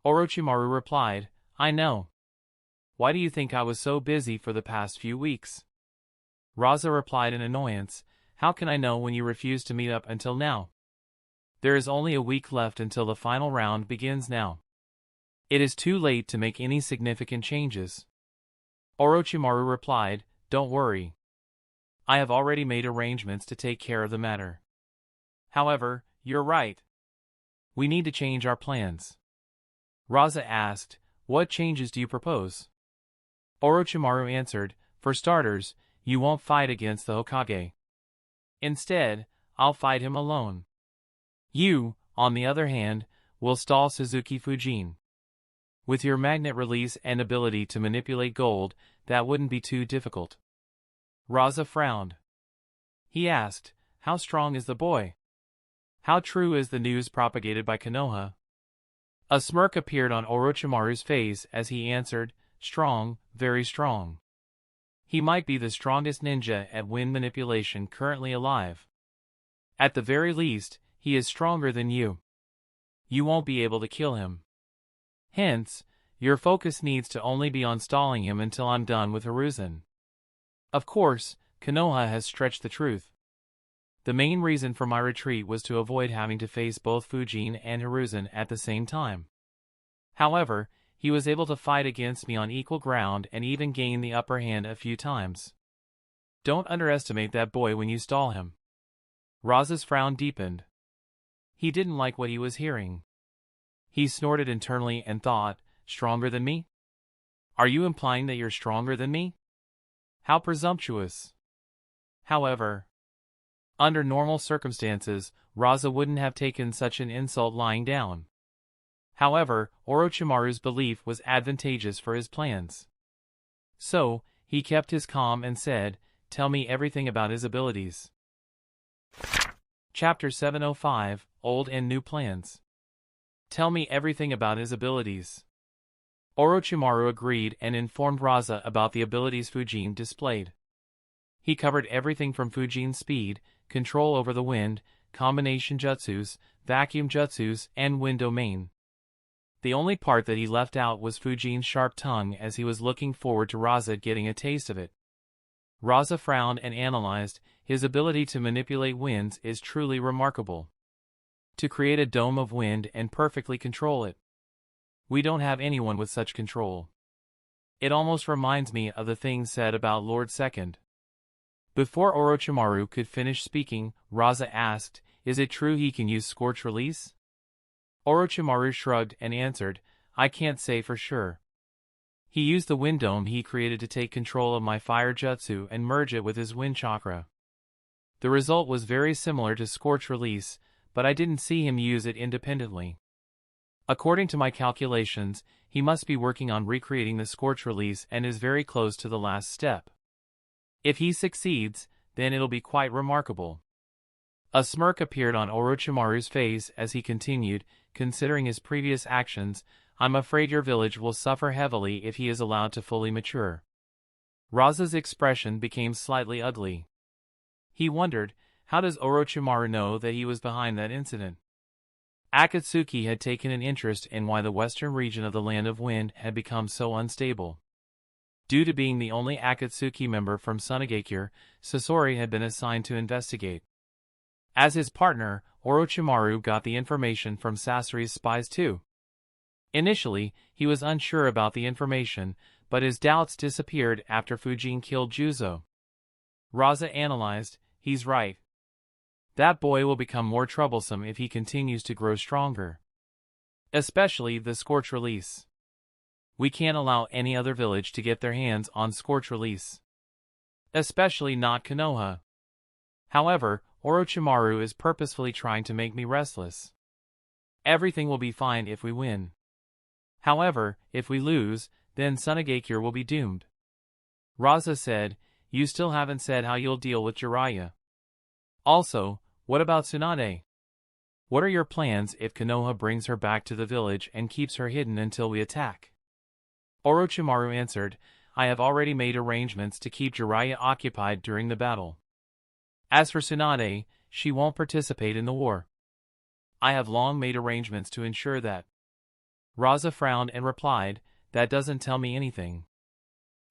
Orochimaru replied, I know. Why do you think I was so busy for the past few weeks? Raza replied in annoyance, how can I know when you refused to meet up until now? There is only a week left until the final round begins now. It is too late to make any significant changes. Orochimaru replied, don't worry. I have already made arrangements to take care of the matter. However, you're right. We need to change our plans. Raza asked, what changes do you propose? Orochimaru answered, for starters, you won't fight against the Hokage. Instead, I'll fight him alone. You, on the other hand, will stall Suzuki Fujin. With your magnet release and ability to manipulate gold, that wouldn't be too difficult. Raza frowned. He asked, how strong is the boy? How true is the news propagated by Konoha? A smirk appeared on Orochimaru's face as he answered, strong, very strong. He might be the strongest ninja at wind manipulation currently alive. At the very least, he is stronger than you. You won't be able to kill him. Hence, your focus needs to only be on stalling him until I'm done with Hiruzen. Of course, Konoha has stretched the truth. The main reason for my retreat was to avoid having to face both Fujin and Hiruzen at the same time. However, he was able to fight against me on equal ground and even gain the upper hand a few times. Don't underestimate that boy when you stall him. Raza's frown deepened. He didn't like what he was hearing. He snorted internally and thought, stronger than me? Are you implying that you're stronger than me? How presumptuous. However, under normal circumstances, Raza wouldn't have taken such an insult lying down. However, Orochimaru's belief was advantageous for his plans. So, he kept his calm and said, tell me everything about his abilities. Chapter 705, Old and New Plans. Tell me everything about his abilities. Orochimaru agreed and informed Raza about the abilities Fujin displayed. He covered everything from Fujin's speed, control over the wind, combination jutsus, vacuum jutsus, and wind domain. The only part that he left out was Fujin's sharp tongue, as he was looking forward to Raza getting a taste of it. Raza frowned and analyzed, his ability to manipulate winds is truly remarkable. To create a dome of wind and perfectly control it. We don't have anyone with such control. It almost reminds me of the things said about Lord Second. Before Orochimaru could finish speaking, Raza asked, is it true he can use Scorch Release? Orochimaru shrugged and answered, I can't say for sure. He used the wind dome he created to take control of my fire jutsu and merge it with his wind chakra. The result was very similar to Scorch Release, but I didn't see him use it independently. According to my calculations, he must be working on recreating the Scorch Release and is very close to the last step. If he succeeds, then it'll be quite remarkable. A smirk appeared on Orochimaru's face as he continued, considering his previous actions, I'm afraid your village will suffer heavily if he is allowed to fully mature. Raza's expression became slightly ugly. He wondered, how does Orochimaru know that he was behind that incident? Akatsuki had taken an interest in why the western region of the Land of Wind had become so unstable. Due to being the only Akatsuki member from Sunagakure, Sasori had been assigned to investigate. As his partner, Orochimaru got the information from Sasori's spies too. Initially, he was unsure about the information, but his doubts disappeared after Fujin killed Juzo. Raza analyzed, he's right. That boy will become more troublesome if he continues to grow stronger. Especially the Scorch Release. We can't allow any other village to get their hands on Scorch Release. Especially not Konoha. However, Orochimaru is purposefully trying to make me restless. Everything will be fine if we win. However, if we lose, then Sunagakure will be doomed. Raza said, you still haven't said how you'll deal with Jiraiya. Also, what about Tsunade? What are your plans if Konoha brings her back to the village and keeps her hidden until we attack? Orochimaru answered, I have already made arrangements to keep Jiraiya occupied during the battle. As for Tsunade, she won't participate in the war. I have long made arrangements to ensure that. Raza frowned and replied, that doesn't tell me anything.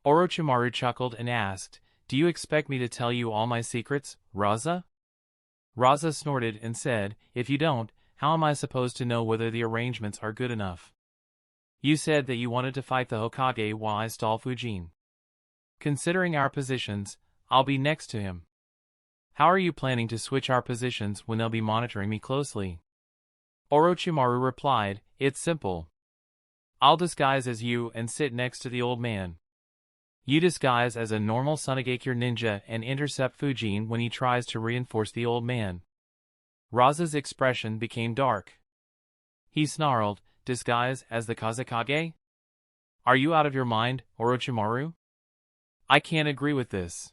Orochimaru chuckled and asked, do you expect me to tell you all my secrets, Raza? Raza snorted and said, if you don't, how am I supposed to know whether the arrangements are good enough? You said that you wanted to fight the Hokage while I stall Fujin. Considering our positions, I'll be next to him. How are you planning to switch our positions when they'll be monitoring me closely? Orochimaru replied, it's simple. I'll disguise as you and sit next to the old man. You disguise as a normal Sunagakure ninja and intercept Fujin when he tries to reinforce the old man. Raza's expression became dark. He snarled, disguise as the Kazakage? Are you out of your mind, Orochimaru? I can't agree with this.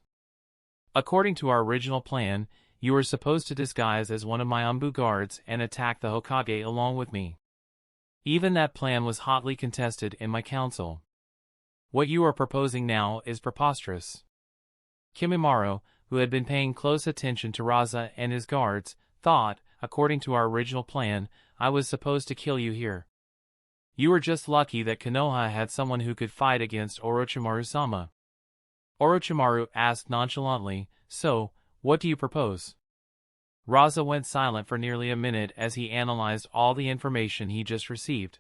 According to our original plan, you were supposed to disguise as one of my Anbu guards and attack the Hokage along with me. Even that plan was hotly contested in my council. What you are proposing now is preposterous. Kimimaro, who had been paying close attention to Raza and his guards, thought, according to our original plan, I was supposed to kill you here. You were just lucky that Konoha had someone who could fight against Orochimaru-sama. Orochimaru asked nonchalantly, so, what do you propose? Raza went silent for nearly a minute as he analyzed all the information he just received.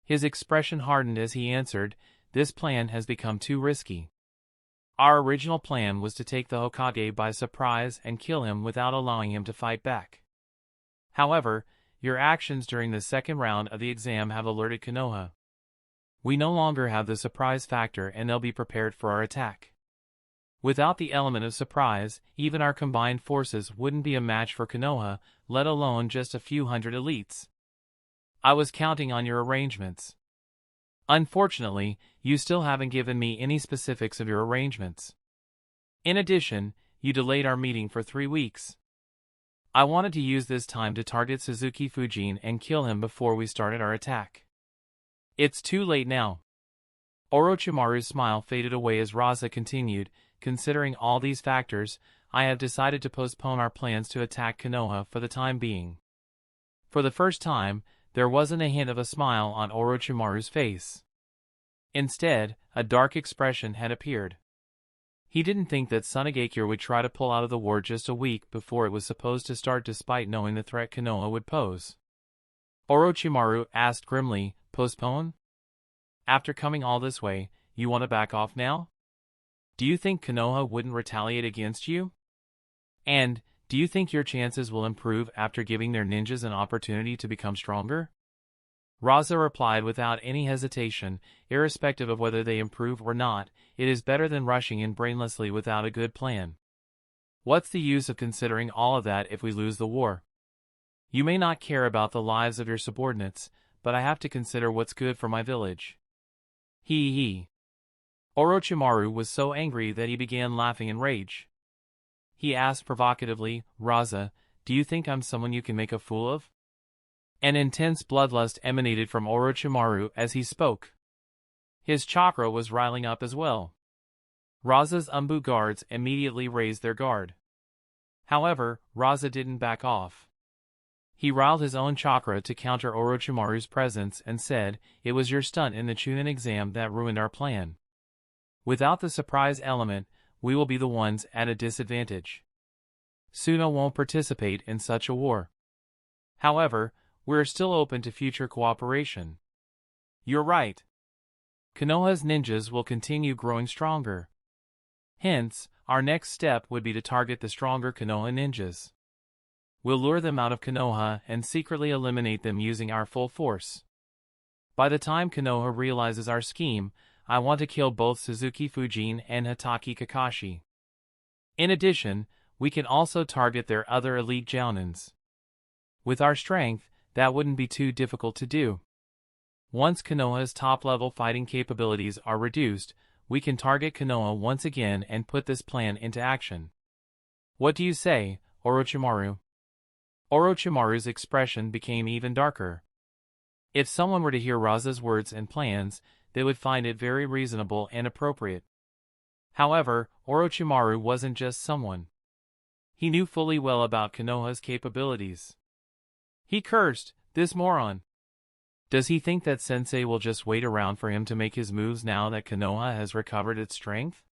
His expression hardened as he answered, this plan has become too risky. Our original plan was to take the Hokage by surprise and kill him without allowing him to fight back. However, your actions during the second round of the exam have alerted Konoha. We no longer have the surprise factor and they'll be prepared for our attack. Without the element of surprise, even our combined forces wouldn't be a match for Konoha, let alone just a few hundred elites. I was counting on your arrangements. Unfortunately, you still haven't given me any specifics of your arrangements. In addition, you delayed our meeting for 3 weeks. I wanted to use this time to target Suzuki Fujin and kill him before we started our attack. It's too late now. Orochimaru's smile faded away as Raza continued, considering all these factors, I have decided to postpone our plans to attack Konoha for the time being. For the first time, there wasn't a hint of a smile on Orochimaru's face. Instead, a dark expression had appeared. He didn't think that Sunagakure would try to pull out of the war just a week before it was supposed to start despite knowing the threat Konoha would pose. Orochimaru asked grimly, postpone? After coming all this way, you want to back off now? Do you think Konoha wouldn't retaliate against you? And, do you think your chances will improve after giving their ninjas an opportunity to become stronger? Raza replied without any hesitation, irrespective of whether they improve or not, it is better than rushing in brainlessly without a good plan. What's the use of considering all of that if we lose the war? You may not care about the lives of your subordinates, but I have to consider what's good for my village. He. Orochimaru was so angry that he began laughing in rage. He asked provocatively, Raza, do you think I'm someone you can make a fool of? An intense bloodlust emanated from Orochimaru as he spoke. His chakra was riling up as well. Raza's Anbu guards immediately raised their guard. However, Raza didn't back off. He riled his own chakra to counter Orochimaru's presence and said, it was your stunt in the Chunin exam that ruined our plan. Without the surprise element, we will be the ones at a disadvantage. Suna won't participate in such a war. However, we're still open to future cooperation. You're right. Konoha's ninjas will continue growing stronger. Hence, our next step would be to target the stronger Konoha ninjas. We'll lure them out of Konoha and secretly eliminate them using our full force. By the time Konoha realizes our scheme, I want to kill both Suzuki Fujin and Hatake Kakashi. In addition, we can also target their other elite jounins. With our strength, that wouldn't be too difficult to do. Once Konoha's top-level fighting capabilities are reduced, we can target Konoha once again and put this plan into action. What do you say, Orochimaru? Orochimaru's expression became even darker. If someone were to hear Raza's words and plans, they would find it very reasonable and appropriate. However, Orochimaru wasn't just someone. He knew fully well about Konoha's capabilities. He cursed, "This moron! Does he think that Sensei will just wait around for him to make his moves now that Konoha has recovered its strength?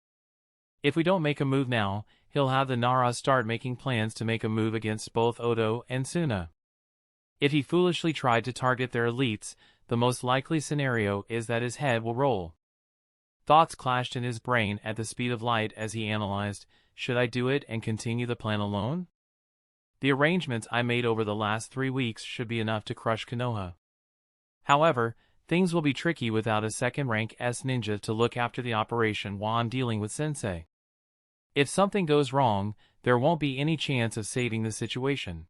If we don't make a move now, he'll have the Nara start making plans to make a move against both Oto and Suna. If he foolishly tried to target their elites, the most likely scenario is that his head will roll." Thoughts clashed in his brain at the speed of light as he analyzed, should I do it and continue the plan alone? The arrangements I made over the last 3 weeks should be enough to crush Konoha. However, things will be tricky without a second-rank S ninja to look after the operation while I'm dealing with Sensei. If something goes wrong, there won't be any chance of saving the situation.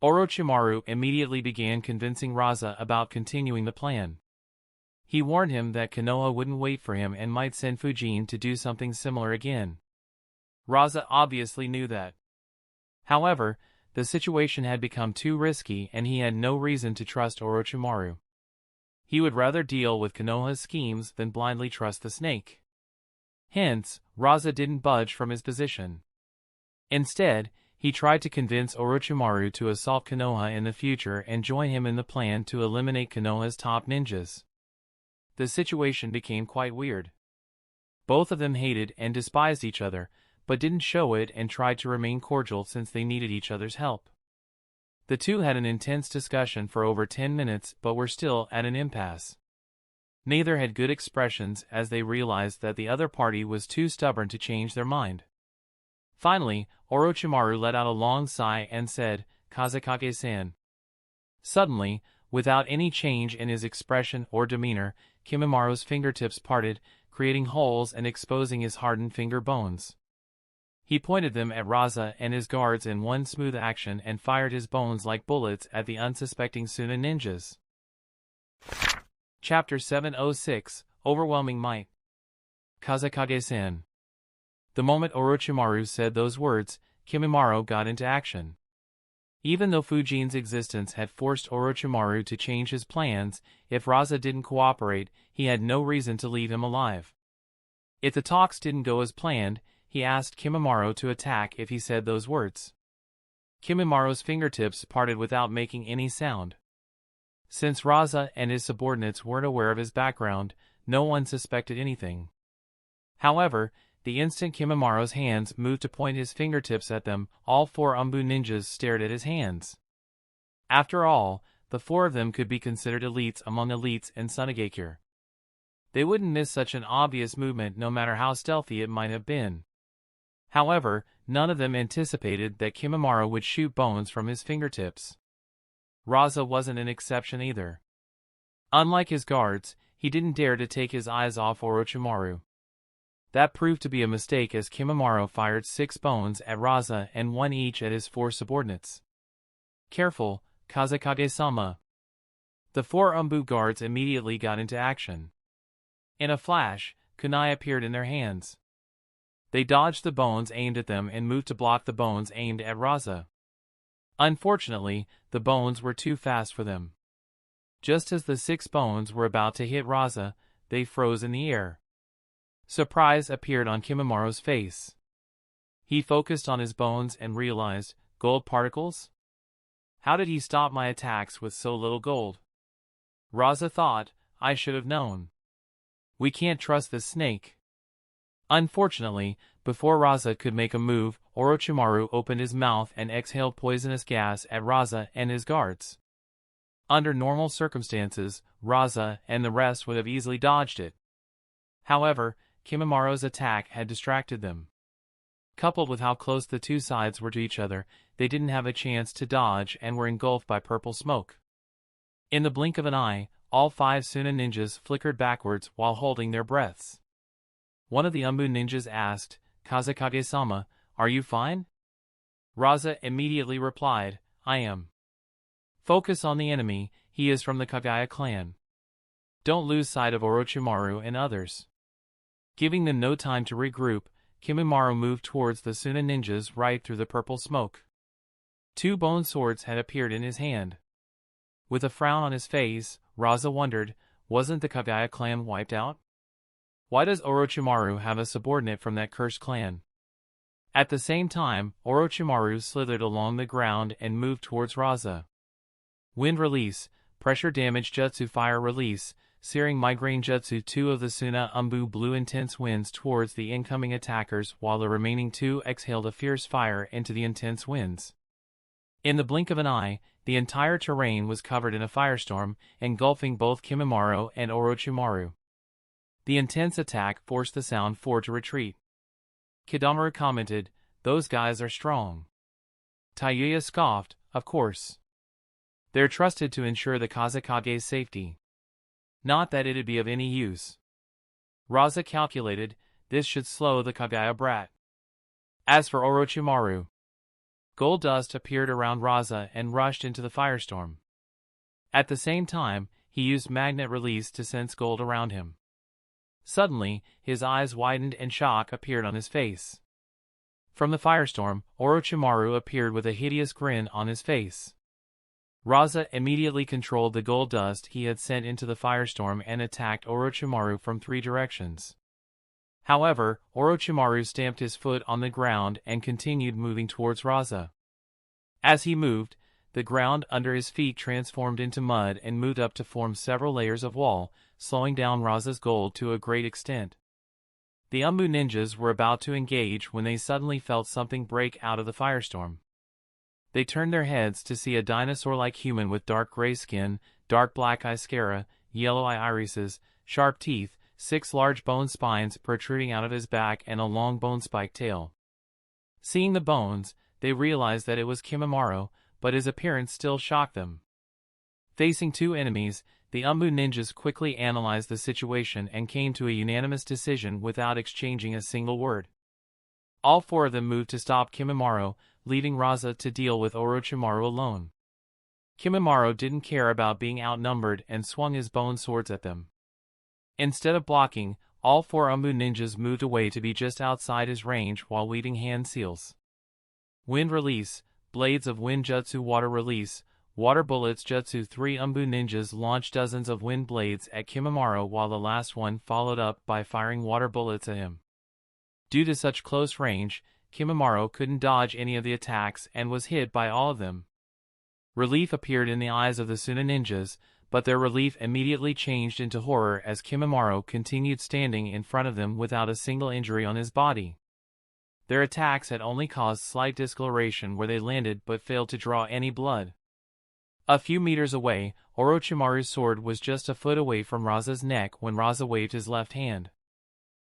Orochimaru immediately began convincing Raza about continuing the plan. He warned him that Konoha wouldn't wait for him and might send Fujin to do something similar again. Raza obviously knew that. However, the situation had become too risky and he had no reason to trust Orochimaru. He would rather deal with Konoha's schemes than blindly trust the snake. Hence, Raza didn't budge from his position. Instead, he tried to convince Orochimaru to assault Konoha in the future and join him in the plan to eliminate Konoha's top ninjas. The situation became quite weird. Both of them hated and despised each other, but didn't show it and tried to remain cordial since they needed each other's help. The two had an intense discussion for over 10 minutes but were still at an impasse. Neither had good expressions as they realized that the other party was too stubborn to change their mind. Finally, Orochimaru let out a long sigh and said, "Kazakage-san." Suddenly, without any change in his expression or demeanor, Kimimara's fingertips parted, creating holes and exposing his hardened finger bones. He pointed them at Raza and his guards in one smooth action and fired his bones like bullets at the unsuspecting Suna ninjas. Chapter 706, Overwhelming Might. Kazakage-san. The moment Orochimaru said those words, Kimimaro got into action. Even though Fujin's existence had forced Orochimaru to change his plans, if Raza didn't cooperate, he had no reason to leave him alive. If the talks didn't go as planned, he asked Kimimaro to attack if he said those words. Kimimaro's fingertips parted without making any sound. Since Raza and his subordinates weren't aware of his background, no one suspected anything. However, the instant Kimimaro's hands moved to point his fingertips at them, all 4 Umbu ninjas stared at his hands. After all, the 4 of them could be considered elites among elites in Sunagakure. They wouldn't miss such an obvious movement no matter how stealthy it might have been. However, none of them anticipated that Kimimaro would shoot bones from his fingertips. Raza wasn't an exception either. Unlike his guards, he didn't dare to take his eyes off Orochimaru. That proved to be a mistake as Kimimaro fired 6 bones at Raza and 1 each at his 4 subordinates. "Careful, Kazakage-sama." The 4 Umbu guards immediately got into action. In a flash, kunai appeared in their hands. They dodged the bones aimed at them and moved to block the bones aimed at Raza. Unfortunately, the bones were too fast for them. Just as the 6 bones were about to hit Raza, they froze in the air. Surprise appeared on Kimimaro's face. He focused on his bones and realized, gold particles? How did he stop my attacks with so little gold? Raza thought, I should have known. We can't trust this snake. Unfortunately, before Raza could make a move, Orochimaru opened his mouth and exhaled poisonous gas at Raza and his guards. Under normal circumstances, Raza and the rest would have easily dodged it. However, Kimimura's attack had distracted them. Coupled with how close the two sides were to each other, they didn't have a chance to dodge and were engulfed by purple smoke. In the blink of an eye, all 5 Suna ninjas flickered backwards while holding their breaths. One of the Umbu ninjas asked, "Kazakage-sama, are you fine?" Raza immediately replied, "I am." Focus on the enemy, he is from the Kagaya clan. Don't lose sight of Orochimaru and others. Giving them no time to regroup, Kimimaro moved towards the Suna ninjas right through the purple smoke. 2 bone swords had appeared in his hand. With a frown on his face, Raza wondered, wasn't the Kagaya clan wiped out? Why does Orochimaru have a subordinate from that cursed clan? At the same time, Orochimaru slithered along the ground and moved towards Raza. Wind release, pressure damage jutsu fire release, searing migraine jutsu. 2 of the Suna Umbu blew intense winds towards the incoming attackers while the remaining 2 exhaled a fierce fire into the intense winds. In the blink of an eye, the entire terrain was covered in a firestorm, engulfing both Kimimaro and Orochimaru. The intense attack forced the Sound Four to retreat. Kidamaru commented, "Those guys are strong." Tayuya scoffed, "Of course. They're trusted to ensure the Kazakage's safety. Not that it'd be of any use." Raza calculated, this should slow the Kagaya brat. As for Orochimaru, gold dust appeared around Raza and rushed into the firestorm. At the same time, he used magnet release to sense gold around him. Suddenly, his eyes widened and shock appeared on his face. From the firestorm, Orochimaru appeared with a hideous grin on his face. Raza immediately controlled the gold dust he had sent into the firestorm and attacked Orochimaru from 3 directions. However, Orochimaru stamped his foot on the ground and continued moving towards Raza. As he moved, the ground under his feet transformed into mud and moved up to form several layers of wall, slowing down Raza's gold to a great extent. The Umbu ninjas were about to engage when they suddenly felt something break out of the firestorm. They turned their heads to see a dinosaur-like human with dark gray skin, dark black eye sclera, yellow eye irises, sharp teeth, 6 large bone spines protruding out of his back and a long bone-spiked tail. Seeing the bones, they realized that it was Kimimaro, but his appearance still shocked them. Facing 2 enemies, the Umbu ninjas quickly analyzed the situation and came to a unanimous decision without exchanging a single word. All 4 of them moved to stop Kimimaro, leaving Raza to deal with Orochimaru alone. Kimimaro didn't care about being outnumbered and swung his bone swords at them. Instead of blocking, all 4 Umbu ninjas moved away to be just outside his range while weaving hand seals. Wind release, blades of wind jutsu water release, water bullets jutsu. 3 Umbu ninjas launched dozens of wind blades at Kimimaro while the last one followed up by firing water bullets at him. Due to such close range, Kimimaro couldn't dodge any of the attacks and was hit by all of them. Relief appeared in the eyes of the Suna ninjas, but their relief immediately changed into horror as Kimimaro continued standing in front of them without a single injury on his body. Their attacks had only caused slight discoloration where they landed but failed to draw any blood. A few meters away, Orochimaru's sword was just a foot away from Raza's neck when Raza waved his left hand.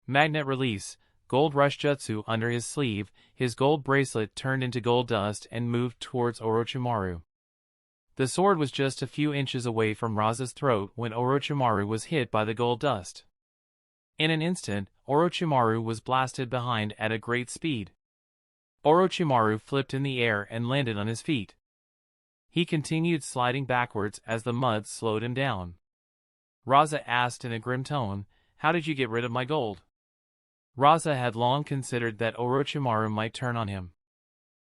Magnet release, gold rush jutsu under his sleeve, his gold bracelet turned into gold dust and moved towards Orochimaru. The sword was just a few inches away from Raza's throat when Orochimaru was hit by the gold dust. In an instant, Orochimaru was blasted behind at a great speed. Orochimaru flipped in the air and landed on his feet. He continued sliding backwards as the mud slowed him down. Raza asked in a grim tone, "How did you get rid of my gold?" Raza had long considered that Orochimaru might turn on him.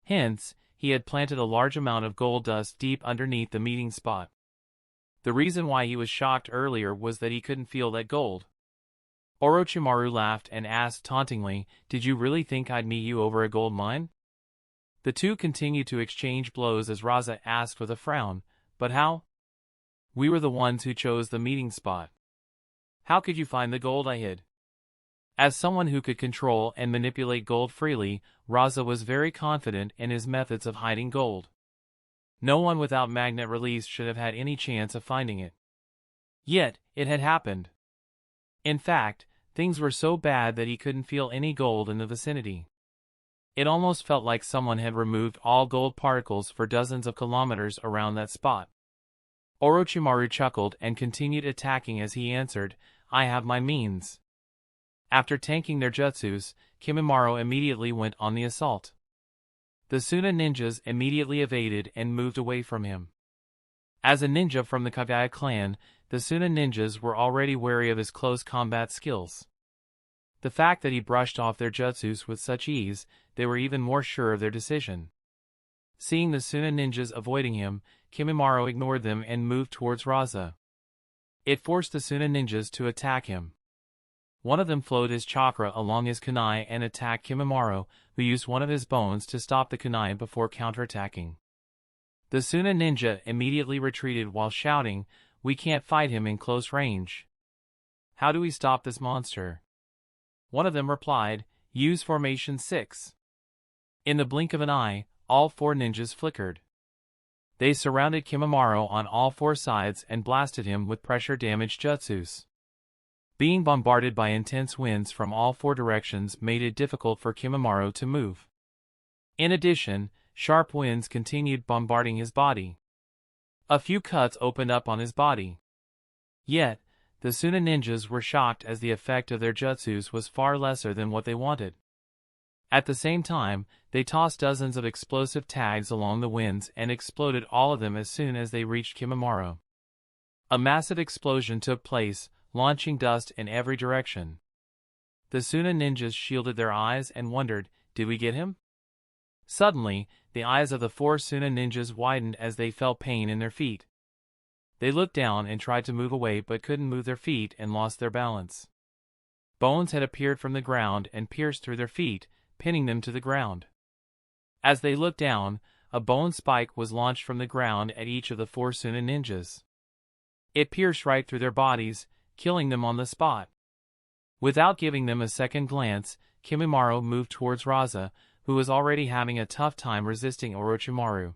Hence, he had planted a large amount of gold dust deep underneath the meeting spot. The reason why he was shocked earlier was that he couldn't feel that gold. Orochimaru laughed and asked tauntingly, "Did you really think I'd meet you over a gold mine?" The two continued to exchange blows as Raza asked with a frown, "But how? We were the ones who chose the meeting spot. How could you find the gold I hid?" As someone who could control and manipulate gold freely, Raza was very confident in his methods of hiding gold. No one without magnet release should have had any chance of finding it. Yet, it had happened. In fact, things were so bad that he couldn't feel any gold in the vicinity. It almost felt like someone had removed all gold particles for dozens of kilometers around that spot. Orochimaru chuckled and continued attacking as he answered, "I have my means." After tanking their jutsus, Kimimaro immediately went on the assault. The Suna ninjas immediately evaded and moved away from him. As a ninja from the Kagaya clan, the Suna ninjas were already wary of his close combat skills. The fact that he brushed off their jutsus with such ease, they were even more sure of their decision. Seeing the Suna ninjas avoiding him, Kimimaro ignored them and moved towards Raza. It forced the Suna ninjas to attack him. One of them flowed his chakra along his kunai and attacked Kimimaro, who used one of his bones to stop the kunai before counterattacking. The Suna ninja immediately retreated while shouting, "We can't fight him in close range. How do we stop this monster?" One of them replied, "Use Formation 6. In the blink of an eye, all four ninjas flickered. They surrounded Kimimaro on all four sides and blasted him with pressure-damage jutsus. Being bombarded by intense winds from all four directions made it difficult for Kimimaro to move. In addition, sharp winds continued bombarding his body. A few cuts opened up on his body. Yet, the Suna ninjas were shocked as the effect of their jutsus was far lesser than what they wanted. At the same time, they tossed dozens of explosive tags along the winds and exploded all of them as soon as they reached Kimimaro. A massive explosion took place, launching dust in every direction. The Suna ninjas shielded their eyes and wondered, "Did we get him?" Suddenly, the eyes of the four Suna ninjas widened as they felt pain in their feet. They looked down and tried to move away but couldn't move their feet and lost their balance. Bones had appeared from the ground and pierced through their feet, pinning them to the ground. As they looked down, a bone spike was launched from the ground at each of the four Suna ninjas. It pierced right through their bodies, killing them on the spot. Without giving them a second glance, Kimimaro moved towards Raza, who was already having a tough time resisting Orochimaru.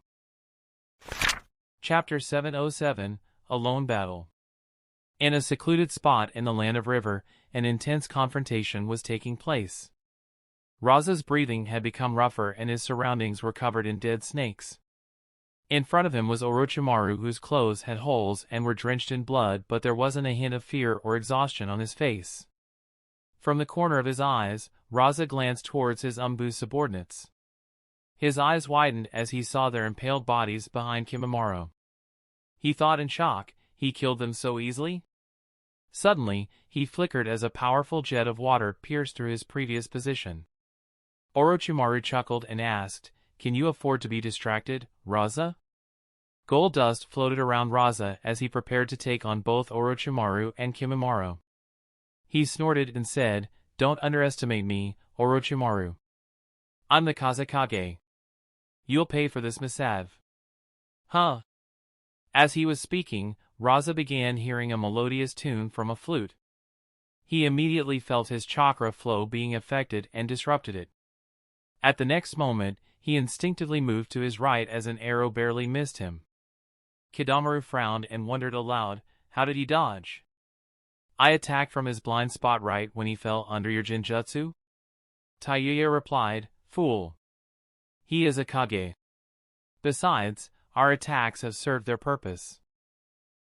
Chapter 707, A Lone Battle. In a secluded spot in the land of River, an intense confrontation was taking place. Raza's breathing had become rougher and his surroundings were covered in dead snakes. In front of him was Orochimaru, whose clothes had holes and were drenched in blood, but there wasn't a hint of fear or exhaustion on his face. From the corner of his eyes, Raza glanced towards his Umbu subordinates. His eyes widened as he saw their impaled bodies behind Kimimaro. He thought in shock, he killed them so easily? Suddenly, he flickered as a powerful jet of water pierced through his previous position. Orochimaru chuckled and asked, "Can you afford to be distracted, Raza?" Gold dust floated around Raza as he prepared to take on both Orochimaru and Kimimaro. He snorted and said, "Don't underestimate me, Orochimaru. I'm the Kazakage. You'll pay for this missive." Huh? As he was speaking, Raza began hearing a melodious tune from a flute. He immediately felt his chakra flow being affected and disrupted it. At the next moment, he instinctively moved to his right as an arrow barely missed him. Kidamaru frowned and wondered aloud, "How did he dodge?" "I attacked from his blind spot right when he fell under your genjutsu?" Taiyuya replied, "Fool. He is a Kage. Besides, our attacks have served their purpose."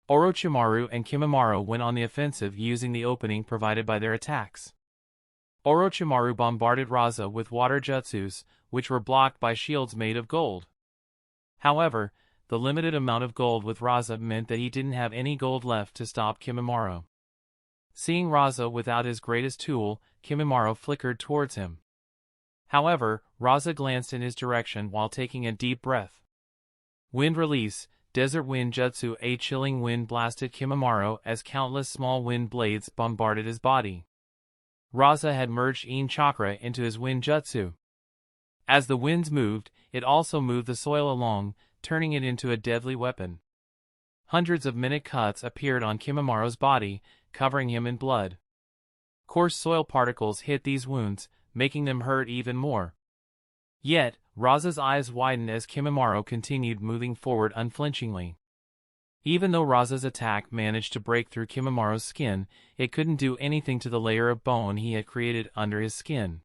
Orochimaru and Kimimaro went on the offensive using the opening provided by their attacks. Orochimaru bombarded Raza with water jutsus, which were blocked by shields made of gold. However, the limited amount of gold with Raza meant that he didn't have any gold left to stop Kimimaro. Seeing Raza without his greatest tool, Kimimaro flickered towards him. However, Raza glanced in his direction while taking a deep breath. Wind release, desert wind jutsu. A chilling wind blasted Kimimaro as countless small wind blades bombarded his body. Raza had merged In chakra into his wind jutsu. As the winds moved, it also moved the soil along, turning it into a deadly weapon. Hundreds of minute cuts appeared on Kimimaro's body, covering him in blood. Coarse soil particles hit these wounds, making them hurt even more. Yet, Raza's eyes widened as Kimimaro continued moving forward unflinchingly. Even though Raza's attack managed to break through Kimimaro's skin, it couldn't do anything to the layer of bone he had created under his skin.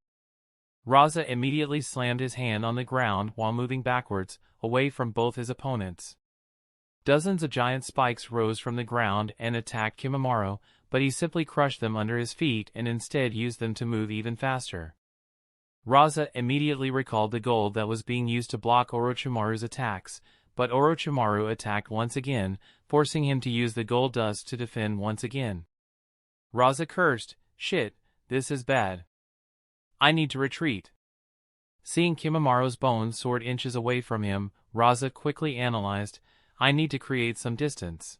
Raza immediately slammed his hand on the ground while moving backwards, away from both his opponents. Dozens of giant spikes rose from the ground and attacked Kimimaro, but he simply crushed them under his feet and instead used them to move even faster. Raza immediately recalled the gold that was being used to block Orochimaru's attacks, but Orochimaru attacked once again, forcing him to use the gold dust to defend once again. Raza cursed, "Shit, this is bad. I need to retreat." Seeing Kimimaro's bones soared inches away from him, Raza quickly analyzed, "I need to create some distance.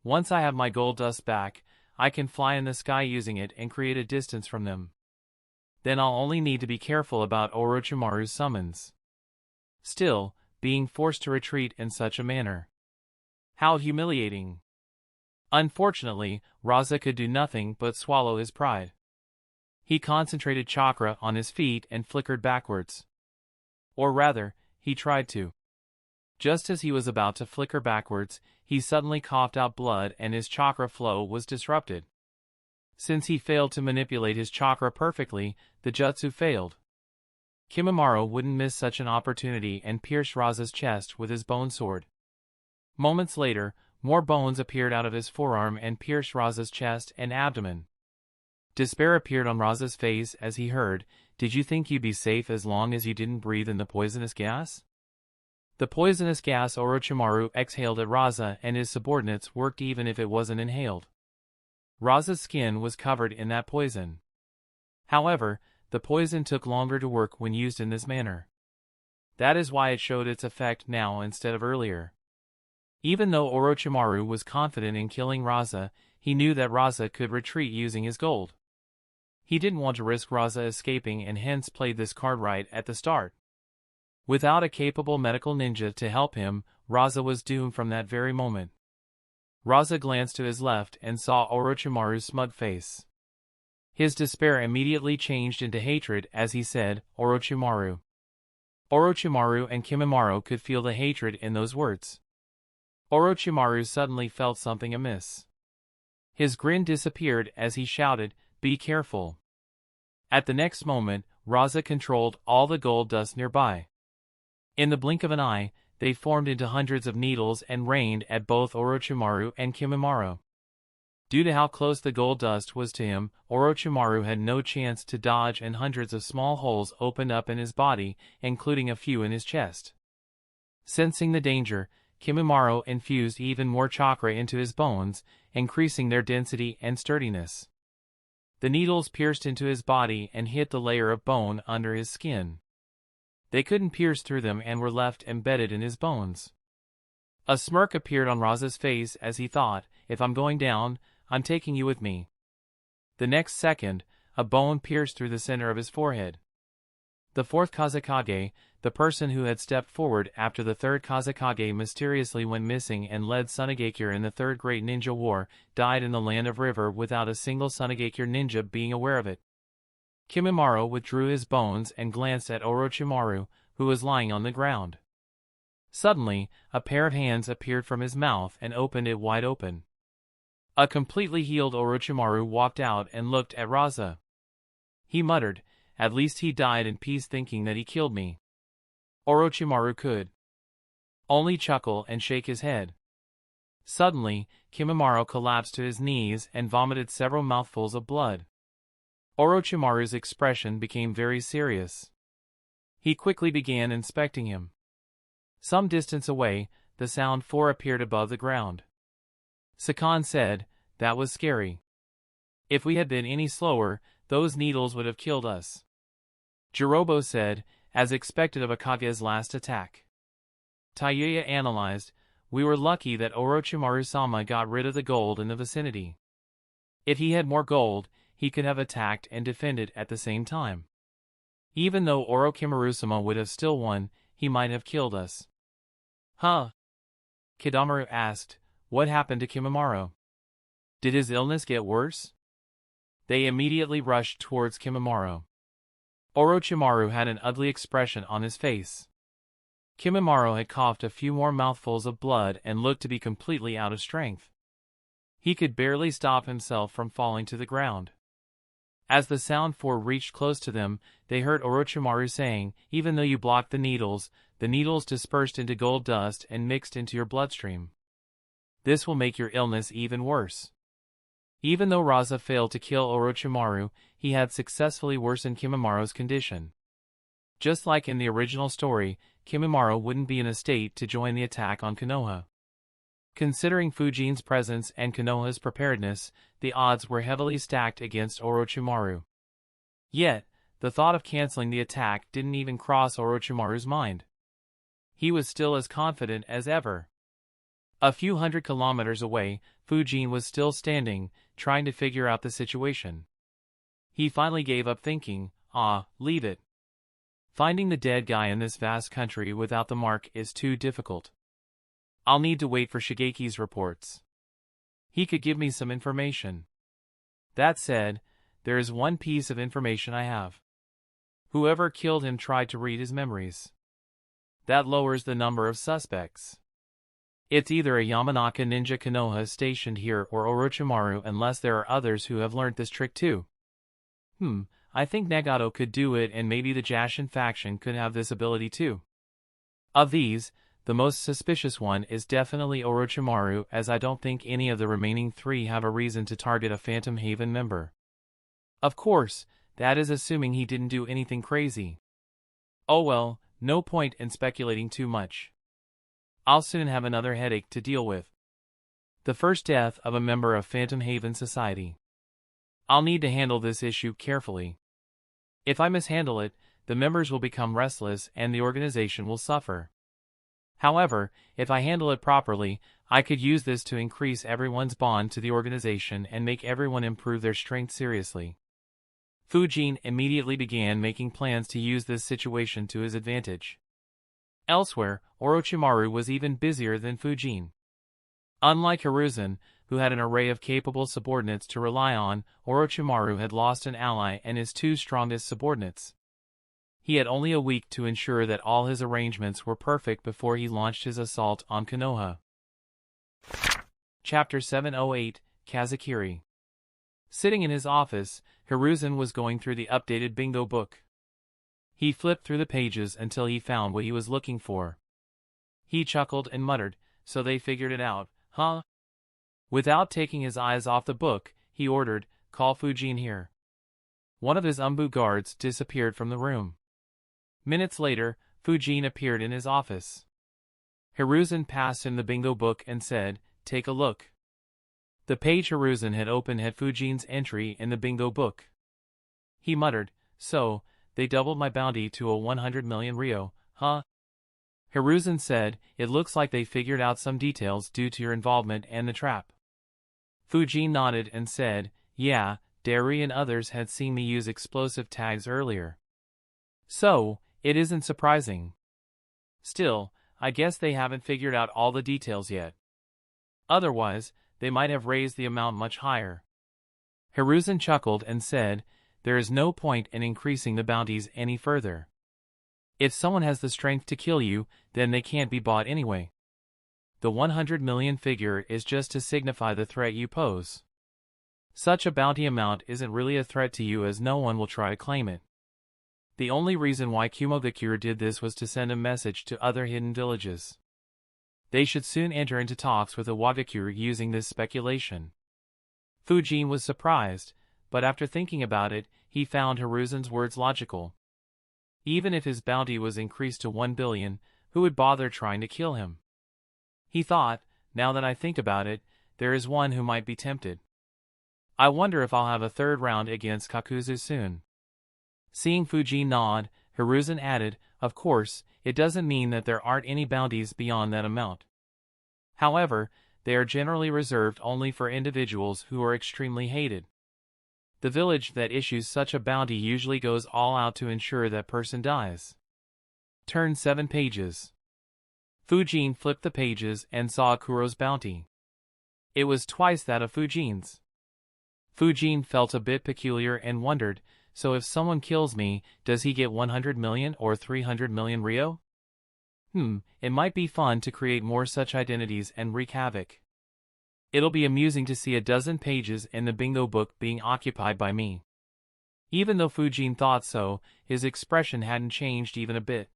Once I have my gold dust back, I can fly in the sky using it and create a distance from them. Then I'll only need to be careful about Orochimaru's summons." Still, being forced to retreat in such a manner. How humiliating. Unfortunately, Raza could do nothing but swallow his pride. He concentrated chakra on his feet and flickered backwards. Or rather, he tried to. Just as he was about to flicker backwards, he suddenly coughed out blood and his chakra flow was disrupted. Since he failed to manipulate his chakra perfectly, the jutsu failed. Kimimaro wouldn't miss such an opportunity and pierced Raza's chest with his bone sword. Moments later, more bones appeared out of his forearm and pierced Raza's chest and abdomen. Despair appeared on Raza's face as he heard, "Did you think you'd be safe as long as you didn't breathe in the poisonous gas?" The poisonous gas Orochimaru exhaled at Raza and his subordinates worked even if it wasn't inhaled. Raza's skin was covered in that poison. However, the poison took longer to work when used in this manner. That is why it showed its effect now instead of earlier. Even though Orochimaru was confident in killing Raza, he knew that Raza could retreat using his gold. He didn't want to risk Raza escaping and hence played this card right at the start. Without a capable medical ninja to help him, Raza was doomed from that very moment. Raza glanced to his left and saw Orochimaru's smug face. His despair immediately changed into hatred as he said, "Orochimaru." Orochimaru and Kimimaro could feel the hatred in those words. Orochimaru suddenly felt something amiss. His grin disappeared as he shouted, "Be careful." At the next moment, Raza controlled all the gold dust nearby. In the blink of an eye, they formed into hundreds of needles and rained at both Orochimaru and Kimimaro. Due to how close the gold dust was to him, Orochimaru had no chance to dodge and hundreds of small holes opened up in his body, including a few in his chest. Sensing the danger, Kimimaro infused even more chakra into his bones, increasing their density and sturdiness. The needles pierced into his body and hit the layer of bone under his skin. They couldn't pierce through them and were left embedded in his bones. A smirk appeared on Raza's face as he thought, "If I'm going down, I'm taking you with me." The next second, a bone pierced through the center of his forehead. The fourth Kazakage, the person who had stepped forward after the third Kazakage mysteriously went missing and led Sunagakure in the Third Great Ninja War, died in the Land of River without a single Sunagakure ninja being aware of it. Kimimaro withdrew his bones and glanced at Orochimaru, who was lying on the ground. Suddenly, a pair of hands appeared from his mouth and opened it wide open. A completely healed Orochimaru walked out and looked at Raza. He muttered, "At least he died in peace thinking that he killed me." Orochimaru could only chuckle and shake his head. Suddenly, Kimimaro collapsed to his knees and vomited several mouthfuls of blood. Orochimaru's expression became very serious. He quickly began inspecting him. Some distance away, the Sound 4 appeared above the ground. Sakan said, "That was scary. If we had been any slower, those needles would have killed us." Jirobo said, as expected of Akage's last attack. Tayuya analyzed, "We were lucky that Orochimaru-sama got rid of the gold in the vicinity. If he had more gold, he could have attacked and defended at the same time. Even though Orochimaru-sama would have still won, he might have killed us." "Huh?" Kidamaru asked, "What happened to Kimimaro? Did his illness get worse?" They immediately rushed towards Kimimaro. Orochimaru had an ugly expression on his face. Kimimaro had coughed a few more mouthfuls of blood and looked to be completely out of strength. He could barely stop himself from falling to the ground. As the sound four reached close to them, they heard Orochimaru saying, "Even though you blocked the needles dispersed into gold dust and mixed into your bloodstream. This will make your illness even worse." Even though Raza failed to kill Orochimaru, he had successfully worsened Kimimaro's condition. Just like in the original story, Kimimaro wouldn't be in a state to join the attack on Konoha. Considering Fujin's presence and Konoha's preparedness, the odds were heavily stacked against Orochimaru. Yet, the thought of canceling the attack didn't even cross Orochimaru's mind. He was still as confident as ever. A few hundred kilometers away, Fujin was still standing, trying to figure out the situation. He finally gave up thinking, leave it. Finding the dead guy in this vast country without the mark is too difficult. I'll need to wait for Shigeki's reports. He could give me some information. That said, there is one piece of information I have. Whoever killed him tried to read his memories. That lowers the number of suspects. It's either a Yamanaka ninja Konoha stationed here or Orochimaru, unless there are others who have learned this trick too. I think Nagato could do it, and maybe the Jashin faction could have this ability too. Of these, the most suspicious one is definitely Orochimaru, as I don't think any of the remaining three have a reason to target a Phantom Haven member. Of course, that is assuming he didn't do anything crazy. Oh well, no point in speculating too much. I'll soon have another headache to deal with. The first death of a member of Phantom Haven Society. I'll need to handle this issue carefully. If I mishandle it, the members will become restless and the organization will suffer. However, if I handle it properly, I could use this to increase everyone's bond to the organization and make everyone improve their strength seriously. Fujin immediately began making plans to use this situation to his advantage. Elsewhere, Orochimaru was even busier than Fujin. Unlike Hiruzen, who had an array of capable subordinates to rely on, Orochimaru had lost an ally and his two strongest subordinates. He had only a week to ensure that all his arrangements were perfect before he launched his assault on Konoha. Chapter 708, Kazakiri. Sitting in his office, Hiruzen was going through the updated bingo book. He flipped through the pages until he found what he was looking for. He chuckled and muttered, "So they figured it out, huh?" Without taking his eyes off the book, he ordered, "Call Fujin here." One of his Umbu guards disappeared from the room. Minutes later, Fujin appeared in his office. Hiruzen passed him the bingo book and said, "Take a look." The page Hiruzen had opened had Fujin's entry in the bingo book. He muttered, "So, they doubled my bounty to a 100 million ryo, huh?" Hiruzen said, "It looks like they figured out some details due to your involvement and the trap." Fujin nodded and said, "Yeah, Dari and others had seen me use explosive tags earlier. So, it isn't surprising. Still, I guess they haven't figured out all the details yet. Otherwise, they might have raised the amount much higher." Hiruzen chuckled and said, "There is no point in increasing the bounties any further. If someone has the strength to kill you, then they can't be bought anyway. The 100 million figure is just to signify the threat you pose. Such a bounty amount isn't really a threat to you, as no one will try to claim it. The only reason why Kumogakure did this was to send a message to other hidden villages. They should soon enter into talks with the Wagakure using this speculation." Fujin was surprised, but after thinking about it, he found Hiruzen's words logical. Even if his bounty was increased to 1 billion, who would bother trying to kill him? He thought, "Now that I think about it, there is one who might be tempted. I wonder if I'll have a third round against Kakuzu soon." Seeing Fujin nod, Hiruzen added, "Of course, it doesn't mean that there aren't any bounties beyond that amount. However, they are generally reserved only for individuals who are extremely hated. The village that issues such a bounty usually goes all out to ensure that person dies." Turn 7 pages. Fujin flipped the pages and saw Kuro's bounty. It was twice that of Fujin's. Fujin felt a bit peculiar and wondered, so if someone kills me, does he get 100 million or 300 million Ryo? It might be fun to create more such identities and wreak havoc. It'll be amusing to see a dozen pages in the bingo book being occupied by me. Even though Fujin thought so, his expression hadn't changed even a bit.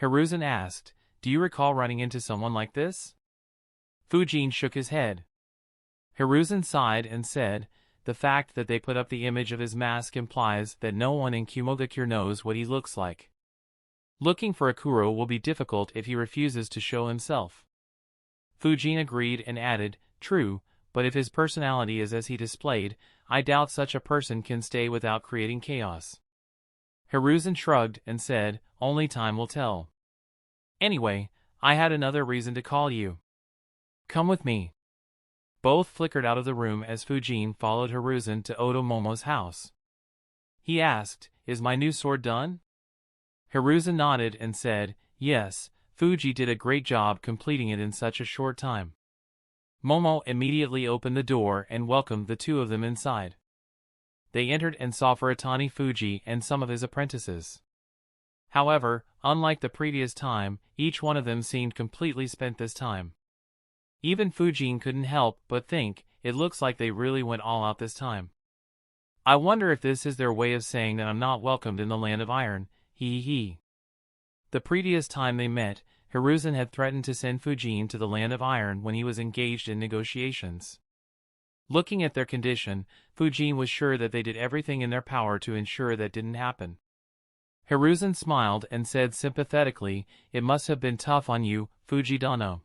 Hiruzen asked, "Do you recall running into someone like this?" Fujin shook his head. Hiruzen sighed and said, "The fact that they put up the image of his mask implies that no one in Kumogakure knows what he looks like. Looking for a Kuro will be difficult if he refuses to show himself." Fujin agreed and added, "True, but if his personality is as he displayed, I doubt such a person can stay without creating chaos." Hiruzen shrugged and said, "Only time will tell. Anyway, I had another reason to call you. Come with me." Both flickered out of the room as Fujin followed Hiruzen to Otomomo's house. He asked, "Is my new sword done?" Hiruzen nodded and said, "Yes, Fuji did a great job completing it in such a short time." Momo immediately opened the door and welcomed the two of them inside. They entered and saw Furatani Fuji and some of his apprentices. However, unlike the previous time, each one of them seemed completely spent this time. Even Fujin couldn't help but think, it looks like they really went all out this time. I wonder if this is their way of saying that I'm not welcomed in the land of iron, he. The previous time they met, Hiruzen had threatened to send Fujin to the land of iron when he was engaged in negotiations. Looking at their condition, Fujin was sure that they did everything in their power to ensure that didn't happen. Hiruzen smiled and said sympathetically, "It must have been tough on you, Fuji-dono."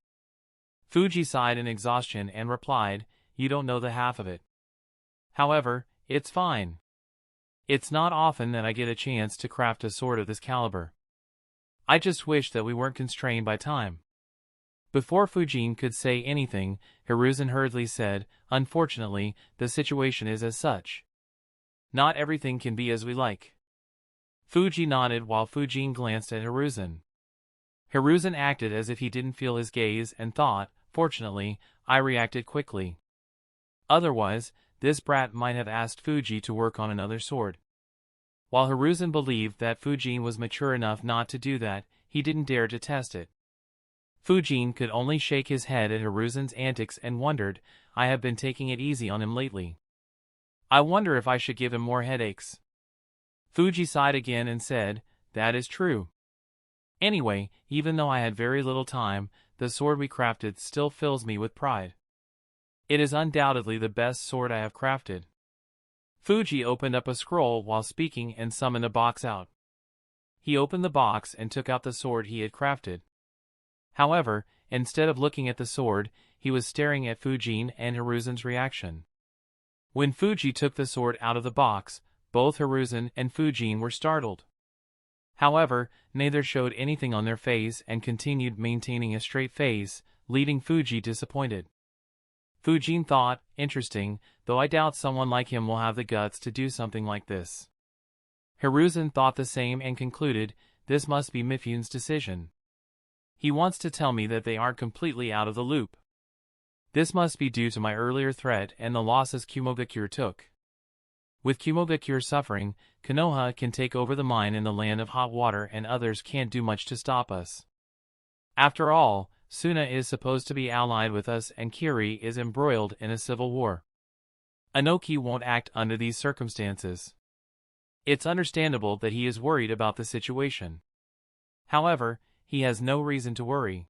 Fuji sighed in exhaustion and replied, "You don't know the half of it. However, it's fine. It's not often that I get a chance to craft a sword of this caliber. I just wish that we weren't constrained by time." Before Fujin could say anything, Hiruzen hurriedly said, "Unfortunately, the situation is as such. Not everything can be as we like." Fuji nodded while Fujin glanced at Hiruzen. Hiruzen acted as if he didn't feel his gaze and thought, "Fortunately, I reacted quickly. Otherwise, this brat might have asked Fuji to work on another sword." While Hiruzen believed that Fujin was mature enough not to do that, he didn't dare to test it. Fujin could only shake his head at Hiruzen's antics and wondered, "I have been taking it easy on him lately. I wonder if I should give him more headaches." Fuji sighed again and said, "That is true. Anyway, even though I had very little time, the sword we crafted still fills me with pride. It is undoubtedly the best sword I have crafted." Fuji opened up a scroll while speaking and summoned a box out. He opened the box and took out the sword he had crafted. However, instead of looking at the sword, he was staring at Fujin and Hiruzen's reaction. When Fuji took the sword out of the box, both Hiruzen and Fujin were startled. However, neither showed anything on their face and continued maintaining a straight face, leaving Fuji disappointed. Fujin thought, "Interesting, though I doubt someone like him will have the guts to do something like this." Hiruzen thought the same and concluded, "This must be Mifune's decision. He wants to tell me that they aren't completely out of the loop. This must be due to my earlier threat and the losses Kumogakure took. With Kumogakure suffering, Konoha can take over the mine in the land of hot water and others can't do much to stop us. After all, Suna is supposed to be allied with us and Kiri is embroiled in a civil war. Anoki won't act under these circumstances. It's understandable that he is worried about the situation. However, he has no reason to worry.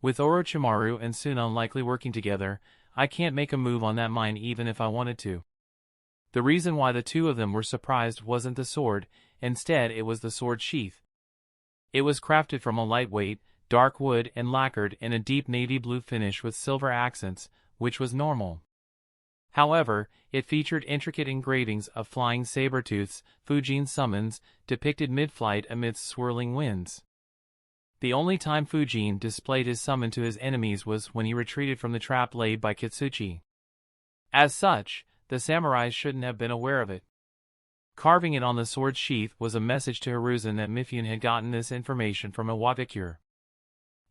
With Orochimaru and Suna likely working together, I can't make a move on that mine even if I wanted to." The reason why the two of them were surprised wasn't the sword, instead it was the sword sheath. It was crafted from a lightweight, dark wood and lacquered in a deep navy blue finish with silver accents, which was normal. However, it featured intricate engravings of flying saber-tooths, Fujin's summons, depicted mid-flight amidst swirling winds. The only time Fujin displayed his summon to his enemies was when he retreated from the trap laid by Akatsuki. As such, the samurais shouldn't have been aware of it. Carving it on the sword sheath was a message to Hiruzen that Mifune had gotten this information from Iwagakure.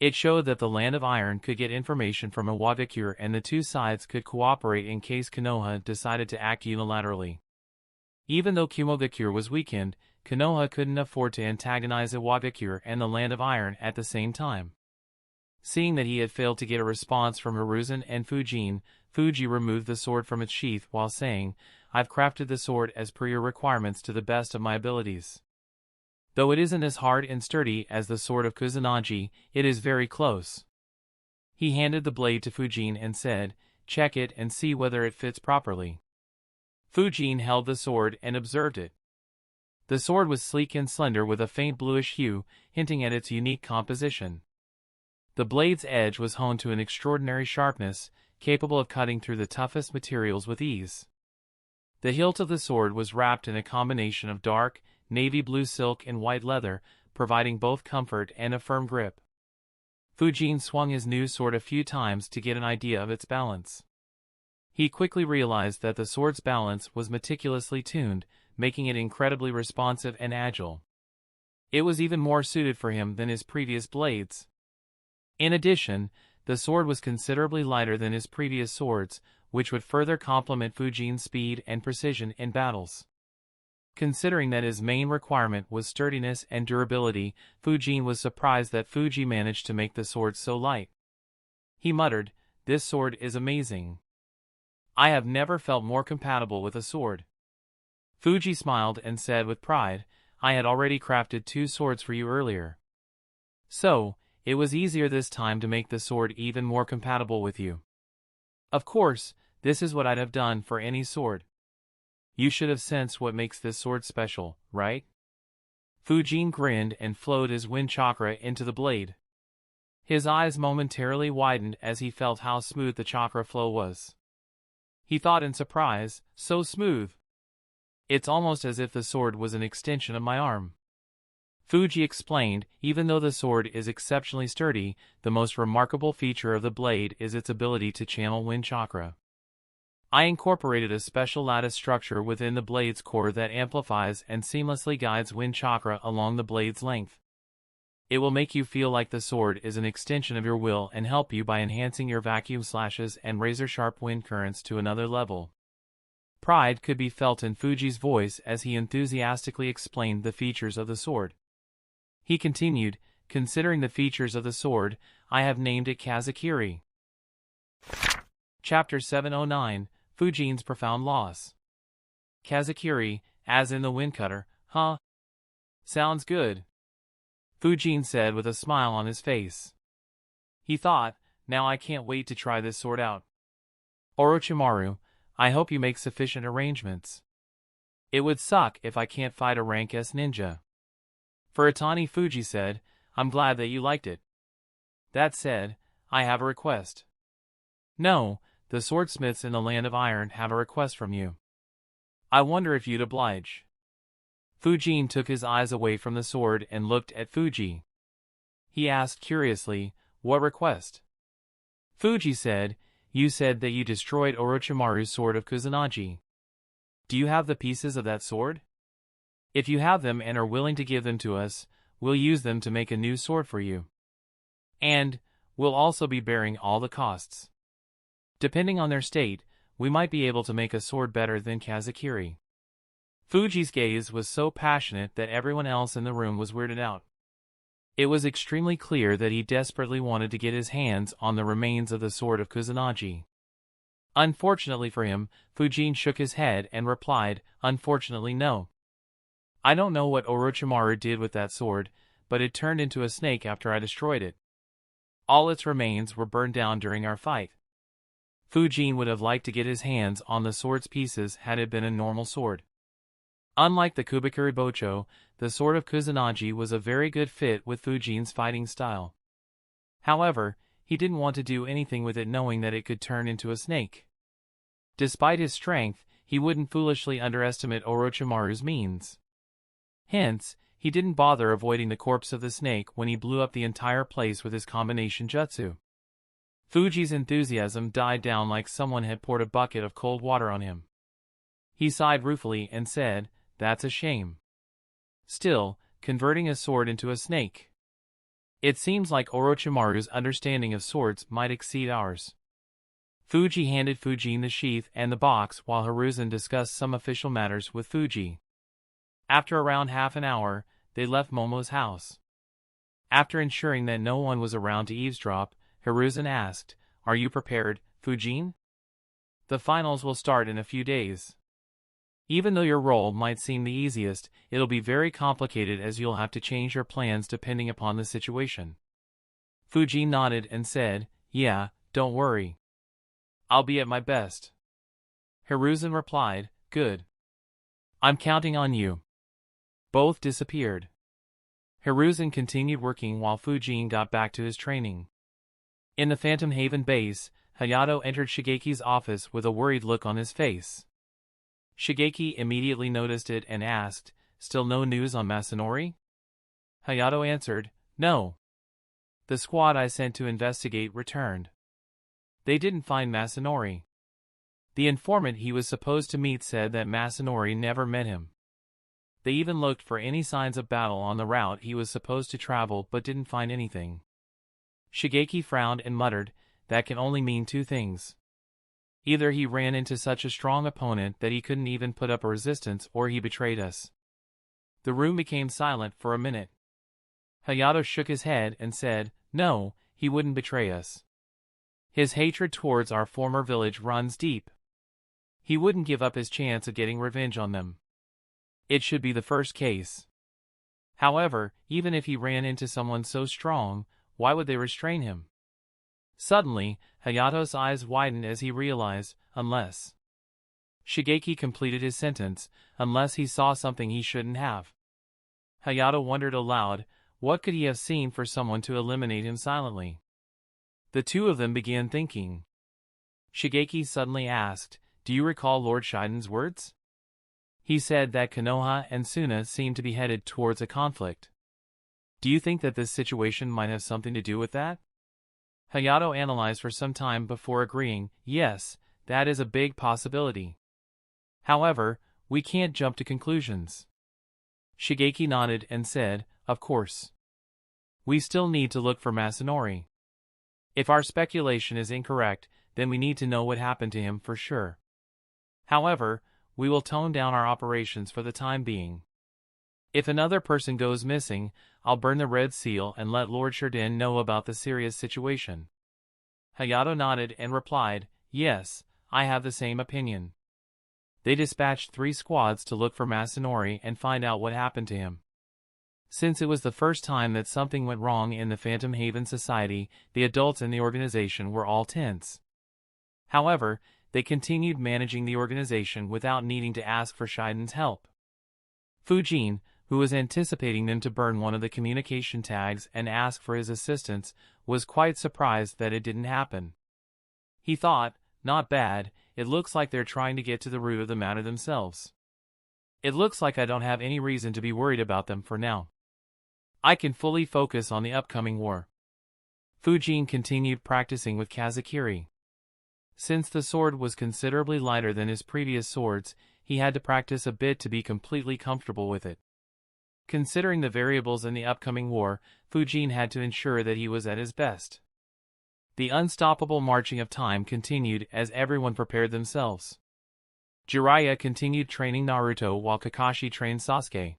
It showed that the Land of Iron could get information from Iwabikure and the two sides could cooperate in case Konoha decided to act unilaterally. Even though Kumogakure was weakened, Konoha couldn't afford to antagonize Iwabikure and the Land of Iron at the same time. Seeing that he had failed to get a response from Hiruzen and Fujin, Fuji removed the sword from its sheath while saying, "I've crafted the sword as per your requirements to the best of my abilities. Though it isn't as hard and sturdy as the sword of Kusanagi, it is very close." He handed the blade to Fujin and said, "Check it and see whether it fits properly." Fujin held the sword and observed it. The sword was sleek and slender with a faint bluish hue, hinting at its unique composition. The blade's edge was honed to an extraordinary sharpness, capable of cutting through the toughest materials with ease. The hilt of the sword was wrapped in a combination of dark, navy blue silk and white leather, providing both comfort and a firm grip. Fujin swung his new sword a few times to get an idea of its balance. He quickly realized that the sword's balance was meticulously tuned, making it incredibly responsive and agile. It was even more suited for him than his previous blades. In addition, the sword was considerably lighter than his previous swords, which would further complement Fujin's speed and precision in battles. Considering that his main requirement was sturdiness and durability, Fujin was surprised that Fuji managed to make the sword so light. He muttered, "This sword is amazing. I have never felt more compatible with a sword." Fuji smiled and said with pride, "I had already crafted 2 swords for you earlier. So, it was easier this time to make the sword even more compatible with you. Of course, this is what I'd have done for any sword. You should have sensed what makes this sword special, right?" Fujin grinned and flowed his wind chakra into the blade. His eyes momentarily widened as he felt how smooth the chakra flow was. He thought in surprise, "So smooth. It's almost as if the sword was an extension of my arm." Fuji explained, "Even though the sword is exceptionally sturdy, the most remarkable feature of the blade is its ability to channel wind chakra. I incorporated a special lattice structure within the blade's core that amplifies and seamlessly guides wind chakra along the blade's length. It will make you feel like the sword is an extension of your will and help you by enhancing your vacuum slashes and razor-sharp wind currents to another level." Pride could be felt in Fuji's voice as he enthusiastically explained the features of the sword. He continued, "Considering the features of the sword, I have named it Kazakiri." Chapter 709, Fujin's Profound Loss. Kazakiri, as in the windcutter, huh? Sounds good. Fujin said with a smile on his face. He thought, now I can't wait to try this sword out. Orochimaru, I hope you make sufficient arrangements. It would suck if I can't fight a rank S ninja. Furatani Fuji said, I'm glad that you liked it. That said, I have a request. No, the swordsmiths in the Land of Iron have a request from you. I wonder if you'd oblige. Fujin took his eyes away from the sword and looked at Fuji. He asked curiously, what request? Fuji said, you said that you destroyed Orochimaru's sword of Kusanagi. Do you have the pieces of that sword? If you have them and are willing to give them to us, we'll use them to make a new sword for you. And, we'll also be bearing all the costs. Depending on their state, we might be able to make a sword better than Kazakiri. Fuji's gaze was so passionate that everyone else in the room was weirded out. It was extremely clear that he desperately wanted to get his hands on the remains of the sword of Kusanagi. Unfortunately for him, Fujin shook his head and replied, unfortunately no. I don't know what Orochimaru did with that sword, but it turned into a snake after I destroyed it. All its remains were burned down during our fight. Fujin would have liked to get his hands on the sword's pieces had it been a normal sword. Unlike the Kubikuri Bocho, the sword of Kusanagi was a very good fit with Fujin's fighting style. However, he didn't want to do anything with it knowing that it could turn into a snake. Despite his strength, he wouldn't foolishly underestimate Orochimaru's means. Hence, he didn't bother avoiding the corpse of the snake when he blew up the entire place with his combination jutsu. Fuji's enthusiasm died down like someone had poured a bucket of cold water on him. He sighed ruefully and said, that's a shame. Still, converting a sword into a snake. It seems like Orochimaru's understanding of swords might exceed ours. Fuji handed Fujin the sheath and the box while Hiruzen discussed some official matters with Fuji. After around half an hour, they left Momo's house. After ensuring that no one was around to eavesdrop, Hiruzen asked, "Are you prepared, Fujin? The finals will start in a few days. Even though your role might seem the easiest, it'll be very complicated as you'll have to change your plans depending upon the situation." Fujin nodded and said, "Yeah, don't worry. I'll be at my best." Hiruzen replied, "Good. I'm counting on you." Both disappeared. Hiruzen continued working while Fujin got back to his training. In the Phantom Haven base, Hayato entered Shigeki's office with a worried look on his face. Shigeki immediately noticed it and asked, "Still no news on Masanori?" Hayato answered, "No. The squad I sent to investigate returned. They didn't find Masanori. The informant he was supposed to meet said that Masanori never met him. They even looked for any signs of battle on the route he was supposed to travel but didn't find anything." Shigeki frowned and muttered, "That can only mean two things. Either he ran into such a strong opponent that he couldn't even put up a resistance, or he betrayed us." The room became silent for a minute. Hayato shook his head and said, "No, he wouldn't betray us. His hatred towards our former village runs deep. He wouldn't give up his chance of getting revenge on them. It should be the first case. However, even if he ran into someone so strong, why would they restrain him?" Suddenly, Hayato's eyes widened as he realized, unless... Shigeki completed his sentence, "unless he saw something he shouldn't have." Hayato wondered aloud, what could he have seen for someone to eliminate him silently? The two of them began thinking. Shigeki suddenly asked, "Do you recall Lord Shiden's words? He said that Konoha and Suna seemed to be headed towards a conflict. Do you think that this situation might have something to do with that?" Hayato analyzed for some time before agreeing, "Yes, that is a big possibility. However, we can't jump to conclusions." Shigeki nodded and said, "Of course. We still need to look for Masanori. If our speculation is incorrect, then we need to know what happened to him for sure. However, we will tone down our operations for the time being. If another person goes missing, I'll burn the red seal and let Lord Shiden know about the serious situation." Hayato nodded and replied, "Yes, I have the same opinion." They dispatched 3 squads to look for Masanori and find out what happened to him. Since it was the first time that something went wrong in the Phantom Haven Society, the adults in the organization were all tense. However, they continued managing the organization without needing to ask for Shiden's help. Fujin, who was anticipating them to burn one of the communication tags and ask for his assistance, was quite surprised that it didn't happen. He thought, "Not bad, it looks like they're trying to get to the root of the matter themselves. It looks like I don't have any reason to be worried about them for now. I can fully focus on the upcoming war." Fujin continued practicing with Kazakiri. Since the sword was considerably lighter than his previous swords, he had to practice a bit to be completely comfortable with it. Considering the variables in the upcoming war, Fujin had to ensure that he was at his best. The unstoppable marching of time continued as everyone prepared themselves. Jiraiya continued training Naruto while Kakashi trained Sasuke.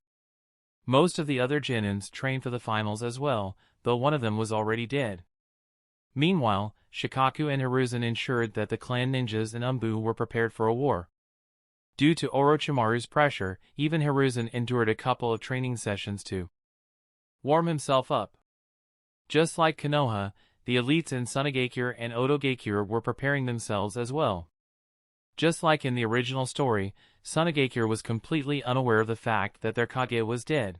Most of the other Genins trained for the finals as well, though one of them was already dead. Meanwhile, Shikaku and Hiruzen ensured that the clan ninjas in Umbu were prepared for a war. Due to Orochimaru's pressure, even Hiruzen endured a couple of training sessions to warm himself up. Just like Konoha, the elites in Sunagakure and Otogakure were preparing themselves as well. Just like in the original story, Sunagakure was completely unaware of the fact that their Kage was dead.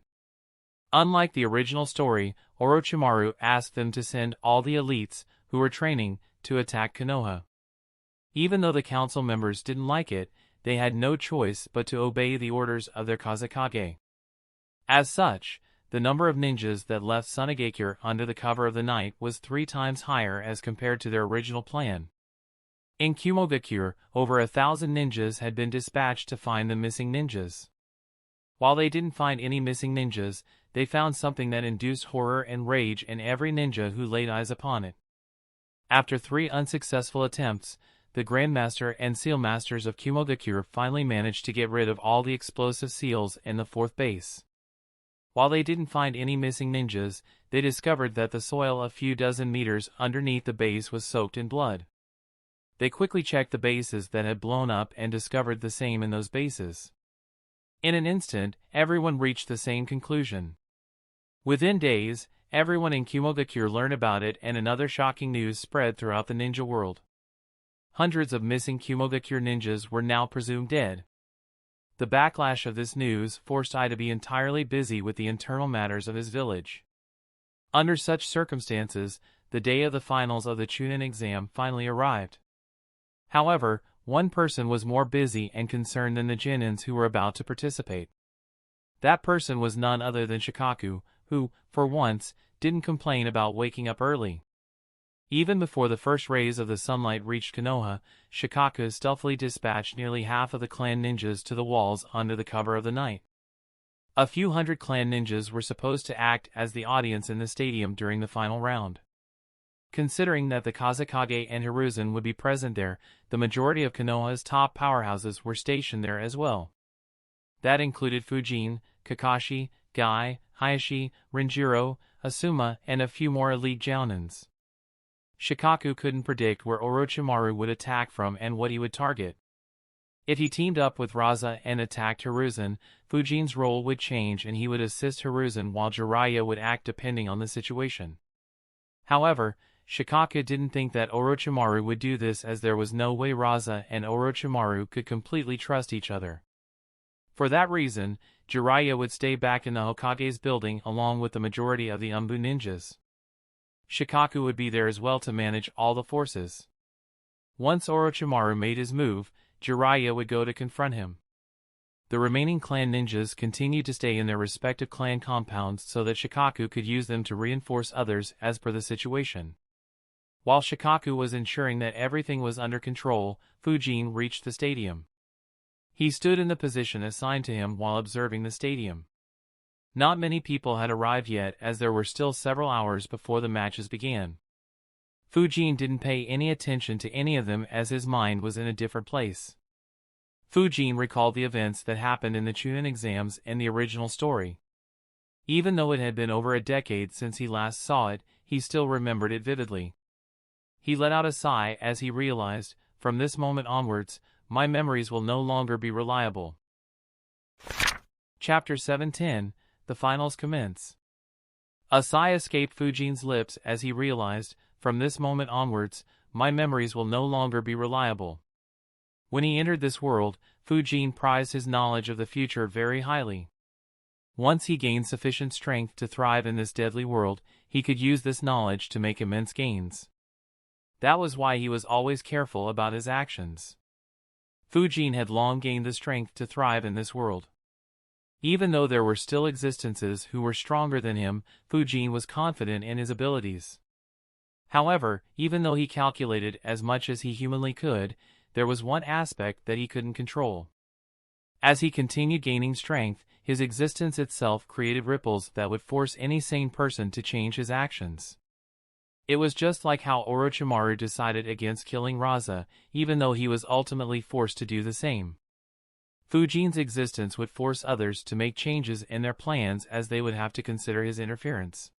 Unlike the original story, Orochimaru asked them to send all the elites, who were training, to attack Konoha. Even though the council members didn't like it, they had no choice but to obey the orders of their Kazakage. As such, the number of ninjas that left Sunagakure under the cover of the night was 3 times higher as compared to their original plan. In Kumogakure, over 1,000 ninjas had been dispatched to find the missing ninjas. While they didn't find any missing ninjas, they found something that induced horror and rage in every ninja who laid eyes upon it. After 3 unsuccessful attempts, the Grandmaster and Seal Masters of Kumogakure finally managed to get rid of all the explosive seals in the 4th base. While they didn't find any missing ninjas, they discovered that the soil a few dozen meters underneath the base was soaked in blood. They quickly checked the bases that had blown up and discovered the same in those bases. In an instant, everyone reached the same conclusion. Within days, everyone in Kumogakure learned about it, and another shocking news spread throughout the ninja world. Hundreds of missing Kumogakure ninjas were now presumed dead. The backlash of this news forced Ai to be entirely busy with the internal matters of his village. Under such circumstances, the day of the finals of the Chunin exam finally arrived. However, one person was more busy and concerned than the Genins who were about to participate. That person was none other than Shikaku, who, for once, didn't complain about waking up early. Even before the first rays of the sunlight reached Konoha, Shikaku stealthily dispatched nearly half of the clan ninjas to the walls under the cover of the night. A few hundred clan ninjas were supposed to act as the audience in the stadium during the final round. Considering that the Kazakage and Hiruzen would be present there, the majority of Konoha's top powerhouses were stationed there as well. That included Fujin, Kakashi, Gai, Hayashi, Renjiro, Asuma, and a few more elite jounins. Shikaku couldn't predict where Orochimaru would attack from and what he would target. If he teamed up with Raza and attacked Hiruzen, Fujin's role would change and he would assist Hiruzen while Jiraiya would act depending on the situation. However, Shikaku didn't think that Orochimaru would do this, as there was no way Raza and Orochimaru could completely trust each other. For that reason, Jiraiya would stay back in the Hokage's building along with the majority of the Umbu ninjas. Shikaku would be there as well to manage all the forces. Once Orochimaru made his move, Jiraiya would go to confront him. The remaining clan ninjas continued to stay in their respective clan compounds so that Shikaku could use them to reinforce others as per the situation. While Shikaku was ensuring that everything was under control, Fujin reached the stadium. He stood in the position assigned to him while observing the stadium. Not many people had arrived yet, as there were still several hours before the matches began. Fujin didn't pay any attention to any of them as his mind was in a different place. Fujin recalled the events that happened in the Chunin exams and the original story. Even though it had been over a decade since he last saw it, he still remembered it vividly. He let out a sigh as he realized, from this moment onwards, my memories will no longer be reliable. Chapter 710. The finals commence. A sigh escaped Fujin's lips as he realized, from this moment onwards, my memories will no longer be reliable. When he entered this world, Fujin prized his knowledge of the future very highly. Once he gained sufficient strength to thrive in this deadly world, he could use this knowledge to make immense gains. That was why he was always careful about his actions. Fujin had long gained the strength to thrive in this world. Even though there were still existences who were stronger than him, Fujin was confident in his abilities. However, even though he calculated as much as he humanly could, there was one aspect that he couldn't control. As he continued gaining strength, his existence itself created ripples that would force any sane person to change his actions. It was just like how Orochimaru decided against killing Raza, even though he was ultimately forced to do the same. Fujin's existence would force others to make changes in their plans, as they would have to consider his interference.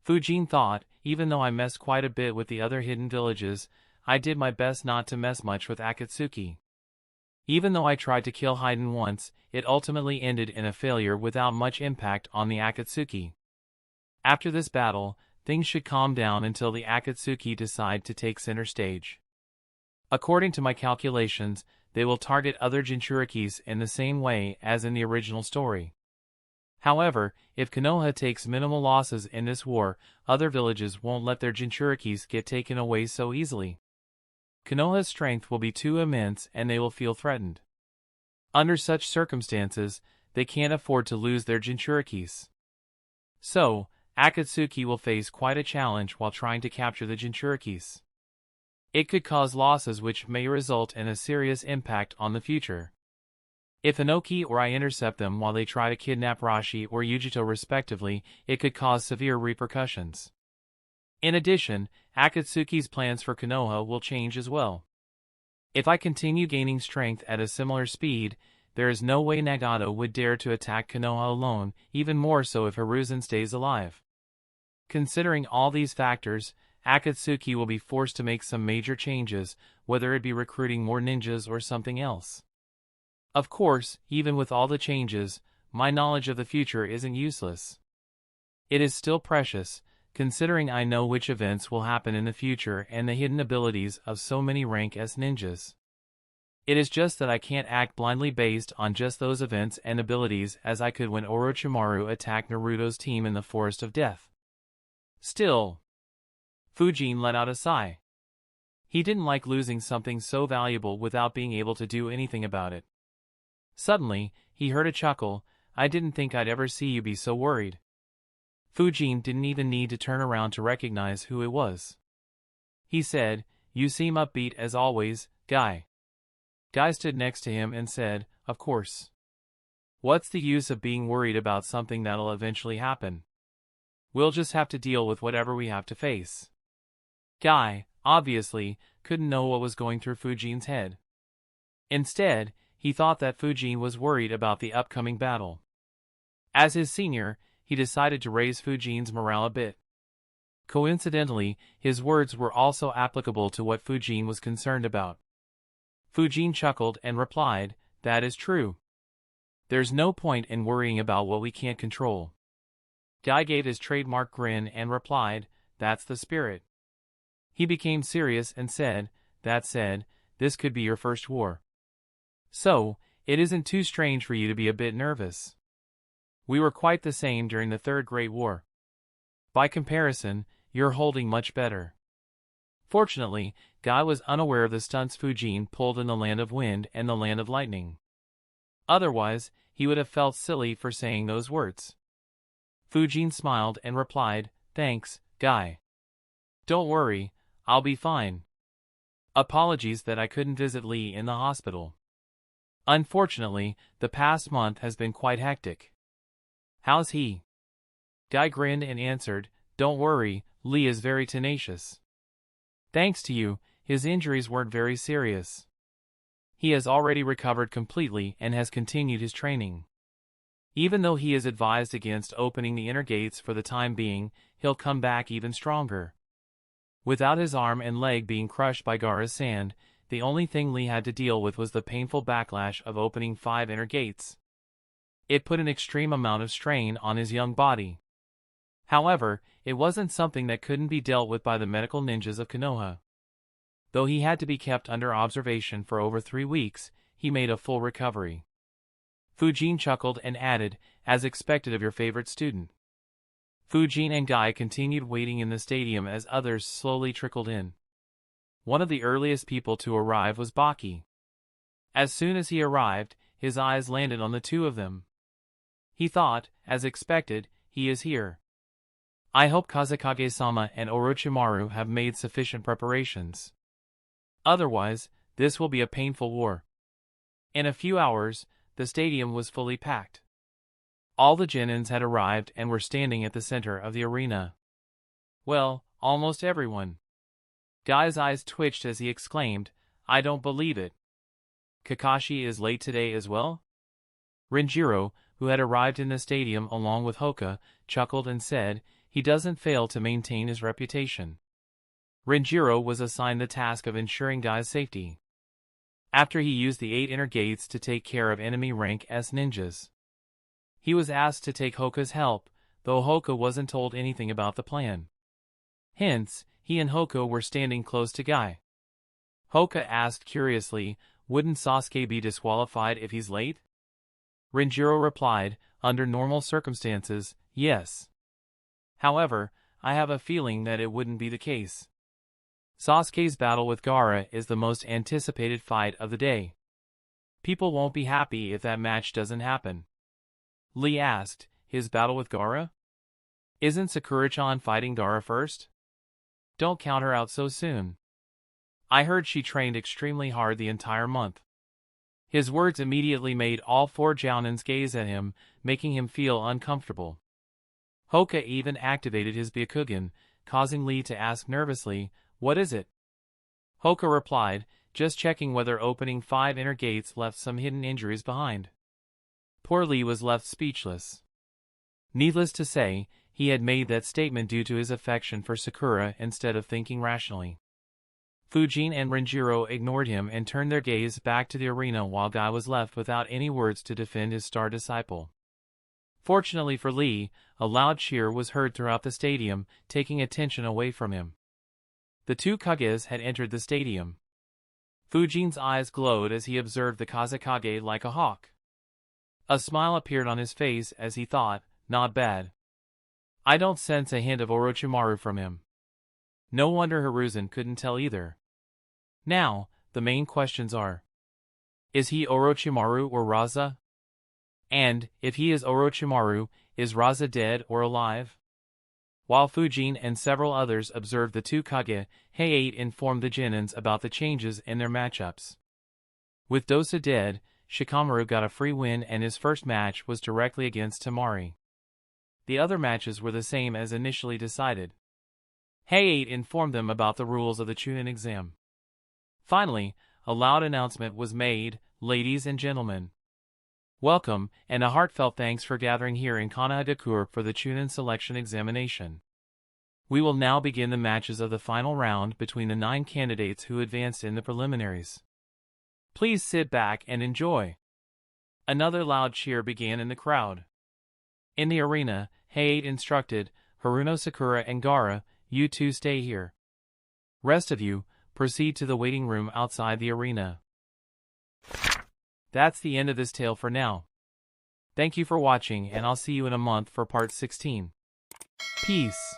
Fujin thought, even though I messed quite a bit with the other hidden villages, I did my best not to mess much with Akatsuki. Even though I tried to kill Haiden once, it ultimately ended in a failure without much impact on the Akatsuki. After this battle, things should calm down until the Akatsuki decide to take center stage. According to my calculations, they will target other Jinchurikis in the same way as in the original story. However, if Konoha takes minimal losses in this war, other villages won't let their Jinchurikis get taken away so easily. Konoha's strength will be too immense and they will feel threatened. Under such circumstances, they can't afford to lose their Jinchurikis. So, Akatsuki will face quite a challenge while trying to capture the Jinchurikis. It could cause losses which may result in a serious impact on the future. If Inoki or I intercept them while they try to kidnap Rashi or Yujito respectively, it could cause severe repercussions. In addition, Akatsuki's plans for Konoha will change as well. If I continue gaining strength at a similar speed, there is no way Nagato would dare to attack Konoha alone, even more so if Hiruzen stays alive. Considering all these factors, Akatsuki will be forced to make some major changes, whether it be recruiting more ninjas or something else. Of course, even with all the changes, my knowledge of the future isn't useless. It is still precious, considering I know which events will happen in the future and the hidden abilities of so many rank S ninjas. It is just that I can't act blindly based on just those events and abilities as I could when Orochimaru attacked Naruto's team in the Forest of Death. Still, Fujin let out a sigh. He didn't like losing something so valuable without being able to do anything about it. Suddenly, he heard a chuckle. I didn't think I'd ever see you be so worried. Fujin didn't even need to turn around to recognize who it was. He said, "You seem upbeat as always, Guy." Guy stood next to him and said, "Of course. What's the use of being worried about something that'll eventually happen? We'll just have to deal with whatever we have to face." Guy, obviously, couldn't know what was going through Fujin's head. Instead, he thought that Fujin was worried about the upcoming battle. As his senior, he decided to raise Fujin's morale a bit. Coincidentally, his words were also applicable to what Fujin was concerned about. Fujin chuckled and replied, "That is true. There's no point in worrying about what we can't control." Guy gave his trademark grin and replied, "That's the spirit." He became serious and said, "That said, this could be your first war. So, it isn't too strange for you to be a bit nervous. We were quite the same during the Third Great War. By comparison, you're holding much better." Fortunately, Guy was unaware of the stunts Fujin pulled in the Land of Wind and the Land of Lightning. Otherwise, he would have felt silly for saying those words. Fujin smiled and replied, "Thanks, Guy. Don't worry, I'll be fine. Apologies that I couldn't visit Lee in the hospital. Unfortunately, the past month has been quite hectic." "How's he?" Guy grinned and answered, "Don't worry, Lee is very tenacious. Thanks to you, his injuries weren't very serious. He has already recovered completely and has continued his training. Even though he is advised against opening the inner gates for the time being, he'll come back even stronger." Without his arm and leg being crushed by Gaara's sand, the only thing Lee had to deal with was the painful backlash of opening 5 inner gates. It put an extreme amount of strain on his young body. However, it wasn't something that couldn't be dealt with by the medical ninjas of Konoha. Though he had to be kept under observation for over 3 weeks, he made a full recovery. Fujin chuckled and added, "As expected of your favorite student." Fujin and Guy continued waiting in the stadium as others slowly trickled in. One of the earliest people to arrive was Baki. As soon as he arrived, his eyes landed on the two of them. He thought, as expected, "He is here. I hope Kazakage-sama and Orochimaru have made sufficient preparations. Otherwise, this will be a painful war." In a few hours, the stadium was fully packed. All the Genins had arrived and were standing at the center of the arena. Well, almost everyone. Guy's eyes twitched as he exclaimed, "I don't believe it. Kakashi is late today as well?" Renjiro, who had arrived in the stadium along with Hoka, chuckled and said, "He doesn't fail to maintain his reputation." Renjiro was assigned the task of ensuring Guy's safety. After he used the 8 inner gates to take care of enemy rank S ninjas, he was asked to take Hoka's help, though Hoka wasn't told anything about the plan. Hence, he and Hoka were standing close to Guy. Hoka asked curiously, "Wouldn't Sasuke be disqualified if he's late?" Renjiro replied, "Under normal circumstances, yes. However, I have a feeling that it wouldn't be the case. Sasuke's battle with Gaara is the most anticipated fight of the day. People won't be happy if that match doesn't happen." Lee asked, "His battle with Gaara? Isn't Sakura-chan fighting Gaara first? Don't count her out so soon. I heard she trained extremely hard the entire month." His words immediately made all 4 Jounins gaze at him, making him feel uncomfortable. Hoka even activated his Byakugan, causing Lee to ask nervously, "What is it?" Hoka replied, "Just checking whether opening 5 inner gates left some hidden injuries behind." Poor Lee was left speechless. Needless to say, he had made that statement due to his affection for Sakura instead of thinking rationally. Fujin and Renjiro ignored him and turned their gaze back to the arena while Guy was left without any words to defend his star disciple. Fortunately for Lee, a loud cheer was heard throughout the stadium, taking attention away from him. The 2 Kages had entered the stadium. Fujin's eyes glowed as he observed the Kazakage like a hawk. A smile appeared on his face as he thought, "Not bad. I don't sense a hint of Orochimaru from him." No wonder Hiruzen couldn't tell either. Now, the main questions are: is he Orochimaru or Raza? And, if he is Orochimaru, is Raza dead or alive? While Fujin and several others observed the 2 Kage, Heiei informed the Genins about the changes in their matchups. With Dosa dead, Shikamaru got a free win and his first match was directly against Temari. The other matches were the same as initially decided. Heiei informed them about the rules of the Chunin exam. Finally, a loud announcement was made, "Ladies and gentlemen, welcome, and a heartfelt thanks for gathering here in Kanagakur for the Chunin selection examination. We will now begin the matches of the final round between the 9 candidates who advanced in the preliminaries. Please sit back and enjoy." Another loud cheer began in the crowd. In the arena, Heiei instructed, "Haruno, Sakura, and Gaara, you 2 stay here. Rest of you, proceed to the waiting room outside the arena." That's the end of this tale for now. Thank you for watching, and I'll see you in a month for part 16. Peace.